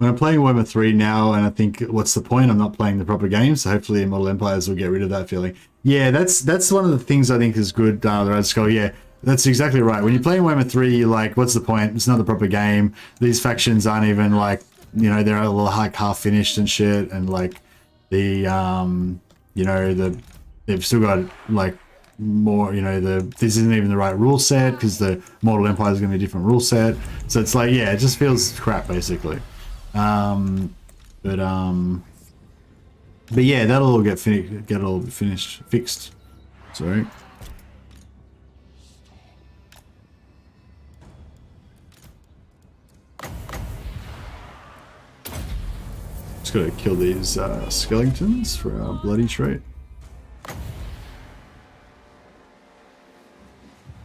I'm playing Warhammer 3 now, and I think, what's the point? I'm not playing the proper game, so hopefully Immortal Empires will get rid of that feeling. Yeah, that's one of the things I think is good, the Red Skull. Yeah, that's exactly right. When you're playing Warhammer 3, you're like, what's the point? It's not the proper game. These factions aren't even, like, you know, they're a little like half finished and shit, and like the, you know, they've still got, like, more, you know, this isn't even the right rule set, because the Mortal Empire is going to be a different rule set. So it's like, yeah, it just feels crap, basically. But yeah, that'll all get fixed. Sorry. Just gotta kill these skeletons for our bloody trait.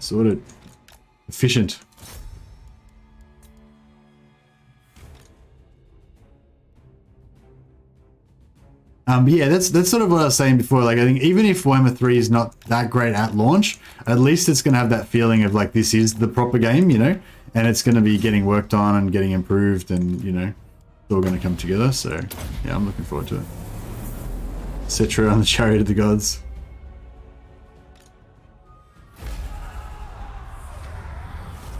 Sorted. Efficient. Yeah, that's sort of what I was saying before. Like, I think even if Warhammer 3 is not that great at launch, at least it's going to have that feeling of like, this is the proper game, you know, and it's going to be getting worked on and getting improved, and, you know, it's all going to come together. So yeah, I'm looking forward to it. Citra on the Chariot of the Gods.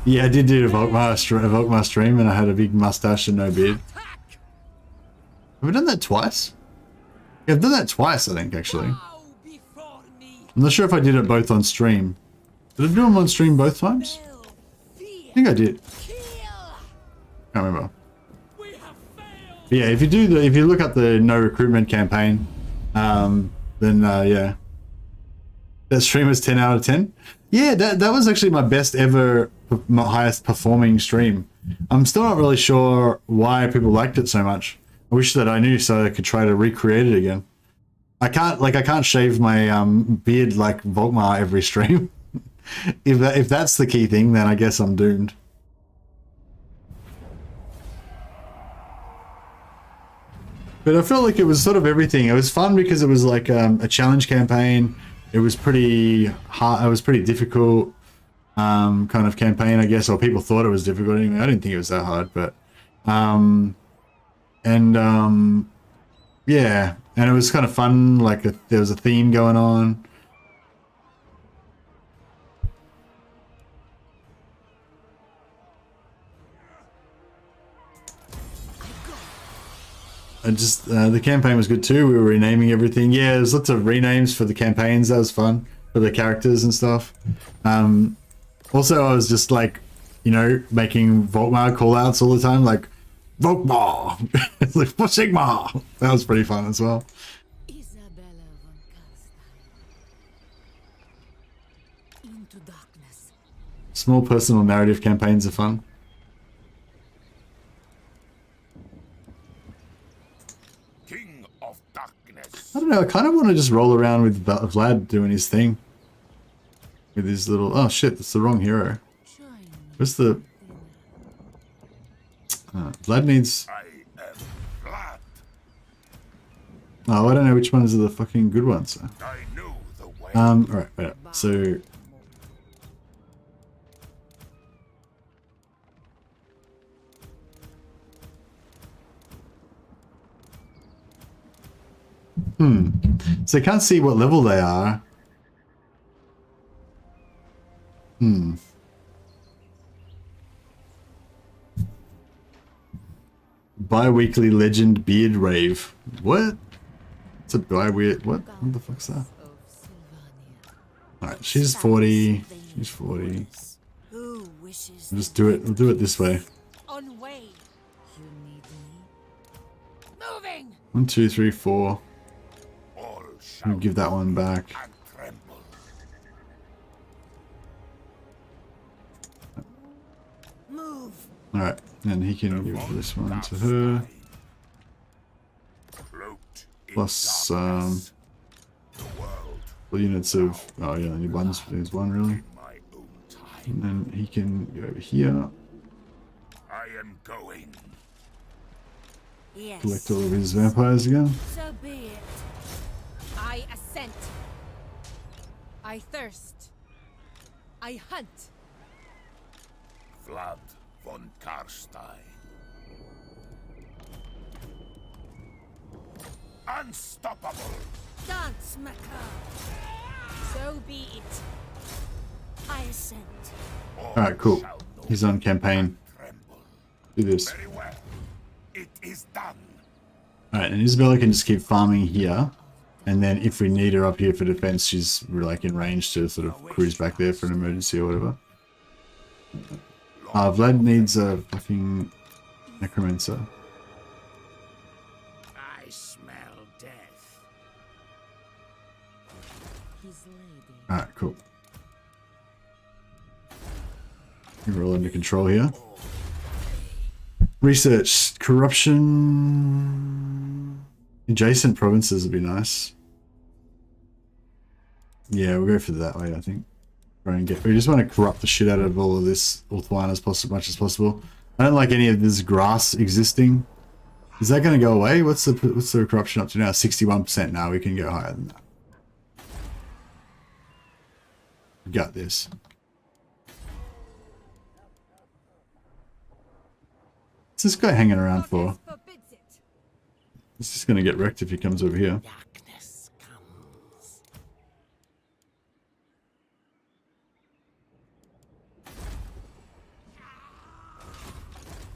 Yeah, I did do a Volkmar stream, and I had a big mustache and no beard. Have I done that twice? Yeah, I've done that twice, I think, actually. I'm not sure if I did it both on stream. Did I do them on stream both times? I think I did. Can't remember. But yeah, if you look up the no recruitment campaign, then yeah. That stream was 10 out of 10. Yeah, that was actually my best ever, my highest performing stream. I'm still not really sure why people liked it so much. I wish that I knew so I could try to recreate it again. I can't shave my beard like Volkmar every stream. If that's the key thing, then I guess I'm doomed. But I felt like it was sort of everything. It was fun because it was like a challenge campaign. It was pretty hard. It was pretty difficult kind of campaign, I guess, or people thought it was difficult. Anyway, I didn't think it was that hard, but yeah, and it was kind of fun. Like there was a theme going on. And just the campaign was good too. We were renaming everything. Yeah, there's lots of renames for the campaigns. That was fun for the characters and stuff. Also, I was just like, you know, making Volkmar call-outs all the time, like Volkmar, it's like Sigma. That was pretty fun as well. Isabella von Carstein. Into darkness. Small personal narrative campaigns are fun. King of Darkness. I don't know. I kind of want to just roll around with Vlad doing his thing. With his little... Oh shit, that's the wrong hero. Where's the... Vlad needs... I am Vlad. Oh, I don't know which ones are the fucking good ones. I know the way. Alright, wait up. So... So I can't see what level they are. Bi-weekly legend beard rave. What? It's a bi-weird... What? What the fuck's that? Alright, she's 40. She's 40. Who wishes We'll just do it. We'll do it this way. on way? You need me? Moving! 1, 2, 3, 4. All We'll shall give that one back. and tremble. Move! Alright, and he can give this one to her. Cloaked in Plus, darkness. The world units of... Oh yeah, only one's... There's one really. in my own time. And then he can go over here. I am going. Yes. Collect all of his vampires again. So be it. I assent. I thirst. I hunt. Vlad von Carstein. Unstoppable. Dance, macabre. So be it. I assent. Alright, cool. He's on campaign. Tremble. Do this. Very well. It is done. Alright, and Isabella can just keep farming here. And then if we need her up here for defense, she's like in range to sort of cruise back there for an emergency or whatever. Vlad needs a fucking necromancer. I smell death. His lady. Alright, cool. We're all under control here. Research. Corruption. Adjacent provinces would be nice. Yeah, we'll go for that way, I think. Try and get... We just want to corrupt the shit out of all of this Ulthuan as much as possible. I don't like any of this grass existing. Is that going to go away? What's the corruption up to now? 61% now. We can go higher than that. We got this. What's this guy hanging around for? Forbids it. He's just going to get wrecked if he comes over here. Darkness comes.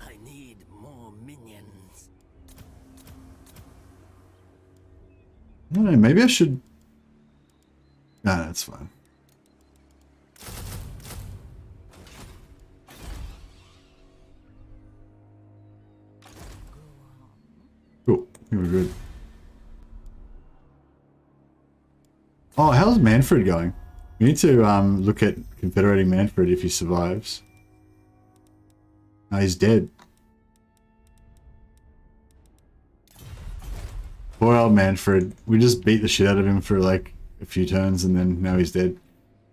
I need more minions. I don't know, maybe I should... Nah, that's fine. Cool, we were good. Oh, how's Manfred going? We need to look at Confederating Manfred if he survives. No, he's dead. Poor old Manfred. We just beat the shit out of him for like a few turns and then now he's dead.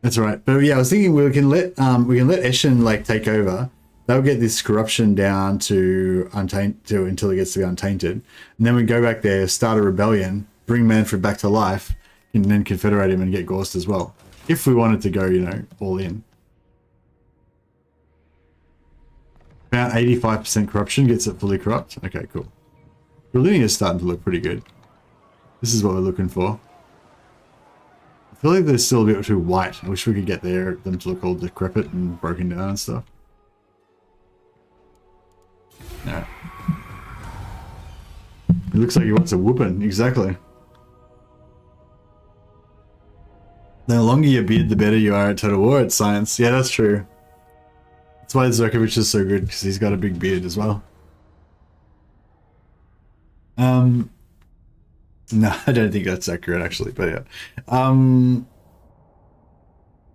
That's alright. But yeah, I was thinking we can let Eshin like take over they'll get this corruption down to until it gets to be untainted, and then we go back there, start a rebellion, bring Manfred back to life, and then confederate him and get Gorst as well. If we wanted to go, you know, all in. About 85% corruption gets it fully corrupt. Okay, cool. The linear is starting to look pretty good. This is what we're looking for. I feel like they're still a bit too white. I wish we could get them to look all decrepit and broken down and stuff. Yeah. It looks like he wants a whooping. Exactly. The longer you beard, the better you are at Total War. It's science. Yeah, that's true. That's why Zerkovich is so good, because he's got a big beard as well. No, I don't think that's accurate, actually, but yeah. I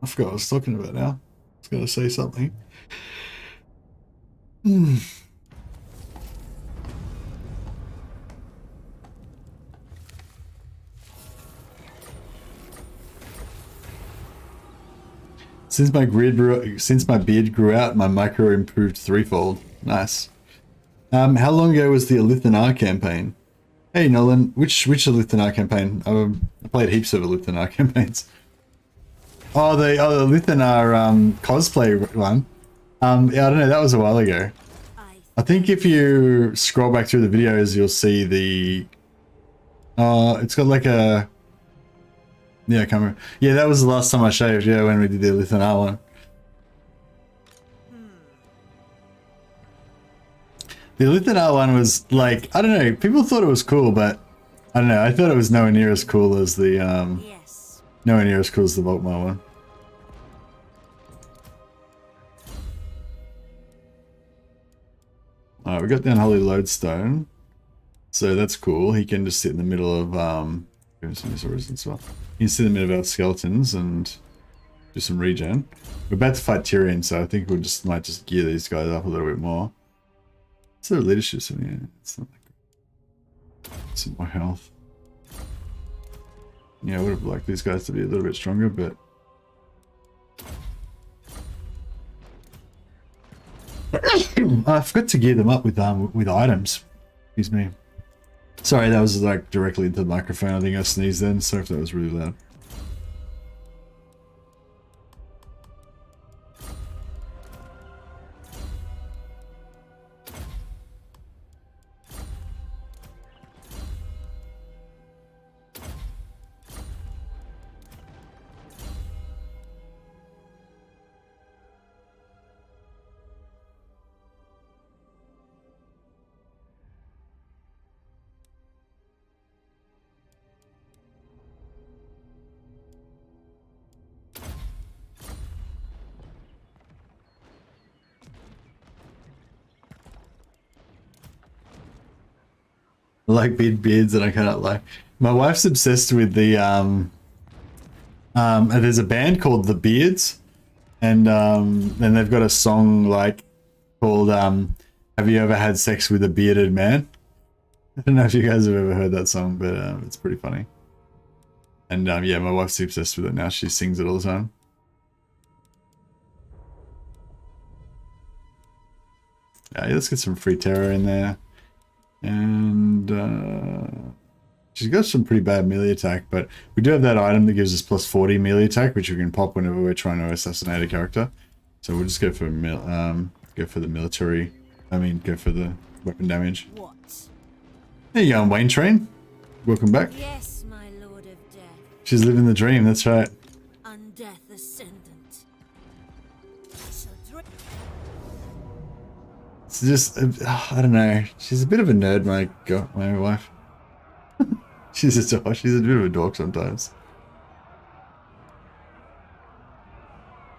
forgot what I was talking about now. I was going to say something. Since my beard grew out, my micro improved threefold. Nice. How long ago was the Ulthuan campaign? Hey Nolan, which Ulthuan campaign? I played heaps of Ulthuan campaigns. Oh, the Ulthuan cosplay one. Yeah, I don't know. That was a while ago. I think if you scroll back through the videos, you'll see the. It's got like a. Yeah, I can't remember. Yeah, that was the last time I shaved. Yeah, when we did the Ulthuan one. The Ulthuan one was like, I don't know, people thought it was cool, but I don't know, I thought it was nowhere near as cool as the nowhere near as cool as the Volkmar one. Alright, we got the Unholy Lodestone. So that's cool. He can just sit in the middle of give him some resources as well. He can sit in the middle of our skeletons and do some regen. We're about to fight Tyrion, so I think we might just gear these guys up a little bit more. What's their leadership? So yeah, it's not like some more health. Yeah, I would have liked these guys to be a little bit stronger, but I forgot to gear them up with items. Excuse me. Sorry, that was like directly into the microphone. I think I sneezed then. Sorry if that was really loud. I like big beards and I cannot lie. My wife's obsessed with the there's a band called The Beards, and they've got a song like called Have You Ever Had Sex with a Bearded Man? I don't know if you guys have ever heard that song, but it's pretty funny. And yeah, my wife's obsessed with it now. She sings it all the time. Yeah, let's get some free terror in there. And she's got some pretty bad melee attack, but we do have that item that gives us plus 40 melee attack, which we can pop whenever we're trying to assassinate a character. So we'll just go for the military. I mean, go for the weapon damage. What? There you go, Wayne Train. Welcome back. Yes, my lord of death. She's living the dream. That's right. Undeath ascendant. It's just, I don't know. She's a bit of a nerd, my wife. She's a bit of a dork sometimes.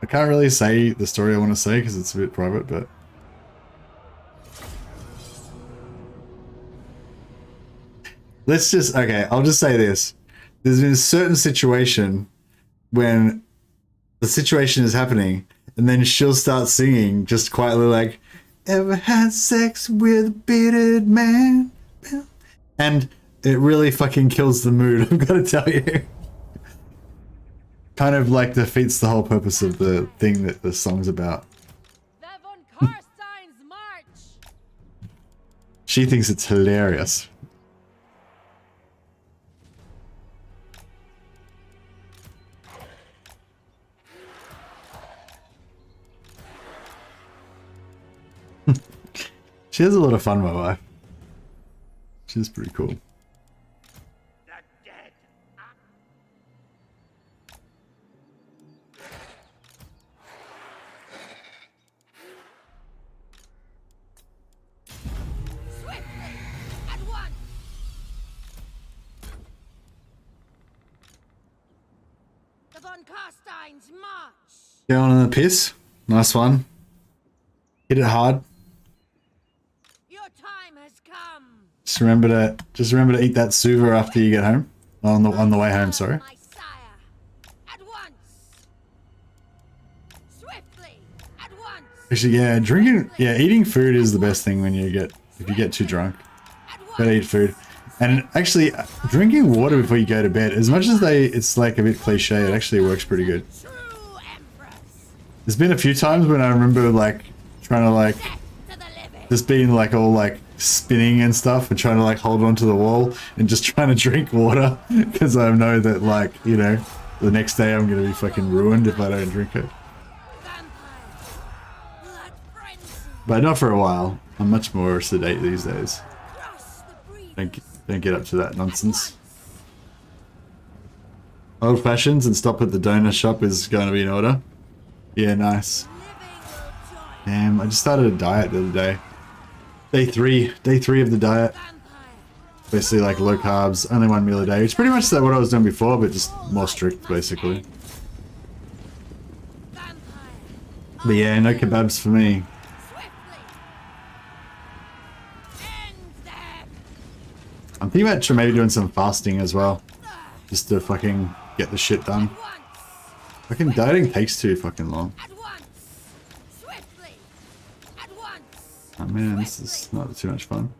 I can't really say the story I want to say because it's a bit private, but let's just, okay, I'll just say this. There's been a certain situation when the situation is happening and then she'll start singing just quietly like, ever had sex with a bearded man? And it really fucking kills the mood, I've got to tell you. Kind of like defeats the whole purpose of the thing that the song's about. They're von Carstein! She thinks it's hilarious. She has a lot of fun, my wife. She's pretty cool. The dead. Swiftly! At once! The von Carstein's march! Going on the piss. Nice one. Hit it hard. Your time has come! Just remember to eat that suva after you get home. On the way home, sorry. My sire! At once! Swiftly! At once! Actually, yeah, eating food is the best thing when you get, if you get too drunk. At Gotta eat food. And actually, drinking water before you go to bed, as much as it's like a bit cliche, it actually works pretty good. True Empress! There's been a few times when I remember like trying to like To the living! just being like all like spinning and stuff and trying to like hold onto the wall and just trying to drink water because I know that like, you know, the next day I'm gonna be fucking ruined if I don't drink it. Vampires! Blood frenzy! But not for a while. I'm much more sedate these days. Cross the breeze! Don't get up to that nonsense. Old fashions and stop at the donor shop is going to be in order. Yeah, nice. Living will join! Damn, I just started a diet the other day. Day three of the diet. Vampire! Basically like low carbs, only 1 meal a day. It's pretty much like what I was doing before, but just more strict basically. Vampire! But yeah, no kebabs for me. Swiftly! End them! I'm thinking about maybe doing some fasting as well. Just to fucking get the shit done. At once! Fucking dieting takes too fucking long. At once! Swiftly! At once! Oh man, this is not too much fun.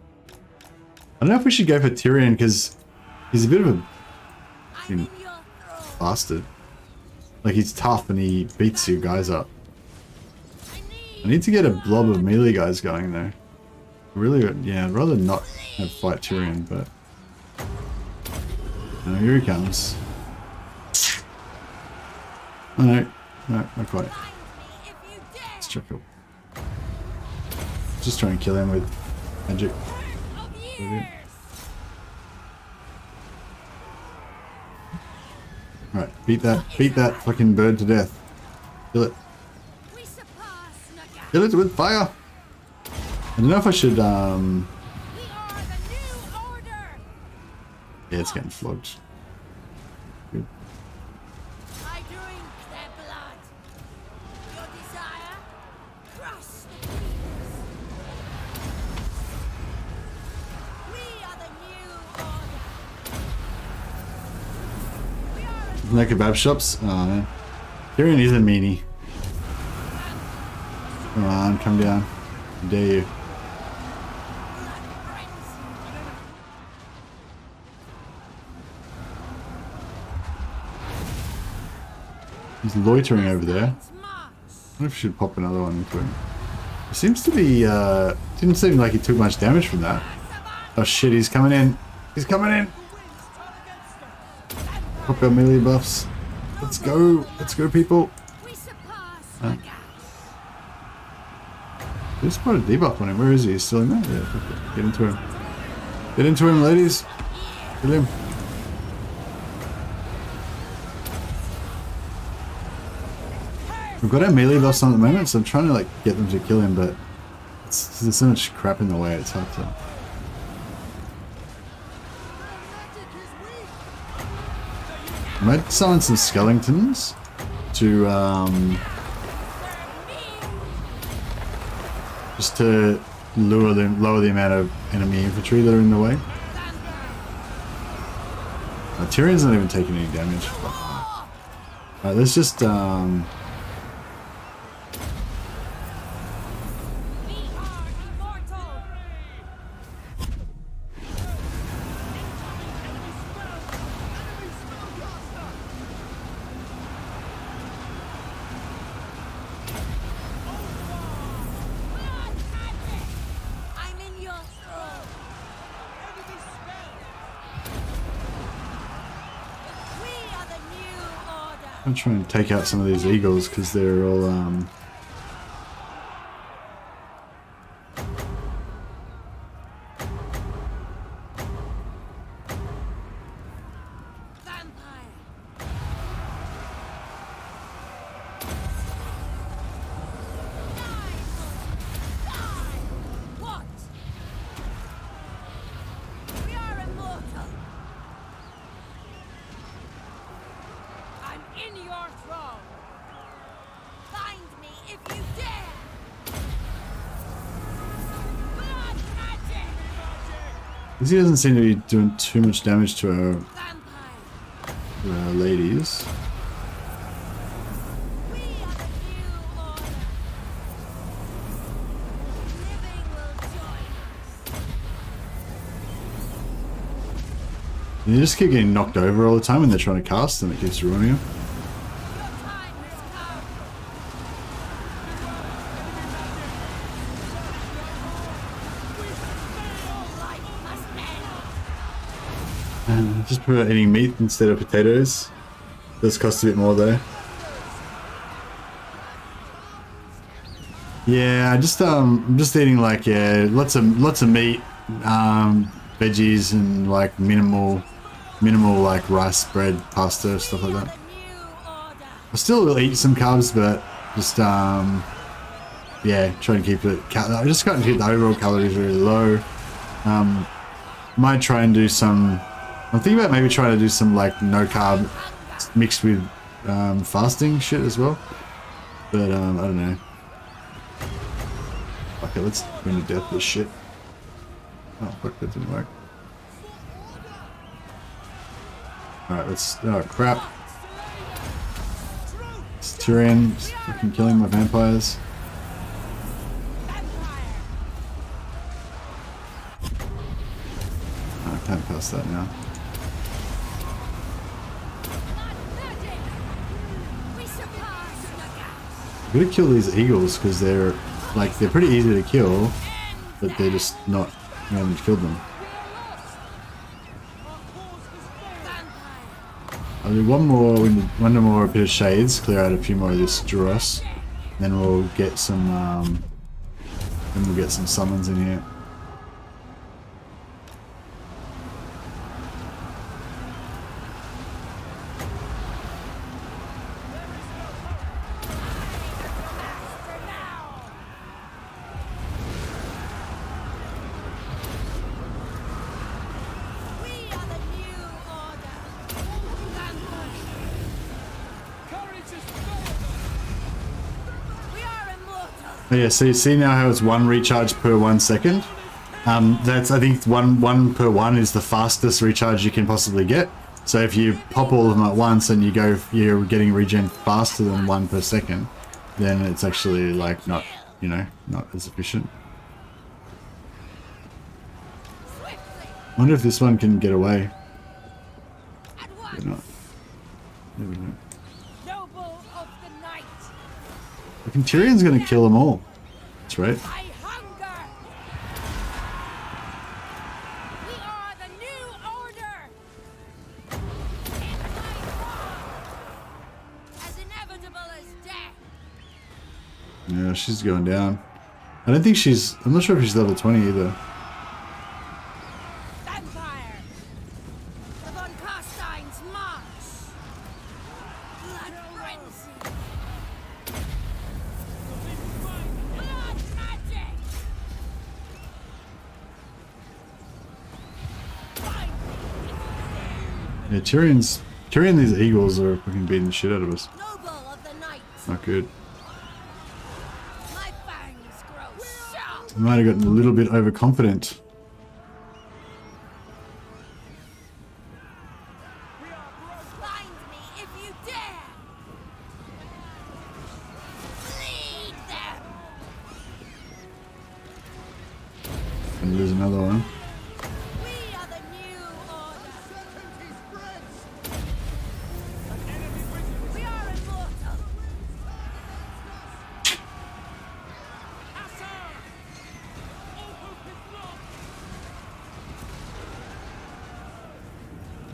I don't know if we should go for Tyrion because he's a bit of a I'm in your throne! bastard. Like he's tough and he beats you guys up. I need to get a blob of melee guys going though. Really, yeah, I'd rather not have fight Tyrion, but... Oh, here he comes. Oh no, not quite. Find me if you dare! Let's check it. Just try and kill him with magic. Of years! Right, beat that fucking bird to death. Kill it. We surpass Naga! Kill it with fire! I don't know if I should, We are the new order! yeah, it's getting flogged. Good. I drink their blood! Your desire? Cross the breeze! We are the new order! We are a No kebab shops? Oh man. Tyrion is a meanie. Come on, come down. I dare you. blood frenzy! He's loitering over there. It's march! I wonder if I should pop another one into him. It seems to be, didn't seem like he took much damage from that. Oh shit, he's coming in. He's coming in. Pop our melee buffs. Let's go people. We surpass Naga! Just put a debuff on him. Where is he? He's still in there? Yeah, fuck it. Get into him. Get into him, ladies. Kill him. We've got our melee buffs on at the moment, so I'm trying to like get them to kill him, but there's so much crap in the way, it's hard to... I might summon some skeletons to, just to lower the amount of enemy infantry that are in the way. Tyrion's not even taking any damage. Alright, let's just, We are immortal! I'm in your I'm trying to take out some of these eagles because they're all Vampire. What? We are immortal. I'm in your thrall. Find me if you dare. Blood magic. He doesn't seem to be doing too much damage to Vampire. our ladies. We are the new order. Living will join us. You just keep getting knocked over all the time when they're trying to cast, and it keeps ruining them. Your time has come. All life must end. And just prefer eating meat instead of potatoes. Does cost a bit more though. Yeah, I'm just eating like lots of meat, veggies, and like minimal like rice, bread, pasta, stuff like that. The new order. I still will eat some carbs, but just yeah, trying to keep it. I just got to keep the overall calories really low. Might try and do some. I'm thinking about maybe trying to do some like no carb mixed with fasting shit as well. But I don't know. Okay, let's bring to death this shit. Oh fuck, that didn't work. Alright, let's. Oh crap. It's Tyrion fucking killing my vampires. Oh, I can't pass that now. We surpass the gaps. I'm gonna kill these eagles because they're pretty easy to kill, but they're just not. I haven't killed them. I'll do one more bit of shades, clear out a few more of this dross, then we'll get some summons in here. We are the new order. We are immortal. Oh yeah, so you see now how it's 1 recharge per 1 second? That's, I think, one per 1 is the fastest recharge you can possibly get. So if you pop all of them at once and you're getting regen faster than 1 per second, then it's actually like not as efficient. Swiftly. I wonder if this one can get away. At Or not. once. Never know. Noble of the night. I think Tyrion's gonna kill them all. That's right. I hunger. We are the new order. In my wrong. As inevitable as death. Yeah, she's going down. I don't think she's. I'm not sure if she's level 20 either. Vampire. The von Carstein's march. Blood frenzy. Blood magic. Find me. Yeah, Tyrion. These eagles are fucking beating the shit out of us. Noble of the night. Not good. My fangs grow sharp. I might have gotten a little bit overconfident. Find me if you dare. Lead them. And lose another one. We are the new order. We are immortal.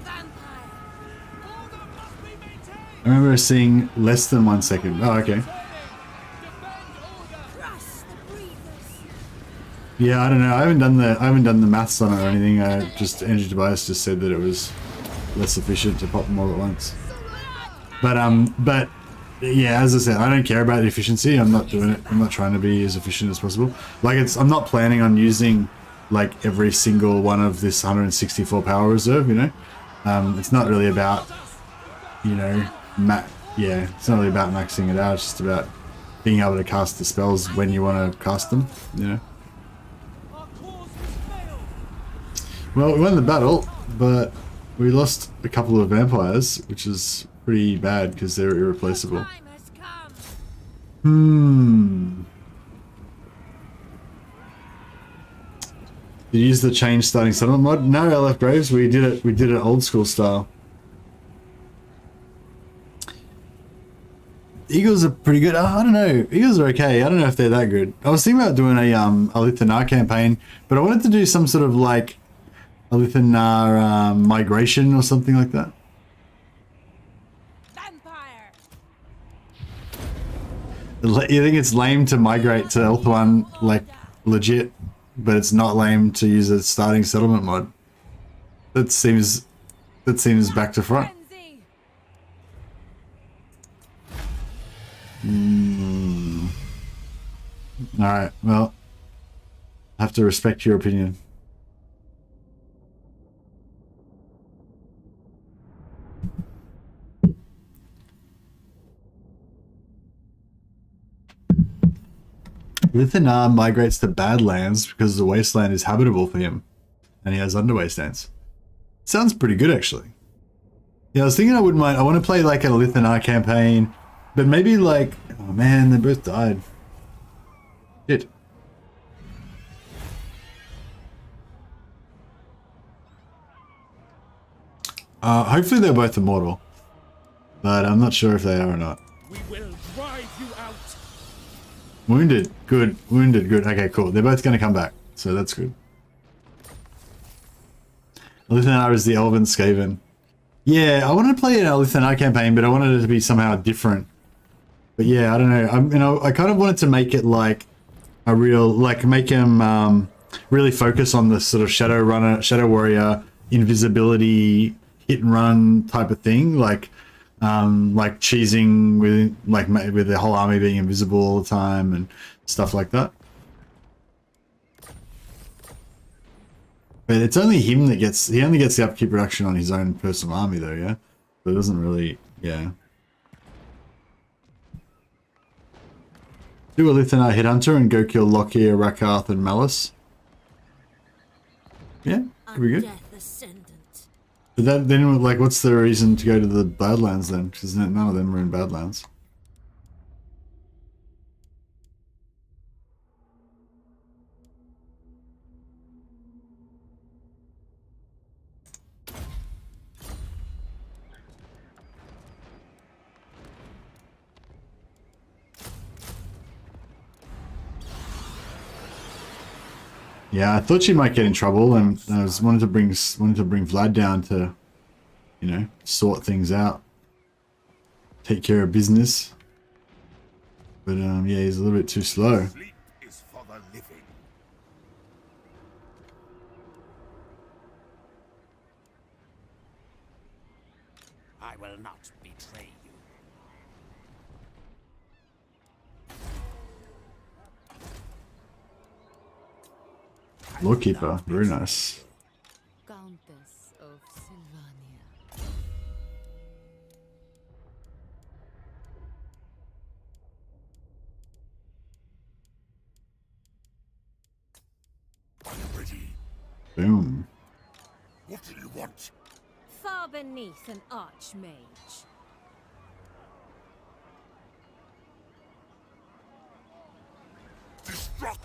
Vampire. Order must be maintained. I remember seeing less than 1 second. Oh, okay. Crush the breathers. Yeah, I don't know. I haven't done the maths on it or anything. Just Energy Tobias just said that it was less efficient to pop them all at once. But yeah, as I said, I don't care about the efficiency. I'm not doing it. I'm not trying to be as efficient as possible. Like I'm not planning on using like every single one of this 164 power reserve. You know, it's not really about, you know, it's not really about maxing it out. It's just about being able to cast the spells when you want to cast them. You know. Well, we won the battle, but we lost a couple of vampires, which is pretty bad because they're irreplaceable. Time has come. Did you use the change starting settlement mod? No, LF Graves. We did it. We did it old school style. Eagles are pretty good. I don't know. Eagles are okay. I don't know if they're that good. I was thinking about doing a Ulthuan campaign, but I wanted to do some sort of like Ulthuan migration or something like that. Vampire. You think it's lame to migrate to Ulthuan like legit, but it's not lame to use a starting settlement mod. That seems back to front. Frenzy. Alright, well, I have to respect your opinion. Ulthuan migrates to Badlands because the wasteland is habitable for him, and he has underwastelands. Sounds pretty good, actually. Yeah, I was thinking I wouldn't mind. I want to play like a Ulthuan campaign, but maybe like, oh man, they both died. Shit. Hopefully they're both immortal, but I'm not sure if they are or not. We will drive you out. Wounded, good. Wounded, good. Okay, cool. They're both going to come back, so that's good. Ulthuan is the Elven Skaven. Yeah, I wanted to play an Ulthuan campaign, but I wanted it to be somehow different. But yeah, I don't know. I kind of wanted to make it like a real, like make him really focus on the sort of Shadow Warrior, invisibility, hit and run type of thing, like cheesing with the whole army being invisible all the time and stuff like that. But it's only him that he only gets the upkeep reduction on his own personal army though, yeah? But it doesn't really, yeah. Do a Ulthuan Headhunter and go kill Lockyer, Rakarth and Malice. Yeah, could be good. Undeath Ascendant. But that, then, like, what's the reason to go to the Badlands then? Because none of them are in Badlands. Yeah, I thought she might get in trouble, and I was wanted to bring Vlad down to, you know, sort things out, take care of business. But yeah, he's a little bit too slow. Sleep is for the living. I will not betray you. Lawkeeper, very nice. Countess of Sylvania. Are you ready? Boom. What do you want? Far beneath an archmage. Destruct!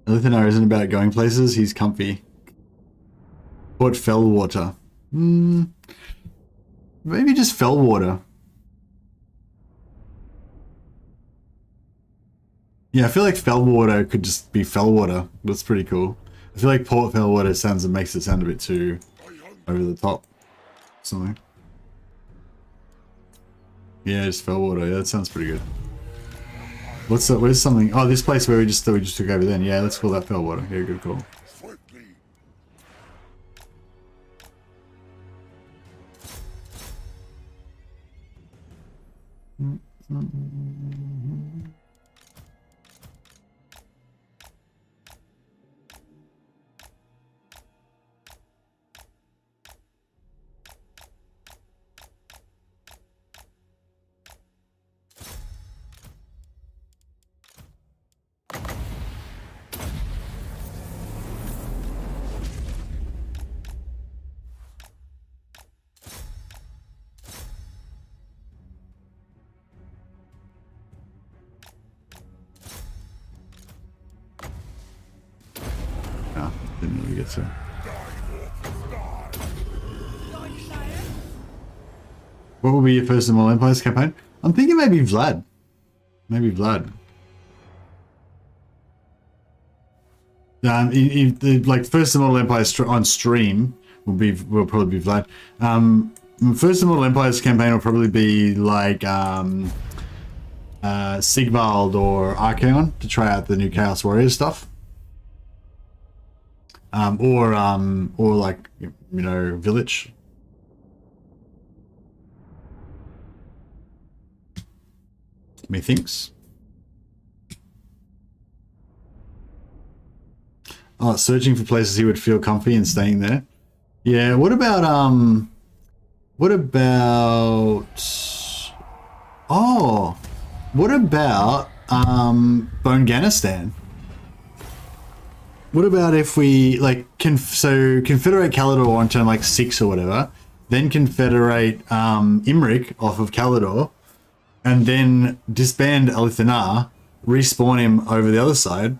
Eltharian isn't about going places, he's comfy. Port Fellwater. Maybe just Fellwater. Yeah, I feel like Fellwater could just be Fellwater. That's pretty cool. I feel like Port Fellwater makes it sound a bit too over the top. Something. Yeah, just Fellwater. Yeah, that sounds pretty good. What's that? Where's something? Oh, this place where we just took over then. Yeah, let's call that Fellwater. Yeah, good call. No, didn't really get to. What will be your first of all Empires campaign? I'm thinking maybe Vlad. Maybe Vlad. Like first of all Empires on stream will probably be Vlad. First of all Empires campaign will probably be like Sigvald or Archaon to try out the new Chaos Warriors stuff. Or like, you know, Village. Methinks. Oh, searching for places he would feel comfy and staying there. Yeah, what about oh, what about Bonganistan? What about if we like confederate Caledor on turn like 6 or whatever, then confederate Imric off of Caledor, and then disband Alithanar, respawn him over the other side,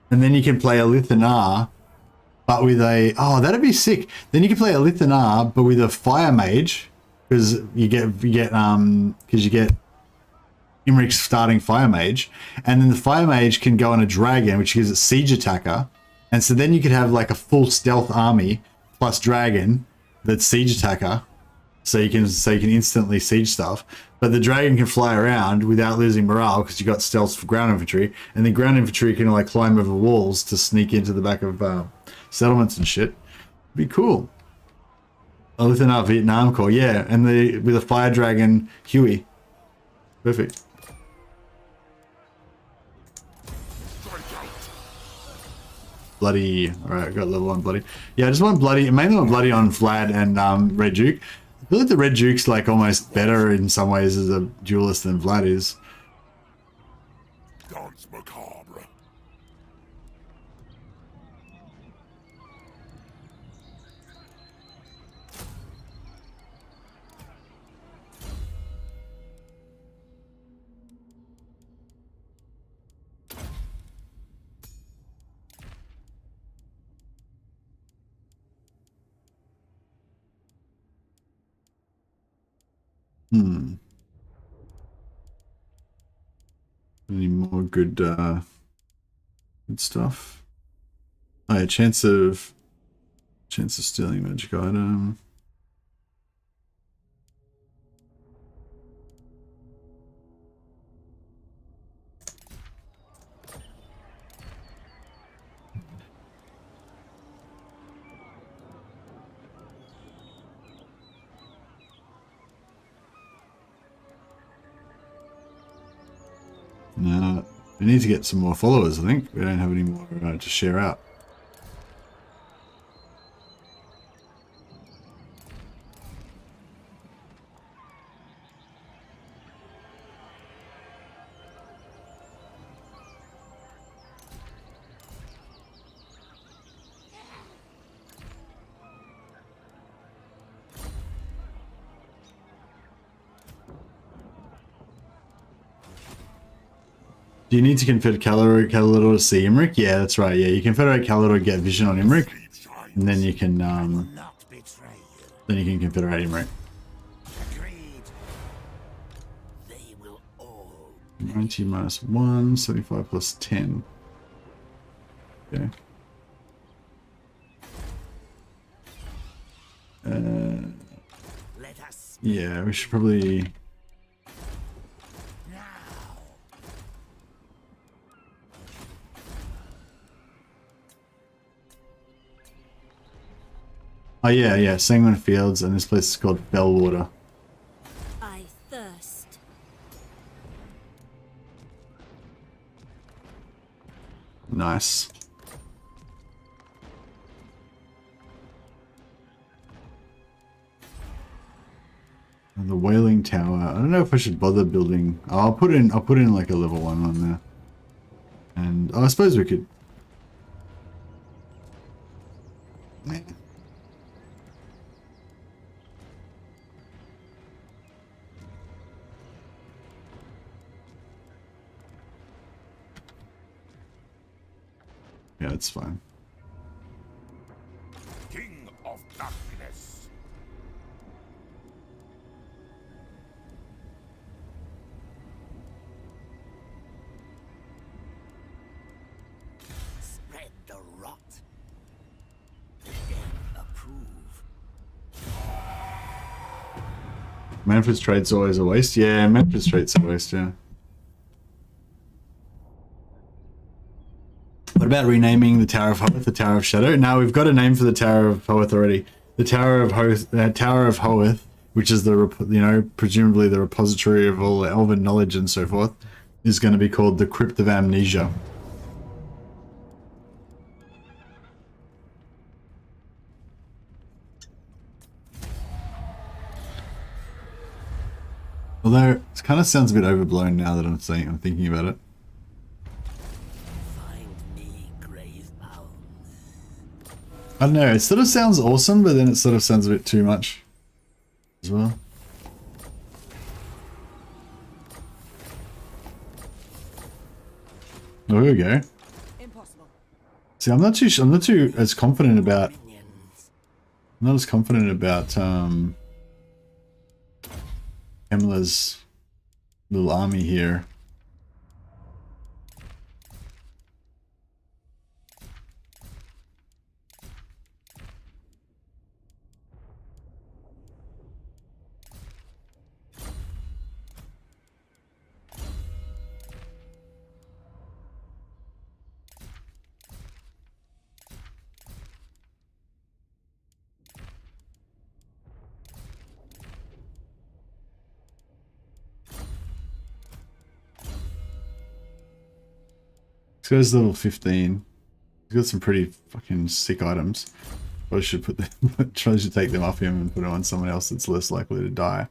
and then you can play Alithanar, but with a that'd be sick. Then you can play Alithanar, but with a Fire Mage, because you get Imric's starting Fire Mage, and then the Fire Mage can go on a Dragon, which gives it Siege Attacker. And so then you could have like a full stealth army plus dragon that's siege attacker, so you can instantly siege stuff. But the dragon can fly around without losing morale because you got stealth for ground infantry, and the ground infantry can like climb over walls to sneak into the back of settlements and shit. It'd be cool. Within our Vietnam Corps, yeah, and with a fire dragon Huey, perfect. Bloody. Alright, I got level 1 bloody. Yeah, I just want bloody, mainly want bloody on Vlad and Red Duke. I feel like the Red Duke's like almost better in some ways as a duelist than Vlad is. Dance macabre. Any more good stuff? Oh yeah, chance of stealing magic item. No, we need to get some more followers, I think. We don't have any more to share out. Do you need to confederate Caledor to see Imric? Yeah, that's right. Yeah, you confederate Caledor to get vision on Imric, and then you can confederate Imric. Agreed. They will all 90 minus 1, 75 plus 10. Okay. Let us Yeah, we should probably... Oh yeah, Sanguine Fields, and this place is called Bellwater. I thirst. Nice. And the Wailing Tower. I don't know if I should bother building. Oh, I'll put in like a level 1 on there. And I suppose we could. Yeah, it's fine. King of Darkness. spread the rot. The dead approve. Manfred's Trade's always a waste. Yeah, Manfred's Trade's a waste, yeah. What about renaming the Tower of Hoeth the Tower of Shadow? Now we've got a name for the Tower of Hoeth already. The Tower of Hoeth, which is the presumably the repository of all elven knowledge and so forth, is going to be called the Crypt of Amnesia. Although it kind of sounds a bit overblown now that I'm thinking about it. I don't know, it sort of sounds awesome, but then it sort of sounds a bit too much as well. Oh, here we go. Impossible. See, I'm not too as confident about. I'm not as confident about Emla's little army here. This guy's level 15. He's got some pretty fucking sick items. I should put them, try to take them off him and put it on someone else that's less likely to die.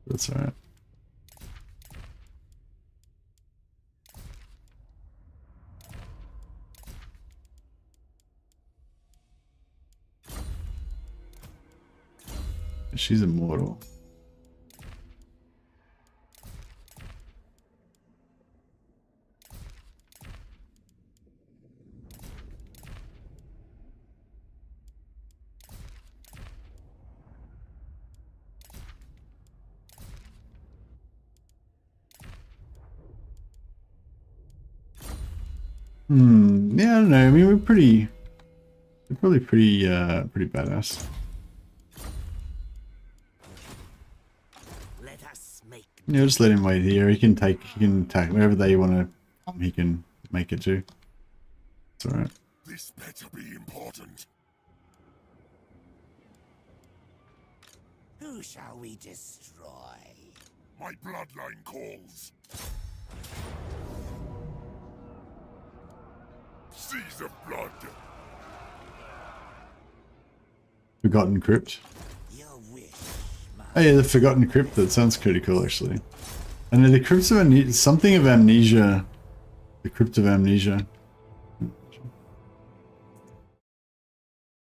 That's alright. She's immortal. Yeah, I don't know. I mean, we're probably pretty badass. Let us make Yeah, just let him wait here. He can attack wherever they want to. He can make it to. It's alright. This better be important. Who shall we destroy? My bloodline calls. Seas of blood. Forgotten Crypt. Your wish, Oh yeah, the Forgotten Crypt. That sounds pretty cool, actually. And the Crypts of Amnesia, something of Amnesia. The Crypt of Amnesia.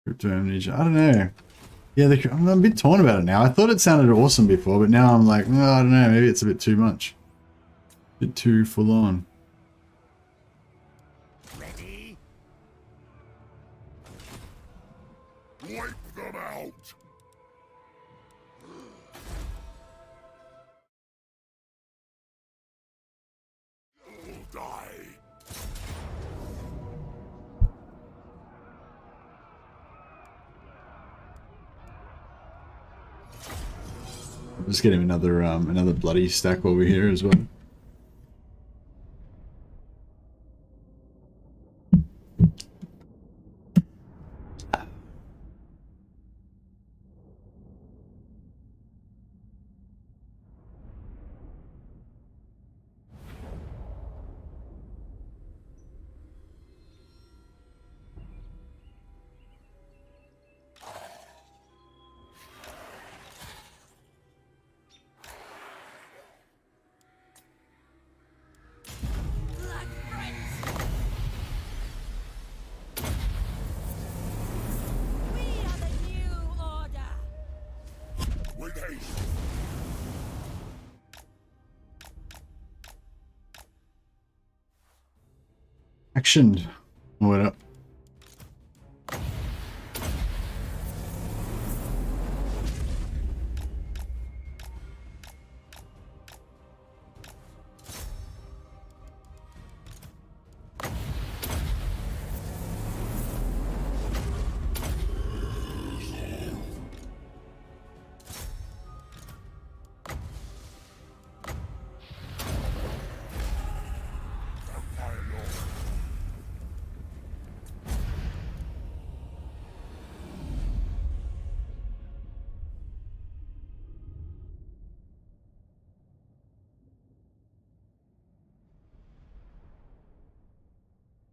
Crypt of Amnesia. I don't know. Yeah, I'm a bit torn about it now. I thought it sounded awesome before, but now I'm like, oh, I don't know. Maybe it's a bit too much. A bit too full on. ready? Wipe them out. Just get him another bloody stack while we're here as well. Black Prince! We are the new order! With haste. Action. Oh, wait up.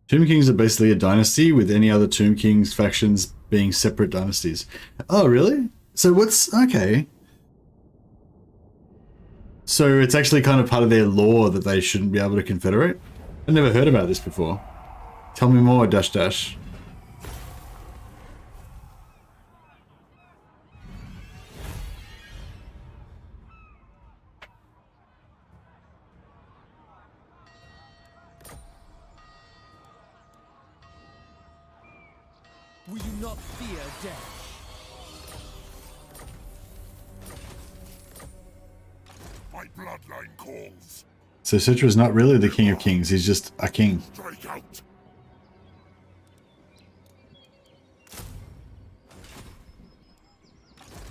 Tomb Kings are basically a dynasty, with any other Tomb Kings factions being separate dynasties. Oh, really? So what's... okay. So it's actually kind of part of their law that they shouldn't be able to confederate? I've never heard about this before. Tell me more, dash dash. Will you not fear death? My bloodline calls. So Citra's not really the King of Kings, he's just a king. Strike out.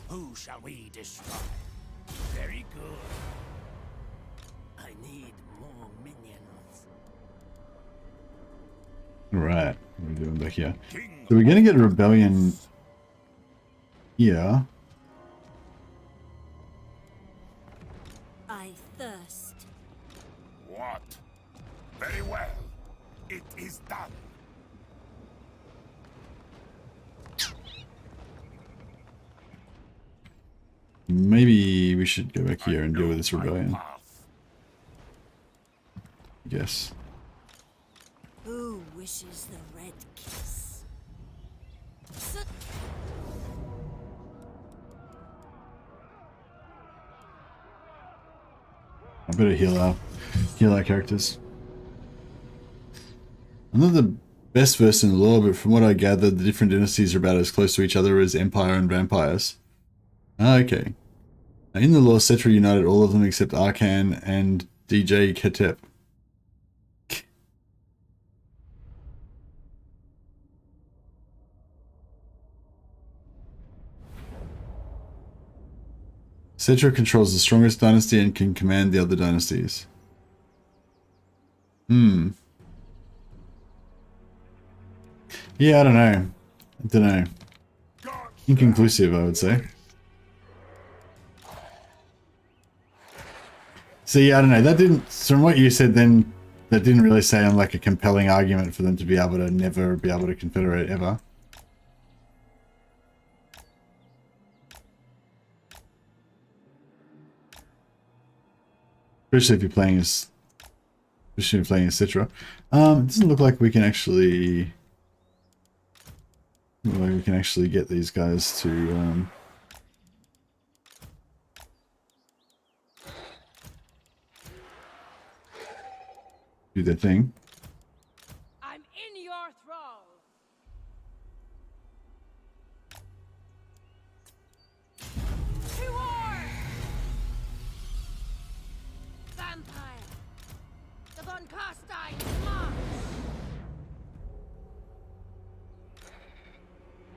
Who shall we destroy? Very good. I need more minions. Right, what are we doing back here? King So we're gonna get a rebellion here. I thirst. What? Very well. It is done. Maybe we should go back here and I deal know with this my rebellion. path. I guess. Who wishes the red kiss? I better heal our characters. I'm not the best versed in the lore, but from what I gathered, the different dynasties are about as close to each other as Empire and Vampires. Ah, okay. Now, in the lore, Cetra united all of them except Arcan and DJ Ketep. Cetra controls the strongest dynasty and can command the other dynasties. Hmm. Yeah, I don't know. I don't know. Inconclusive, I would say. See, I don't know. That didn't, from what you said then, that didn't really sound like a compelling argument for them to be able to never be able to confederate ever. Especially if you're playing as, Citra. It doesn't look like we can actually, get these guys to, do their thing. I'm in your thrall. To war! Vampire! The von Carstein march!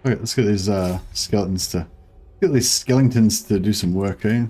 Okay, let's get these skeletons to do some work, eh?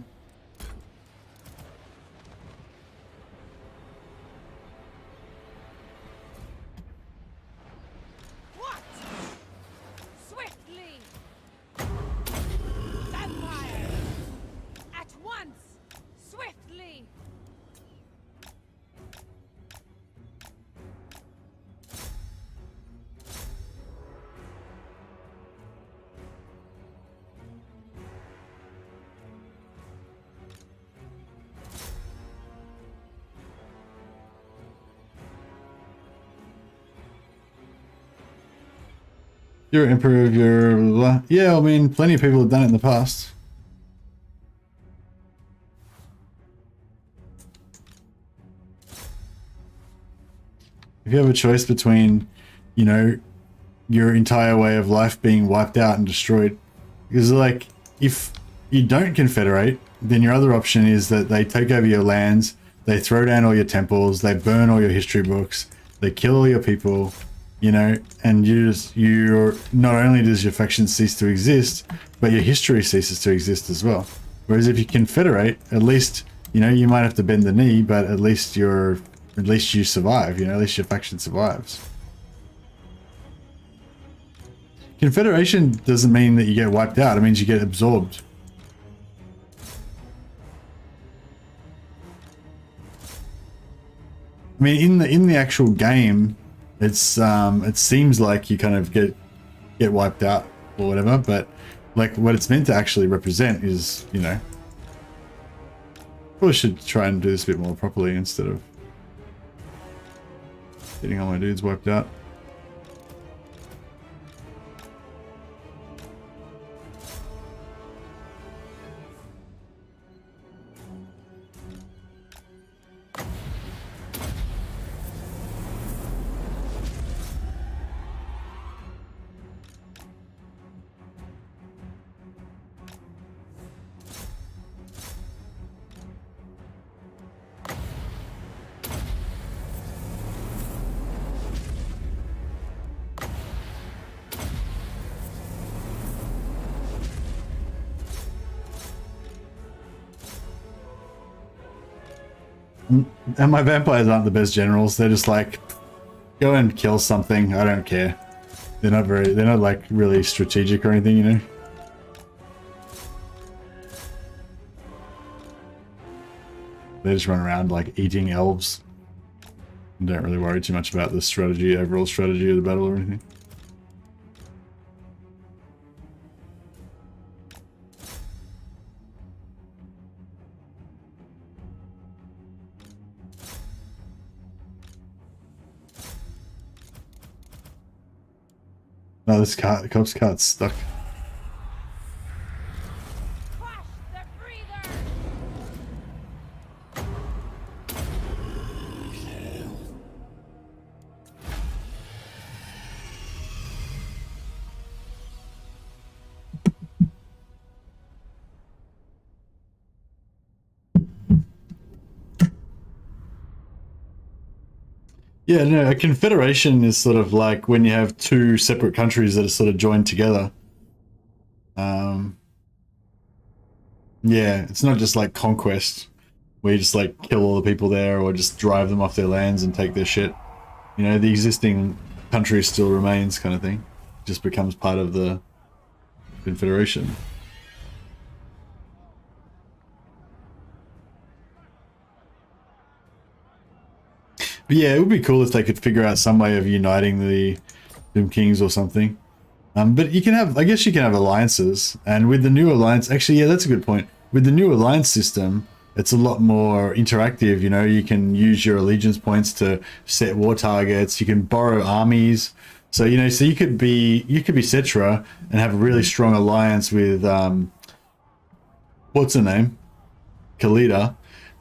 You're emperor of your blah, blah. Yeah, I mean, plenty of people have done it in the past. If you have a choice between, you know, your entire way of life being wiped out and destroyed, because like if you don't confederate, then your other option is that they take over your lands, they throw down all your temples, they burn all your history books, they kill all your people, you know, and you're not only does your faction cease to exist, but your history ceases to exist as well. Whereas if you confederate, at least, you know, you might have to bend the knee, but at least you survive, you know, at least your faction survives. Confederation doesn't mean that you get wiped out, it means you get absorbed. I mean, in the actual game, it's it seems like you kind of get wiped out or whatever, but like what it's meant to actually represent is, you know, probably should try and do this a bit more properly instead of getting all my dudes wiped out. And my vampires aren't the best generals. They're just like, go and kill something. I don't care. They're not like really strategic or anything, you know? They just run around like eating elves. Don't really worry too much about the strategy, overall strategy of the battle or anything. No, this cart, the cop's cart's stuck. Crush the breather! Yeah, no, a confederation is sort of like when you have two separate countries that are sort of joined together. Yeah, it's not just like conquest, where you just like kill all the people there or just drive them off their lands and take their shit. You know, the existing country still remains kind of thing. Just becomes part of the confederation. But yeah, it would be cool if they could figure out some way of uniting the Doom Kings or something. But you can have, I guess you can have alliances, and with the new alliance, actually, yeah, that's a good point. With the new alliance system, it's a lot more interactive, you know, you can use your allegiance points to set war targets, you can borrow armies. So, you know, so you could be Cetra and have a really strong alliance with, what's her name? Khalida.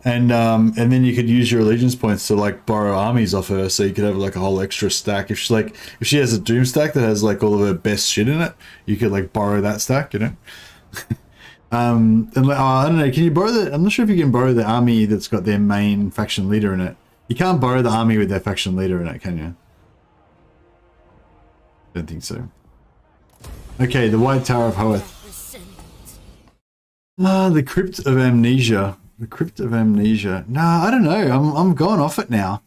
And then you could use your allegiance points to like borrow armies off her, so you could have like a whole extra stack. If she has a Doom stack that has like all of her best shit in it, you could like borrow that stack, you know. And like, I don't know, can you borrow the? I'm not sure if you can borrow the army that's got their main faction leader in it. You can't borrow the army with their faction leader in it, can you? Don't think so. Okay, the White Tower of Hoeth. The Crypt of Amnesia. The Crypt of Amnesia. Nah, I don't know. I'm going off it now.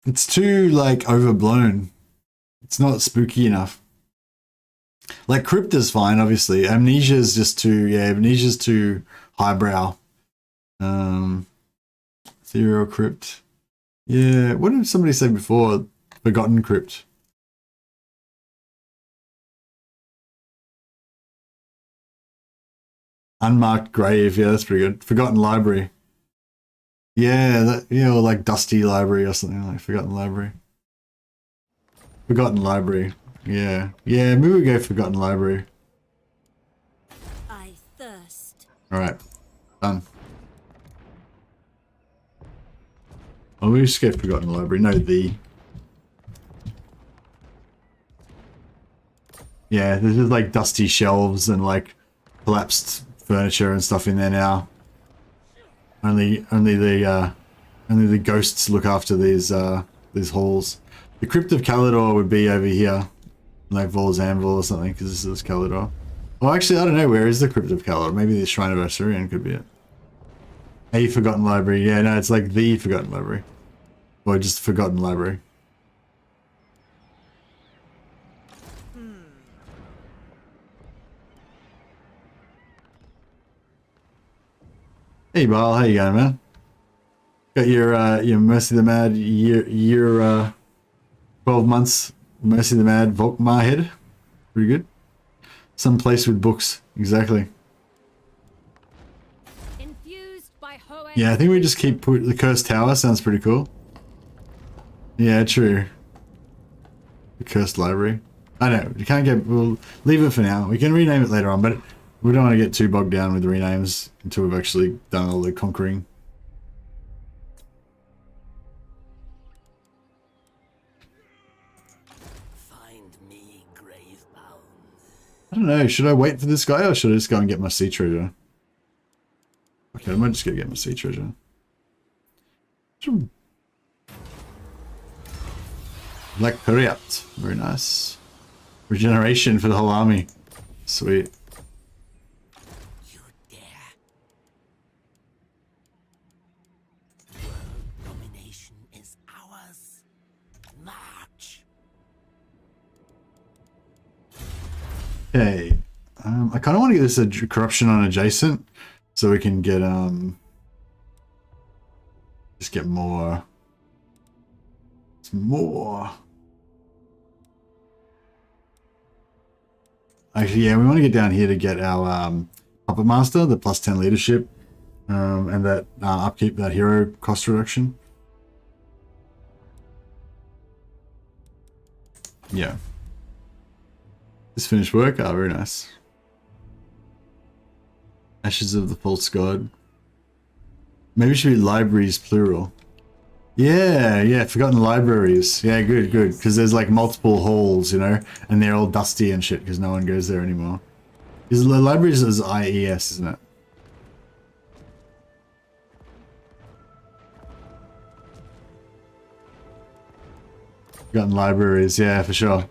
It's too like overblown. It's not spooky enough. Like Crypt is fine, obviously. Amnesia is just too, yeah, Amnesia's too highbrow. Ethereal Crypt. Yeah, what did somebody say before? Forgotten Crypt. Unmarked Grave, yeah, that's pretty good. Forgotten Library. Yeah, or like Dusty Library or something, like Forgotten Library. Forgotten Library. Yeah. Yeah, maybe we go Forgotten Library. I thirst. Alright. Done. Oh, we just go Forgotten Library. No, the. Yeah, there's just like dusty shelves and like collapsed furniture and stuff in there now. Only the ghosts look after these halls. The Crypt of Calidor would be over here, like Vol's Anvil or something, because this is Calidor. Well, actually, I don't know. Where is the Crypt of Calidor? Maybe the Shrine of Eltharian could be it. A Forgotten Library. Yeah, no, it's like the Forgotten Library, or just Forgotten Library. Hey, Bal, how you going, man? Got your Mercy the Mad year 12 months Mercy the Mad Volkmar head. Pretty good. Some place with books, exactly. Infused by Yeah, I think we just keep the Cursed Tower. Sounds pretty cool. Yeah, true. The Cursed Library. I know you can't get. We'll leave it for now. We can rename it later on, but we don't want to get too bogged down with the renames until we've actually done all the conquering. Find me grave-bound. I don't know. Should I wait for this guy or should I just go and get my sea treasure? Okay, I might just go get my sea treasure. Black Periat. Very nice. Regeneration for the whole army. Sweet. You dare. World domination is ours. March. Okay. I kind of want to get this a corruption on adjacent so we can get just get more. It's more. Actually, yeah, we want to get down here to get our Puppet Master, the +10 leadership, and that upkeep, that hero cost reduction. Yeah. This finished work? Oh, very nice. Ashes of the False God. Maybe it should be libraries, plural. Yeah, Forgotten Libraries. Yeah, good, because there's like multiple halls, you know, and they're all dusty and shit because no one goes there anymore. Is the libraries is IES, isn't it? Forgotten Libraries, yeah, for sure.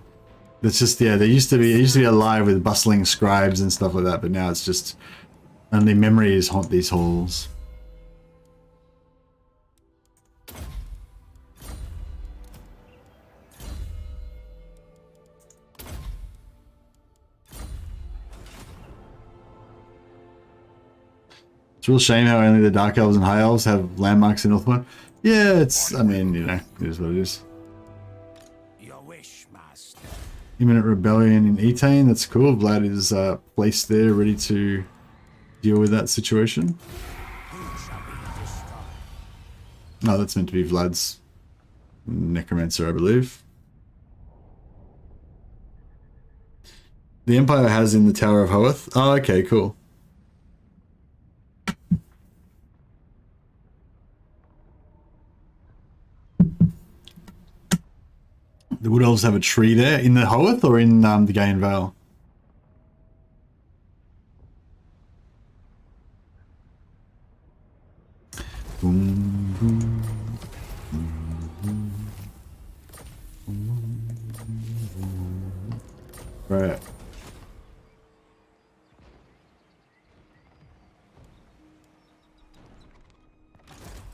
It's just, yeah, it used to be alive with bustling scribes and stuff like that, but now it's just only memories haunt these halls. It's a real shame how only the Dark Elves and High Elves have landmarks in Ulthuan. Yeah, it's, I mean, you know, it is what it is. Your wish, master. Imminent Rebellion in Etain, that's cool. Vlad is placed there, ready to deal with that situation. Oh, that's meant to be Vlad's Necromancer, I believe. The Empire has in the Tower of Hoeth. Oh, okay, cool. The Wood Elves have a tree there in the Hoeth or in the Gain Vale? Boom, boom, boom, boom. Right.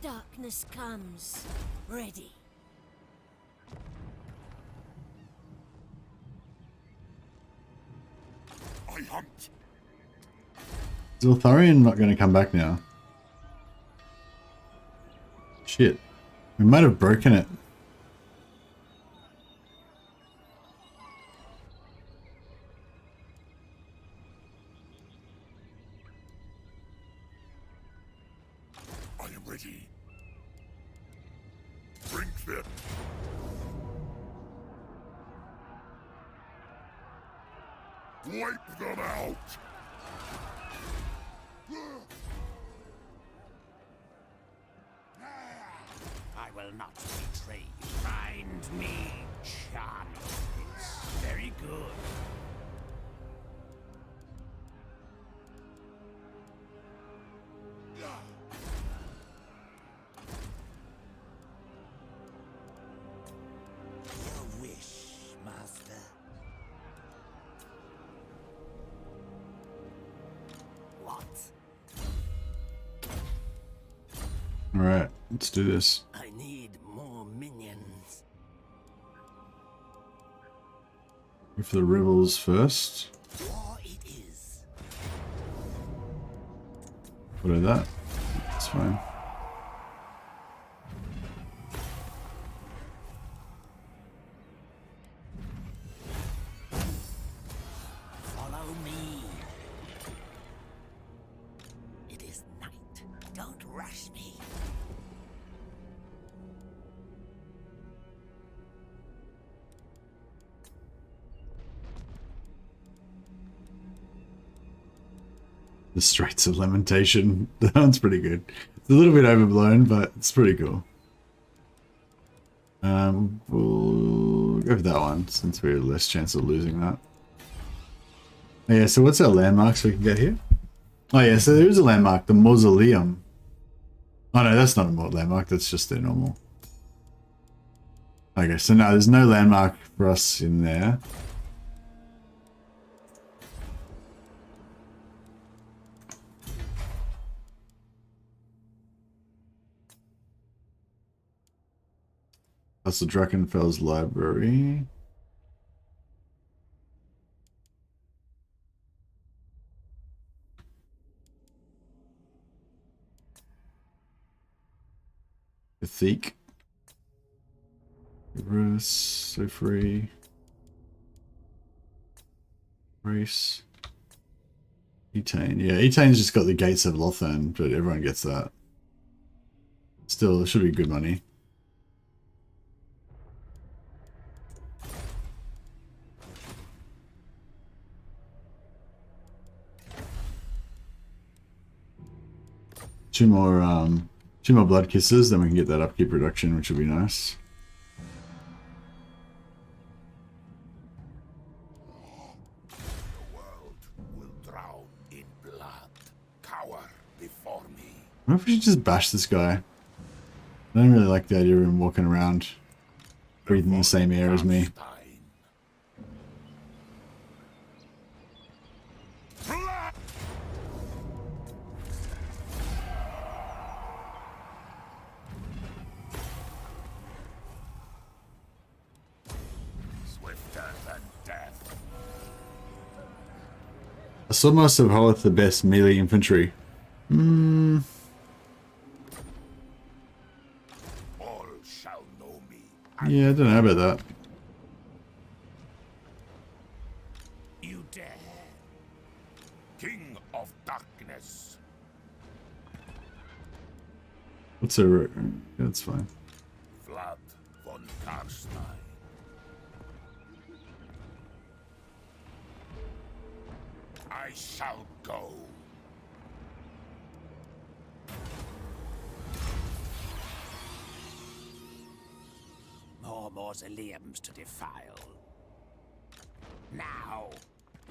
Darkness comes. Ready. I hunt. Is Eltharian not going to come back now? Shit. We might have broken it. I am ready. Wipe them out! I will not betray you. Find me, Charles. Very good. Your wish, Master. What? All right, let's do this. I need more minions. Go for the rebels first. War it is. Follow that. That's fine. Follow me. It is night. Don't rush me. The Straits of Lamentation. That one's pretty good. It's a little bit overblown, but it's pretty cool. We'll go for that one since we have less chance of losing that. Oh, yeah, so what's our landmarks we can get here? Oh yeah, so there is a landmark, the Mausoleum. Oh no, that's not a landmark, that's just their normal. Okay, so no, there's no landmark for us in there. That's the Drachenfels Library. Ethique. Rus, so free. Race. Etane. Yeah, Etane's just got the Gates of Ulthuan, but everyone gets that. Still, it should be good money. Two more blood kisses, then we can get that upkeep reduction, which will be nice. The world will drown in blood. Cower before me. I wonder if we should just bash this guy. I don't really like the idea of him walking around breathing the same air as me. Carstein. Swifter than death. I saw most of Hollith the best melee infantry. All shall know me. Yeah, I don't know about that. You dare. King of darkness. What's a... That's fine. Vlad von Carstein. I shall go. More mausoleums to defile. Now,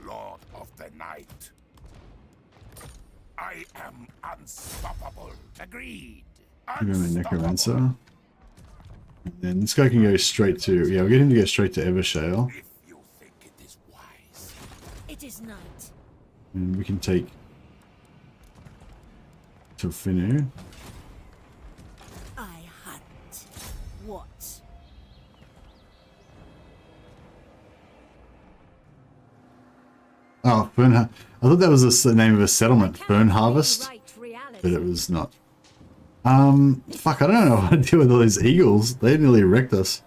Lord of the Night. I am unstoppable. agreed. Give him a Necromancer. And then this guy can go straight to... Yeah, we'll get him to go straight to Evershale. If you think it is wise. It is night. And we can take... Tofinu. I hunt. What? Oh, Fern... I thought that was the name of a settlement. Fern Harvest. Right reality. But it was not. Fuck, I don't know what to do with all these eagles. They nearly wrecked us.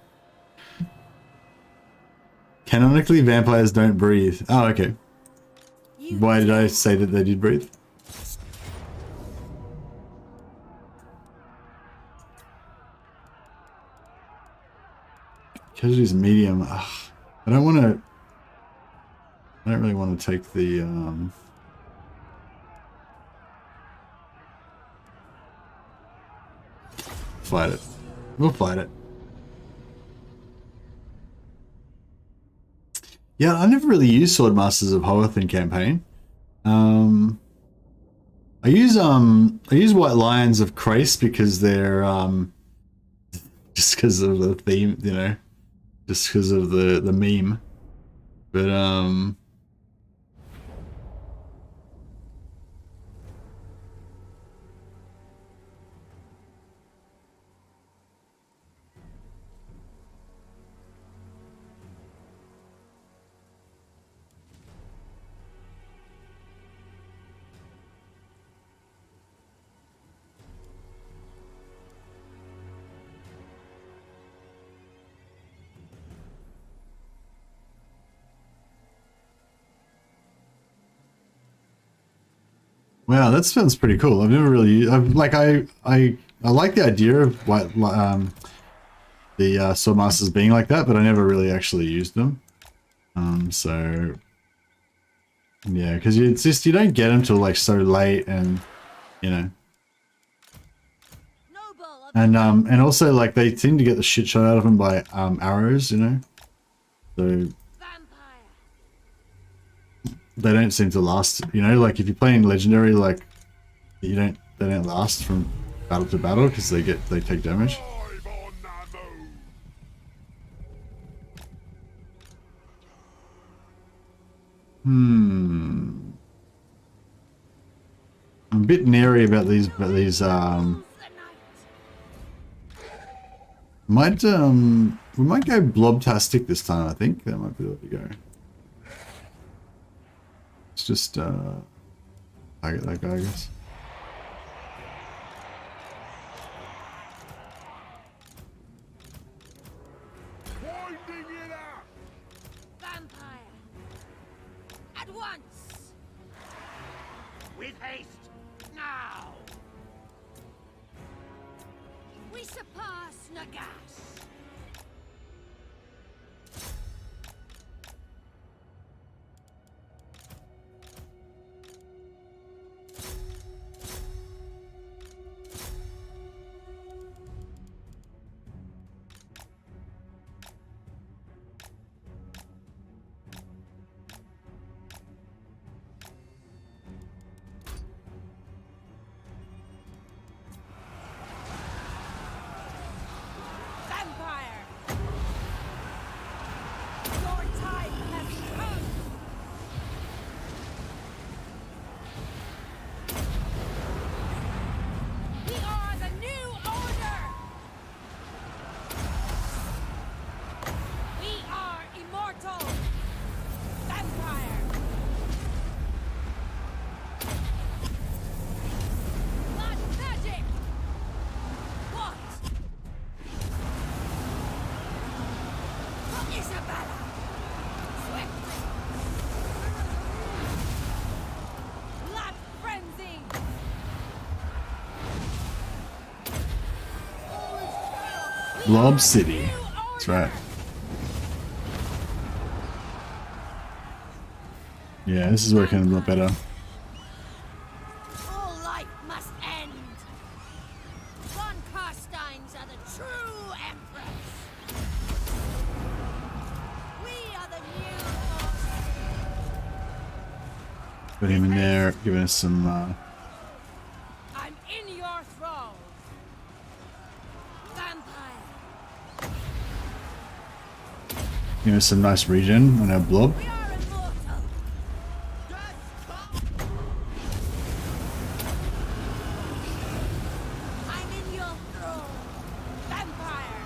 Canonically, vampires don't breathe. Oh, okay. You Why did I say that they did breathe? Casualties medium. Ugh, I don't want to. I don't really want to take the. Fight it. We'll fight it. Yeah, I never really used Swordmasters of Hoeth in campaign. I use White Lions of Krace because they're just because of the theme, you know, just because of the meme. But wow, that sounds pretty cool. I've never really, I like the idea of what the Swordmasters being like that, but I never really actually used them. So yeah, because it's just you don't get them till like so late, and you know, and also like they seem to get the shit shot out of them by arrows, you know, so. They don't seem to last, you know, like if you're playing legendary, like they don't last from battle to battle because they take damage. I'm a bit leery about these, we might go Blobtastic this time. I think that might be the way to go. Let's just target that guy, I guess. Vampire! At once! With haste, now! We surpass Nagas! Isabella! Swift! Blood frenzy! Blob City. That's right. Yeah, this is working a lot better. All life must end! Von Carsteins are the true emperors! We are the new Put him in there, giving us some I'm in your thrall! Vampire! giving us some nice regen on our blob. We are immortal! I'm in your thrall! Vampire!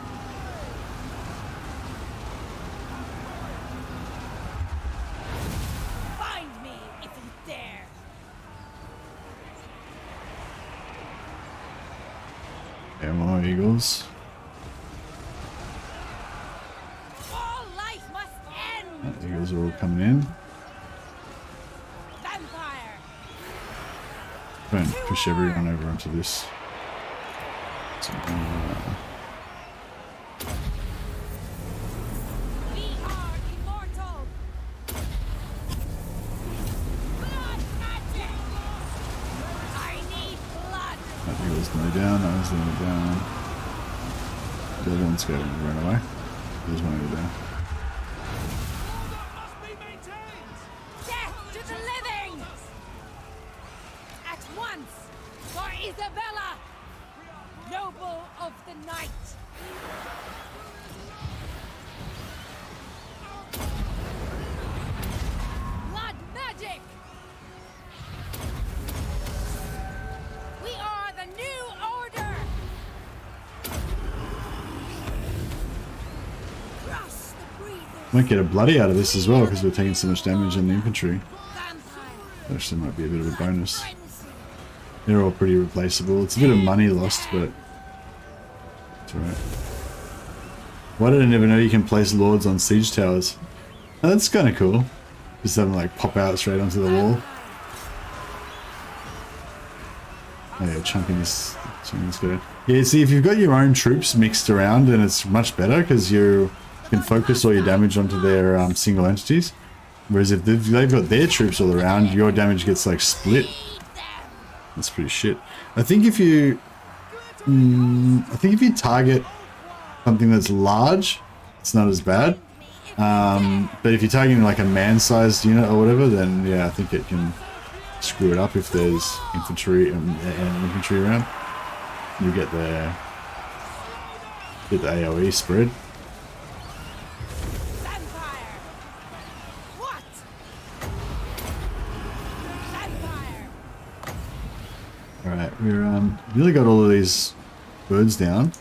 Find me if you dare! Yeah, more eagles. All life must end! The eagles are all coming in. Vampire! Don't push everyone over onto this. So, down. That one's going to go down. The other one's going to run away. There's one over there. Death to the living! At once, for Isabella, noble of the night! Blood magic! We are the new order! Crush the breathers! Might get a bloody out of this as well because we're taking so much damage on the infantry. Vampire! Actually might be a bit of a bonus. Frenzy! They're all pretty replaceable. It's a bit of money lost, but it's alright. Why did I never know you can place lords on siege towers? Oh, that's kind of cool. Just have them like pop out straight onto the wall. Oh yeah, chunking this good. Yeah, see, if you've got your own troops mixed around, then it's much better because you can focus all your damage onto their single entities. Whereas if they've got their troops all around, your damage gets like split. That's pretty shit. I think if you target something that's large, it's not as bad. But if you're targeting like a man-sized unit or whatever, then yeah, I think it can screw it up if there's infantry and infantry around. You get the AOE spread. Vampire! What? Vampire! Alright, we're really got all of these birds down.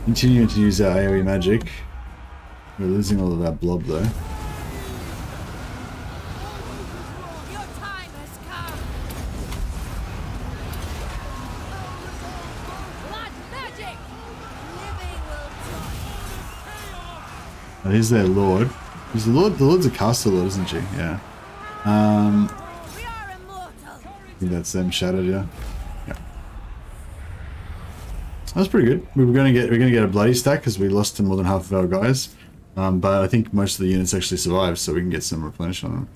Continuing to use our AoE magic. We're losing all of our blob though. Your time has come! Blood magic! Living will join! Oh, here's their lord. He's the lord. The lord's a caster lord, isn't she? Yeah. We are immortal! I think that's them shattered, yeah. Yeah. That's pretty good. We're gonna get a bloody stack because we lost to more than half of our guys. But I think most of the units actually survived, so we can get some replenish on them.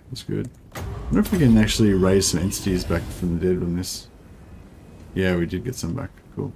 That's good. I wonder if we can actually raise some entities back from the dead on this. Yeah, we did get some back. Cool.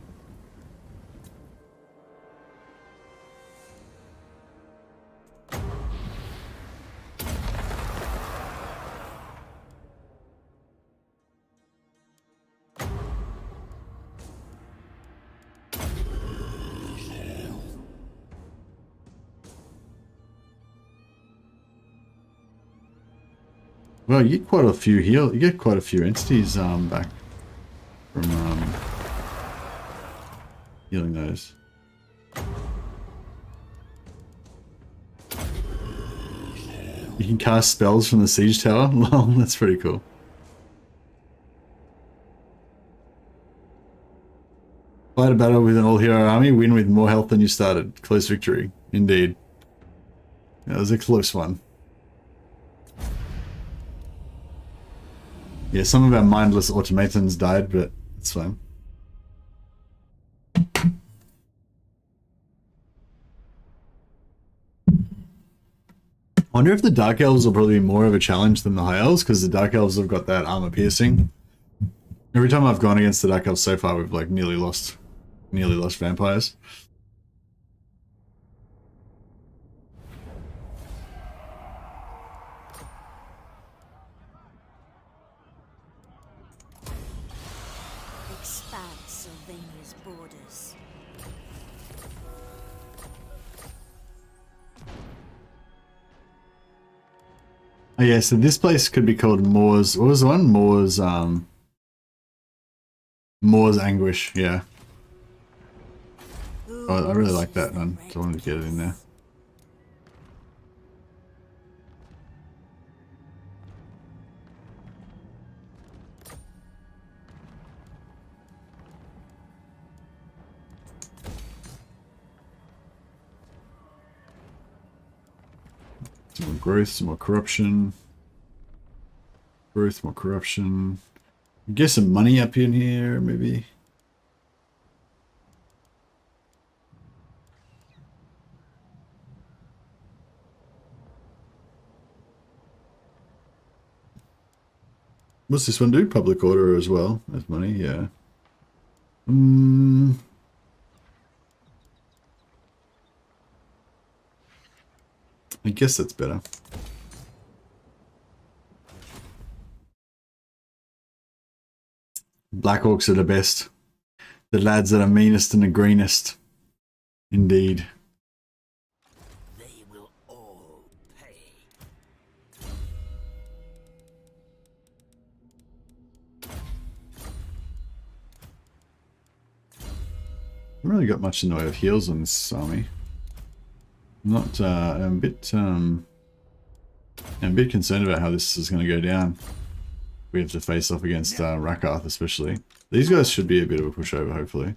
Well, you get quite a few heal. You get quite a few entities back from healing those. You can cast spells from the siege tower. Well, that's pretty cool. Fight a battle with an all-hero army. Win with more health than you started. Close victory, indeed. That was a close one. Yeah, some of our mindless automatons died, but it's fine. I wonder if the Dark Elves will probably be more of a challenge than the High Elves, because the Dark Elves have got that armor piercing. Every time I've gone against the Dark Elves so far, we've like nearly lost vampires. Expand Sylvania's borders. Oh yeah, so this place could be called Moor's. What was the one? Moor's Anguish. Yeah. Oh, I really like that one. So I wanted to get it in there. Some more growth, some more corruption. Growth, more corruption. Get some money up in here, maybe. What's this one do? Public order as well. That's money, yeah. I guess that's better. Black Orcs are the best. The lads that are meanest and the greenest. Indeed. They will all pay. I haven't really got much in the way of heals on this army. I'm a bit concerned about how this is going to go down. We have to face off against Rakarth especially. These guys should be a bit of a pushover, hopefully.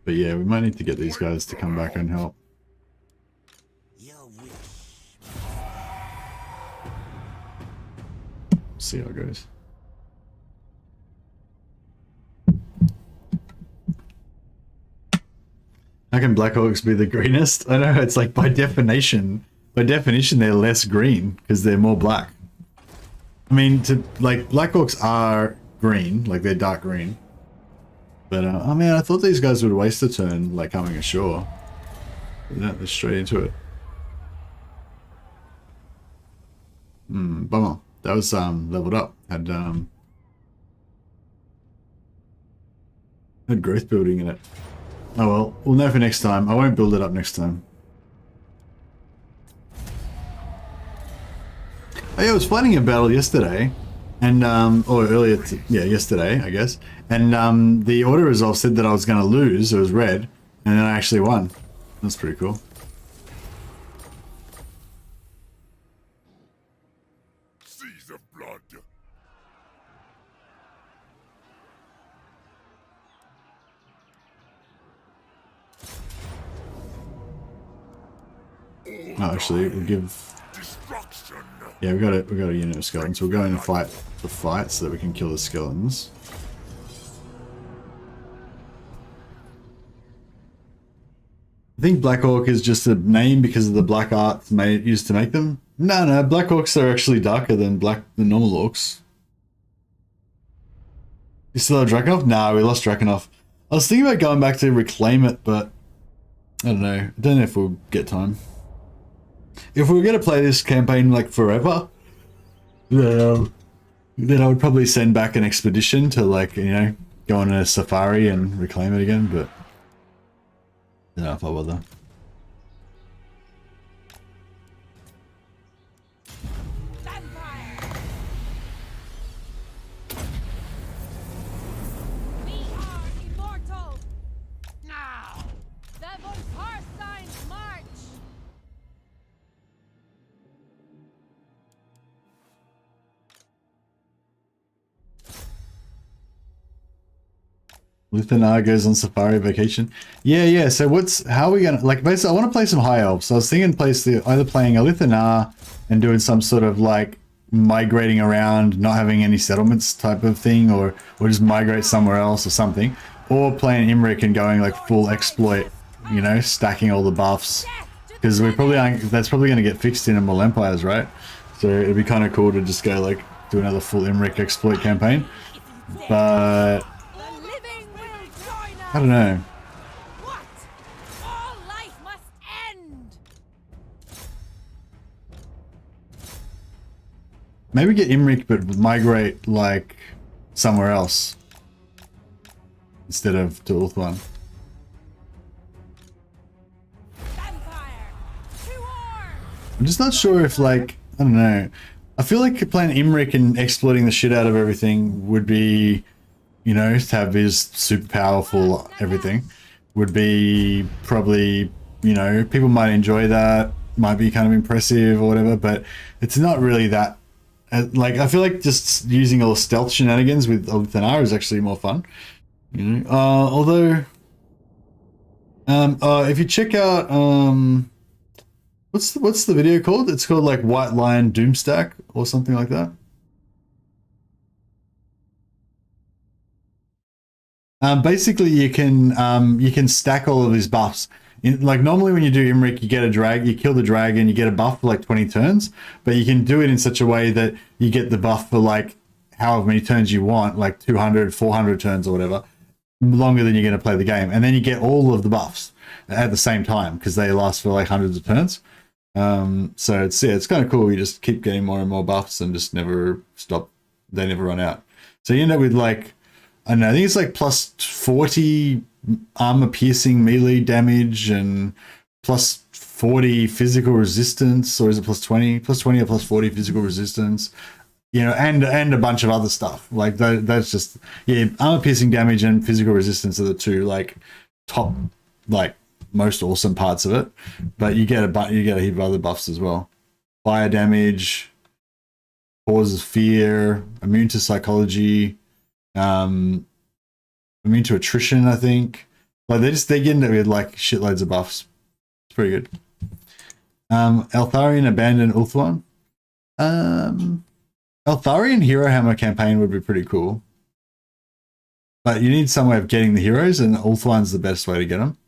But yeah, we might need to get these guys to come back and help. See how it goes. How can Black Orcs be the greenest? I know, it's like by definition they're less green because they're more black. I mean, Black Orcs are green, like they're dark green. But I mean, I thought these guys would waste a turn, like coming ashore. But they're straight into it. Bummer. That was leveled up. Had growth building in it. Oh well, we'll know for next time. I won't build it up next time. Oh, yeah, I was fighting a battle yesterday, and or earlier, yesterday, I guess. And the order resolve said that I was going to lose. It was red, and then I actually won. That's pretty cool. Seas of blood. Oh, actually, we'll give. Destruction. Yeah, we got a unit of skeletons. We'll go in and fight the fight so that we can kill the skeletons. I think Black Orc is just a name because of the black art used to make them. No, Black Orcs are actually darker than the normal Orcs. You still have Drakenhof? Nah, we lost Drakenhof. I was thinking about going back to reclaim it, but I don't know. I don't know if we'll get time. If we were going to play this campaign like forever, then I would probably send back an expedition to, like, you know, go on a safari and reclaim it again, but I don't know if I'll bother. We are immortal! Now! The von Carstein's march! Luthanar goes on safari vacation. Yeah. So how are we gonna, like, basically I want to play some high elves. So I was thinking either playing a Luthanar and doing some sort of like migrating around, not having any settlements type of thing, or just migrate somewhere else or something, or playing Imrik and going like full exploit, you know, stacking all the buffs, because that's probably going to get fixed in Immortal Empires, right? So it'd be kind of cool to just go like do another full Imrik exploit campaign, but I don't know. What? All life must end! Maybe get Imrik, but migrate like somewhere else instead of to Ulthuan. Vampire! To arms! I'm just not sure if, like, I don't know. I feel like playing Imrik and exploiting the shit out of everything would be, you know, to have his super powerful everything would be probably, you know, people might enjoy that, might be kind of impressive or whatever, but it's not really that. Like, I feel like just using all the stealth shenanigans with Ulthuan is actually more fun, you know. Although, if you check out, what's the video called? It's called like White Lion Doomstack or something like that. Basically, you can stack all of his buffs. Like normally when you do Imrik, you get a drag, you kill the dragon, you get a buff for like 20 turns, but you can do it in such a way that you get the buff for like however many turns you want, like 200, 400 turns or whatever, longer than you're going to play the game. And then you get all of the buffs at the same time because they last for like hundreds of turns. So it's kind of cool. You just keep getting more and more buffs and just never stop. They never run out. So you end up with like, I don't know, I think it's like plus 40 armor piercing melee damage and plus 40 physical resistance, or is it plus 20? Plus 20 or plus 40 physical resistance, you know, and a bunch of other stuff. Like that's just, yeah, armor piercing damage and physical resistance are the two like top, like most awesome parts of it. But you get a heap of other buffs as well. Fire damage, causes fear, immune to psychology, immune to attrition, I think. Like they get into it with like shitloads of buffs. It's pretty good. Eltharian abandoned Ulthuan. Eltharian hero hammer campaign would be pretty cool. But you need some way of getting the heroes, and Ulthuan's the best way to get them.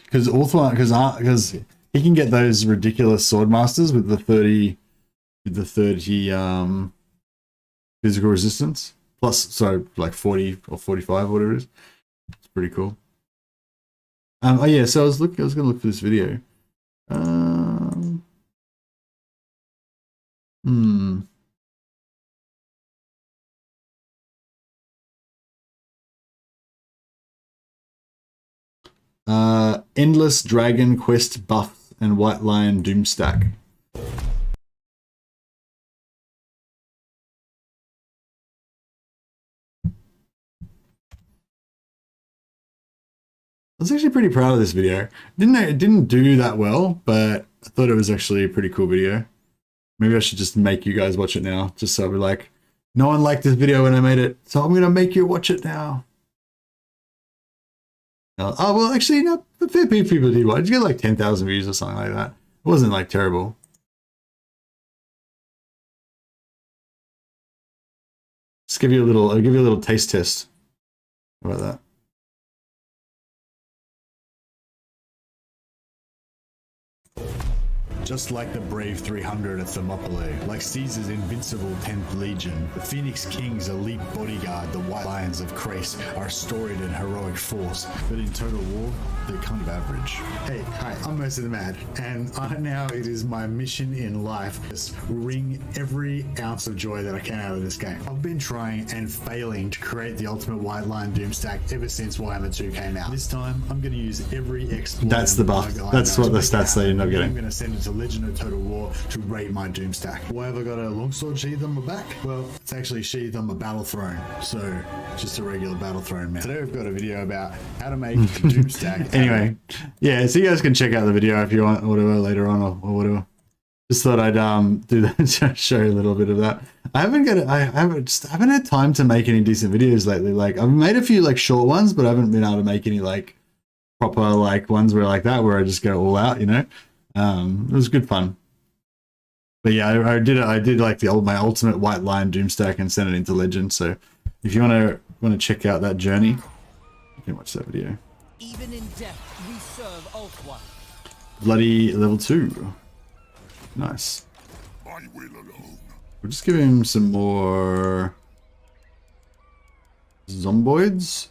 Because Ulthuan, because he can get those ridiculous sword masters with the 30 physical resistance. Plus, so like 40 or 45 or whatever it is. It's pretty cool. Oh yeah, so I was gonna look for this video. Endless Dragon Quest buff and White Lion Doomstack. I was actually pretty proud of this video. It didn't do that well, but I thought it was actually a pretty cool video. Maybe I should just make you guys watch it now, just so we're like, no one liked this video when I made it, so I'm gonna make you watch it now. Oh well, actually, no, a fair few people did watch. You get like 10,000 views or something like that. It wasn't like terrible. Just give you a little. I'll give you a little taste test. How about that? Just like the brave 300 at Thermopylae, like Caesar's invincible 10th Legion, the Phoenix King's elite bodyguard, the White Lions of Chrace, are storied and heroic force, but in total war, they're kind of average. Hey, hi, I'm Most of the Mad, and now it is my mission in life to wring every ounce of joy that I can out of this game. I've been trying and failing to create the ultimate White Lion Doomstack ever since Warhammer 2 came out. This time, I'm going to use every exploit. That's the buff. That's what the stats they end up getting. I'm going to send it to Legend of Total War to rate my Doomstack. Why have I got a longsword sheath on my back? Well, it's actually sheathed on my battle throne, so just a regular battle throne, man. Today we've got a video about how to make Doomstack. Anyway, yeah, so you guys can check out the video if you want, or whatever, later on, or whatever. Just thought I'd do that, show you a little bit of that. I haven't had time to make any decent videos lately. Like I've made a few like short ones, but I haven't been able to make any like proper like ones where like that, where I just go all out, you know. It was good fun. But yeah, I did like my ultimate White Lion Doomstack and sent it into Legend. So if you want to check out that journey, you can watch that video. Even in death, we serve Ulthuan. Bloody level 2. Nice. I will alone. We'll just give him some more zomboids.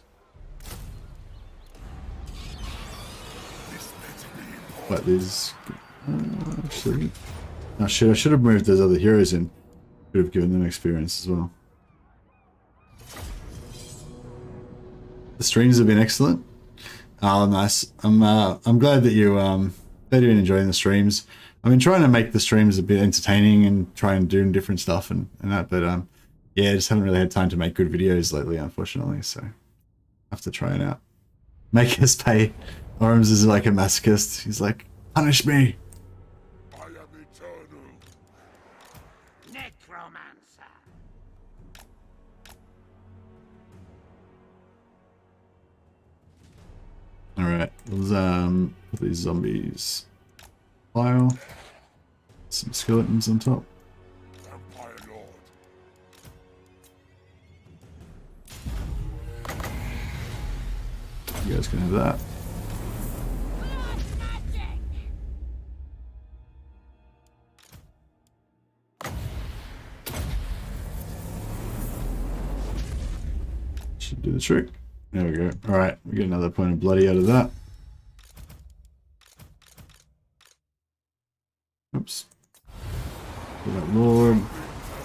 What these? Actually, oh shit! I should have moved those other heroes in. Could have given them experience as well. The streams have been excellent. Oh, nice. I'm glad that you've been enjoying the streams. I've been trying to make the streams a bit entertaining and try and do different stuff and that, but yeah, I just haven't really had time to make good videos lately, unfortunately. So I have to try it out. Make us pay. Orms is like a masochist. He's like, punish me. I am eternal. Necromancer. Alright, let's put these zombies. Pile. Some skeletons on top. Vampire Lord. guys can have that. Should do the trick. There we go. Alright, we get another point of bloody out of that. Oops. Get that Lord.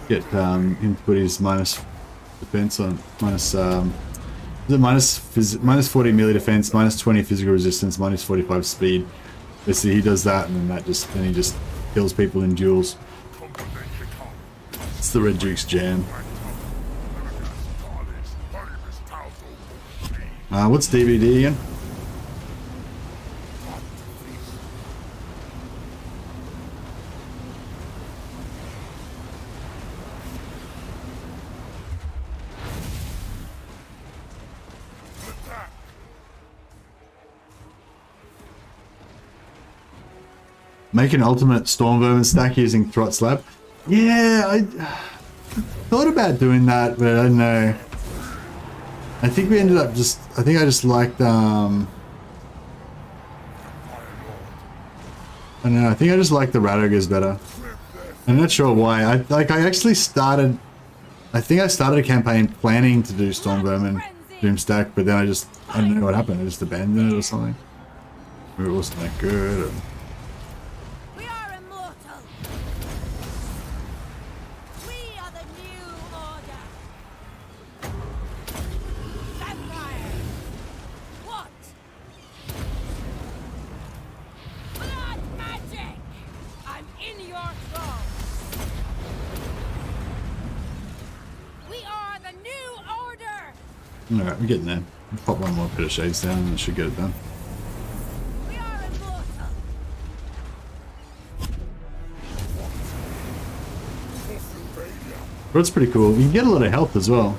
Get him to put his minus defense on. Minus minus 40 melee defense, minus 20 physical resistance, minus 45 speed. Basically he does that and then he just kills people in duels. It's the Red Duke's jam. What's DVD again? Make an ultimate storm vermin stack using Throt Slab. Yeah, I thought about doing that, but I don't know. I think we ended up just, I think I just liked, I don't know, I think I just like the Rat Ogres better. I'm not sure why. I actually started, I think I started a campaign planning to do Storm Vermin Doomstack, but then I don't know what happened, I just abandoned it or something. Maybe it wasn't that good. Or... We are immortal. We are the new order. Vampire. What? Blood magic. I'm in your throne. We are the new order. Alright, we're getting there. We'll pop one more bit of shades down and it should get it done. We are immortal. But it's pretty cool. You can get a lot of health as well.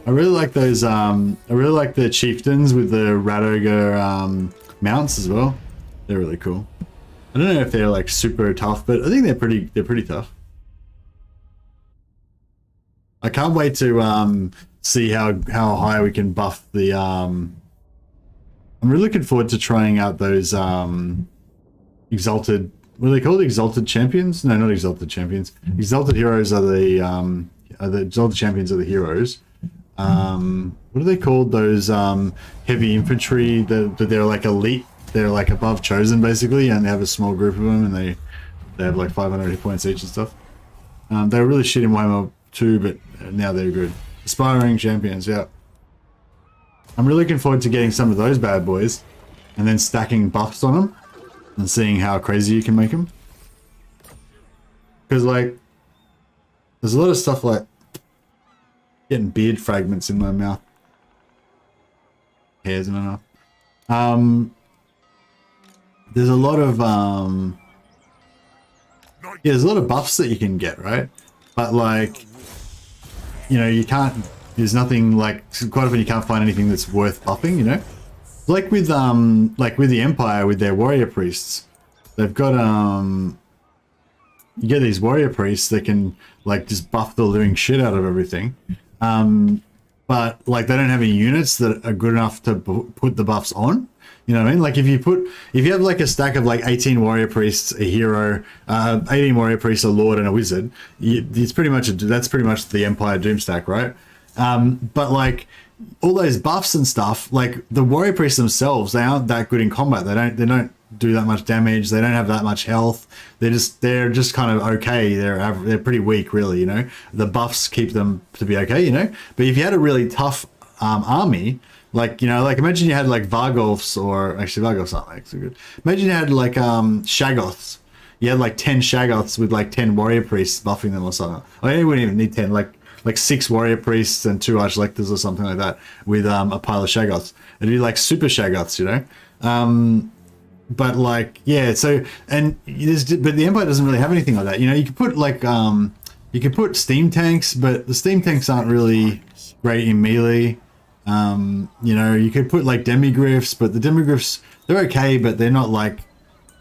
I really like those, I really like the chieftains with the Rat Ogre mounts as well. They're really cool. I don't know if they're like super tough, but I think they're pretty tough. I can't wait to see how high we can buff the I'm really looking forward to trying out those exalted, what are they called? Exalted champions? No, not exalted champions. Exalted heroes are the exalted champions are the heroes. What are they called? Those heavy infantry that they're like elite. They're like above chosen basically, and they have a small group of them, and they have like 500 hit points each and stuff. They were really shit in Warhammer 2, but now they're good. Aspiring champions, yeah. I'm really looking forward to getting some of those bad boys, and then stacking buffs on them, and seeing how crazy you can make them. Because like, there's a lot of stuff like getting beard fragments in my mouth, hairs in my mouth. There's a lot of yeah, there's a lot of buffs that you can get, right? But like, you know, you can't. There's nothing like, quite often you can't find anything that's worth buffing, you know. Like with the Empire with their warrior priests, they've got you get these warrior priests that can like just buff the living shit out of everything. But like they don't have any units that are good enough to put the buffs on. You know what I mean? Like if you have like a stack of like 18 warrior priests, a hero, 18 warrior priests, a lord, and a wizard, it's pretty much that's pretty much the Empire Doom stack, right? But like all those buffs and stuff, like the warrior priests themselves, they aren't that good in combat. They don't do that much damage. They don't have that much health. They're just kind of okay. They're pretty weak, really. You know, the buffs keep them to be okay. You know, but if you had a really tough army. Like, you know, like imagine you had like Vargolfs, or actually Vargolfs aren't like so good. Imagine you had like Shaggoths. You had like 10 Shaggoths with like 10 warrior priests buffing them or something. I mean, you wouldn't even need 10, like 6 warrior priests and 2 archlectors or something like that with a pile of Shaggoths. It'd be like super Shaggoths, you know? But like, yeah, so, and but the Empire doesn't really have anything like that. You know, you could put like, you could put steam tanks, but the steam tanks aren't really great in melee. You know, you could put like demigriffs, but the demigriffs, they're okay, but they're not like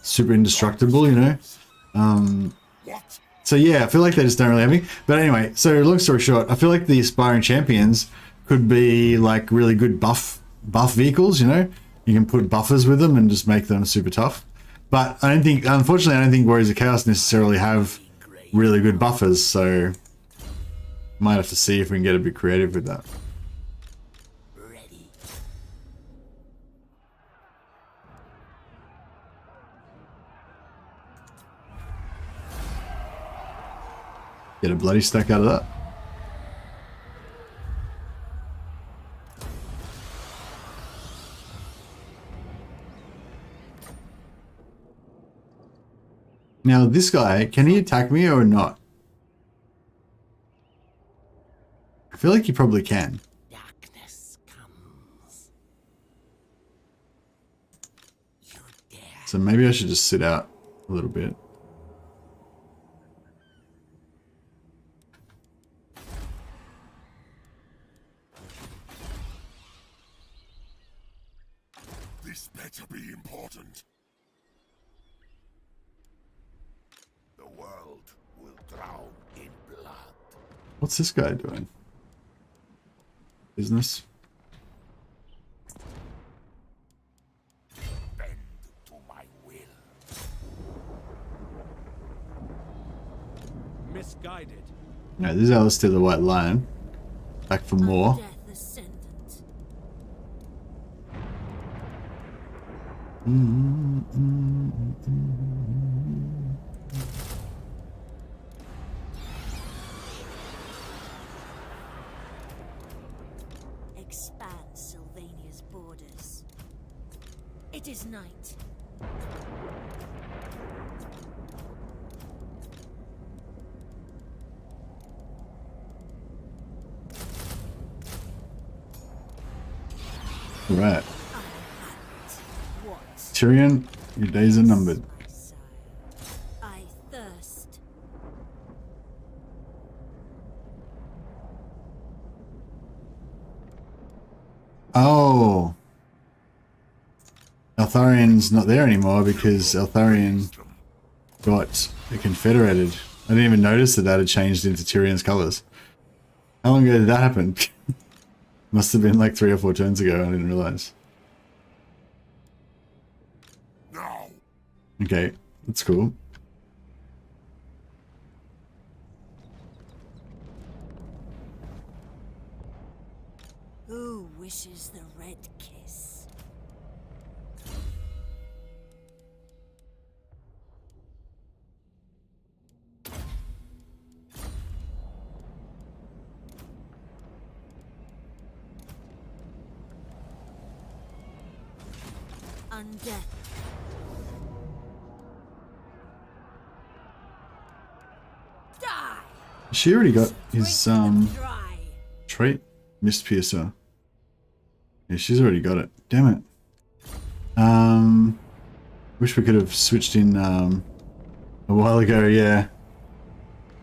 super indestructible, you know. So So yeah, I feel like they just don't really have me. But anyway, so long story short, I feel like the aspiring champions could be like really good buff vehicles, you know? You can put buffers with them and just make them super tough. But I don't think, unfortunately, I don't think Warriors of Chaos necessarily have really good buffers, so might have to see if we can get a bit creative with that. Ready. Get a bloody stack out of that. Now this guy, can he attack me or not? I feel like he probably can. Darkness comes. You dare. So maybe I should just sit out a little bit. This better be important. The world will drown in blood. What's this guy doing? Business? Bend to my will. Misguided. No, this is Alistair the White Lion. Back for more. Death ascendant. Expand Sylvania's borders. It is night. Right. What? Tyrion, your days are numbered. My sire. I thirst. Oh. Eltharian's not there anymore because Eltharian got confederated. I didn't even notice that had changed into Tyrion's colors. How long ago did that happen? Must have been like 3 or 4 turns ago. I didn't realize. Now, Okay, that's cool. Who wishes the red kiss? Undead. Die! She already got his Drink them dry. trait, Mist Piercer. Yeah, she's already got it. Damn it. Wish we could have switched in a while ago. Yeah.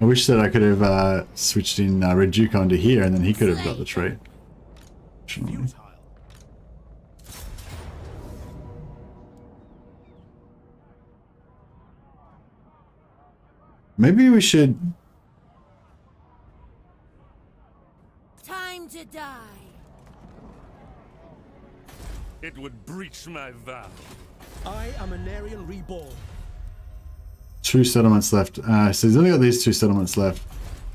I wish that I could have switched in Red Duke onto here, and then he could have got the trait. Fortunately. Maybe we should. Time to die. It would breach my vow. I am an Aryan reborn. 2 settlements left. So he's only got these 2 settlements left.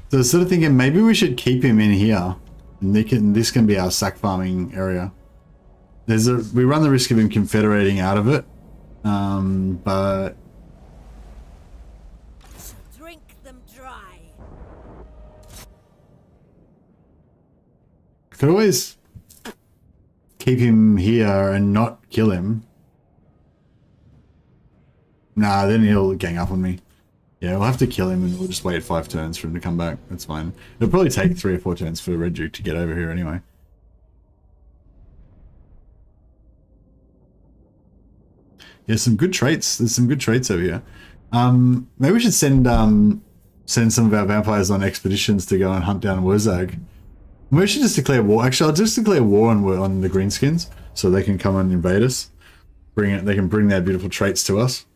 So I was sort of thinking maybe we should keep him in here, and this can be our sack farming area. We run the risk of him confederating out of it, but So drink them dry. I could always keep him here and not kill him. Nah, then he'll gang up on me. Yeah, we'll have to kill him and we'll just wait 5 turns for him to come back. That's fine. It'll probably take 3 or 4 turns for Red Duke to get over here anyway. Yeah, some good traits. There's some good traits over here. Maybe we should send some of our vampires on expeditions to go and hunt down Wurzag. Maybe we should just declare war. Actually, I'll just declare war on the Greenskins so they can come and invade us. They can bring their beautiful traits to us.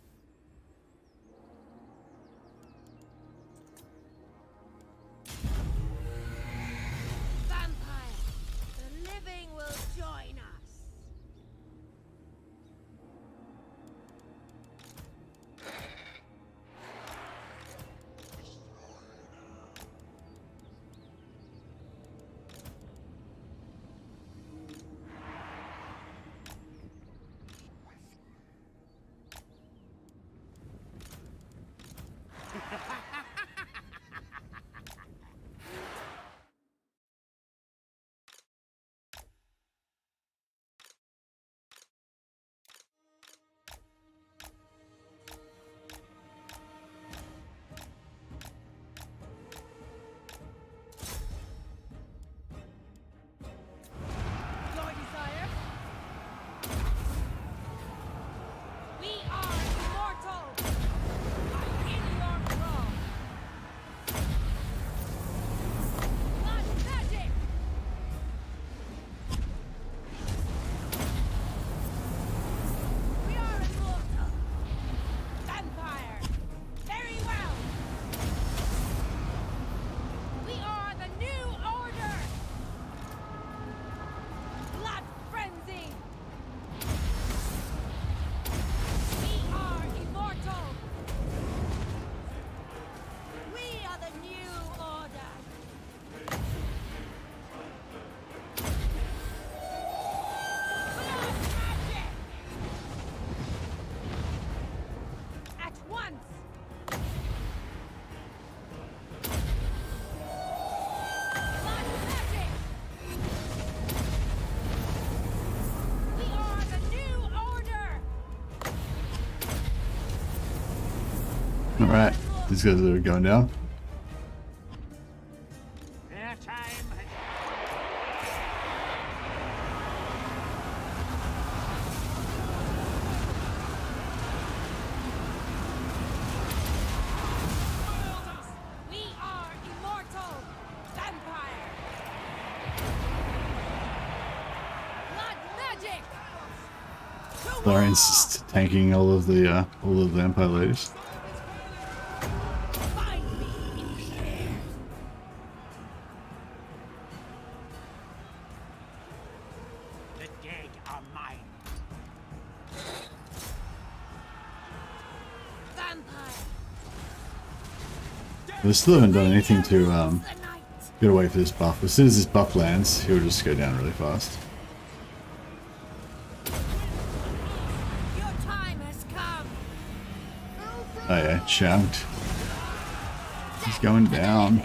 Alright, these guys are going down. Their time We are immortal! Vampire! Blood magic! Eltharian's just tanking all of the vampire ladies. Find me in here! the dead are mine. Vampire! They still haven't done anything to The night! get away for this buff. As soon as this buff lands, he'll just go down really fast. Your time has come! Oh yeah, chunked. He's going down.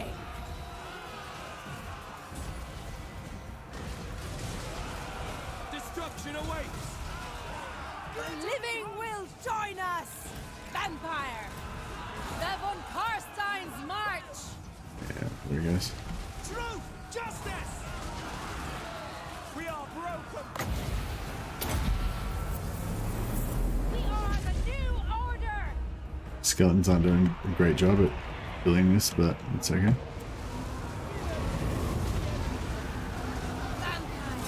Destruction awaits! The living will join us! Vampire! The von Carstein's march! Yeah, there he goes. Truth! Justice! We are broken! We are the new order! Skeletons aren't doing a great job at building this, but it's okay. Vampire!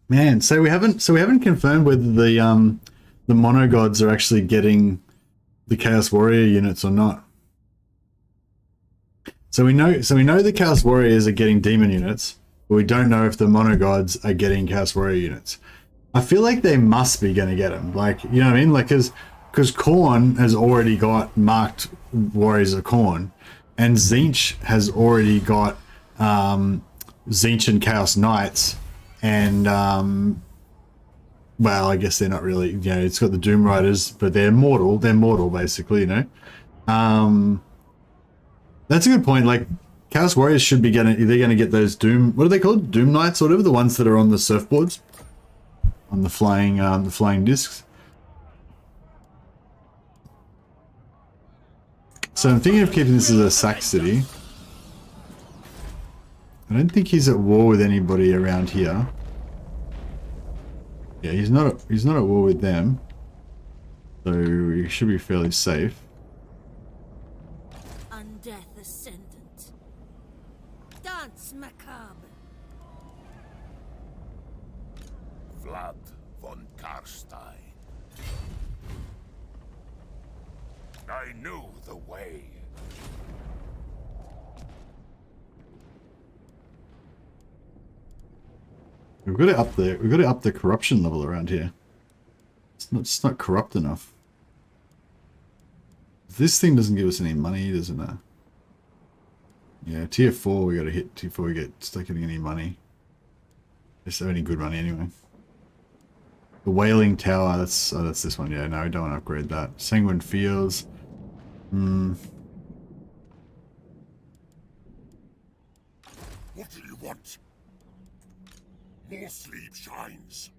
Man, so we haven't confirmed whether the mono gods are actually getting the Chaos Warrior units or not. So we know the Chaos Warriors are getting demon units, but we don't know if the mono gods are getting Chaos Warrior units. I feel like they must be going to get them. Like, you know what I mean? Like, because Khorne has already got marked Warriors of Khorne, and Tzeentch has already got Tzeentch and Chaos Knights. And well, I guess they're not really, you know, it's got the Doom Riders, but they're mortal basically, you know. That's a good point. Like, Chaos Warriors should be getting, they're going to get those Doom, what are they called, Doom Knights or whatever, the ones that are on the surfboards, on the flying discs. So I'm thinking of keeping this as a sack city. I don't think he's at war with anybody around here. Yeah, he's not at war with them. So he should be fairly safe. Undeath Ascendant. Dance macabre. Vlad von Carstein. I knew the way. We've got to up the corruption level around here. It's not corrupt enough. This thing doesn't give us any money, doesn't it? Yeah, tier 4 we gotta hit before we start getting any money. It's any good money anyway. The Wailing Tower, that's this one. Yeah, no, we don't want to upgrade that. Sanguine Fields. What do you want? More sleep shines.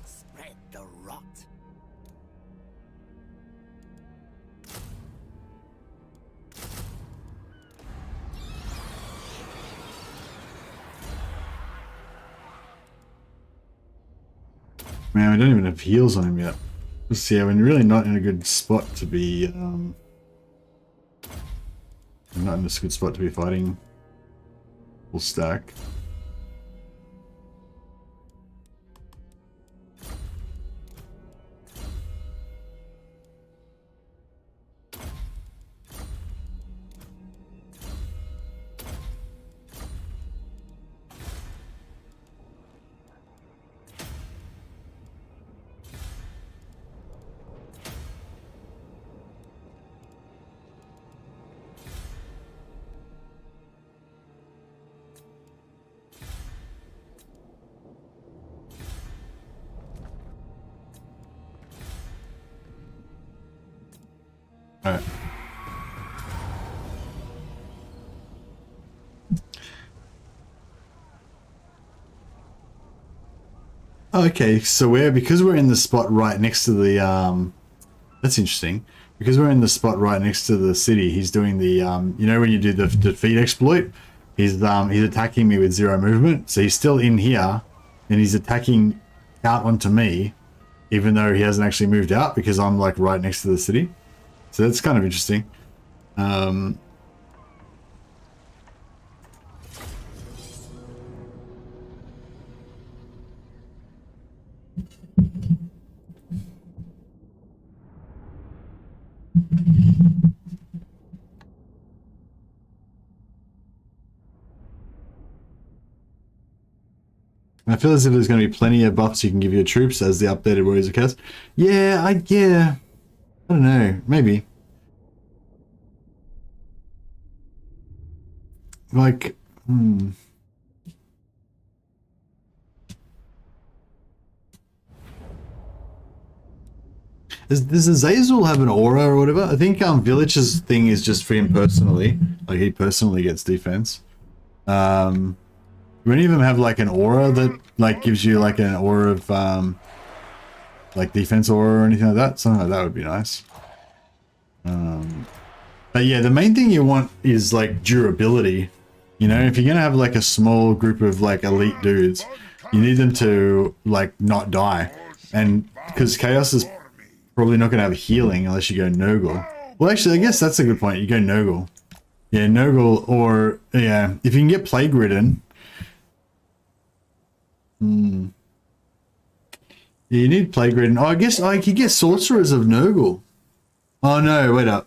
Spread the rot. Man, we don't even have heals on him yet. Let's see, we're really not in a good spot to be, we're not in a good spot to be fighting full stack. Alright. Okay, so because we're in the spot right next to the that's interesting. Because we're in the spot right next to the city, he's doing the you know when you do the defeat exploit, he's attacking me with 0 movement. So he's still in here and he's attacking out onto me, even though he hasn't actually moved out because I'm like right next to the city. So that's kind of interesting. I feel as if there's going to be plenty of buffs you can give your troops as the updated Warriors of Chaos. Yeah, I don't know, maybe. Like, Does Azazel have an aura or whatever? I think Village's thing is just for him personally. Like, he personally gets defense. Do any of them have like an aura that like gives you like an aura of like defense aura or anything like that? Something like that would be nice. But yeah, the main thing you want is like durability. You know, if you're gonna have like a small group of like elite dudes, you need them to like not die. And because Chaos is probably not gonna have healing unless you go Nurgle. Well, actually, I guess that's a good point. You go Nurgle. Yeah, Nurgle, or yeah, if you can get Plague Ridden. Yeah, you need Plague Ridden. Oh, I guess I could get Sorcerers of Nurgle. Oh no, wait up.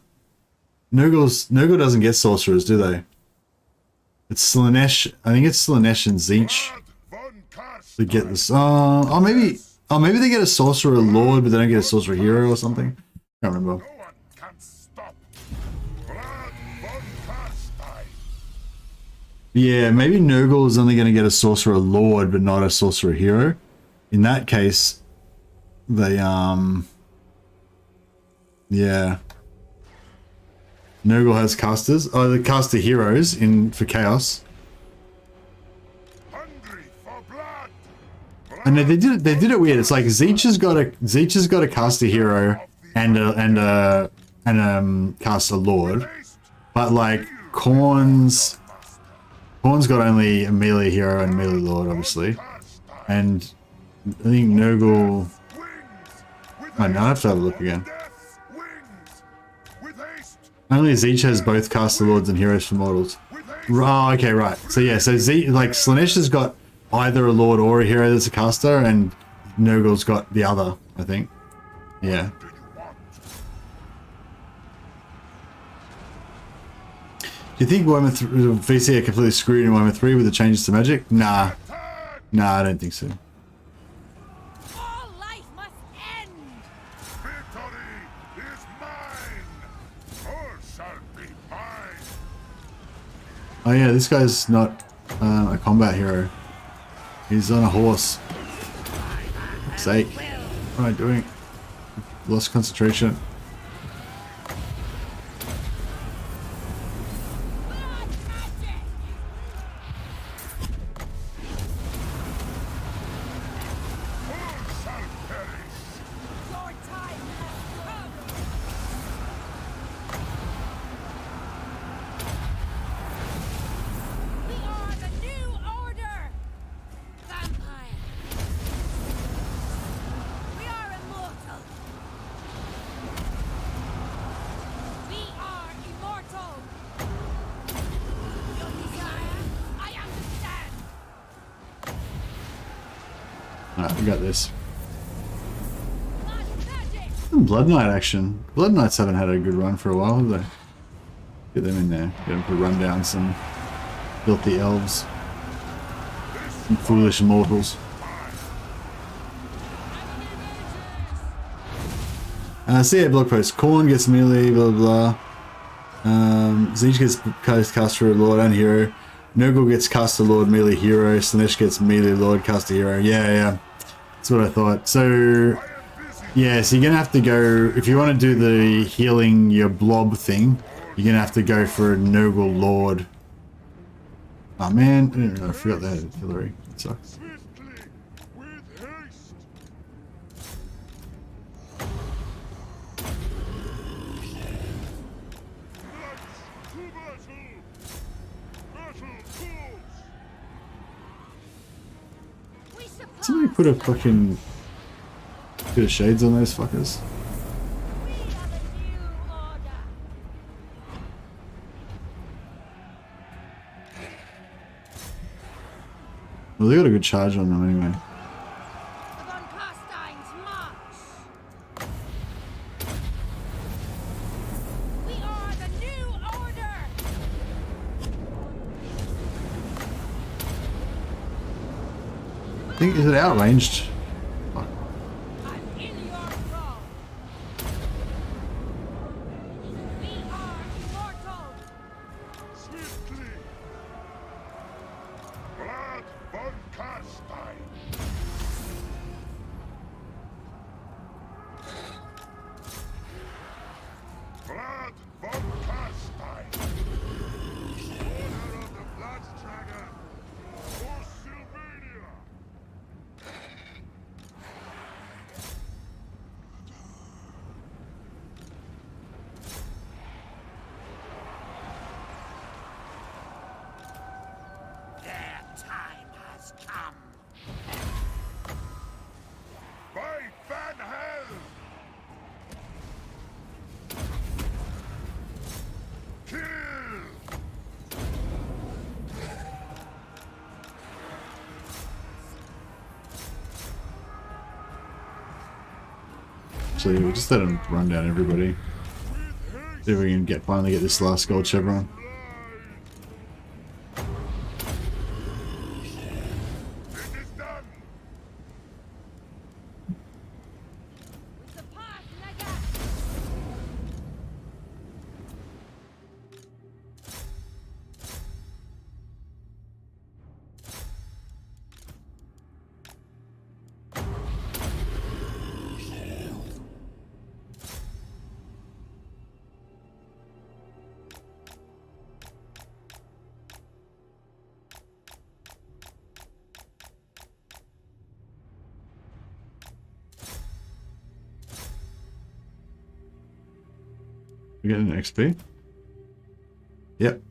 Nurgle doesn't get Sorcerers, do they? It's Slaanesh. I think it's Slaanesh and Tzeentch to get this. Oh, maybe they get a Sorcerer Lord, but they don't get a Sorcerer Hero or something. I can't remember. Yeah, maybe Nurgle is only going to get a Sorcerer Lord, but not a Sorcerer Hero. In that case, they, yeah. Nurgle has casters. Oh, the caster heroes for Chaos. And they did it weird. It's like Tzeentch has got a caster hero and a caster lord, but like Khorne's got only a melee hero and melee lord, obviously. And I think Nurgle... I have to have a look again. Only Tzeentch has both caster lords and heroes for mortals. Oh, okay, right. So yeah, so Slaanesh has got either a lord or a hero that's a caster, and Nurgle's got the other, I think. Yeah. Do you think Warhammer VC are completely screwed in Warhammer 3 with the changes to magic? Nah. Nah, I don't think so. All life must end. Victory is mine. All shall be mine. Oh yeah, this guy's not a combat hero. He's on a horse. For sake. What am I doing? Lost concentration. Alright, we got this. Blood Knight action. Blood Knights haven't had a good run for a while, have they? Get them in there. Get them to run down some filthy elves. Some foolish mortals. So yeah, blog post. Khorne gets melee, blah blah blah. Tzeentch gets caster lord and hero. Nurgle gets caster lord, melee hero. Slaanesh gets melee lord, caster hero. Yeah, yeah. That's what I thought. So Yeah, so you're gonna have to go if you want to do the healing your blob thing. You're gonna have to go for a noble lord. Oh man, I forgot that artillery. That sucks. Swiftly, with haste. Knights to battle! Battle calls! We surpass Somebody put a fucking bit of shades on those fuckers. We are the new order. Well, they got a good charge on them anyway. Upon Carstein's march. We are the new order. I think is it outranged? I'm in your thrall. We are immortal. Swiftly! Vlad von Carstein! Vlad von Carstein! Order of the Blood Dragon! For Sylvania! Their time has come. By Van Hell! Kill! So we'll just let them run down everybody. See if we can finally get this last gold chevron. It is done! We surpass Naga. We getting an XP? Yep.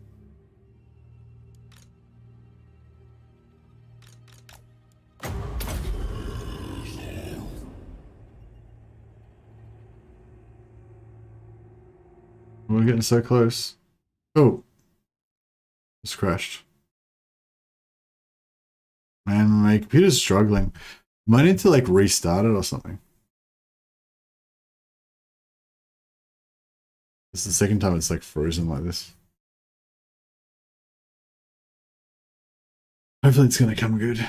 We're getting so close. Oh. It's crashed. Man, my computer's struggling. Might need to like restart it or something. This is the second time it's like frozen like this. Hopefully it's gonna come good.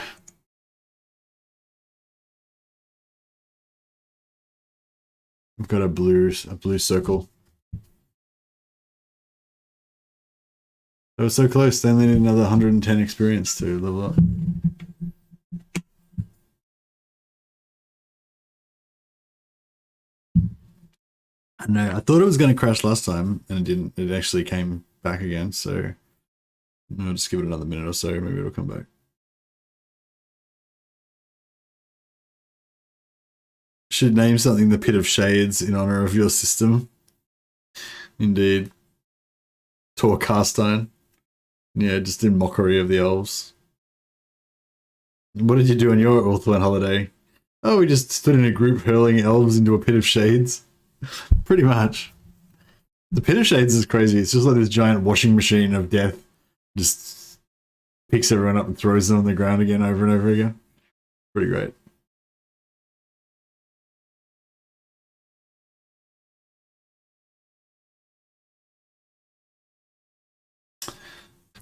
I've got a blue circle. That was so close, they only need another 110 experience to level up. I know, I thought it was going to crash last time, and it didn't. It actually came back again, so I'll just give it another minute or so, maybe it'll come back. Should name something the Pit of Shades in honor of your system. Indeed. Tor Carstein. Yeah, just in mockery of the elves. What did you do on your Ulthuan holiday? Oh, we just stood in a group hurling elves into a pit of shades. Pretty much. The Pit of Shades is crazy. It's just like this giant washing machine of death. Just picks everyone up and throws them on the ground again over and over again. Pretty great.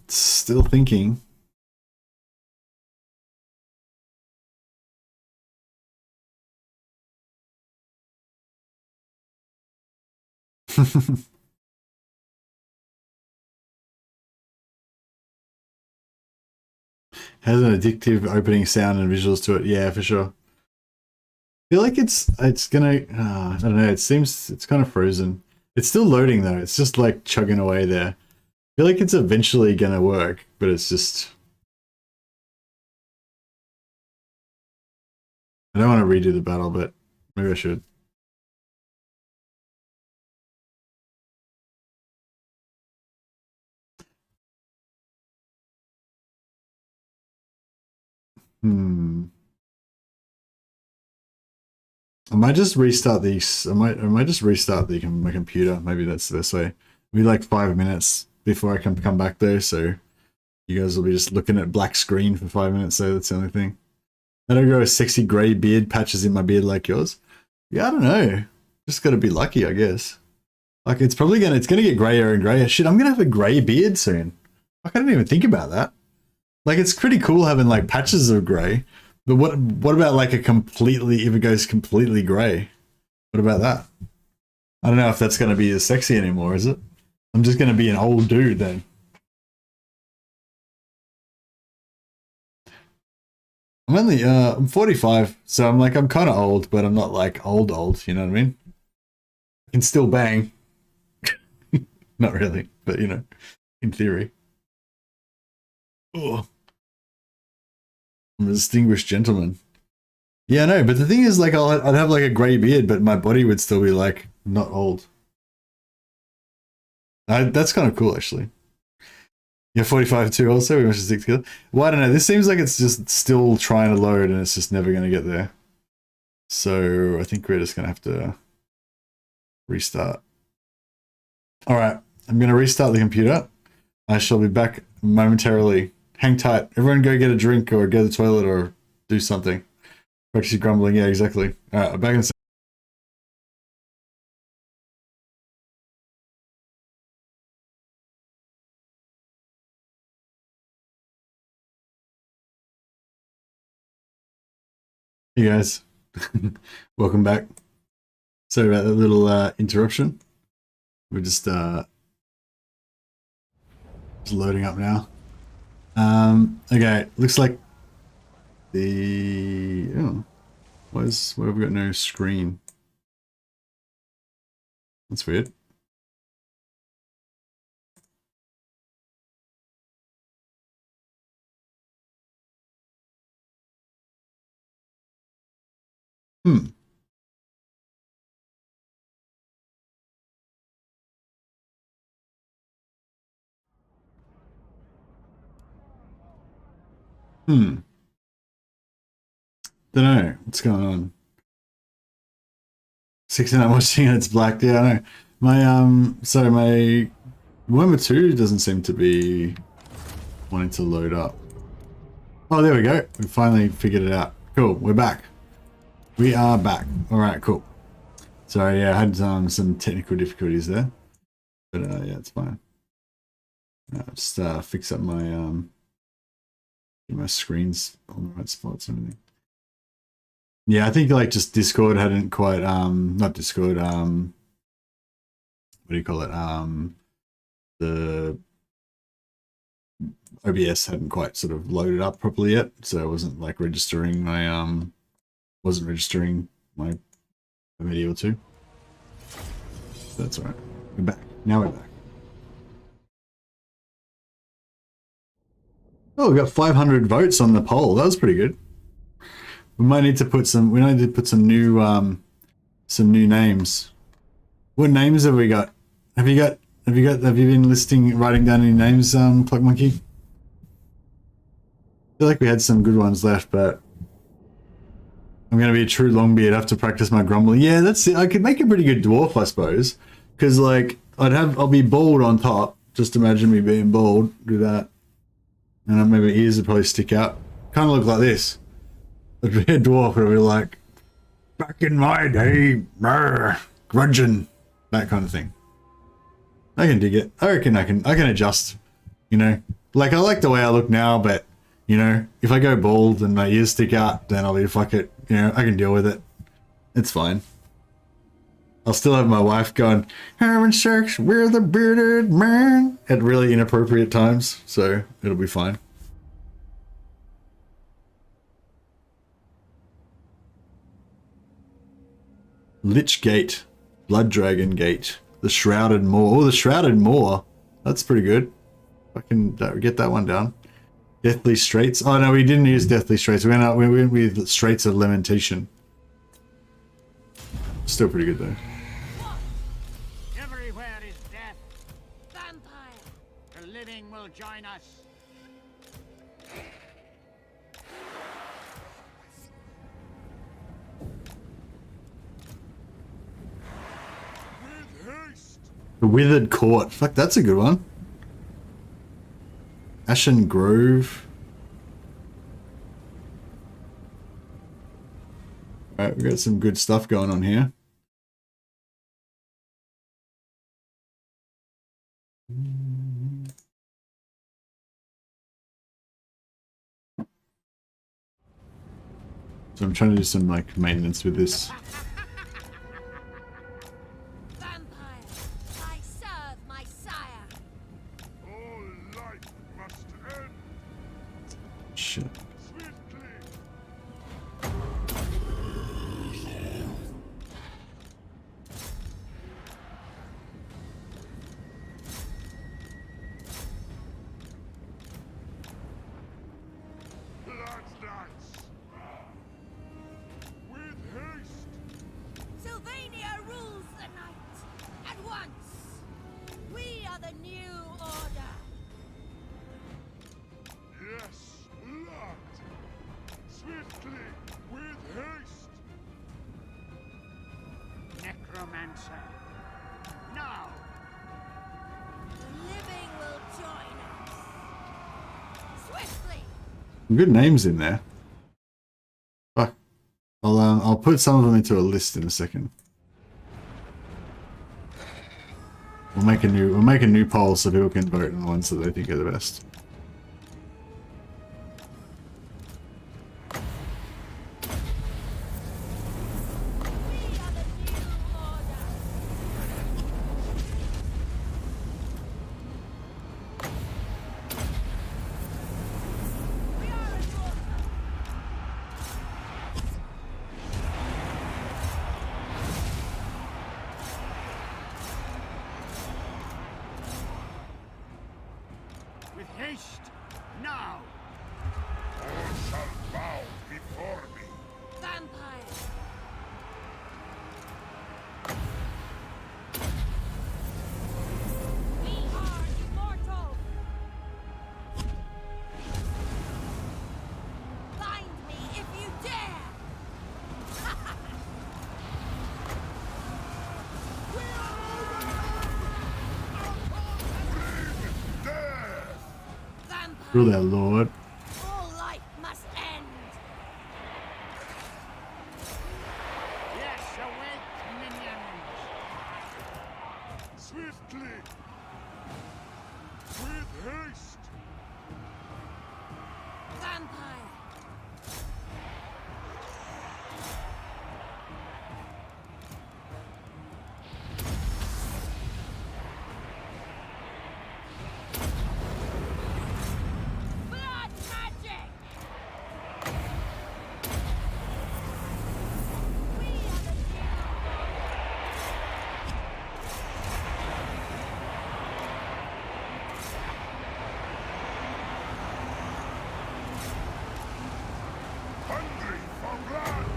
Still thinking. Has an addictive opening sound and visuals to it. Yeah, for sure. feel like it's gonna, I don't know, it seems it's kind of frozen. It's still loading though, it's just like chugging away there. I feel like it's eventually gonna work, but it's just... I don't want to redo the battle, but maybe I should. I might just restart these. I might just restart my computer. Maybe that's the best way. It'll be like 5 minutes before I can come back though, so you guys will be just looking at black screen for 5 minutes. So that's the only thing. I don't grow a sexy grey beard patches in my beard like yours. Yeah, I don't know. Just gotta be lucky, I guess. Like it's gonna get grayer and grayer. Shit, I'm gonna have a grey beard soon. Like, I didn't even think about that. Like it's pretty cool having like patches of grey. But what about like if it goes completely grey? What about that? I don't know if that's going to be as sexy anymore, is it? I'm just going to be an old dude then. I'm 45, so I'm kind of old, but I'm not like old, you know what I mean? I can still bang. Not really, but you know, in theory. Oh. I'm a distinguished gentleman. Yeah, no, but the thing is, like, I'd have like a grey beard, but my body would still be like not old. That's kind of cool, actually. You're 45 too, also. We must stick together. Well, I don't know. This seems like it's just still trying to load, and it's just never going to get there. So I think we're just going to have to restart. All right, I'm going to restart the computer. I shall be back momentarily. Hang tight. Everyone go get a drink or go to the toilet or do something. Actually grumbling. Yeah, exactly. All right, I'm back in a second. Hey guys. Welcome back. Sorry about that little interruption. We're just loading up now. Okay, looks like why have we got no screen? That's weird. Don't know what's going on. 69 watching and it's black. Yeah, I know. My Warhammer 2 doesn't seem to be wanting to load up. Oh, there we go. We finally figured it out. Cool, we're back. We are back. All right, cool. Sorry, yeah, I had some technical difficulties there, but yeah, it's fine. I'll just fix up my my screens on the right spots and everything. Yeah, I think like just Discord hadn't quite not Discord, what do you call it? The OBS hadn't quite sort of loaded up properly yet, so I wasn't like registering my my video too. So that's all right. We're back. Now we're back. Oh, we got 500 votes on the poll. That was pretty good. We might need to put some. We need to put some new names. What names have we got? Have you been writing down any names, Plug Monkey? I feel like we had some good ones left, but I'm gonna be a true longbeard. I have to practice my grumbling. Yeah, that's it. I could make a pretty good dwarf, I suppose, because like I'll be bald on top. Just imagine me being bald. Do that, and maybe ears would probably stick out. Kind of look like this. It'd be a dwarf, it'd be like, back in my day, grudging, that kind of thing. I can dig it. I reckon I can adjust, you know. Like, I like the way I look now, but, you know, if I go bald and my ears stick out, then I'll be, fuck it, you know, I can deal with it. It's fine. I'll still have my wife going, having sex with a bearded man, at really inappropriate times, so it'll be fine. Lich Gate. Blood Dragon Gate. The Shrouded Moor. Oh, the Shrouded Moor. That's pretty good. I can get that one down. Deathly Straits. Oh no, we didn't use Deathly Straits. We went with Straits of Lamentation. Still pretty good though. Everywhere is death. Vampire. The living will join us. The Withered Court. Fuck, that's a good one. Ashen Grove. Alright, we got some good stuff going on here. So I'm trying to do some like maintenance with this. Vampire. I serve my sire. All life must end Shit. swiftly. Blood knights. With haste. Sylvania rules the night. At once. We are the new order. Yes, blood. Swiftly, with haste. Necromancer. Now. The living will join us. Swiftly. Good names in there. Fuck. I'll put some of them into a list in a second. We'll make a new poll so people can vote on the ones that they think are the best. We are the new order. We are a new With haste. Now. All shall bow before me. vampire. We are immortal. Find me if you dare. Vampire. Rule their lord. All life must end. Yes, awake, minions. Swiftly. With haste. Vampire. Blood magic. We are the new Hungry for blood.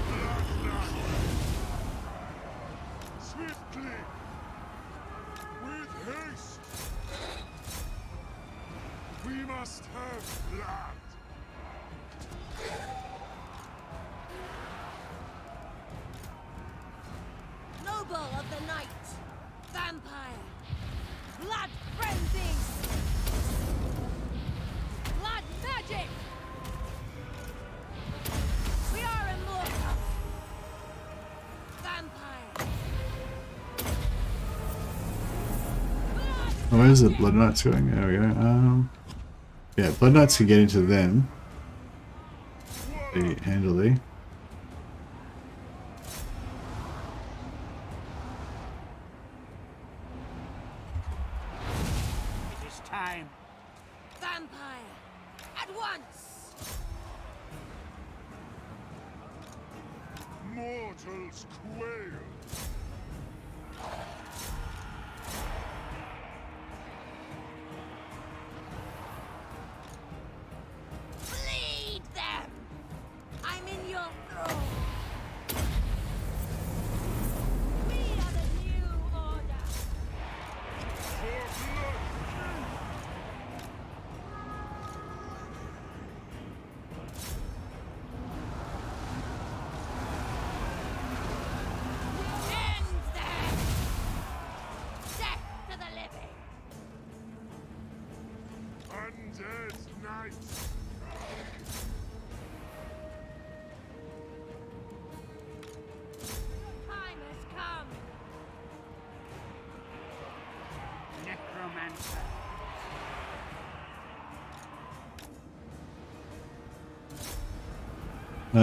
Blood knights. Swiftly. With haste. We must have blood. noble of the night. Vampire. Blood frenzy. Blood magic. We are immortal. Vampire. Blood. Oh, where's the Blood Knights going? There we go. Yeah, Blood Knights can get into them. Pretty handily. It is time. Vampire. At once. Mortals quail. Bleed them! I'm in your throne! We are the new order! End them! Death to the living! Undead knights. Time has come! Necromancer.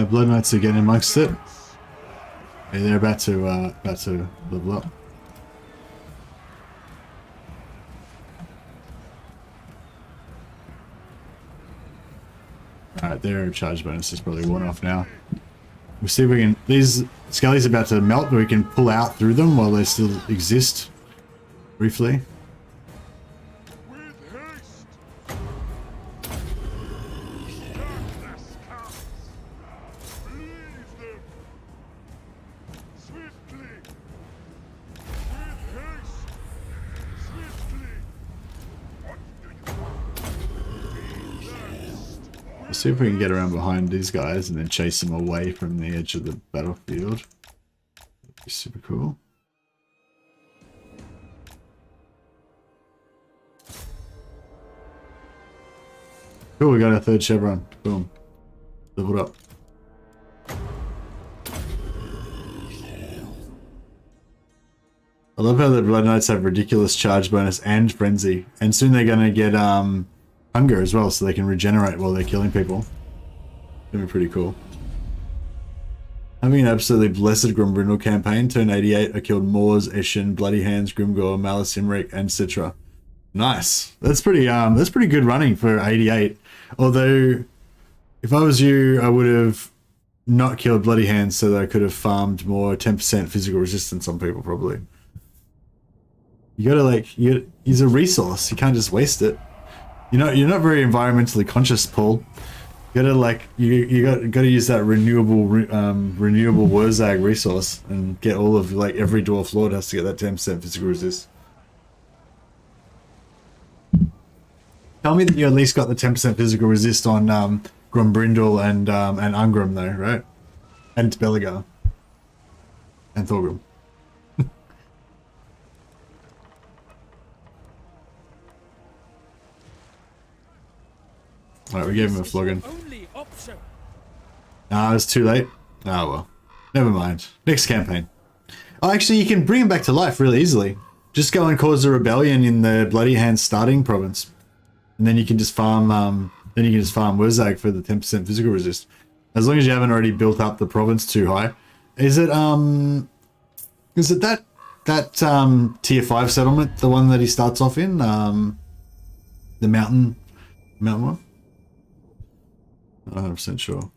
Blood Knights are getting amongst it. Yeah, they're about to level up. Alright, their charge bonus is probably worn off now. We'll see if we can... These skellies are about to melt, but we can pull out through them while they still exist. Briefly. With haste. Darkness comes. Leave them. Swiftly. With haste. Swiftly. What do you want? Be next. We'll see if we can get around behind these guys and then chase them away from the edge of the battlefield. That'd be super cool. Cool, we got our third chevron. Boom. Leveled up. I love how the Blood Knights have ridiculous charge bonus and frenzy. And soon they're gonna get hunger as well, so they can regenerate while they're killing people. Gonna be pretty cool. Having an absolutely blessed Grumbrindle campaign, turn 88, I killed Moors, Eshin, Bloody Hands, Grimgore, Malus Imric, and Citra. Nice. That's pretty good running for 88. Although, if I was you, I would have not killed Bloody Hands so that I could have farmed more 10% physical resistance on people, probably. You gotta he's a resource. You can't just waste it. You're not very environmentally conscious, Paul. You gotta you gotta use that renewable Wurzag resource and get all of every dwarf lord has to get that 10% physical resist. Tell me that you at least got the 10% physical resist on Grumbrindle and Ungrim though, right? And Belegar. And Thorgrim. Alright, we gave him a flogging. Only option. Nah, it's too late. Oh well. Never mind. Next campaign. Oh, actually, you can bring him back to life really easily. Just go and cause a rebellion in the Bloody Hands starting province. And then you can just farm Wurzag for the 10% physical resist. As long as you haven't already built up the province too high. Is it that tier 5 settlement, the one that he starts off in? The mountain one? Not 100% sure.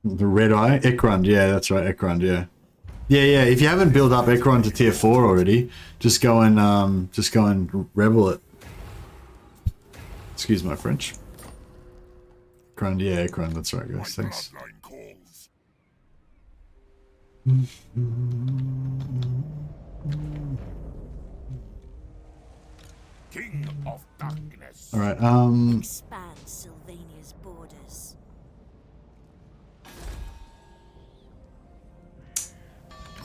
The Red Eye? Ekrund, yeah, that's right, Ekrund, yeah. Yeah, if you haven't built up Ekrund to tier 4 already, just go and rebel it. Excuse my French. Ekrund, yeah, Ekrund, that's right, guys, thanks. Bloodline calls. King of Darkness. Alright, Expand Sylvania's borders.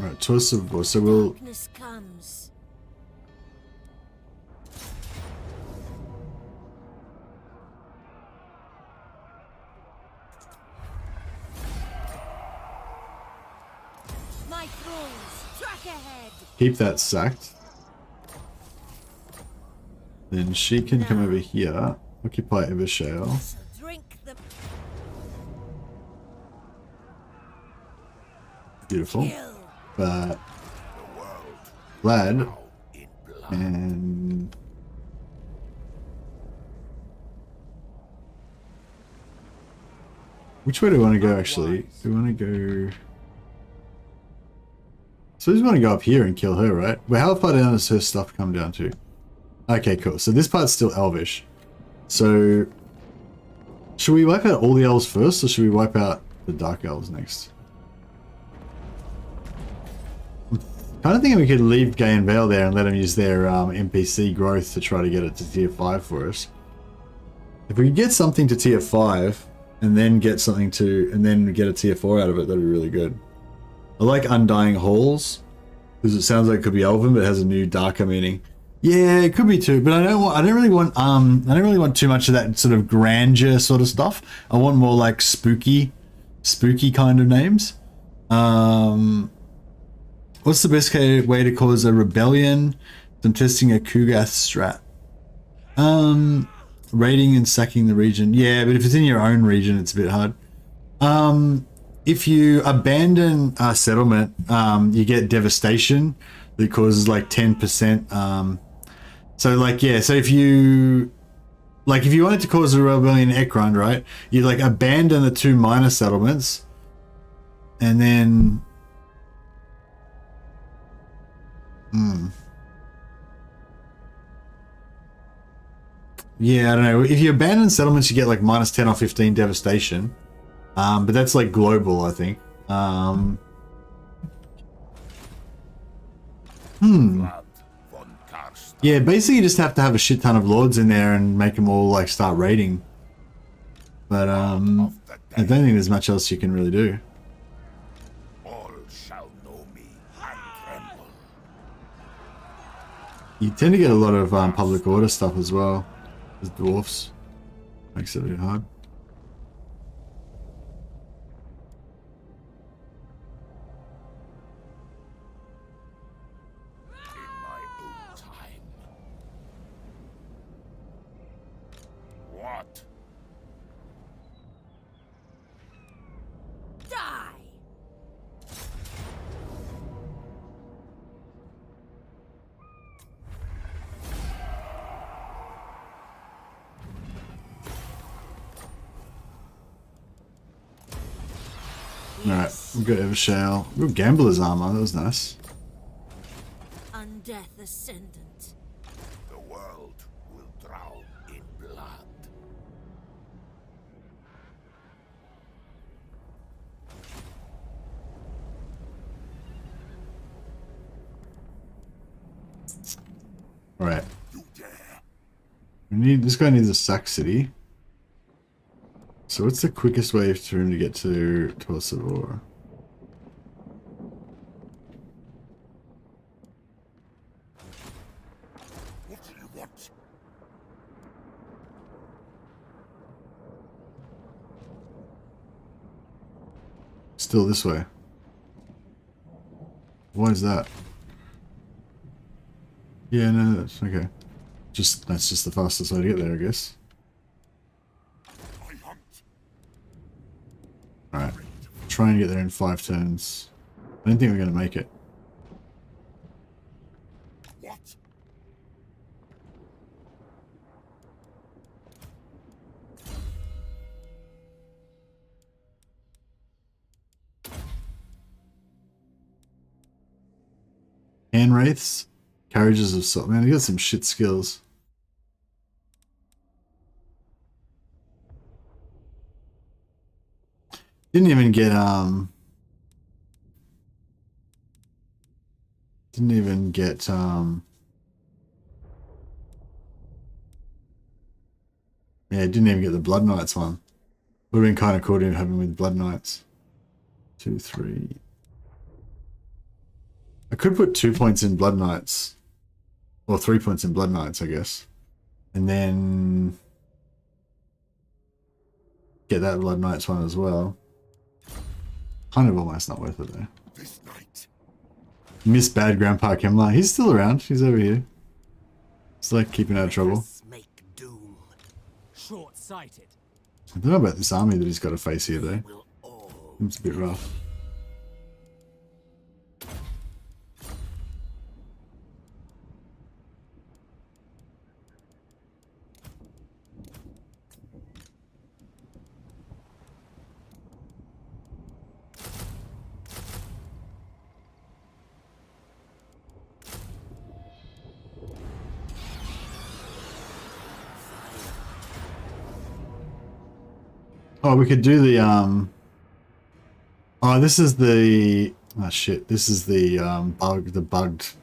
alright, choice of war, so we'll... Darkness comes. My thralls, track ahead! keep that sacked. Then she can come over here, occupy Evershale. So drink the Beautiful. kill. But The world Vlad now in blood. and Which way do we want to go, actually? Do we want to go... So we want to go up here and kill her, right? Well, how far down does her stuff come down to? Okay, cool. So this part's still Elvish. So... Should we wipe out all the elves first, or should we wipe out the Dark Elves next? I'm kind of thinking we could leave Gay and Vale there and let them use their NPC growth to try to get it to tier 5 for us. If we could get something to tier 5, and then get something to... and then get a tier 4 out of it, that'd be really good. I like Undying Halls, because it sounds like it could be Elven, but it has a new darker meaning. Yeah, it could be too, but I don't really want too much of that sort of grandeur sort of stuff. I want more like spooky kind of names. What's the best way to cause a rebellion? I'm testing a Kugath strat. Raiding and sacking the region. Yeah, but if it's in your own region, it's a bit hard. If you abandon a settlement, you get devastation that causes like 10%. So like, yeah, so if you wanted to cause a rebellion in Ekron, right, you like abandon the 2 minor settlements, and then yeah, I don't know. If you abandon settlements, you get like -10 or 15 devastation. But that's like global, I think. Yeah, basically you just have to have a shit ton of lords in there and make them all like start raiding. But I don't think there's much else you can really do. All shall know me and tremble. You tend to get a lot of public order stuff as well as dwarfs. Makes it a bit hard. Alright, we've got Evershale. We've got Gambler's Armor, that was nice. Undeath Ascendant. The world will drown in blood. Alright. This guy needs a sack city. So what's the quickest way for him to get to Torsavor? What do you want? Still this way. Why is that? Yeah, no, that's okay. That's just the fastest way to get there, I guess. Alright. Try and get there in 5 turns. I don't think we're going to make it. What? Hand wraiths, carriages of salt. Man, he got some shit skills. Didn't even get yeah, didn't even get the Blood Knights one. Would have been kind of cool to have him with Blood Knights. 2, 3. I could put 2 points in Blood Knights. Or 3 points in Blood Knights, I guess. And then get that Blood Knights one as well. Kind of almost not worth it though. This night. Miss Bad Grandpa Kemlar. He's still around. He's over here. He's like keeping out of trouble. Make doom. Short-sighted. I don't know about this army that he's got to face here though. Will all It's a bit rough. Oh, we could do the oh, this is the oh shit. This is the bugged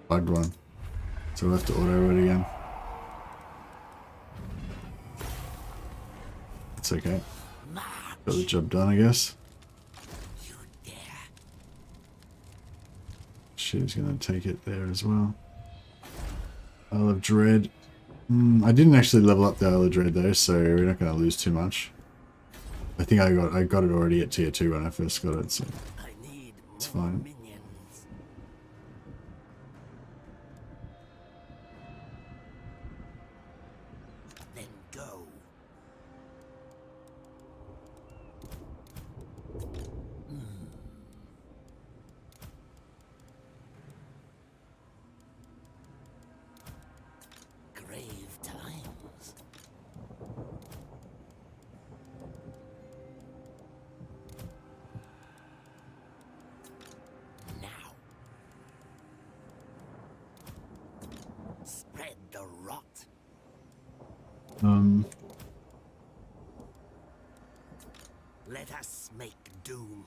one. So we'll have to auto it again. It's okay. Got the job done, I guess. Shit, he's gonna take it there as well. Isle of Dread. I didn't actually level up the Isle of Dread though, so we're not gonna lose too much. I think I got it already at tier 2 when I first got it, so it's fine. Then go. Grave times. Now. Spread the rot. Let us make doom.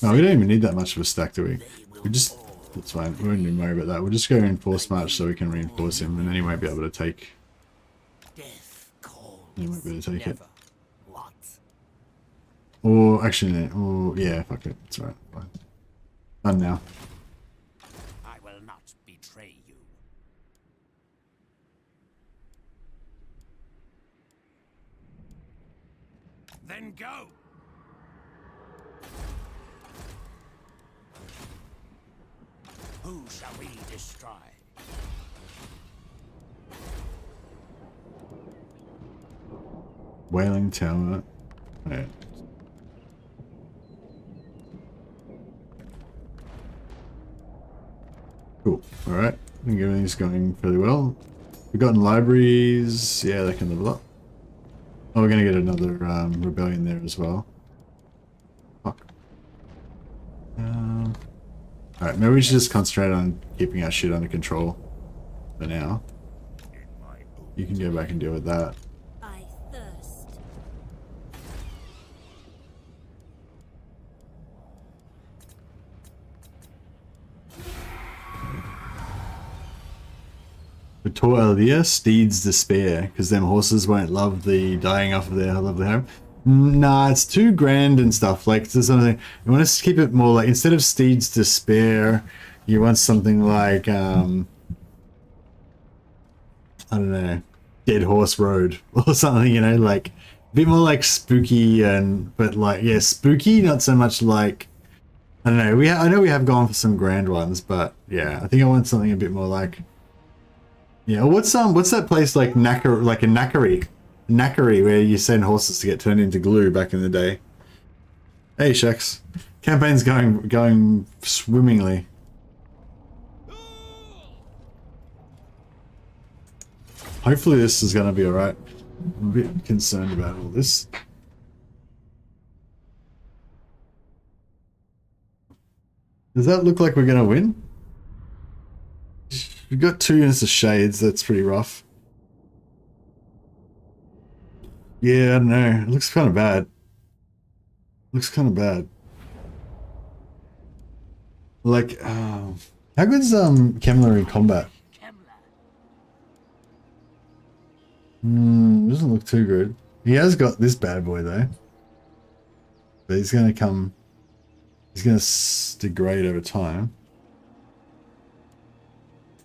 No, we don't even need that much of a stack, do we? We just, that's fine. We won't even worry about that. We'll just go reinforce march so we can reinforce him, and then he won't be able to take. Death calls. He won't be able to take it. What? Or actually, no. Or yeah, fuck it. It's alright. Fine. Done now. I will not betray you. Then go. Who shall we destroy? Wailing Tower. Yeah. Cool. Alright. I think everything's going fairly well. We've gotten libraries. Yeah, they can level up. Oh, we're going to get another rebellion there as well. Fuck. Alright, maybe we should just concentrate on keeping our shit under control for now. You can go back and deal with that. I thirst. Vitor Elvia, Steed's Despair, because them horses won't love the dying off of their lovely home. Nah, it's too grand and stuff. Like, there's something you want to keep it more like, instead of Steed's Despair, you want something like I don't know, Dead Horse Road or something, you know, like a bit more like spooky, and but like, yeah, spooky, not so much like, I don't know. I know we have gone for some grand ones, but yeah, I think I want something a bit more like, yeah. What's that place like like a knackery where you send horses to get turned into glue back in the day? Hey, Shucks, campaign's going swimmingly. Hopefully this is going to be alright. I'm a bit concerned about all this. Does that look like we're going to win? We've got 2 units of shades, that's pretty rough. Yeah, I don't know. It looks kind of bad. Looks kind of bad. Like, how good's Kemmler in combat? Doesn't look too good. He has got this bad boy though. But he's gonna come, he's gonna degrade over time.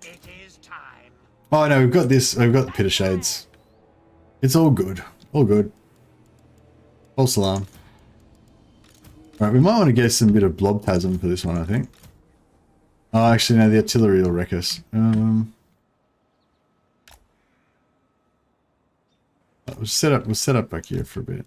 It is time. Oh no, we've got this, we've got the Pit of Shades. It's all good. All good. False alarm. Alright, we might want to get some bit of blobtasm for this one, I think. Oh, actually no, the artillery will wreck us. We'll set up back here for a bit.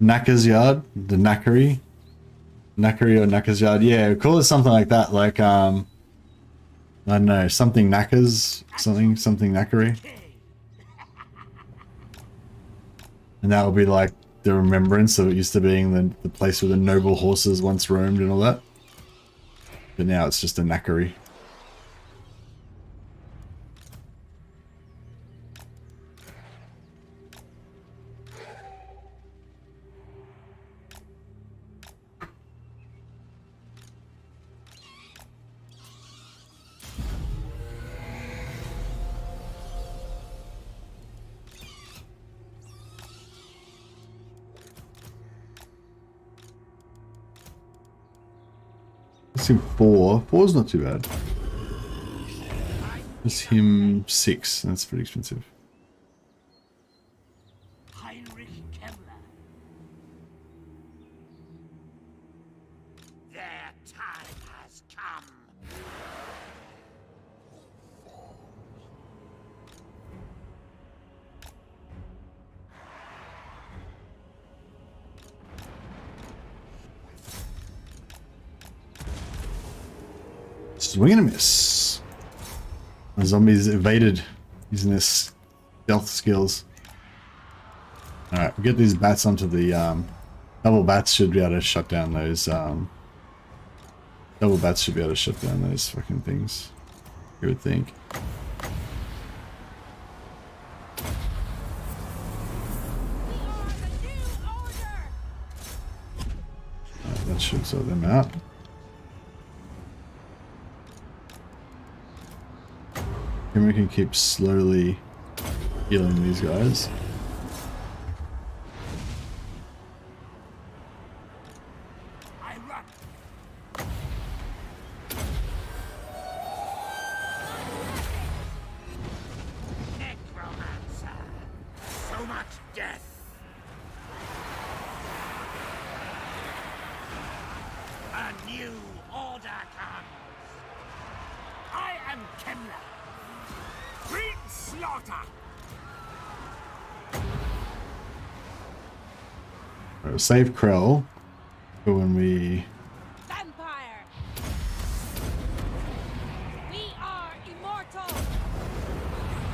Knacker's Yard, the Knackery or Knacker's Yard. Yeah, call it something like that. Like I don't know, something Knackers, something Knackery, and that will be like the remembrance of it used to being the place where the noble horses once roamed and all that. But now it's just a Knackery. Let's see, 4. 4's not too bad. It's him 6. That's pretty expensive. Heinrich Kemmler. Their time has come. Swing and a miss. The zombies evaded using their stealth skills. Alright, we'll get these bats onto the double bats should be able to shut down those double bats should be able to shut down those fucking things. You would think. That should sort them out. And we can keep slowly healing these guys. I run. Necromancer. So much death. A new order comes. I am Kemmler. Great slaughter! Right, save Krell for when we... Vampire! We are immortal!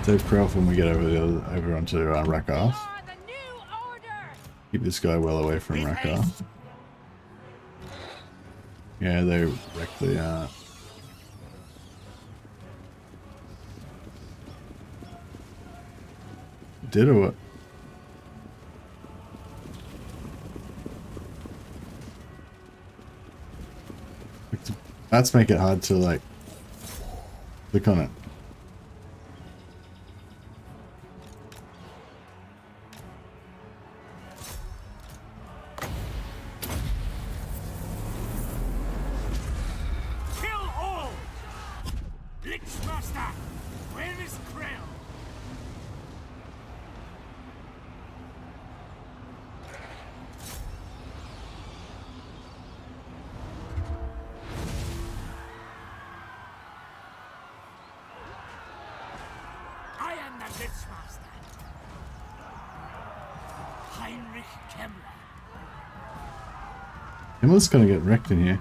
Save Krell for when we get over onto Rakath. Are the new order! Keep this guy well away from Rakath. Yeah, they wrecked the... Did or what? Bats make it hard to like click on it. Kill all! Lichmaster, where is Krell? I am the Lichmaster. Heinrich Kemmler. Himmler's gonna get wrecked in here.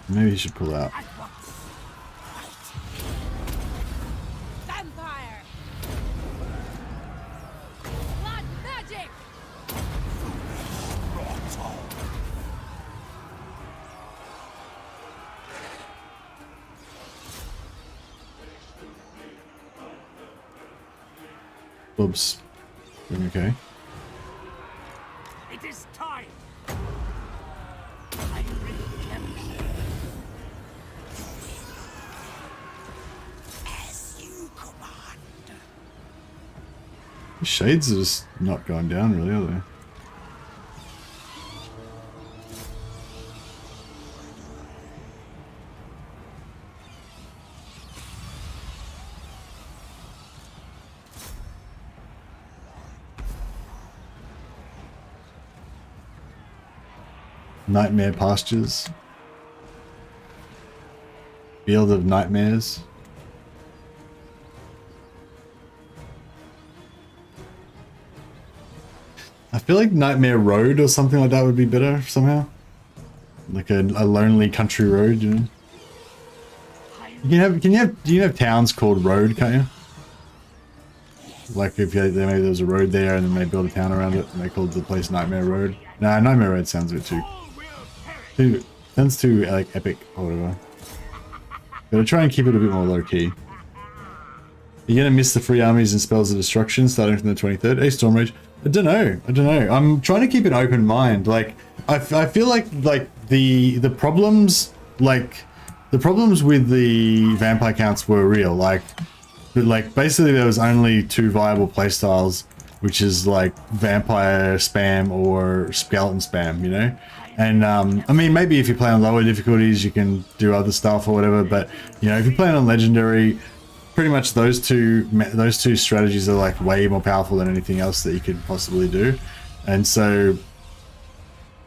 Maybe he should pull out. At once. Vampire! Blood magic! Oops. Okay. It is time. Heinrich Kemmler. As you command. The shades are just not going down really, are they? Nightmare pastures. Field of nightmares. I feel like Nightmare Road or something like that would be better somehow. Like a lonely country road, you know. Do you have towns called Road, can't you? Like if maybe there was a road there and then they built a town around it and they called the place Nightmare Road. Nah, Nightmare Road sounds a bit sounds too like epic or whatever. Gotta try and keep it a bit more low key. You're gonna miss the free armies and spells of destruction starting from the 23rd. Hey, Storm Rage. I don't know. I'm trying to keep an open mind. Like I feel like the problems with the vampire counts were real. Like basically there was only 2 viable playstyles, which is like vampire spam or skeleton spam, you know. And I mean, maybe if you play on lower difficulties, you can do other stuff or whatever. But you know, if you're playing on legendary, pretty much those two strategies are like way more powerful than anything else that you could possibly do. And so,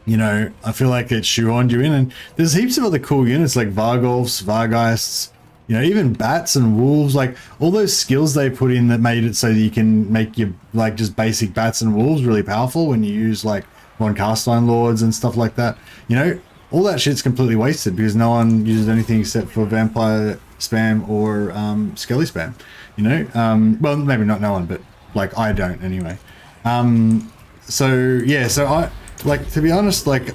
you know, I feel like it shoehorned you in. And there's heaps of other cool units like Vargolfs, Vargeists, you know, even bats and wolves, like all those skills they put in that made it so that you can make your like just basic bats and wolves really powerful when you use like Von Carstein Lords and stuff like that. You know, all that shit's completely wasted because no one uses anything except for vampire spam or skelly spam, you know. Well, maybe not no one, but like I don't anyway. So yeah, so I like, to be honest, like,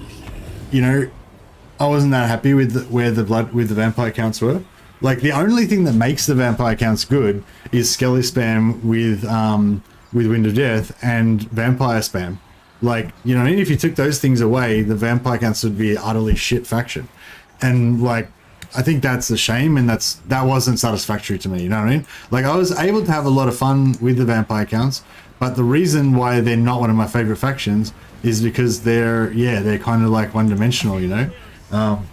you know, I wasn't that happy with where the vampire counts were. Like the only thing that makes the vampire counts good is skelly spam with Wind of Death and vampire spam. Like, you know what I mean? If you took those things away, the vampire counts would be an utterly shit faction. And like, I think that's a shame, and that wasn't satisfactory to me, you know what I mean? Like, I was able to have a lot of fun with the vampire counts, but the reason why they're not one of my favorite factions is because they're kind of like one-dimensional, you know?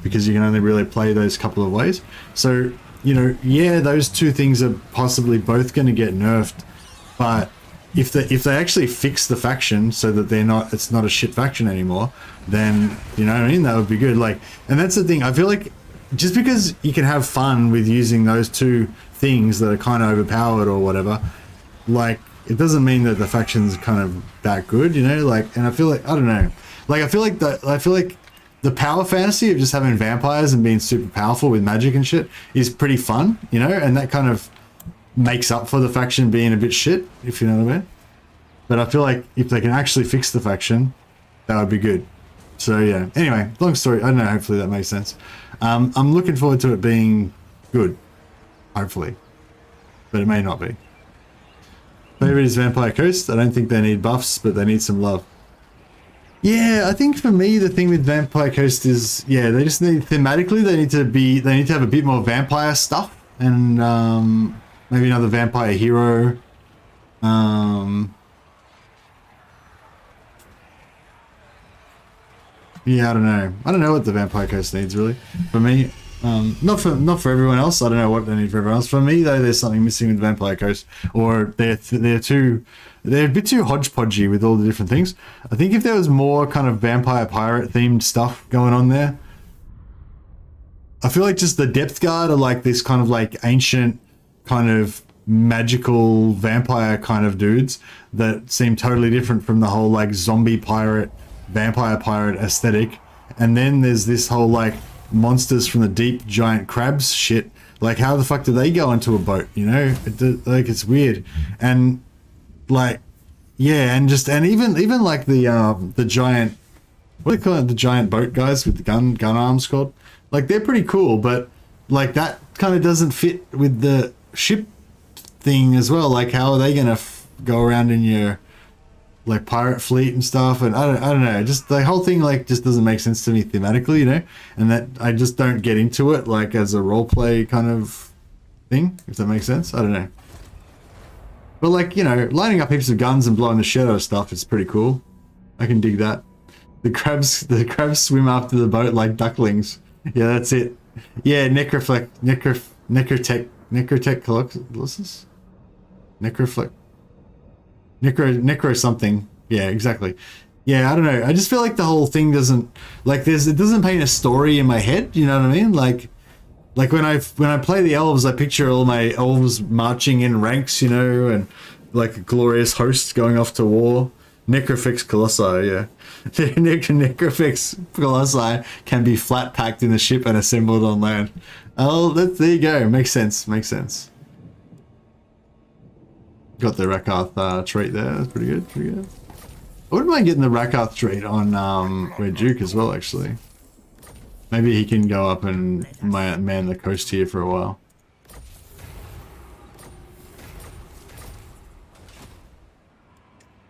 Because you can only really play those couple of ways. So, you know, yeah, those two things are possibly both going to get nerfed, but if they actually fix the faction so that it's not a shit faction anymore, then, you know what I mean, that would be good. Like, and that's the thing, I feel like just because you can have fun with using those two things that are kind of overpowered or whatever, like, it doesn't mean that the faction's kind of that good, you know? Like, and I feel like, I don't know, like, I feel like the power fantasy of just having vampires and being super powerful with magic and shit is pretty fun, you know? And that kind of makes up for the faction being a bit shit, if you know what I mean. But I feel like if they can actually fix the faction, that would be good. So yeah, anyway, long story, I don't know, hopefully that makes sense. I'm looking forward to it being good, hopefully, but it may not be. Favorite is Vampire Coast. I don't think they need buffs, but they need some love. Yeah, I think for me the thing with Vampire Coast is, yeah, they just need, thematically they need to have a bit more vampire stuff, and maybe another vampire hero. Yeah, I don't know what the Vampire Coast needs really. For me, not for everyone else. I don't know what they need for everyone else. For me though, there's something missing with Vampire Coast, or they're a bit too hodgepodgey with all the different things. I think if there was more kind of vampire pirate themed stuff going on there, I feel like just the Depth Guard are like this kind of like ancient kind of magical vampire kind of dudes that seem totally different from the whole like zombie pirate, vampire pirate aesthetic. And then there's this whole like monsters from the deep, giant crabs shit. Like, how the fuck do they go into a boat, you know? Like, it's weird. And like, yeah, and even like the giant, what do they call it, the giant boat guys with the gun arms called? Like, they're pretty cool, but like that kind of doesn't fit with the ship thing as well. Like, how are they gonna go around in your like pirate fleet and stuff? And I don't know, just the whole thing like just doesn't make sense to me thematically, you know? And that I just don't get into it like as a roleplay kind of thing, if that makes sense. I don't know. But like, you know, lining up heaps of guns and blowing the shit out of stuff is pretty cool. I can dig that. The crabs swim after the boat like ducklings. Yeah, that's it. Yeah, necrotech colossus? Necro something. Yeah, exactly. Yeah, I don't know. I just feel like the whole thing doesn't like it doesn't paint a story in my head, you know what I mean? Like when I play the elves, I picture all my elves marching in ranks, you know, and like a glorious host going off to war. Necrofix Colossi, yeah. Necrofix Colossi can be flat packed in the ship and assembled on land. Oh, there you go. Makes sense. Makes sense. Got the Rakarth trait there. That's pretty good. Pretty good. I wouldn't mind getting the Rakarth trait on Red Duke as well, actually. Maybe he can go up and man the coast here for a while.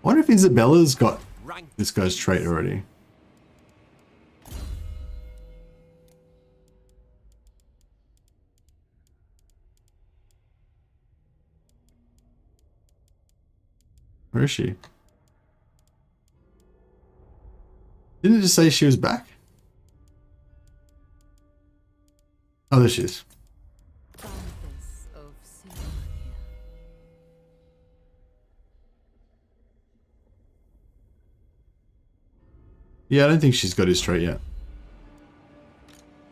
I wonder if Isabella's got this guy's trait already. Where is she? Didn't it just say she was back? Oh, there she is. Countess of Sidonia. Yeah, I don't think she's got his trait yet.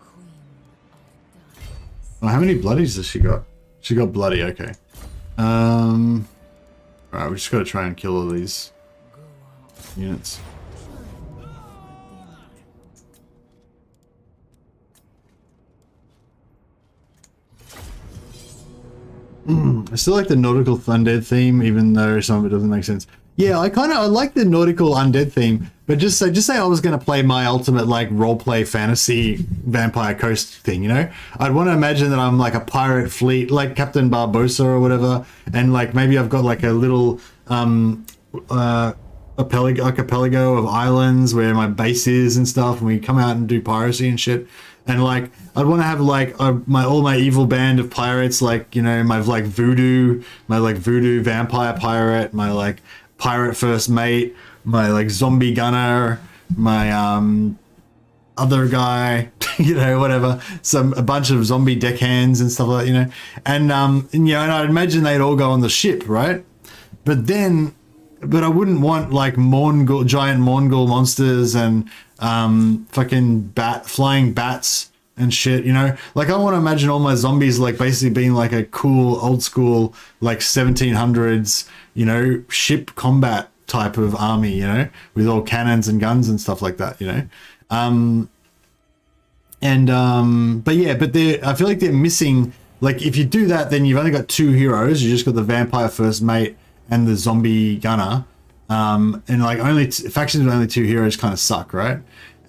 Queen of Darkness. Oh, how many bloodies has she got? She got bloody, okay. Alright, we just gotta try and kill all these units. I still like the nautical undead theme, even though some of it doesn't make sense. Yeah, I like the nautical undead theme, but just say I was gonna play my ultimate like roleplay fantasy vampire coast thing, you know? I'd want to imagine that I'm like a pirate fleet, like Captain Barbossa or whatever, and like maybe I've got like a little archipelago of islands where my base is and stuff, and we come out and do piracy and shit. And like I'd want to have like all my evil band of pirates, like, you know, my voodoo vampire pirate, my like pirate first mate, my like zombie gunner, my other guy, you know, whatever, a bunch of zombie deckhands and stuff like that, you know, and you know, and I'd imagine they'd all go on the ship, right? But I wouldn't want like giant Mongol monsters and fucking flying bats and shit, you know? Like I want to imagine all my zombies like basically being like a cool old school like 1700s, you know, ship combat type of army, you know, with all cannons and guns and stuff like that, you know? But I feel like they're missing, like if you do that, then you've only got two heroes. You just got the vampire first mate and the zombie gunner. And like factions with only two heroes kind of suck, right?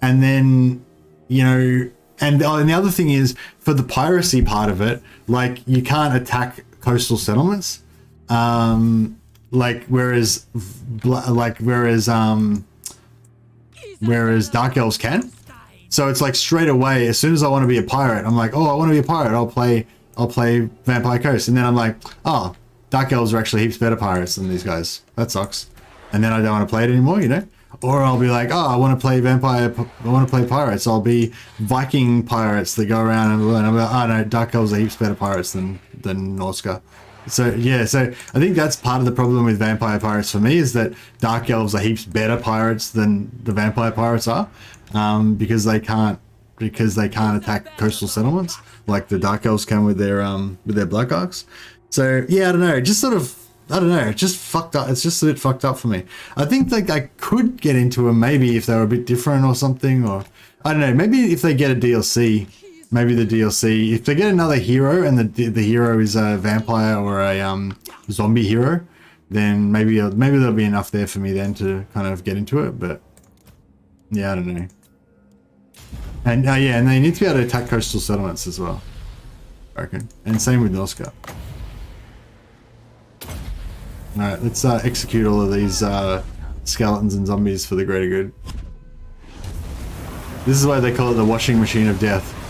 And then, you know, and the other thing is for the piracy part of it, like you can't attack coastal settlements. Whereas Dark Elves can. So it's like straight away, as soon as I want to be a pirate, I'm like, oh, I want to be a pirate. I'll play Vampire Coast, and then I'm like, oh, Dark Elves are actually heaps better pirates than these guys. That sucks. And then I don't want to play it anymore, you know? Or I'll be like, oh, I want to play pirates. I'll be Viking pirates that go around and I'm like, oh no, Dark Elves are heaps better pirates than Norska. So yeah, so I think that's part of the problem with vampire pirates for me, is that Dark Elves are heaps better pirates than the vampire pirates are, because they can't attack coastal settlements like the Dark Elves can with their Black Arcs. So yeah, I don't know, just fucked up. It's just a bit fucked up for me. I think like I could get into them maybe if they were a bit different or something, or I don't know, maybe if they get a DLC, maybe the DLC, if they get another hero and the hero is a vampire or a zombie hero, then maybe there'll be enough there for me then to kind of get into it. But yeah, I don't know. And yeah, and they need to be able to attack coastal settlements as well, I reckon. And same with Norska. Alright, let's execute all of these skeletons and zombies for the greater good. This is why they call it the washing machine of death.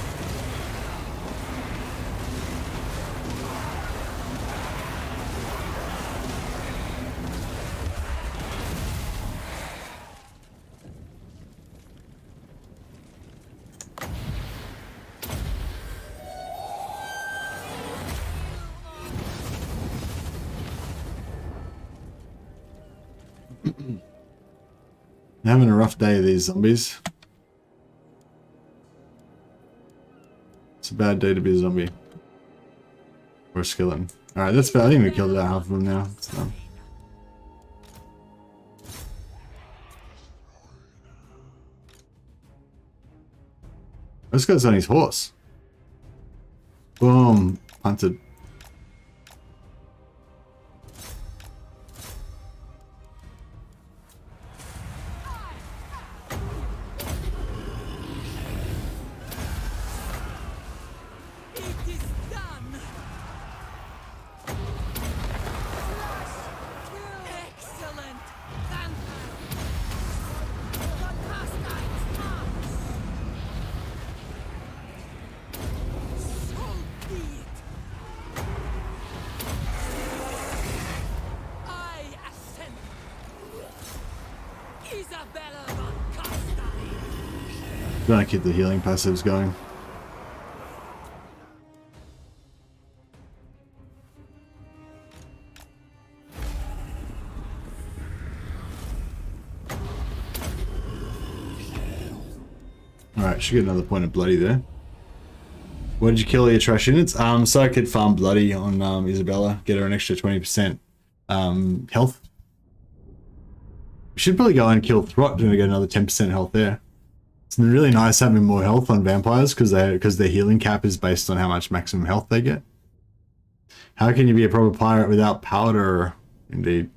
Having a rough day, these zombies. It's a bad day to be a zombie. Or a skeleton. Alright, that's bad. I think we killed about half of them now. It's done. This guy's on his horse. Boom. Punted. It is done. Excellent. Vampire. For Carstein's heart. So be it. I ascend. Isabella von Carstein. Gonna keep the healing passives going. Alright, should get another point of bloody there. What did you kill all your trash units? So I could farm bloody on Isabella, get her an extra 20% health. We should probably go and kill Throt and get another 10% health there. It's really nice having more health on vampires because their healing cap is based on how much maximum health they get. How can you be a proper pirate without powder? Indeed.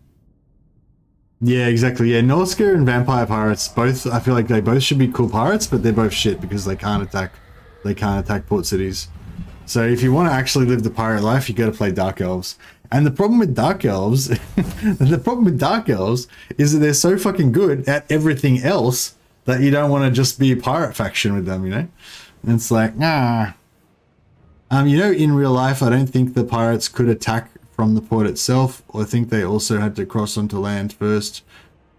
Yeah, exactly. Yeah, Norsker and vampire pirates both. I feel like they both should be cool pirates, but they're both shit because they can't attack. They can't attack port cities. So if you want to actually live the pirate life, you got to play Dark Elves. And the problem with Dark Elves, is that they're so fucking good at everything else that you don't want to just be a pirate faction with them. You know, and it's like nah. You know, in real life, I don't think the pirates could attack from the port itself, or I think they also had to cross onto land first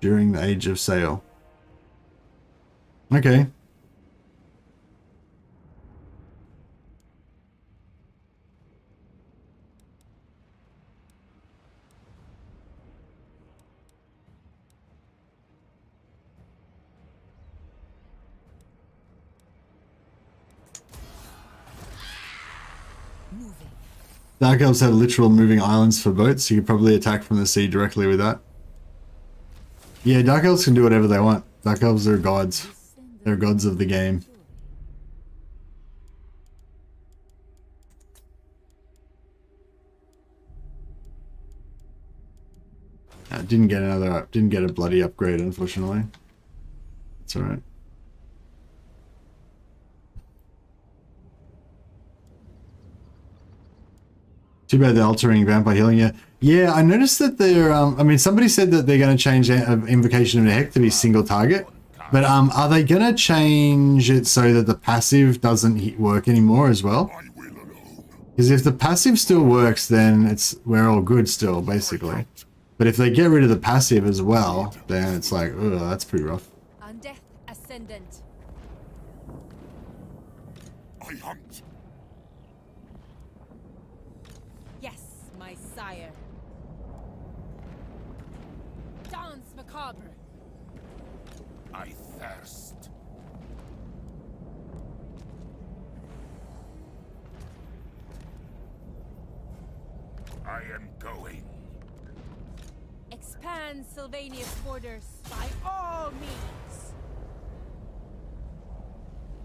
during the Age of Sail. Okay. Dark Elves have literal moving islands for boats, so you could probably attack from the sea directly with that. Yeah, Dark Elves can do whatever they want. Dark Elves are gods. They're gods of the game. Didn't get a bloody upgrade, unfortunately. It's alright. Too bad the altering vampire healing. Yeah, I noticed that they're. I mean, somebody said that they're going to change Invocation of the Heck to be single target, but are they going to change it so that the passive doesn't work anymore as well? Because if the passive still works, then we're all good still, basically. But if they get rid of the passive as well, then it's like, ugh, that's pretty rough. On death ascendant. I hunt. Yes, my sire. Dance macabre. I thirst. I am going. Expand Sylvania's borders by all means.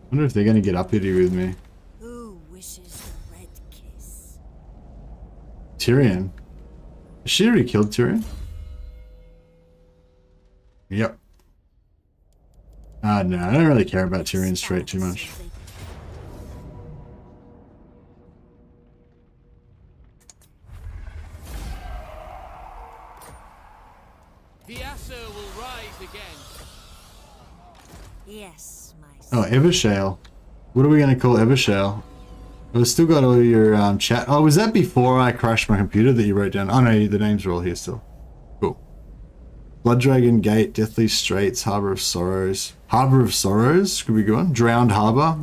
I wonder if they're going to get uppity with me. Who wishes the red kiss? Tyrion. Has she already killed Tyrion? Yep. No, I don't really care about Tyrion's trait too much. The Asser will rise again. Yes, my Oh, Evershale. What are we going to call Evershale? I've still got all your chat. Oh, was that before I crashed my computer that you wrote down? Oh no, the names are all here still. Cool. Blood Dragon Gate, Deathly Straits, Harbor of Sorrows. Harbor of Sorrows could be a good one. Drowned Harbor.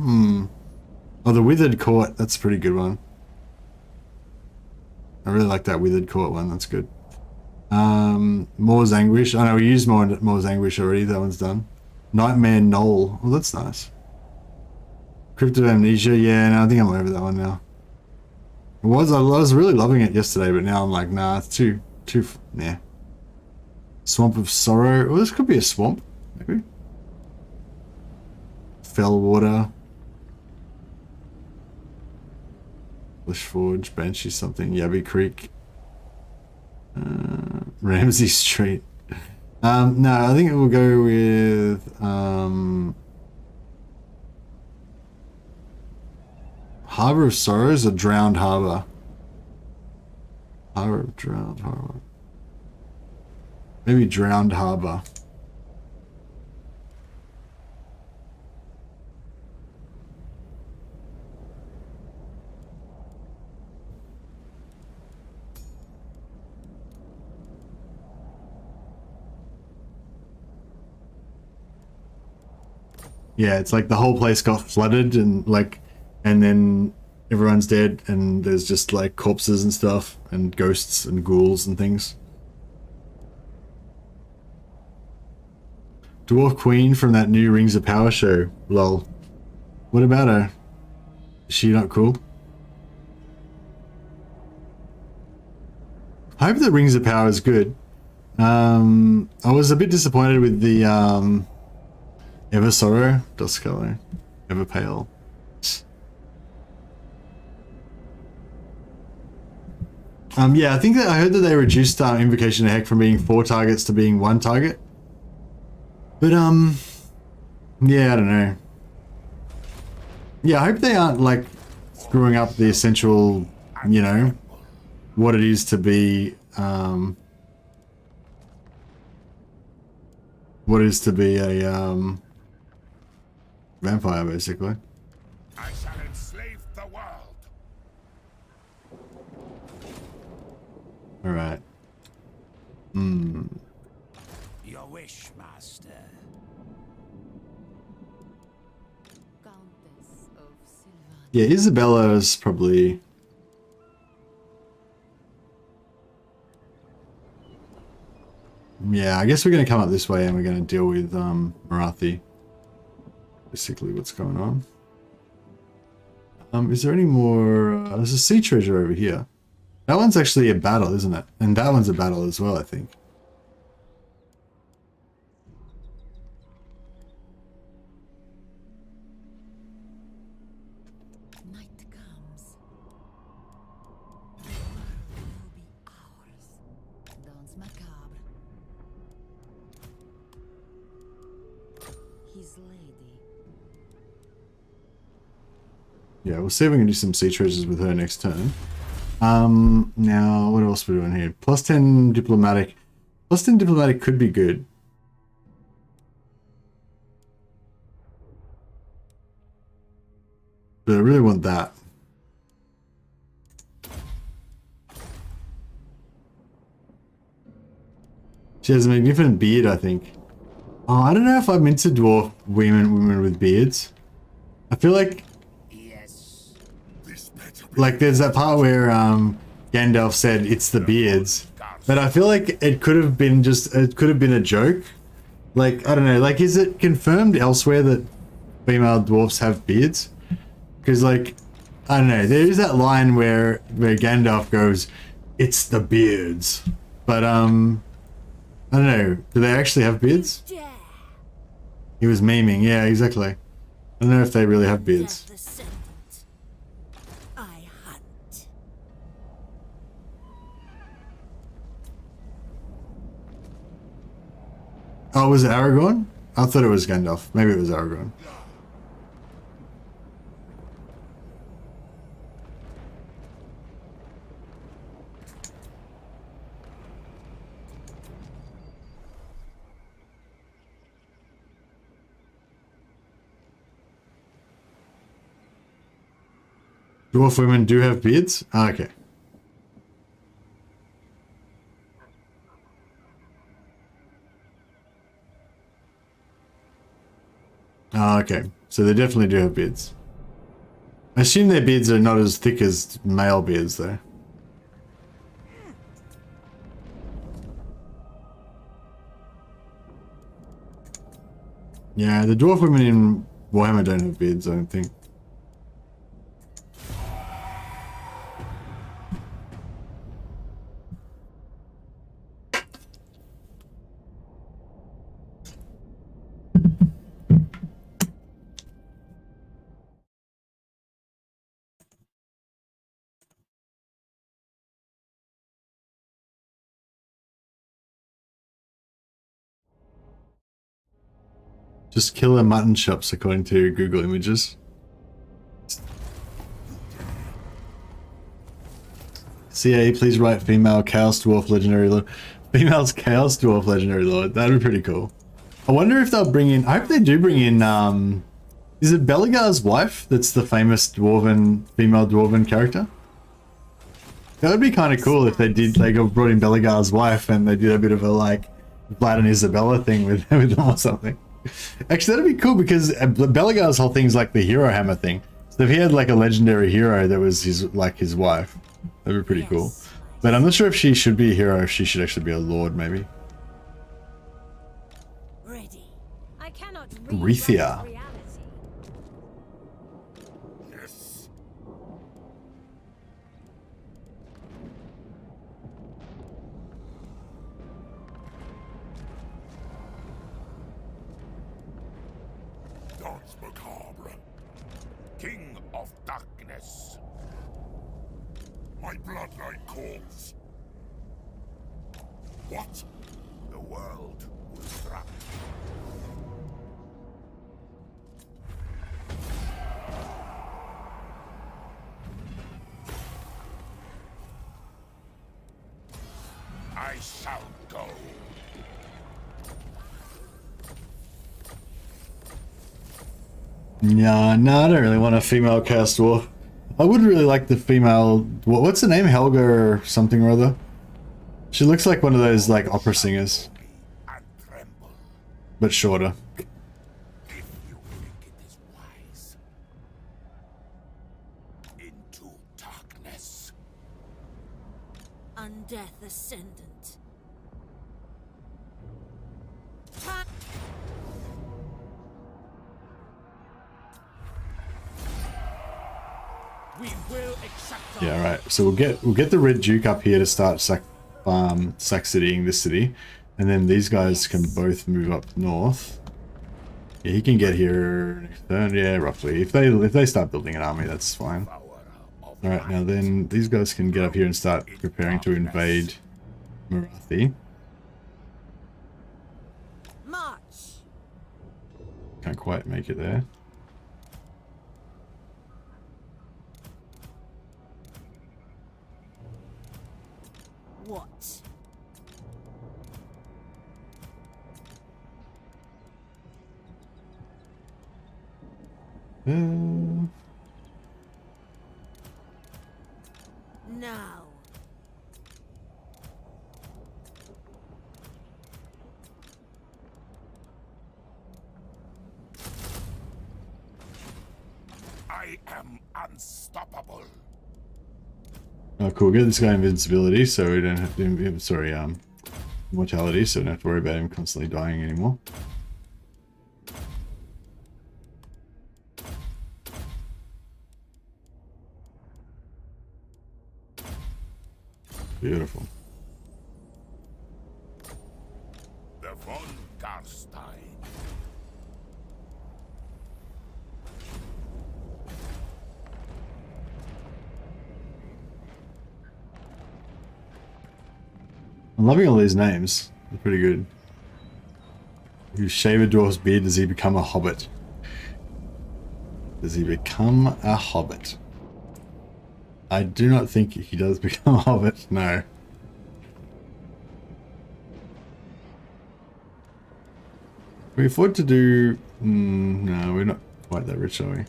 Oh, the Withered Court. That's a pretty good one. I really like that Withered Court one. That's good. Moore's Anguish. I know we used Moore's Anguish already. That one's done. Nightmare Knoll. Oh, that's nice. Crypt of Amnesia. Yeah, no, I think I'm over that one now. I was really loving it yesterday, but now I'm like, nah, it's too, nah. Swamp of Sorrow. Oh, this could be a swamp, maybe. Fell Water. Bush Forge, Banshee something, Yabby Creek, Ramsey Street. No, I think we'll go with Harbor of Sorrows or Drowned Harbor. Harbor of Drowned Harbor. Maybe Drowned Harbor. Yeah, it's like the whole place got flooded and like, and then everyone's dead and there's just like corpses and stuff and ghosts and ghouls and things. Dwarf Queen from that new Rings of Power show. Lol. What about her? Is she not cool? I hope that Rings of Power is good. I was a bit disappointed with the Ever Sorrow, Dusk Color, Ever Pale. Yeah, I think that I heard that they reduced Invocation of Heck from being 4 targets to being 1 target. But yeah, I don't know. Yeah, I hope they aren't like screwing up the essential, you know, what it is to be what is to be a vampire, basically. I shall enslave the world. All right. Your wish, master. Countess of Sylvan. Yeah, Isabella is probably. Yeah, I guess we're going to come up this way and we're going to deal with Marathi. Basically what's going on. Is there any more... there's a sea treasure over here. That one's actually a battle, isn't it? And that one's a battle as well, I think. Night comes. The world will be ours. Dance macabre. His lady. Yeah, we'll see if we can do some sea treasures with her next turn. Now, what else are we doing here? Plus 10 diplomatic. Plus 10 diplomatic could be good. But I really want that. She has a magnificent beard, I think. Oh, I don't know if I'm into dwarf women with beards. I feel like Yes. like there's that part where Gandalf said it's the beards, but I feel like it could have been a joke. Like, I don't know, like is it confirmed elsewhere that female dwarfs have beards? Because like, I don't know, there is that line where Gandalf goes, it's the beards, but I don't know, do they actually have beards? Dare He was memeing, yeah, exactly. I don't know if they really have beards. the descendant. I hunt. Oh, was it Aragorn? I thought it was Gandalf. Maybe it was Aragorn. Dwarf women do have beards? Ah, okay. Ah, okay. So they definitely do have beards. I assume their beards are not as thick as male beards, though. Yeah, the dwarf women in Warhammer don't have beards, I don't think. Just killer mutton chops according to Google Images. CA, please write female Chaos Dwarf Legendary Lord. Female's Chaos Dwarf Legendary Lord. That'd be pretty cool. I wonder if they'll bring in... I hope they do bring in... is it Belegar's wife that's the famous dwarven... female dwarven character? That would be kind of cool if they did... They brought in Belegar's wife and they did a bit of a, like, Vlad and Isabella thing with them or something. Actually, that'd be cool because Belegar's whole thing is like the hero hammer thing. So if he had, like, a legendary hero that was his wife, that'd be pretty cool. But I'm not sure if she should be a hero, if she should actually be a lord, maybe. Ready. I cannot Rethia. reality. Yes. Dance macabre. King of darkness. My bloodline calls. What? The world was trapped. I shall go. Yeah, no, I don't really want a female Chaos Dwarf. I would really like the female... What's the name? Helga or something or other? She looks like one of those, like, opera singers. And tremble. But shorter. If you think it is wise. Into darkness. Undeath Ascendant. We will accept Yeah, right. So we'll get the Red Duke up here to start sack citying this city. And then these guys can both move up north. Yeah, he can get here next turn. Yeah, roughly. If they start building an army, that's fine. Alright, now then these guys can get up here and start preparing to invade Marathi. March. Can't quite make it there. What? Now. I am unstoppable. Oh, cool. Get this guy invincibility, so we don't have to. Sorry, mortality, so we don't have to worry about him constantly dying anymore. Beautiful. The von Carstein. I'm loving all these names. They're pretty good. If you shave a dwarf's beard, does he become a hobbit? Does he become a hobbit? I do not think he does become a hobbit, no. Can we afford to do... no, we're not quite that rich, are we?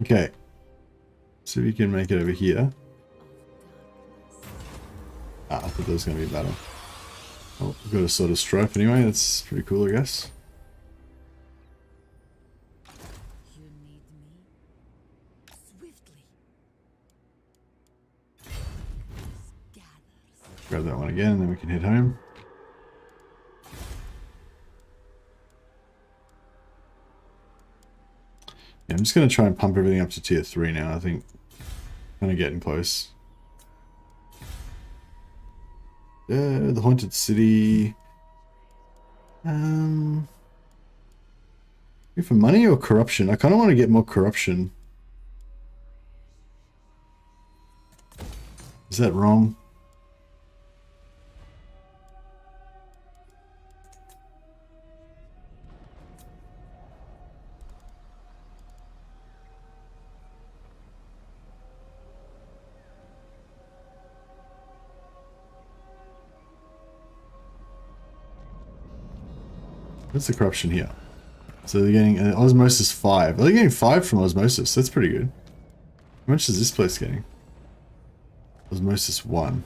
Okay. So we can make it over here. Ah, I thought there was going to be a battle. Oh, we've got a sort of strife anyway. That's pretty cool, I guess. You need me? Swiftly. Gathers. Grab that one again, and then we can head home. Yeah, I'm just going to try and pump everything up to tier 3 now, I think. Kind of getting close. The Haunted City. For money or corruption? I kind of want to get more corruption. Is that wrong? What's the corruption here? So they're getting osmosis 5. They're getting 5 from osmosis. That's pretty good. How much is this place getting? Osmosis 1.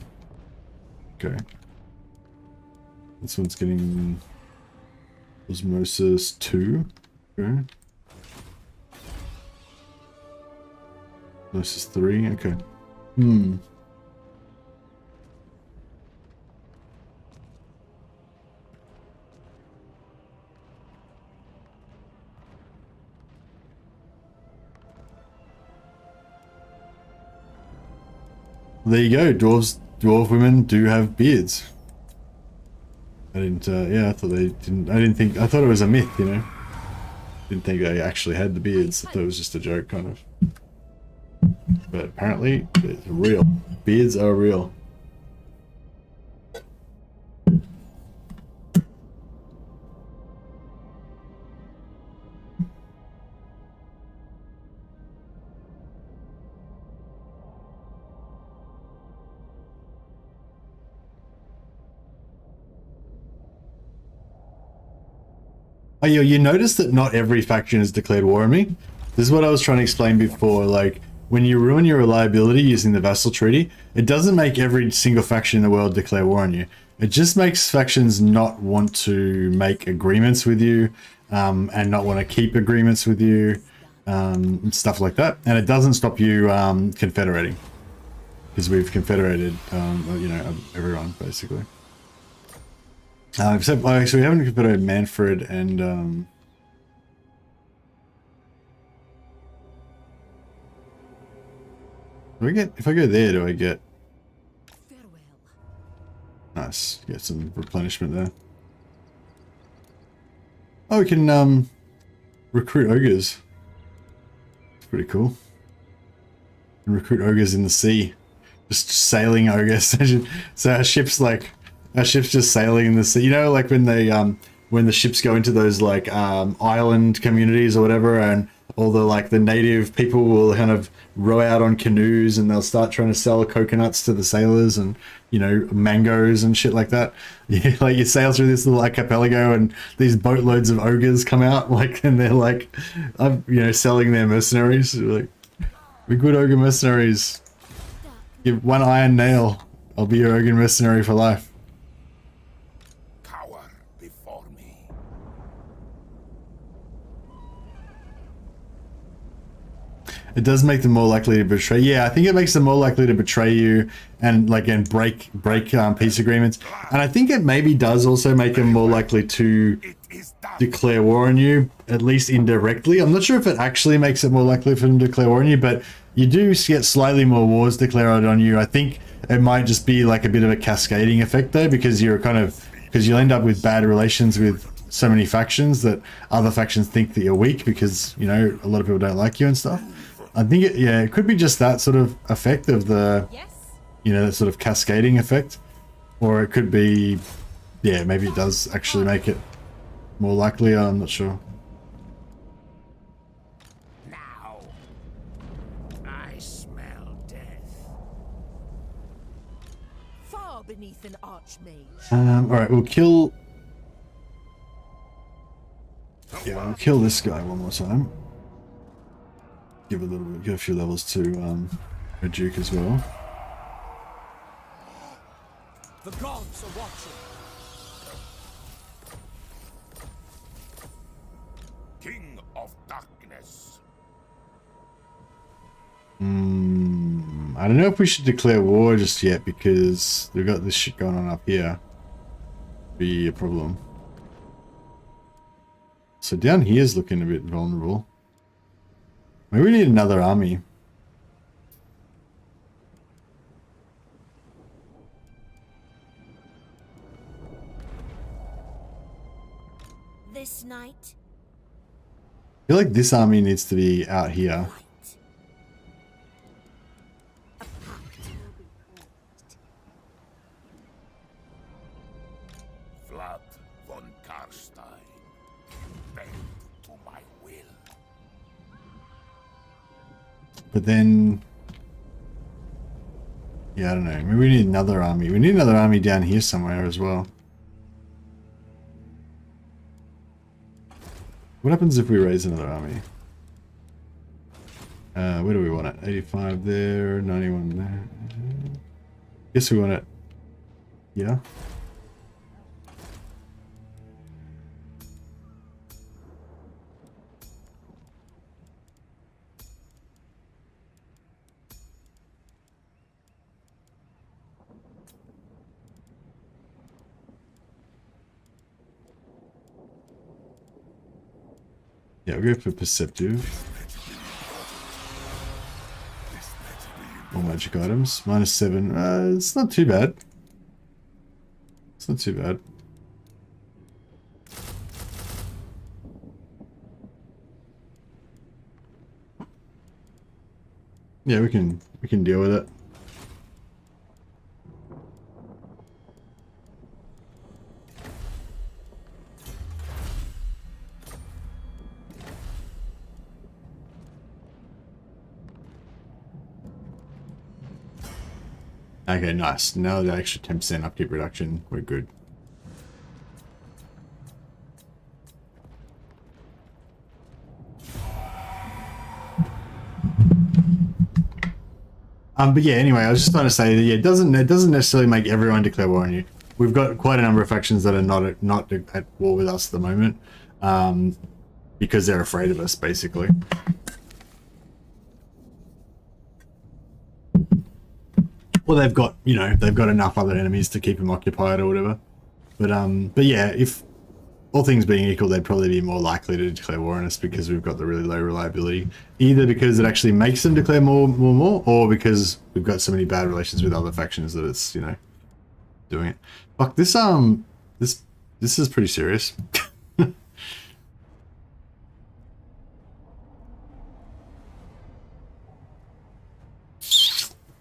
Okay. This one's getting osmosis 2. Okay. Osmosis 3. Okay. Hmm. There you go. Dwarf women do have beards. I didn't. Yeah, I thought they didn't. I didn't think. I thought it was a myth. You know. Didn't think they actually had the beards. I thought it was just a joke, kind of. But apparently, it's real. Beards are real. Oh, you notice that not every faction has declared war on me? This is what I was trying to explain before. Like, when you ruin your reliability using the vassal treaty, it doesn't make every single faction in the world declare war on you. It just makes factions not want to make agreements with you, and not want to keep agreements with you, and stuff like that. And it doesn't stop you confederating, because we've confederated, you know, everyone basically. Except, actually, we haven't confederated Manfred and do I get, if I go there, do I get? Farewell. Nice, get some replenishment there. Oh, we can recruit ogres. It's pretty cool. And recruit ogres in the sea, just sailing ogres. So our ship's like, our ship's just sailing in the sea. You know, like when they when the ships go into those like island communities or whatever, and all the like the native people will kind of row out on canoes and they'll start trying to sell coconuts to the sailors and, you know, mangoes and shit like that. Yeah, like you sail through this little archipelago and these boatloads of ogres come out, like, and they're like, you know, selling their mercenaries. Like, we're good ogre mercenaries. Give one iron nail, I'll be your ogre mercenary for life. It does make them more likely to betray. Yeah, I think it makes them more likely to betray you and like and break peace agreements. And I think it maybe does also make them more likely to declare war on you, at least indirectly. I'm not sure if it actually makes it more likely for them to declare war on you, but you do get slightly more wars declared on you. I think it might just be like a bit of a cascading effect though, because you're kind of, because you'll end up with bad relations with so many factions that other factions think that you're weak because, you know, a lot of people don't like you and stuff. I think it, yeah, it could be just that sort of effect of the, you know, that sort of cascading effect, or it could be, yeah, maybe it does actually make it more likely. I'm not sure. Now, I smell death. Far beneath an archmage. All right, we'll kill. Yeah, I'll kill this guy one more time. Give a little bit, give a few levels to a Duke as well. The gods are watching. King of Darkness. I don't know if we should declare war just yet because we've got this shit going on up here. Be a problem. So down here is looking a bit vulnerable. Maybe we need another army. This night. I feel like this army needs to be out here. Vlad von Carstein. Bend to my will. But then, yeah, I don't know. Maybe we need another army. We need another army down here somewhere as well. What happens if we raise another army? Where do we want it? 85 there, 91 there. Guess we want it. Yeah. Yeah, we'll go for perceptive. More magic items. -7. It's not too bad. It's not too bad. Yeah, we can deal with it. Okay, nice. Now the extra 10% upkeep reduction, we're good. But yeah, anyway, I was just trying to say that yeah, it doesn't necessarily make everyone declare war on you. We've got quite a number of factions that are not at war with us at the moment, because they're afraid of us, basically. Well, they've got, you know, they've got enough other enemies to keep them occupied or whatever. But yeah, if all things being equal, they'd probably be more likely to declare war on us because we've got the really low reliability. Either because it actually makes them declare more, or because we've got so many bad relations with other factions that it's, you know, doing it. Fuck, this is pretty serious.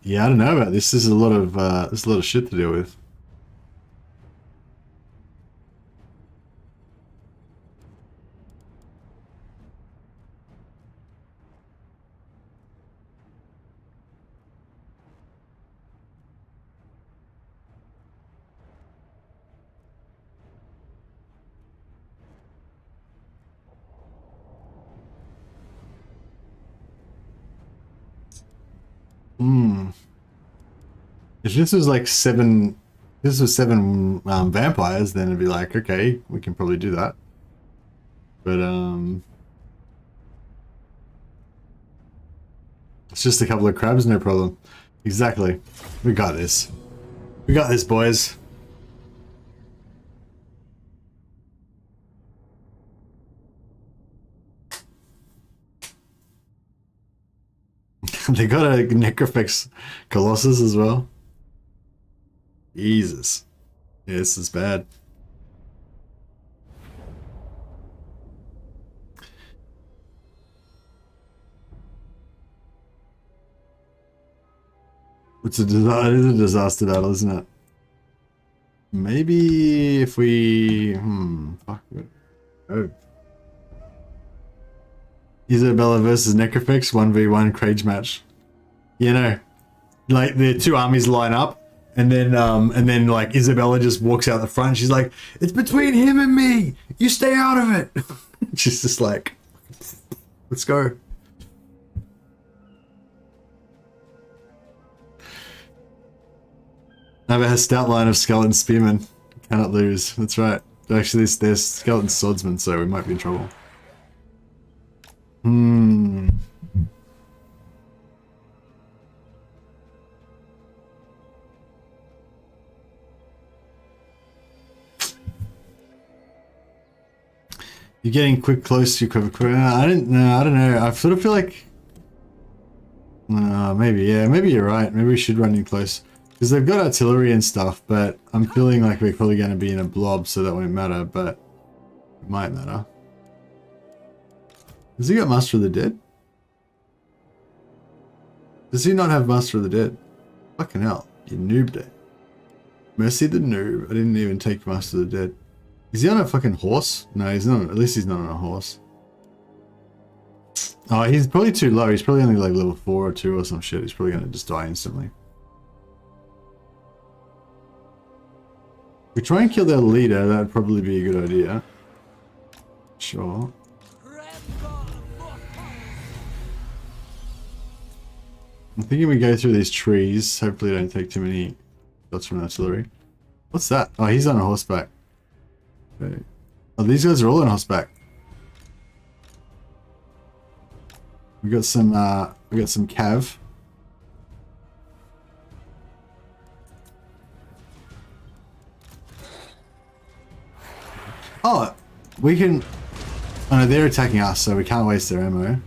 Yeah, I don't know about this. There's a lot of shit to deal with. If this was like seven vampires, then it'd be like, okay, we can probably do that. But it's just a couple of crabs, no problem. Exactly. We got this. We got this, boys. They got a Necrofex Colossus as well. Jesus. Yeah, this is bad. It is a disaster battle, isn't it? Maybe if we... fuck it. Oh. Isabella versus Necrofex 1v1 Crage match. You know, like the two armies line up, and then like Isabella just walks out the front. She's like, "It's between him and me. You stay out of it." She's just like, "Let's go." I have a stout line of skeleton spearmen. Cannot lose. That's right. Actually, there's skeleton swordsmen, so we might be in trouble. You're getting close to your quiver. I don't know. I sort of feel like maybe you're right. Maybe we should run in close because they've got artillery and stuff, but I'm feeling like we're probably going to be in a blob, so that won't matter, but it might matter. Has he got Master of the Dead? Does he not have Master of the Dead? Fucking hell, you noobed it. Mercy the noob. I didn't even take Master of the Dead. Is he on a fucking horse? No, he's not. At least he's not on a horse. Oh, he's probably too low. He's probably only like level 4 or 2 or some shit. He's probably going to just die instantly. If we try and kill their leader, that'd probably be a good idea. Sure. I'm thinking we go through these trees. Hopefully, don't take too many shots from artillery. What's that? Oh, he's on a horseback. Okay. Oh, these guys are all on horseback. We got some cav. Oh, we can. Oh no, they're attacking us, so we can't waste their ammo.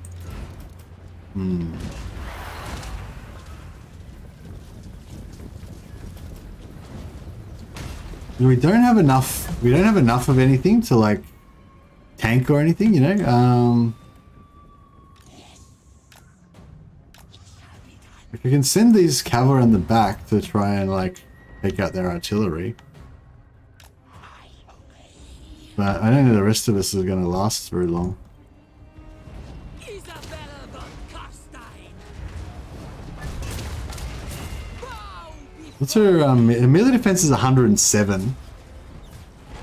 We don't have enough. We don't have enough of anything to like tank or anything, you know. If we can send these cavalry on the back to try and like take out their artillery. But I don't know the rest of us is going to last very long. Isabella von Carstein. What's her melee defense is 107.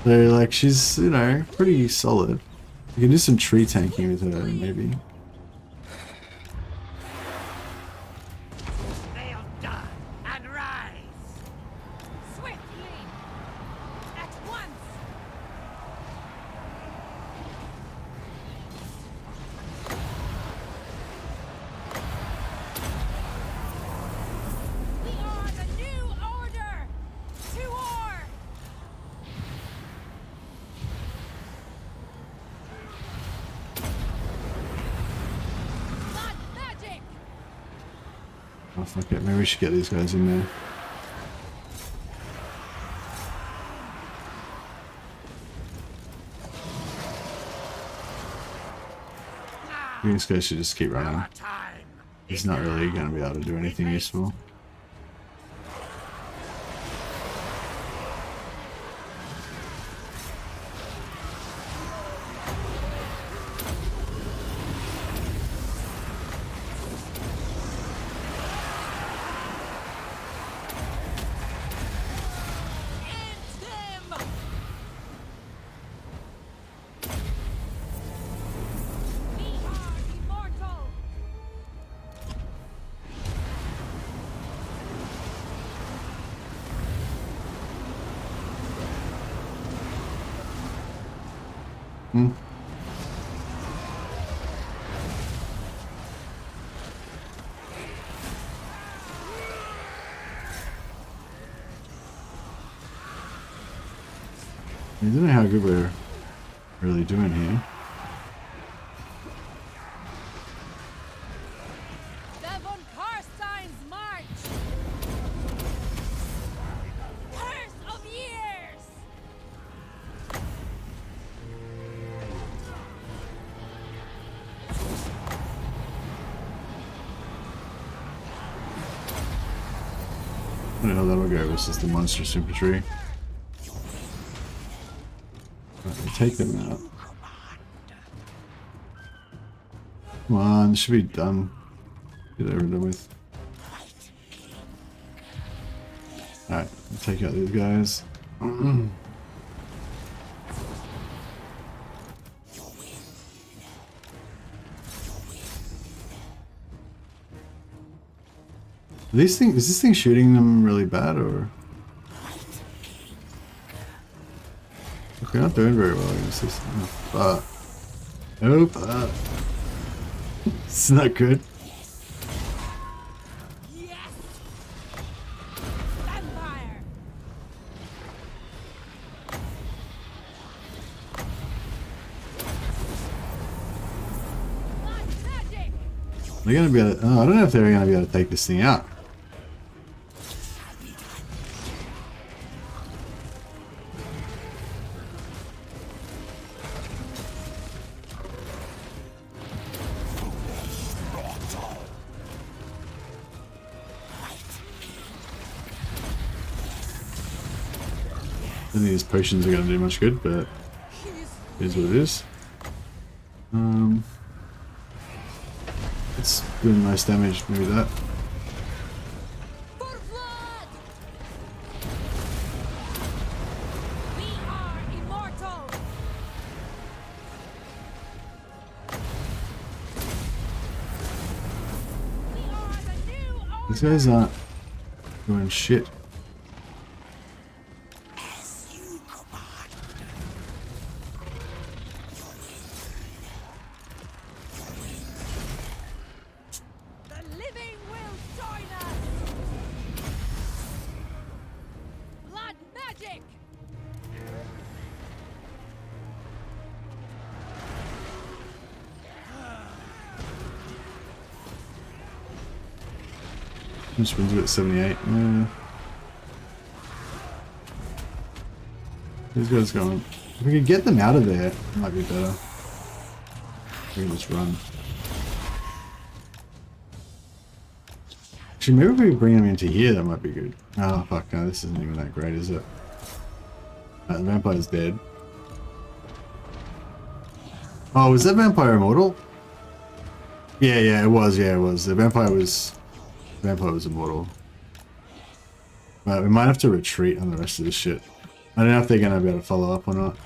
So like she's, you know, pretty solid. You can do some tree tanking with her maybe. They'll die and rise. Swiftly. At once. We are the new order. To war. Not magic. Oh fuck it, maybe we should get these guys in there. These guys should just keep running. Time. He's not really going to be able to do anything useful. End them. We are immortal. I don't know how good we're really doing here. The von Carstein's march. Curse of years. I don't know how that'll go versus the monstrous infantry. Right, we'll take them out. Come on, this should be done. Get it over and done with. Alright, we'll take out these guys. These things, is this thing shooting them really bad or? Look, we're not doing very well against this. Oh, fuck. Nope. It's not good. Yes. Vampire. Not magic. They're gonna be able to, oh, I don't know if they're gonna be able to take this thing out. I don't think these potions are going to do much good, but it is what it is. It's doing most damage, maybe that. For Vlad. We are immortal. We are the new These guys aren't doing shit. The living will join us. Blood magic. This one's at 78. These guys going. If we could get them out of there, it might be better. We can just run. Actually, maybe if we bring them into here, that might be good. Oh, fuck, no, this isn't even that great, is it? The vampire's dead. Oh, was that vampire immortal? Yeah, it was. The vampire was immortal. Right, we might have to retreat on the rest of this shit. I don't know if they're gonna be able to follow up or not.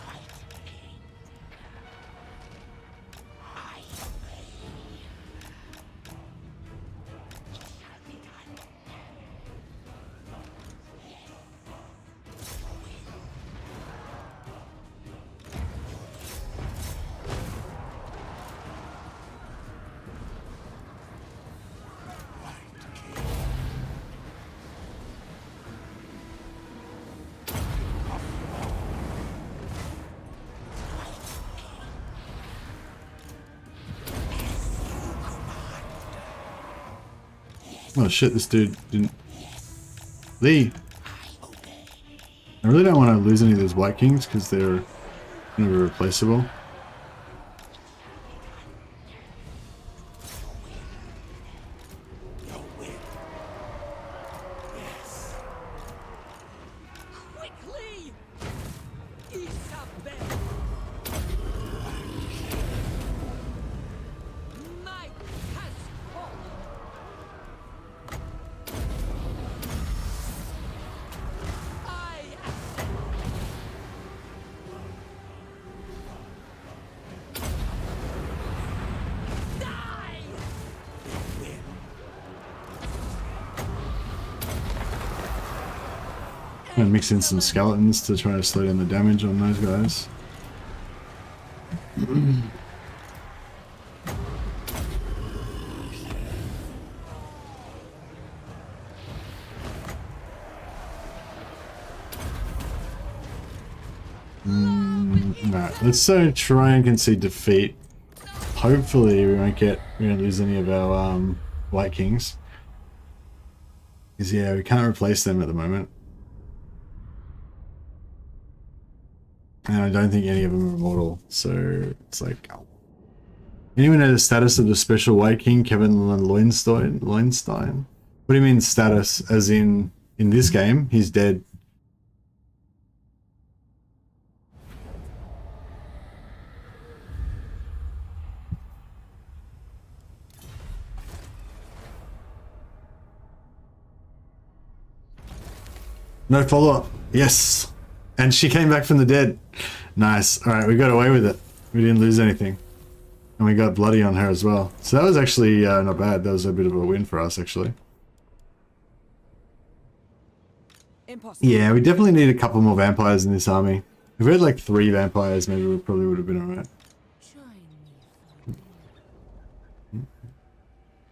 Oh shit, this dude didn't leave. I really don't want to lose any of those White Kings because they're gonna be replaceable. Quickly. Isabella. Night has fallen. I am die. I'm gonna mix in some skeletons to try to slow down the damage on those guys. Alright, let's try and concede defeat. Hopefully we won't lose any of our White Kings. Because yeah, we can't replace them at the moment. And I don't think any of them are immortal, so it's like... Anyone know the status of the special White King, Kevin Loinstein? What do you mean status? As in this game, he's dead. No follow-up. Yes! And she came back from the dead. Nice. Alright, we got away with it. We didn't lose anything. And we got bloody on her as well. So that was actually not bad. That was a bit of a win for us, actually. Impossible. Yeah, we definitely need a couple more vampires in this army. If we had like 3 vampires, maybe we probably would have been alright. Join me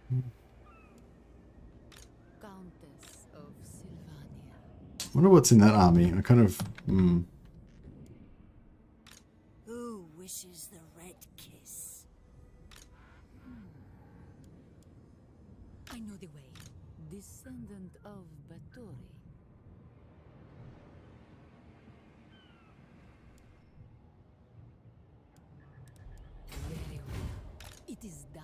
for Countess of Sylvania. I wonder what's in that army. I kind of... Who wishes the red kiss? I know the way. Descendant of Bathory. Very well. It is done.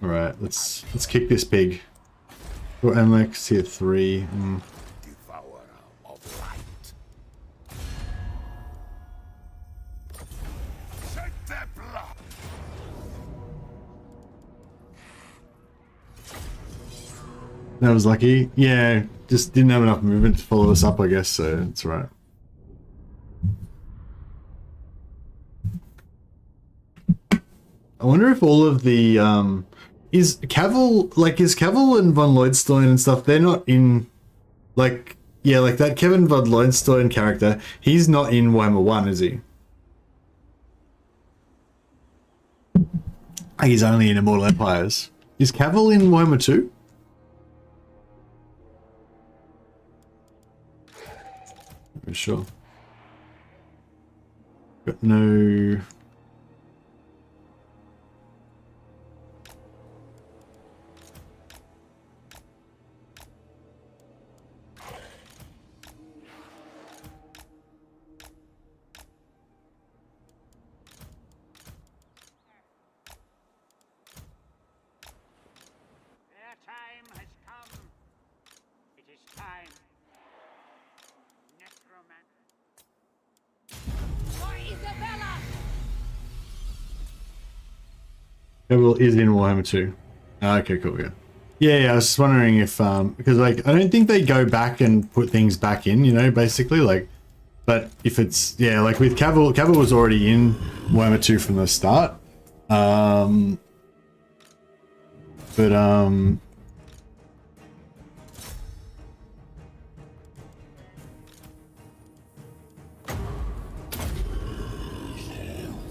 Alright, let's kick this pig. Oh, and like tier 3. Devourer of light. Shed their blood. That was lucky. Yeah, just didn't have enough movement to follow us up, I guess, so it's right. wonder if all of the is Cavill and von Lloydstein and stuff, they're not in, like, yeah, like that Kevin von Lloydstein character, he's not in Warhammer 1, is he? He's only in Immortal Empires. Is Cavill in Warhammer 2? For sure. Got no... Their time has come. It is time. Necromancer. For Isabella! Cavill is in Warhammer 2. Okay, cool, yeah. Yeah, I was just wondering if, because, like, I don't think they go back and put things back in, you know, basically, like, but if it's, yeah, like with Cavill was already in Warhammer 2 from the start.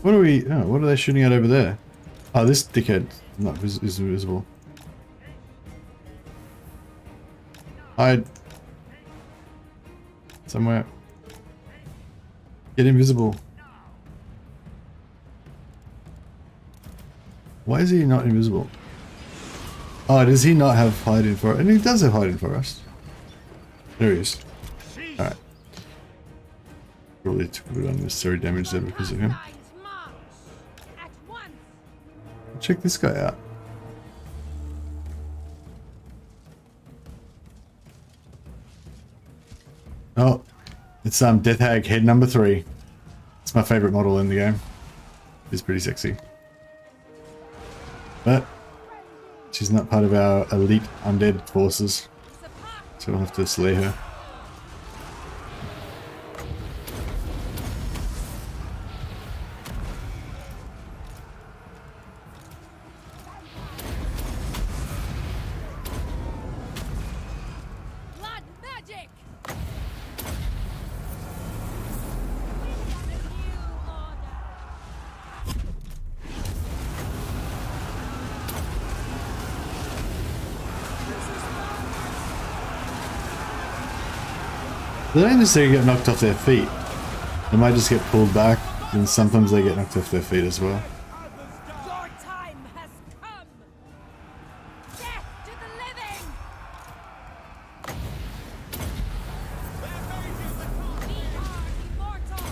What are we, oh, what are they shooting at over there? Oh, this dickhead is invisible. Hide. Somewhere. Get invisible. Why is he not invisible? Oh, does he not have hiding for us? And he does have hiding for us. There he is. Alright. Probably took a bit of unnecessary damage there because of him. At once! Check this guy out. Oh, it's Death Hag head number 3. It's my favorite model in the game. It's pretty sexy. But she's not part of our elite undead forces, so we'll have to slay her. Blood magic! They don't necessarily get knocked off their feet. They might just get pulled back, and sometimes they get knocked off their feet as well. Your time has come! Death to the living! We are immortal!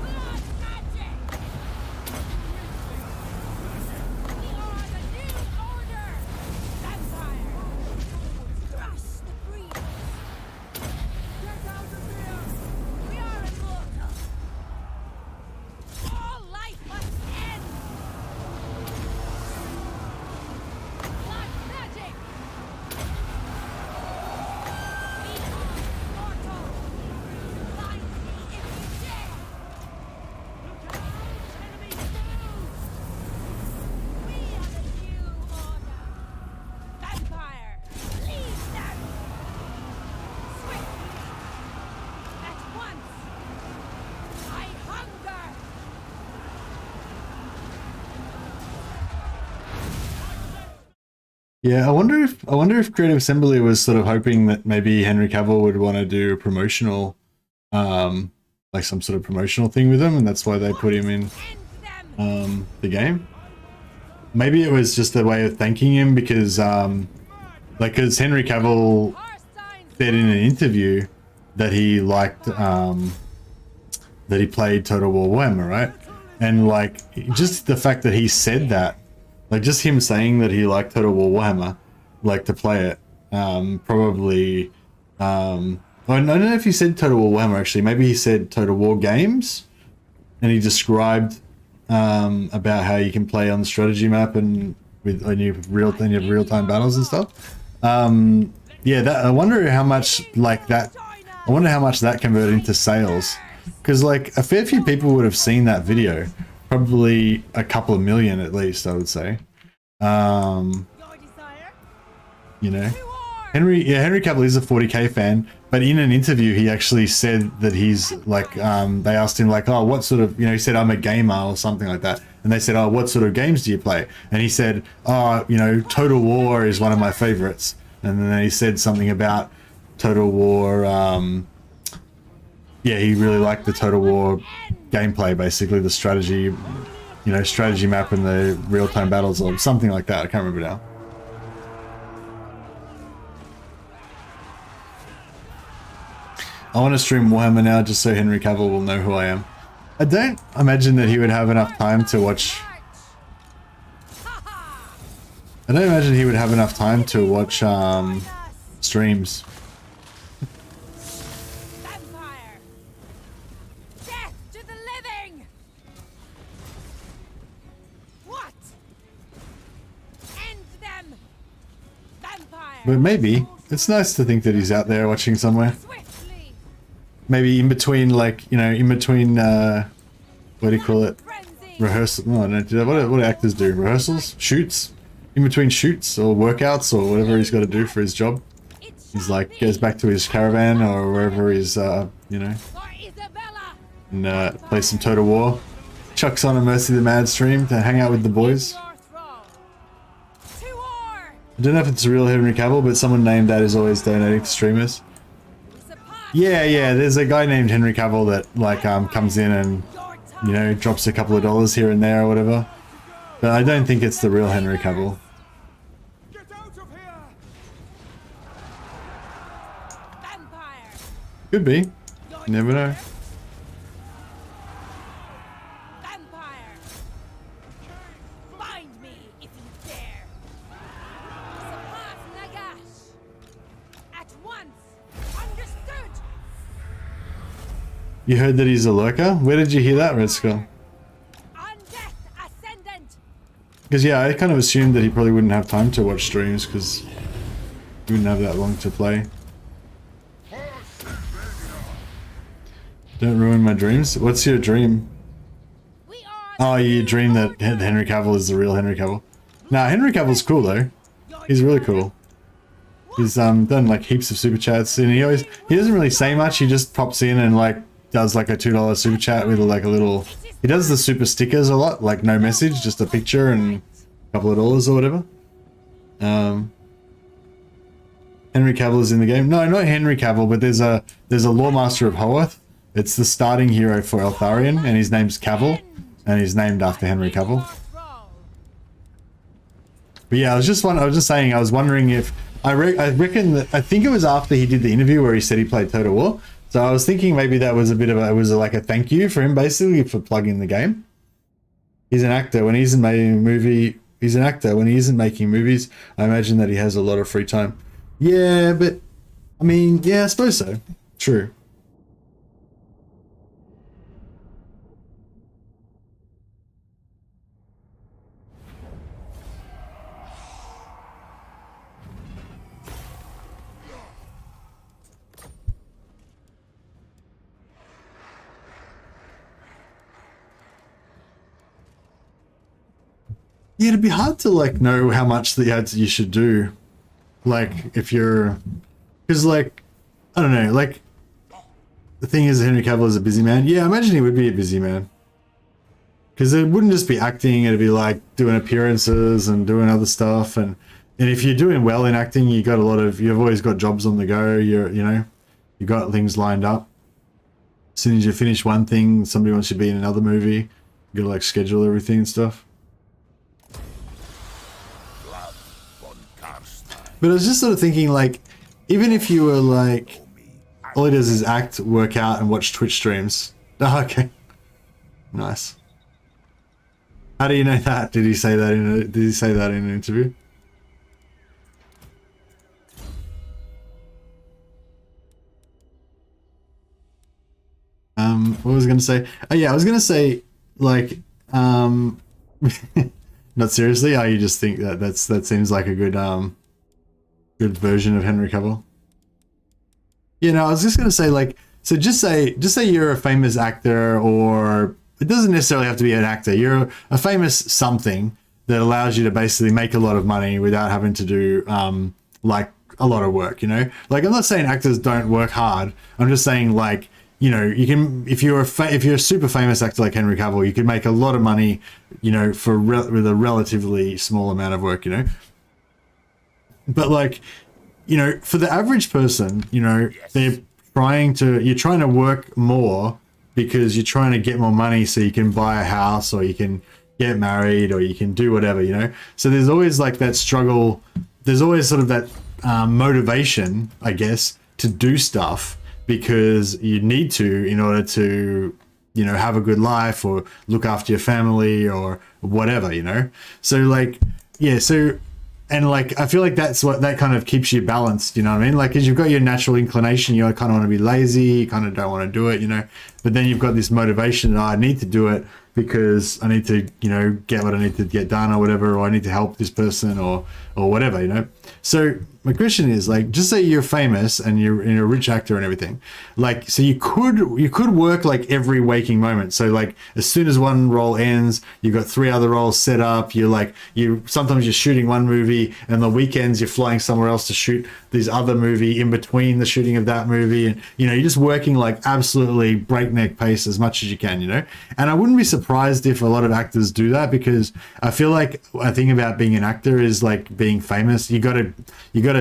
Blood magic! We are the new order! Vampire! Crush the breed! Get out of here! We are immortal! All life must end! Blood magic! We are immortal! Find me if you dare! Look out! Enemy foes! We are the new order! Vampire! Leave them! Swift! At once! I hunger! Yeah, I wonder if Creative Assembly was sort of hoping that maybe Henry Cavill would want to do a promotional, like some sort of promotional thing with him, and that's why they put him in End them! the game. Maybe it was just a way of thanking him because, because Henry Cavill Carstein! said in an interview that he liked, that he played Total War Warhammer, right? And like, just the fact that he said that, like just him saying that he liked Total War Warhammer, like to play it, probably, I don't know if he said Total War Warhammer actually, maybe he said Total War games, and he described about how you can play on the strategy map and when you have real-time battles and stuff. Yeah, that I wonder how much like that I wonder how much that converted into sales. Because like a fair few people would have seen that video. Probably a couple of million at least, I would say. You know, Henry Cavill is a 40k fan, but in an interview he actually said that he's like, they asked him like, oh, what sort of, you know, he said I'm a gamer or something like that, and they said, oh, what sort of games do you play? And he said, oh, you know, Total War is one of my favorites. And then he said something about Total War, yeah, he really liked the Total War gameplay, basically the strategy, you know, strategy map and the real-time battles or something like that. I can't remember now. I want to stream Warhammer now just so Henry Cavill will know who I am. I don't imagine that he would have enough time to watch... I don't imagine he would have enough time to watch streams. Vampire! Death to the living! What? End them! Vampire! But maybe. It's nice to think that he's out there watching somewhere. Swiftly! Maybe in between, like, you know, in between, what do you call it? Frenzy! Rehearsal. No, no, what do actors do? Rehearsals? Shoots? In between shoots or workouts or whatever he's got to do for his job. He's like, goes back to his caravan or wherever he's, you know, For Isabella! and plays some Total War. Chucks on a Mercy the Mad stream to hang out with the boys. Your throne! To war! I don't know if it's a real Henry Cavill, but someone named that is always donating to streamers. Yeah, there's a guy named Henry Cavill that, like, comes in and, you know, drops a couple of dollars here and there or whatever. But I don't think it's the real Henry Cavill. Get out of here! Vampire! Could be. You never know. Vampire! Find me if you dare! Surpass Nagash! At once! Understood! You heard that he's a lurker? Where did you hear that, Red Skull? Undeath Ascendant! Because, yeah, I kind of assumed that he probably wouldn't have time to watch streams because he wouldn't have that long to play. Don't ruin my dreams. What's your dream? We are Oh, you dream that Henry Cavill is the real Henry Cavill. Nah, Henry Cavill's cool though. He's really cool. He's done like heaps of super chats, and he doesn't really say much. He just pops in and like does like a $2 super chat with like a little. He does the super stickers a lot, like no message, just a picture and a couple of dollars or whatever. Henry Cavill is in the game. No, not Henry Cavill, but there's a Lawmaster of Howarth. It's the starting hero for Eltharian, and his name's Cavill, and he's named after Henry Cavill. But yeah, I was just saying, I was wondering if I reckon that I think it was after he did the interview where he said he played Total War. So I was thinking maybe that was a bit of a, it was like a thank you for him basically for plugging the game. He's an actor when he's making a movie. He's an actor when he isn't making movies. I imagine that he has a lot of free time. Yeah, but I mean, yeah, I suppose so. True. Yeah, it'd be hard to like know how much the ads you should do. Like if you're, because like, I don't know, like the thing is Henry Cavill is a busy man. Yeah, I imagine he would be a busy man. Because it wouldn't just be acting, it'd be like doing appearances and doing other stuff. And if you're doing well in acting, you've always got jobs on the go. You got things lined up. As soon as you finish one thing, somebody wants you to be in another movie. You gotta like schedule everything and stuff. But I was just sort of thinking, like, even if you were like, all he does is act, work out, and watch Twitch streams. Oh, okay. Nice. How do you know that? Did he say that in an interview? What was I going to say? Oh yeah, I was going to say, like, not seriously. Oh, you just think that seems like a good good version of Henry Cavill. You know, I was just gonna say like, so just say you're a famous actor, or it doesn't necessarily have to be an actor. You're a famous something that allows you to basically make a lot of money without having to do like a lot of work. You know, like I'm not saying actors don't work hard. I'm just saying like, you know, you can, if you're a super famous actor like Henry Cavill, you can make a lot of money, you know, with a relatively small amount of work. You know, but like, you know, for the average person, you know, you're trying to work more because you're trying to get more money so you can buy a house, or you can get married, or you can do whatever, you know. So there's always like that struggle. There's always sort of that motivation, I guess, to do stuff because you need to in order to, you know, have a good life or look after your family or whatever, you know. So like, yeah, so. And like, I feel like that's what that kind of keeps you balanced, you know what I mean? Like, because you've got your natural inclination, you kind of want to be lazy, you kind of don't want to do it, you know, but then you've got this motivation that I need to do it because I need to, you know, get what I need to get done or whatever, or I need to help this person or whatever, you know? So my question is like, just say you're famous and you're a rich actor and everything. Like, so you could work like every waking moment. So like as soon as one role ends, you've got 3 other roles set up. Sometimes you're shooting one movie and the weekends you're flying somewhere else to shoot this other movie in between the shooting of that movie. And, you know, you're just working like absolutely breakneck pace as much as you can, you know? And I wouldn't be surprised if a lot of actors do that, because I feel like a thing about being an actor is like being famous. You gotta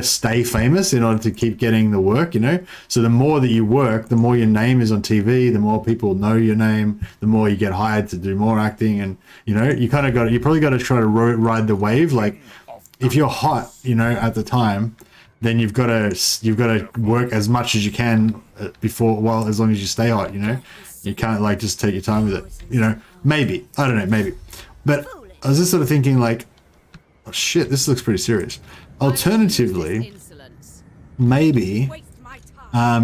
stay famous in order to keep getting the work, you know? So the more that you work, the more your name is on TV, the more people know your name, the more you get hired to do more acting. And, you know, you probably got to try to ride the wave. Like if you're hot, you know, at the time, then you've got to work as much as you can as long as you stay hot, you know? You can't like just take your time with it, you know? Maybe, I don't know, maybe. But I was just sort of thinking like, oh shit, this looks pretty serious. Alternatively, maybe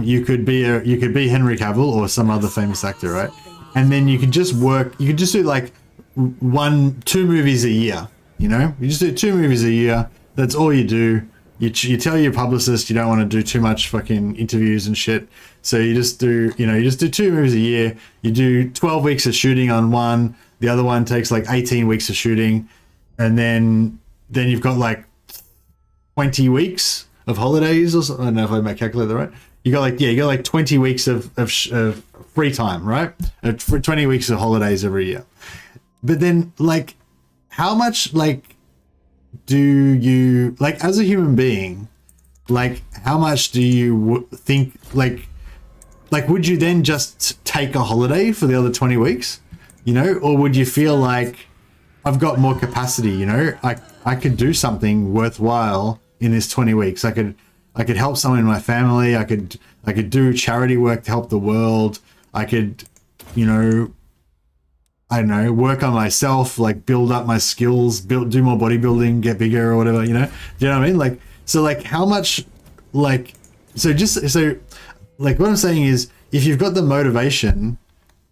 you could be Henry Cavill or some other famous actor, right? And then you could just do like 1-2 movies a year, you know? You just do 2 movies a year. That's all you do. You tell your publicist you don't want to do too much fucking interviews and shit. So you just do 2 movies a year. You do 12 weeks of shooting on one. The other one takes like 18 weeks of shooting. And then you've got like 20 weeks of holidays or something. I don't know if I might calculate that right. You got like 20 weeks of free time, right? 20 weeks of holidays every year. But then like, how much like do you, like as a human being, like how much do you think like would you then just take a holiday for the other 20 weeks, you know? Or would you feel like I've got more capacity, you know? I could do something worthwhile in this 20 weeks. I could help someone in my family. I could do charity work to help the world. I could, you know, I don't know, work on myself, like build up my skills, do more bodybuilding, get bigger or whatever, you know? Do you know what I mean? Like, so like how much, like, so like what I'm saying is if you've got the motivation,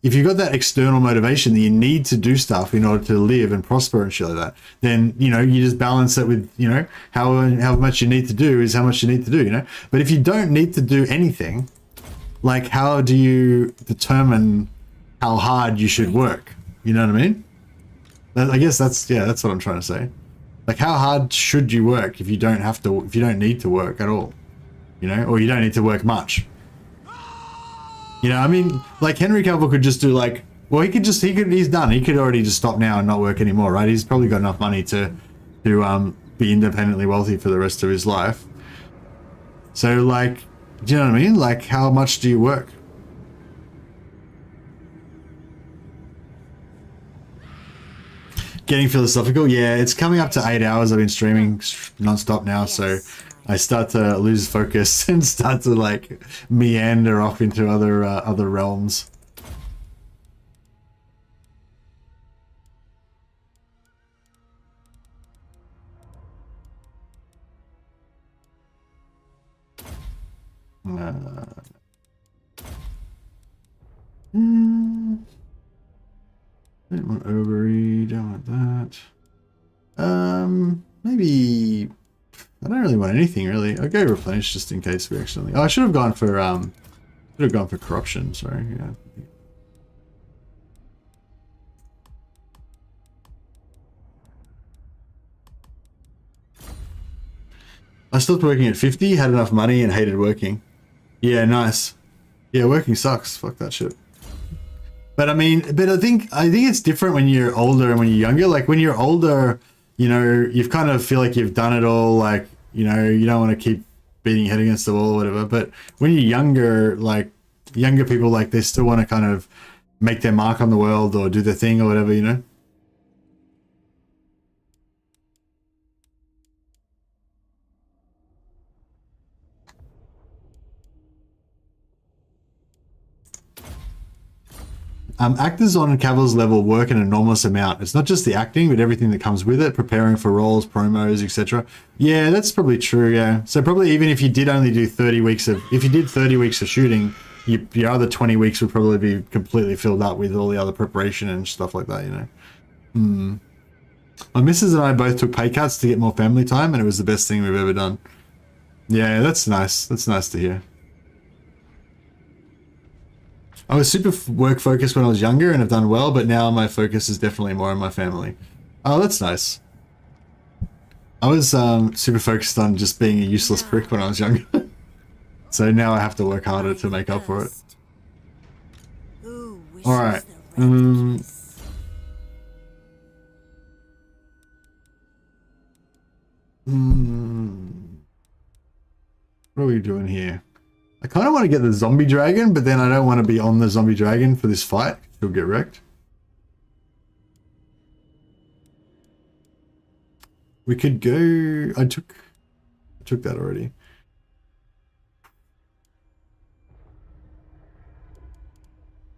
if you've got that external motivation that you need to do stuff in order to live and prosper and shit like that, then, you know, you just balance it with, you know, how much you need to do is how much you need to do, you know? But if you don't need to do anything, like how do you determine how hard you should work? You know what I mean? I guess that's what I'm trying to say. Like how hard should you work if you don't need to work at all, you know, or you don't need to work much? You know, I mean, like Henry Cavill could just do like, well, he's done. He could already just stop now and not work anymore, right? He's probably got enough money to be independently wealthy for the rest of his life. So like, do you know what I mean? Like how much do you work? Getting philosophical, yeah. It's coming up to 8 hours. I've been streaming non-stop now, so I start to lose focus and start to like meander off into other realms. Don't want ovary, don't want that. Maybe I don't really want anything really. I'll go replenish just in case we accidentally. Oh, I should have gone for corruption. Sorry, yeah. I stopped working at 50, had enough money, and hated working. Yeah, nice. Yeah, working sucks. Fuck that shit. But I mean, I think it's different when you're older and when you're younger. Like when you're older, you know, you've kind of feel like you've done it all. Like, you know, you don't want to keep beating your head against the wall or whatever. But when you're younger, like younger people, like they still want to kind of make their mark on the world or do their thing or whatever, you know. Actors on Cavill's level work an enormous amount. It's not just the acting, but everything that comes with it, preparing for roles, promos, etc. Yeah, that's probably true, yeah. So probably even if you did only do 30 weeks of... If you did 30 weeks of shooting, your other 20 weeks would probably be completely filled up with all the other preparation and stuff like that, you know. My missus and I both took pay cuts to get more family time, and it was the best thing we've ever done. Yeah, that's nice. That's nice to hear. I was super work focused when I was younger and have done well, but now my focus is definitely more on my family. Oh, that's nice. I was super focused on just being a useless prick when I was younger. So now I have to work harder to make up for it. Alright. What are we doing here? I kind of want to get the zombie dragon, but then I don't want to be on the zombie dragon for this fight. He'll get wrecked. We could go... I took that already.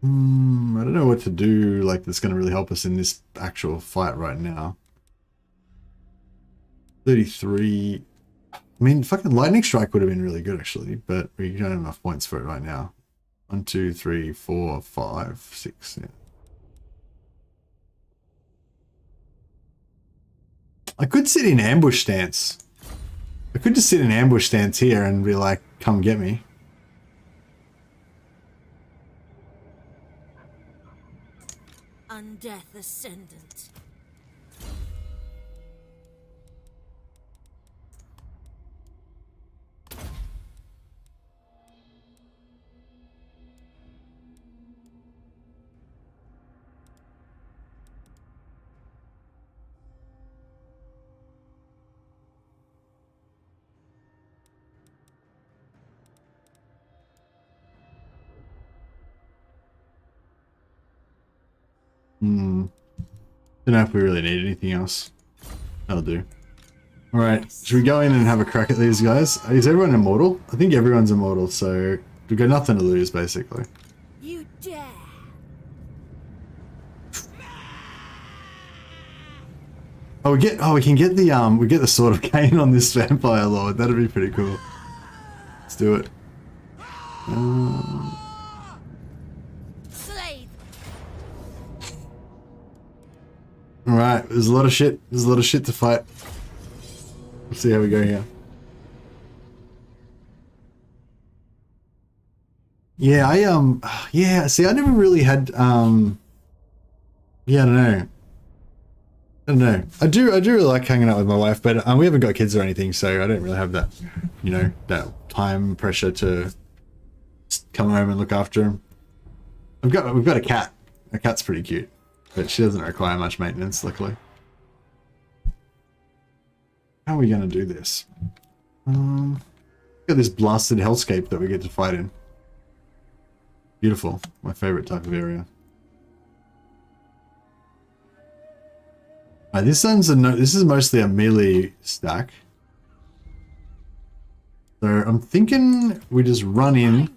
I don't know what to do like that's going to really help us in this actual fight right now. 33... I mean, fucking lightning strike would have been really good actually, but we don't have enough points for it right now. 1, 2, 3, 4, 5, 6. Yeah. I could sit in ambush stance. I could just sit in ambush stance here and be like, "Come get me." Undeath Ascendant. Don't know if we really need anything else. That'll do. Alright, should we go in and have a crack at these guys? Is everyone immortal? I think everyone's immortal, so we've got nothing to lose basically. You dare. Oh, we can get the Sword of Cain on this vampire lord. That'd be pretty cool. Let's do it. Alright, there's a lot of shit. There's a lot of shit to fight. Let's see how we go here. Yeah, see, I never really had, yeah, I don't know. I do really like hanging out with my wife, but we haven't got kids or anything, so I don't really have that, you know, that time pressure to come home and look after him. We've got a cat. A cat's pretty cute, but she doesn't require much maintenance, luckily. How are we gonna do this? Got this blasted hellscape that we get to fight in. Beautiful. My favorite type of area. This is mostly a melee stack. So I'm thinking we just run in,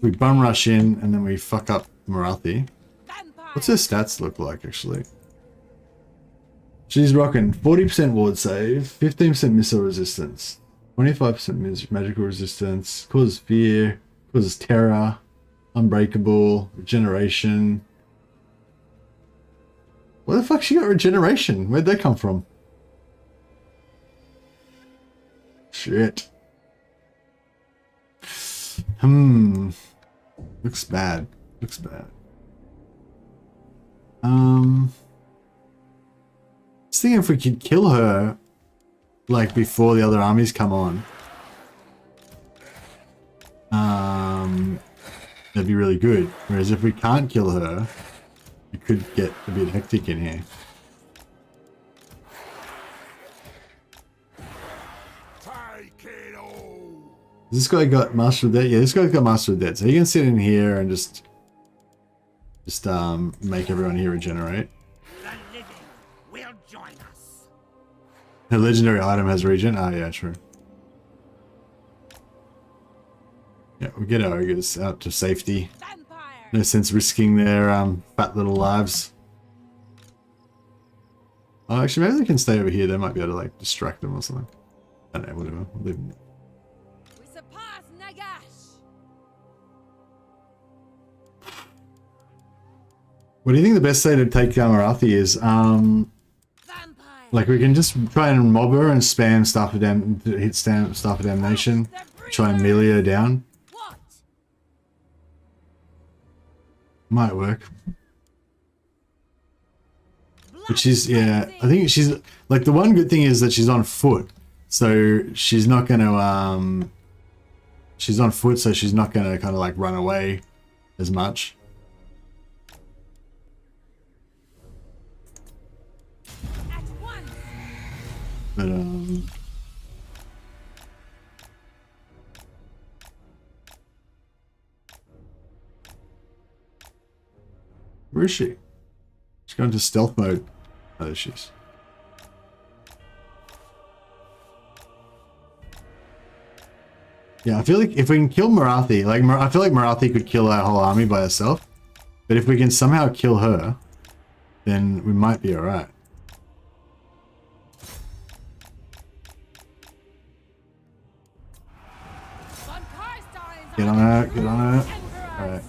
we bum rush in, and then we fuck up Marathi. What's her stats look like, actually? She's rocking 40% ward save, 15% missile resistance, 25% magical resistance, causes fear, causes terror, unbreakable, regeneration. Where the fuck she got regeneration? Where'd that come from? shit. Looks bad. Looks bad. Just thinking if we could kill her, like, before the other armies come on. That'd be really good. Whereas if we can't kill her, it could get a bit hectic in here. This guy got Master of Debt? Yeah, this guy's got Master of Debt. So he can sit in here and just make everyone here regenerate. The living will join us. Her legendary item has regen. Ah, yeah, true. Yeah, we'll get our ogres out to safety. Vampire. No sense risking their fat little lives. Oh, actually, maybe they can stay over here. They might be able to, like, distract them or something. I don't know, whatever. We'll leave them. We surpass Nagash. What do you think the best way to take Marathi is? Vampire. Like, we can just try and mob her and spam Staff of Staff of Damnation. Try and melee her down. What? Might work. But she's, yeah, I think she's, like, the one good thing is that she's on foot. So she's not going to, she's on foot, so she's not going to kind of, like, run away as much. At once. But, where is she? She's going to stealth mode. Oh, there she is. Yeah, I feel like if we can kill Marathi, like, I feel like Marathi could kill our whole army by herself. But if we can somehow kill her, then we might be alright. Von Carstein's Get on her, get on her. Alright.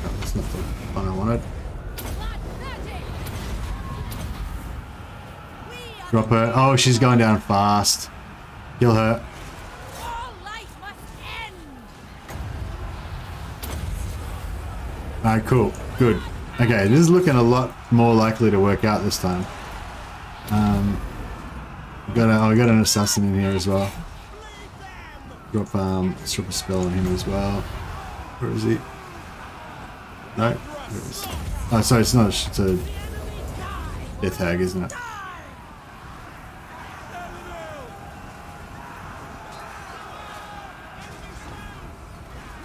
No, that's not the one I wanted. Drop her. Oh, she's going down fast. Kill her. All life must end. Alright, cool. Good. Okay, this is looking a lot more likely to work out this time. We got an assassin in here as well. Drop let's drop a spell on him as well. Where is he? No? There it is. Oh, sorry, it's not. It's a death hag, isn't it?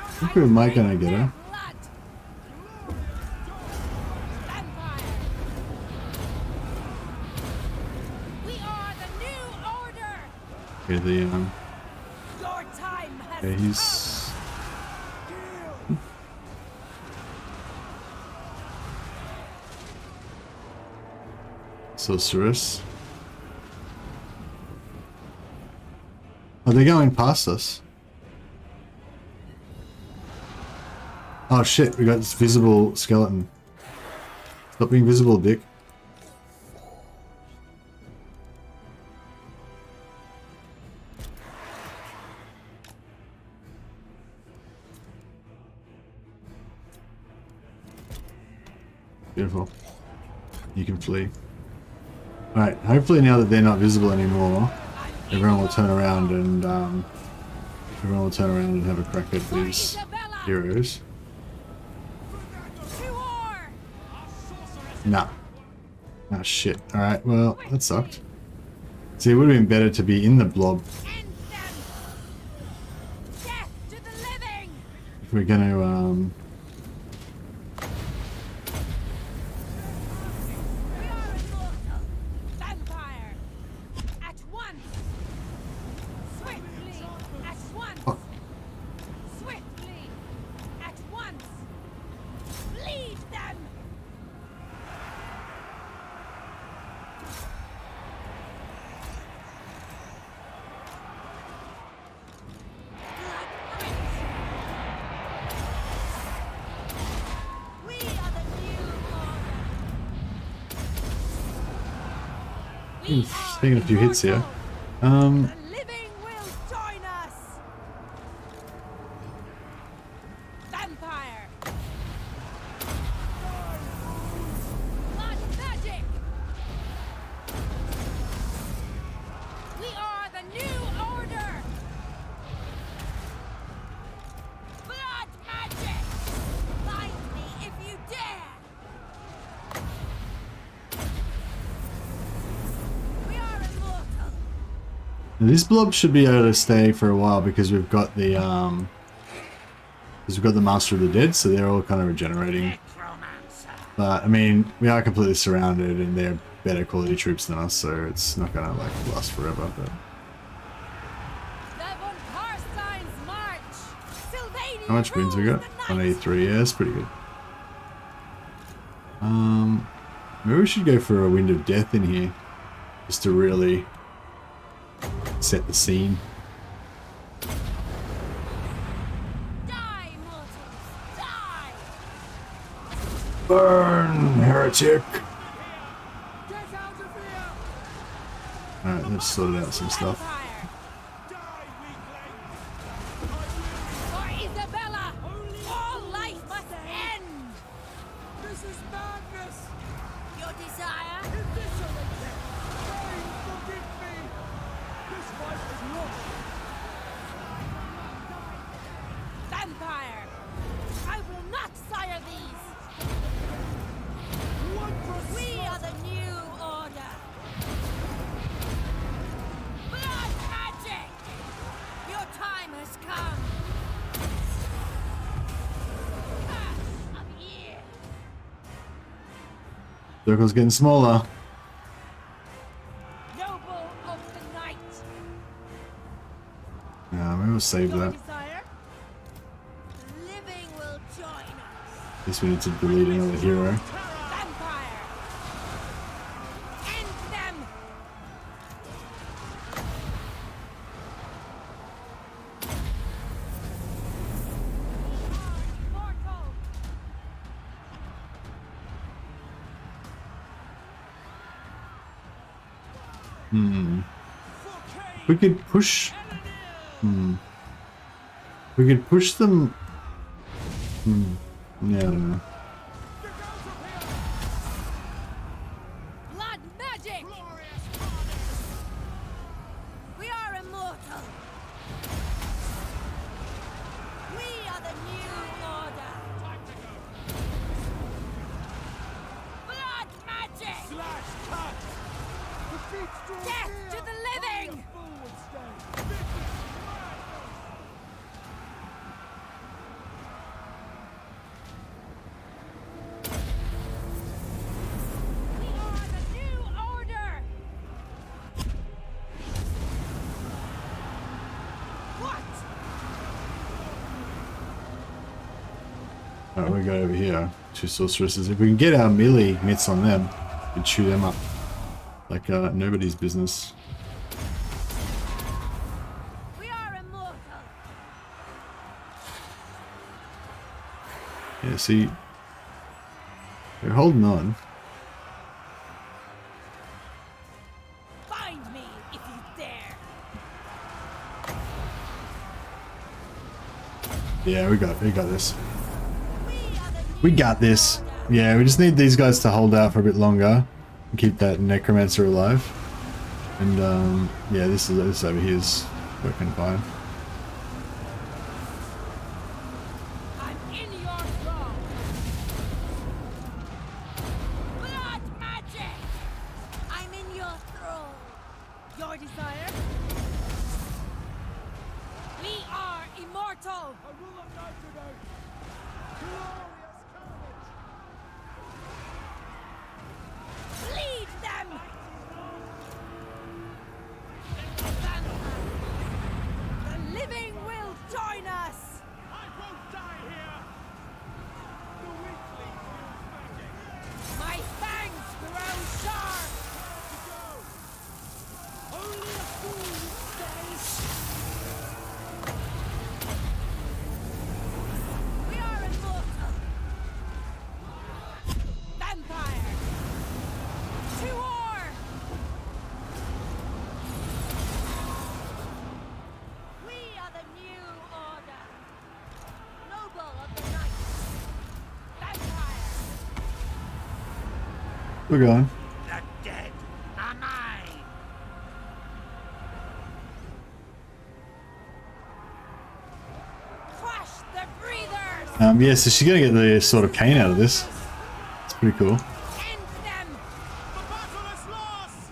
I think we might gonna get her. Vampire. We are the new order. Okay, the Your time has okay, he's sorceress. Are they going past us? Oh shit, we got this visible skeleton. Stop being visible, dick. Beautiful. You can flee. Alright, hopefully now that they're not visible anymore, everyone will turn around and have a crack at these heroes. to war. Nah. Ah, shit. Alright, well, that sucked. See, it would have been better to be in the blob End them. Death to the living. if we're gonna, We are immortal. Vampire. At once. Swiftly. At once. Fuck. Swiftly. At once. Lead them. We are the new order. We taking a few hits here. the living will This blob should be able to stay for a while because we've got the Master of the Dead, so they're all kind of regenerating. But I mean, we are completely surrounded, and they're better quality troops than us, so it's not gonna like last forever. But how much wins we got? 183. Yeah, that's pretty good. Maybe we should go for a Wind of Death in here, just to really set the scene. Die, mortals, die! Burn, heretic! Get out of here! Alright, let's sort out some stuff. Empire! For Isabella! All life must end! This is madness! Your desire? Vampire! I will not sire these! We are the new order! Blood magic! Your time has come! Curse of years! Circle's getting smaller. Noble of the night! Yeah, maybe we'll save Your that. desire? The living will join us! Guess we need to delete another hero. Vampire! End them! Mortal! We could push. We could push them. Yeah, I don't know. Blood magic! We are immortal! We are the new order! Blood magic! Death to the living! We are the new order! What? Alright, we go over here. Two sorceresses. If we can get our melee mitts on them, we can chew them up like nobody's business. We are immortal! Yeah, see, they're holding on. Find me if you dare! Yeah, we got this. We are the We got this. Yeah, we just need these guys to hold out for a bit longer and keep that necromancer alive. And yeah, this over here is working fine. I'm in your throne! Blood magic! I'm in your throne! Your desire? We are immortal! I will not die today! Glorious carnage! Lead them! The living will join us! I won't die here! The weakling feels magic. My fangs grow sharp! Only a fool stays. We are immortal! Vampire! To war! We are the new order! Noble of the night! Vampire! We're going. The dead are mine. Crush the breathers! Yeah, so she's gonna get the Sword of Cain out of this. It's pretty cool. End them! The battle is lost.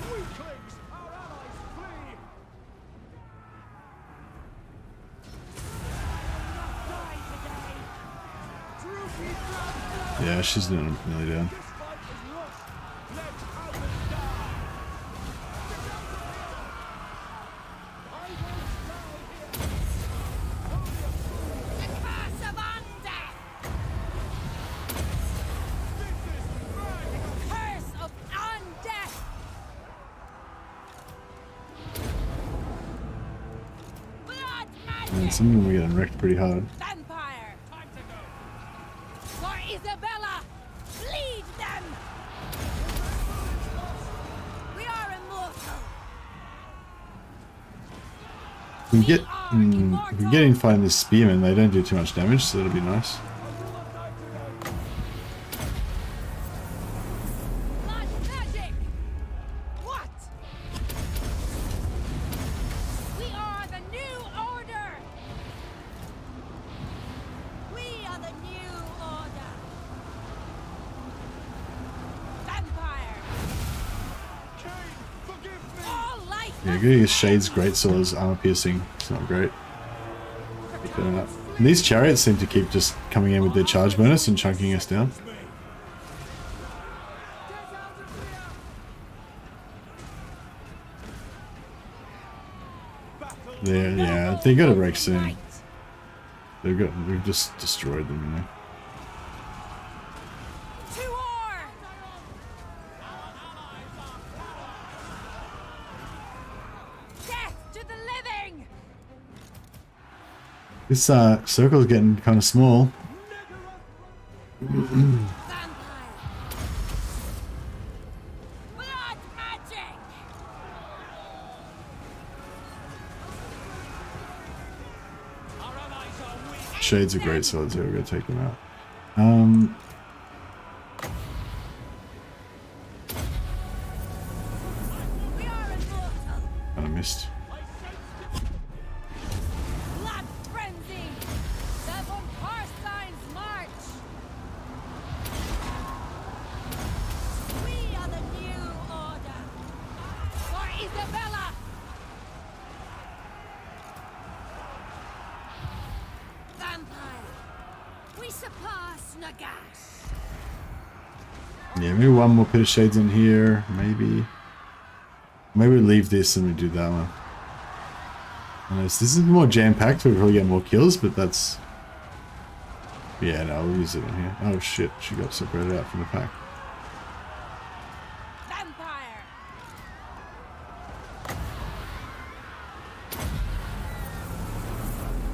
Weaklings, our allies flee. Yeah, she's nearly down. And some of them are getting wrecked pretty hard. Vampire! Time to go! For Isabella! Lead them! We are immortal! If we get in fighting this spearman, they don't do too much damage, so that'll be nice. Blood magic! What? We are the new order! We are the new order! Vampire! All life! Yeah, getting his Shade's greatsword is armor piercing. It's not great. And these chariots seem to keep just coming in with their charge bonus and chunking us down. There, yeah, they gotta break soon. We've just destroyed them, you know. To war! Death to the living! This circle's getting kind of small. Vampire! Blood magic! Shades are great swords, so we're gonna take them out. We are immortal! I missed. Blood frenzy! The von Carstein's march! We are the new order! For Isabella! Vampire! We surpass Nagash! Yeah, maybe one more pit of shades in here, maybe. Maybe we leave this and we do that one. Unless this is more jam-packed, we'll probably get more kills, but that's... Yeah, no, we'll use it in here. Oh shit, she got separated out from the pack. Vampire!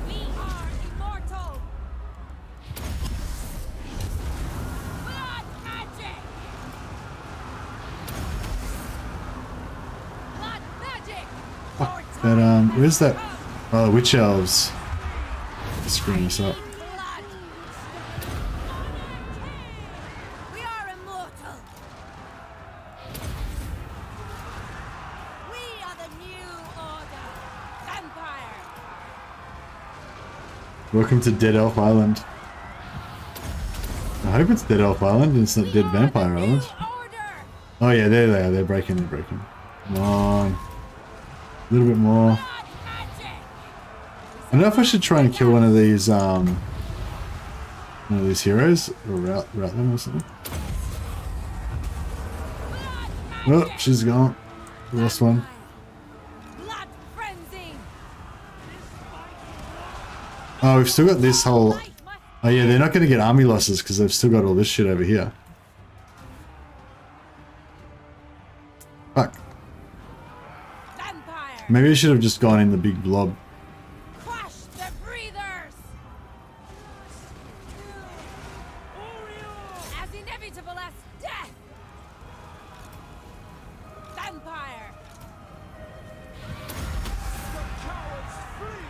We are immortal! Blood magic! Blood magic! But, where's that? Oh, the Witch Elves. Screwing us up. Blood! We are immortal! We are the new order! Vampire! Welcome to Dead Elf Island. I hope it's Dead Elf Island and it's not Dead Vampire Island. Order! Oh yeah, there they are. They're breaking. Come on. A little bit more. Blood magic! I don't know if I should try and kill one of these heroes or route them or something. Oh, she's gone. We lost one. Blood frenzy! Oh, we've still got this whole. Oh yeah, they're not going to get army losses because they've still got all this shit over here. Fuck. Vampire! Maybe I should have just gone in the big blob. Crush the breathers! As inevitable as death! Vampire!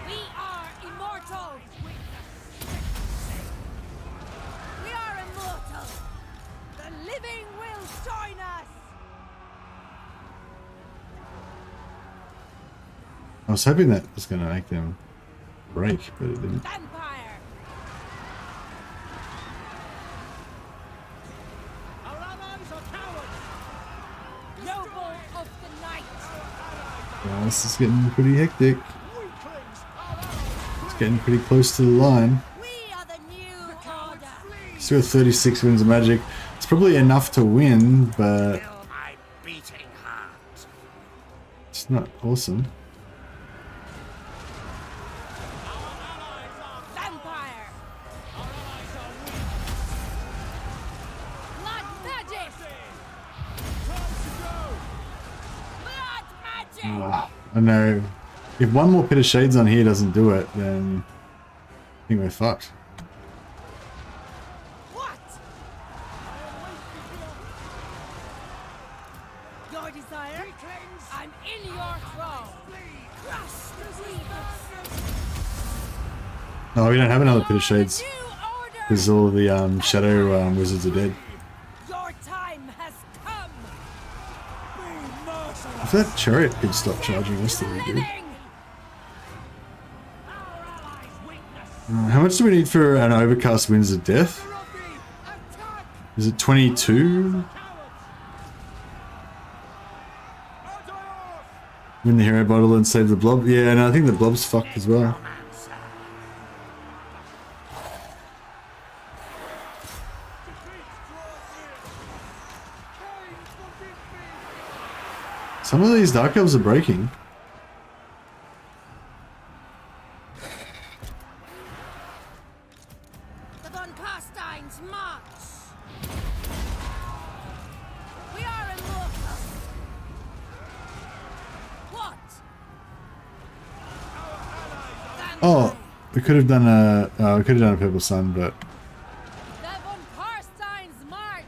We are immortal! We are immortal! The living will join us! I was hoping that was going to make them break, but it didn't. Vampire! Our allies are cowards! Noble of the night! Well, this is getting pretty hectic. It's getting pretty close to the line. We are the new order! Still got 36 winds of magic. It's probably enough to win, but Feel my beating heart. it's not awesome. Vampire! Blood magic! Blood magic! I know. If one more Pit of Shades on here doesn't do it, then I think we're fucked. What? Your desire? I'm in your throne. Crush the weakness. No, we don't have another Pit of Shades. New order. Because all the shadow wizards are dead. Your time has come. If that chariot could stop charging us, that would be good. How much do we need for an overcast winds of death? Is it 22? Win the hero bottle and save the blob? Yeah, no, I think the blob's fucked as well. Some of these dark elves are breaking. The von Carstein's march. We are immortal. What? Oh, we could have done a purple sun, but The von Carstein's march.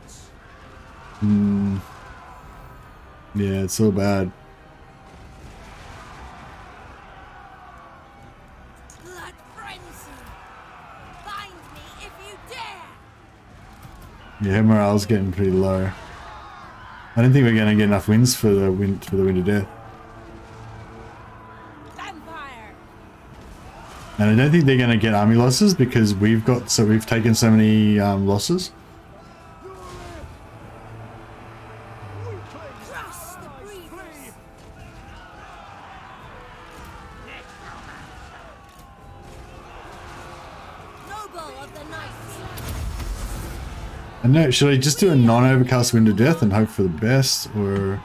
yeah, it's so bad. Blood frenzy. Find me if you dare. Yeah, morale's getting pretty low. I don't think we're gonna get enough wins for the wind of death, Vampire. and I don't think they're gonna get army losses because we've taken so many losses. Crush the breathers. Noble of the night. I know. Should I just do a non-overcast wind of death and hope for the best, or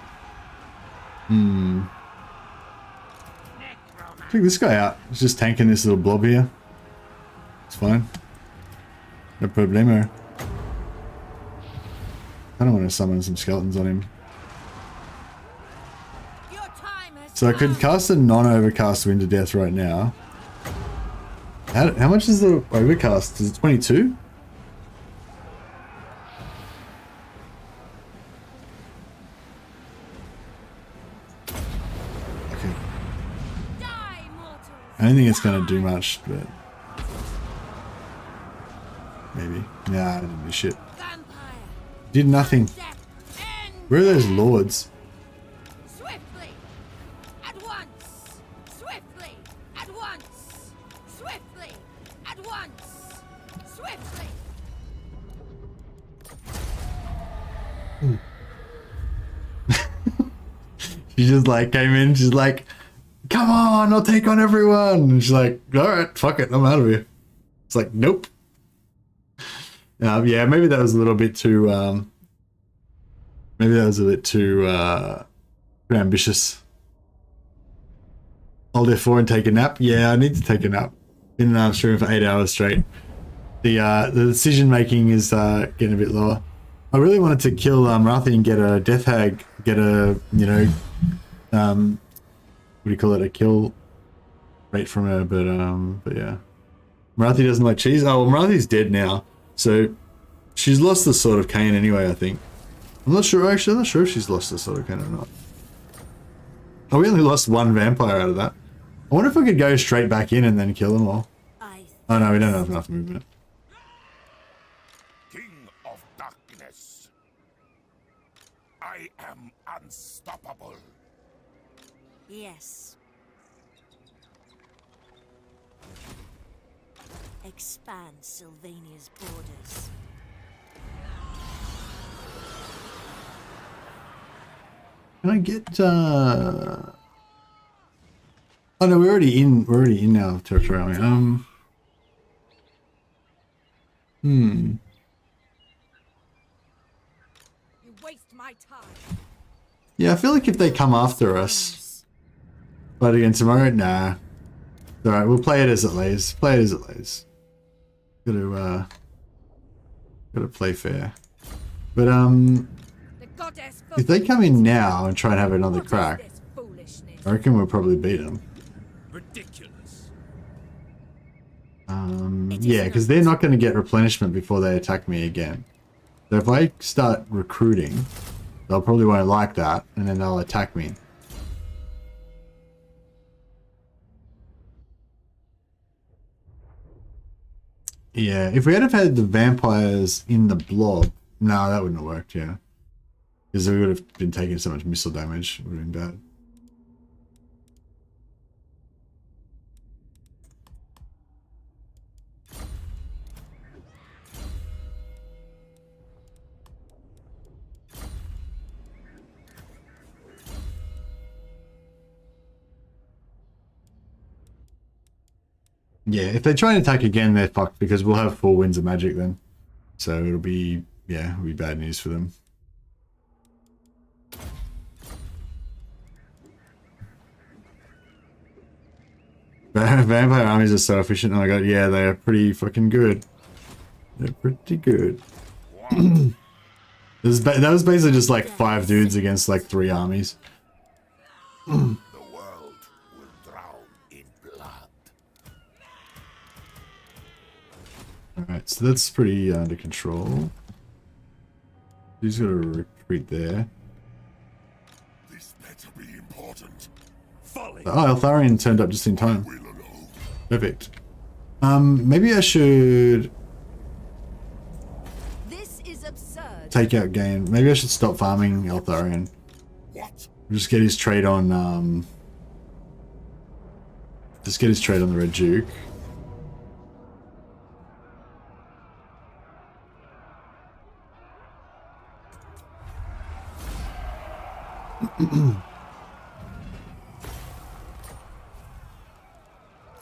take this guy out? He's just tanking this little blob here. It's fine. No problemo. I don't want to summon some skeletons on him. Your time has So I could come. cast a non-overcast wind of death right now. How much is the overcast? Is it 22? Okay. Die, mortals. I don't think it's going to do much, but maybe. Nah, I didn't do shit. Vampire. Did nothing. Death. End. Where are those lords? Swiftly. At once. Swiftly. At once. Swiftly. At once. Swiftly. She just like came in, she's like, come on, I'll take on everyone. And she's like, alright, fuck it, I'm out of here. It's like, nope. Yeah, maybe that was a little bit too, too ambitious. Hold F4 and take a nap. Yeah, I need to take a nap. Been streaming for 8 hours straight. The decision making is getting a bit lower. I really wanted to kill Rathi and get a death hag, get a, you know, what do you call it, a kill rate from her, but yeah. Marathi doesn't like cheese. Oh, well, Marathi's dead now, so she's lost the Sword of Cain anyway, I think. I'm not sure, actually, I'm not sure if she's lost the Sword of Cain or not. Oh, we only lost one vampire out of that. I wonder if we could go straight back in and then kill them all. Oh no, we don't have enough movement. King of Darkness. I am unstoppable. Yes. Expand Sylvania's borders. Can I get oh no, we're already in our territory, aren't we? waste my time. Yeah, I feel like if they come after us, but again tomorrow, nah. Alright, we'll play it as it lays. Play it as it lays. Gotta play fair. But The goddess if they come in now and try and have another What is crack, this foolishness? I reckon we'll probably beat them. Ridiculous. Yeah, because they're not going to get replenishment before they attack me again. So if I start recruiting, they'll probably won't like that, and then they'll attack me. Yeah, if we had have had the vampires in the blob, no, that wouldn't have worked, yeah. Because we would have been taking so much missile damage, it would have been bad. Yeah, if they try and attack again, they're fucked because we'll have 4 winds of magic then. So it'll be, yeah, it'll be bad news for them. Vampire armies are so efficient. Oh my god, yeah, they are pretty fucking good. They're pretty good. That was basically just like 5 dudes against like 3 armies. The world will drown in blood. Alright, so that's pretty under control. He's got to retreat there. This better be important. Folly. Oh, Eltharian turned up just in time. Will alone. Perfect. Maybe I should This is absurd. take out game. Maybe I should stop farming Eltharian. What? Just get his trade on just get his trade on the Red Duke.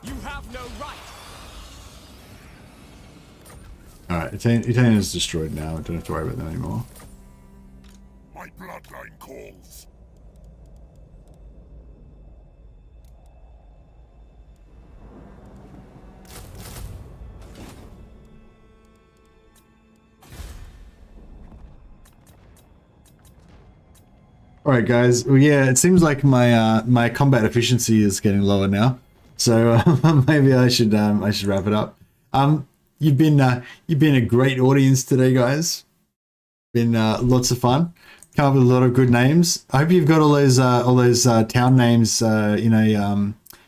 You have no right. Alright, Italian is destroyed now. I don't have to worry about them anymore. My bloodline calls. Alright guys, well yeah, it seems like my my combat efficiency is getting lower now. So maybe I should wrap it up. You've been a great audience today, guys. Been lots of fun. Come up with a lot of good names. I hope you've got all those town names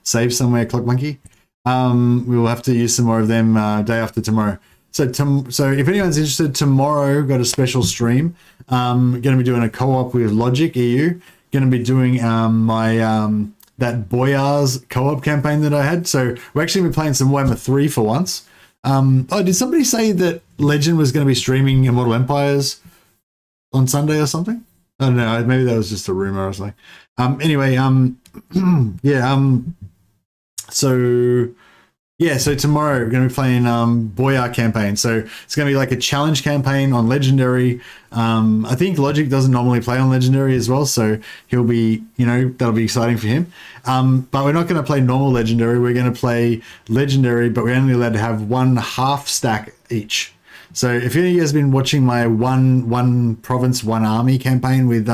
saved somewhere, Clock Monkey. We will have to use some more of them day after tomorrow. So if anyone's interested, tomorrow got a special stream. Going to be doing a co-op with Logic EU. Going to be doing that Boyars co-op campaign that I had. So we're actually going to be playing some Warhammer 3 for once. Oh, did somebody say that Legend was going to be streaming Immortal Empires on Sunday or something? I don't know. Maybe that was just a rumor or something. Anyway, so tomorrow we're going to be playing Boyar campaign. So it's going to be like a challenge campaign on Legendary. I think Logic doesn't normally play on Legendary as well, so he'll be, that'll be exciting for him. But we're not going to play normal Legendary. We're going to play Legendary, but we're only allowed to have 1 half stack each. So if any of you guys have been watching my one province, 1 army campaign with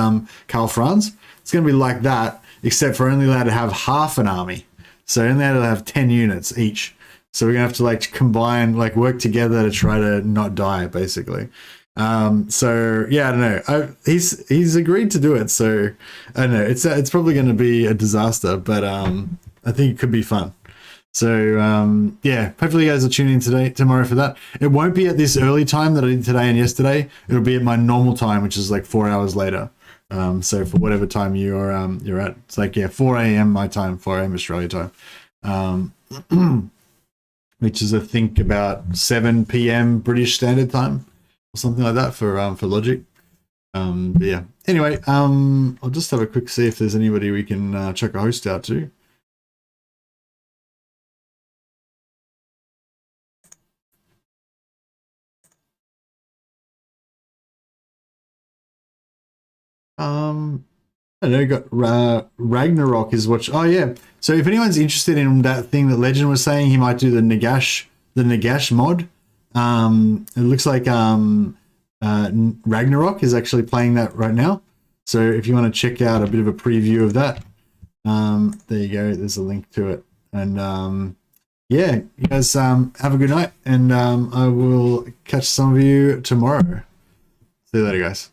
Karl Franz, it's going to be like that, except for only allowed to have half an army. So only allowed to have 10 units each. So we're gonna have to combine, work together to try to not die, basically. So yeah, I don't know. He's agreed to do it. So I don't know. It's probably going to be a disaster, but I think it could be fun. So yeah, hopefully you guys will tune in tomorrow for that. It won't be at this early time that I did today and yesterday. It'll be at my normal time, which is 4 hours later. So for whatever time you're at, it's 4 a.m. my time, 4 a.m. Australia time, which is I think about 7 p.m. British Standard Time or something like that for Logic. But yeah. Anyway, I'll just have a quick see if there's anybody we can chuck a host out to. I don't know, got Ragnarok is what. Oh yeah. So if anyone's interested in that thing that Legend was saying, he might do the Nagash mod. It looks like Ragnarok is actually playing that right now. So if you want to check out a bit of a preview of that, there you go. There's a link to it. And yeah, you guys have a good night, and I will catch some of you tomorrow. See you later, guys.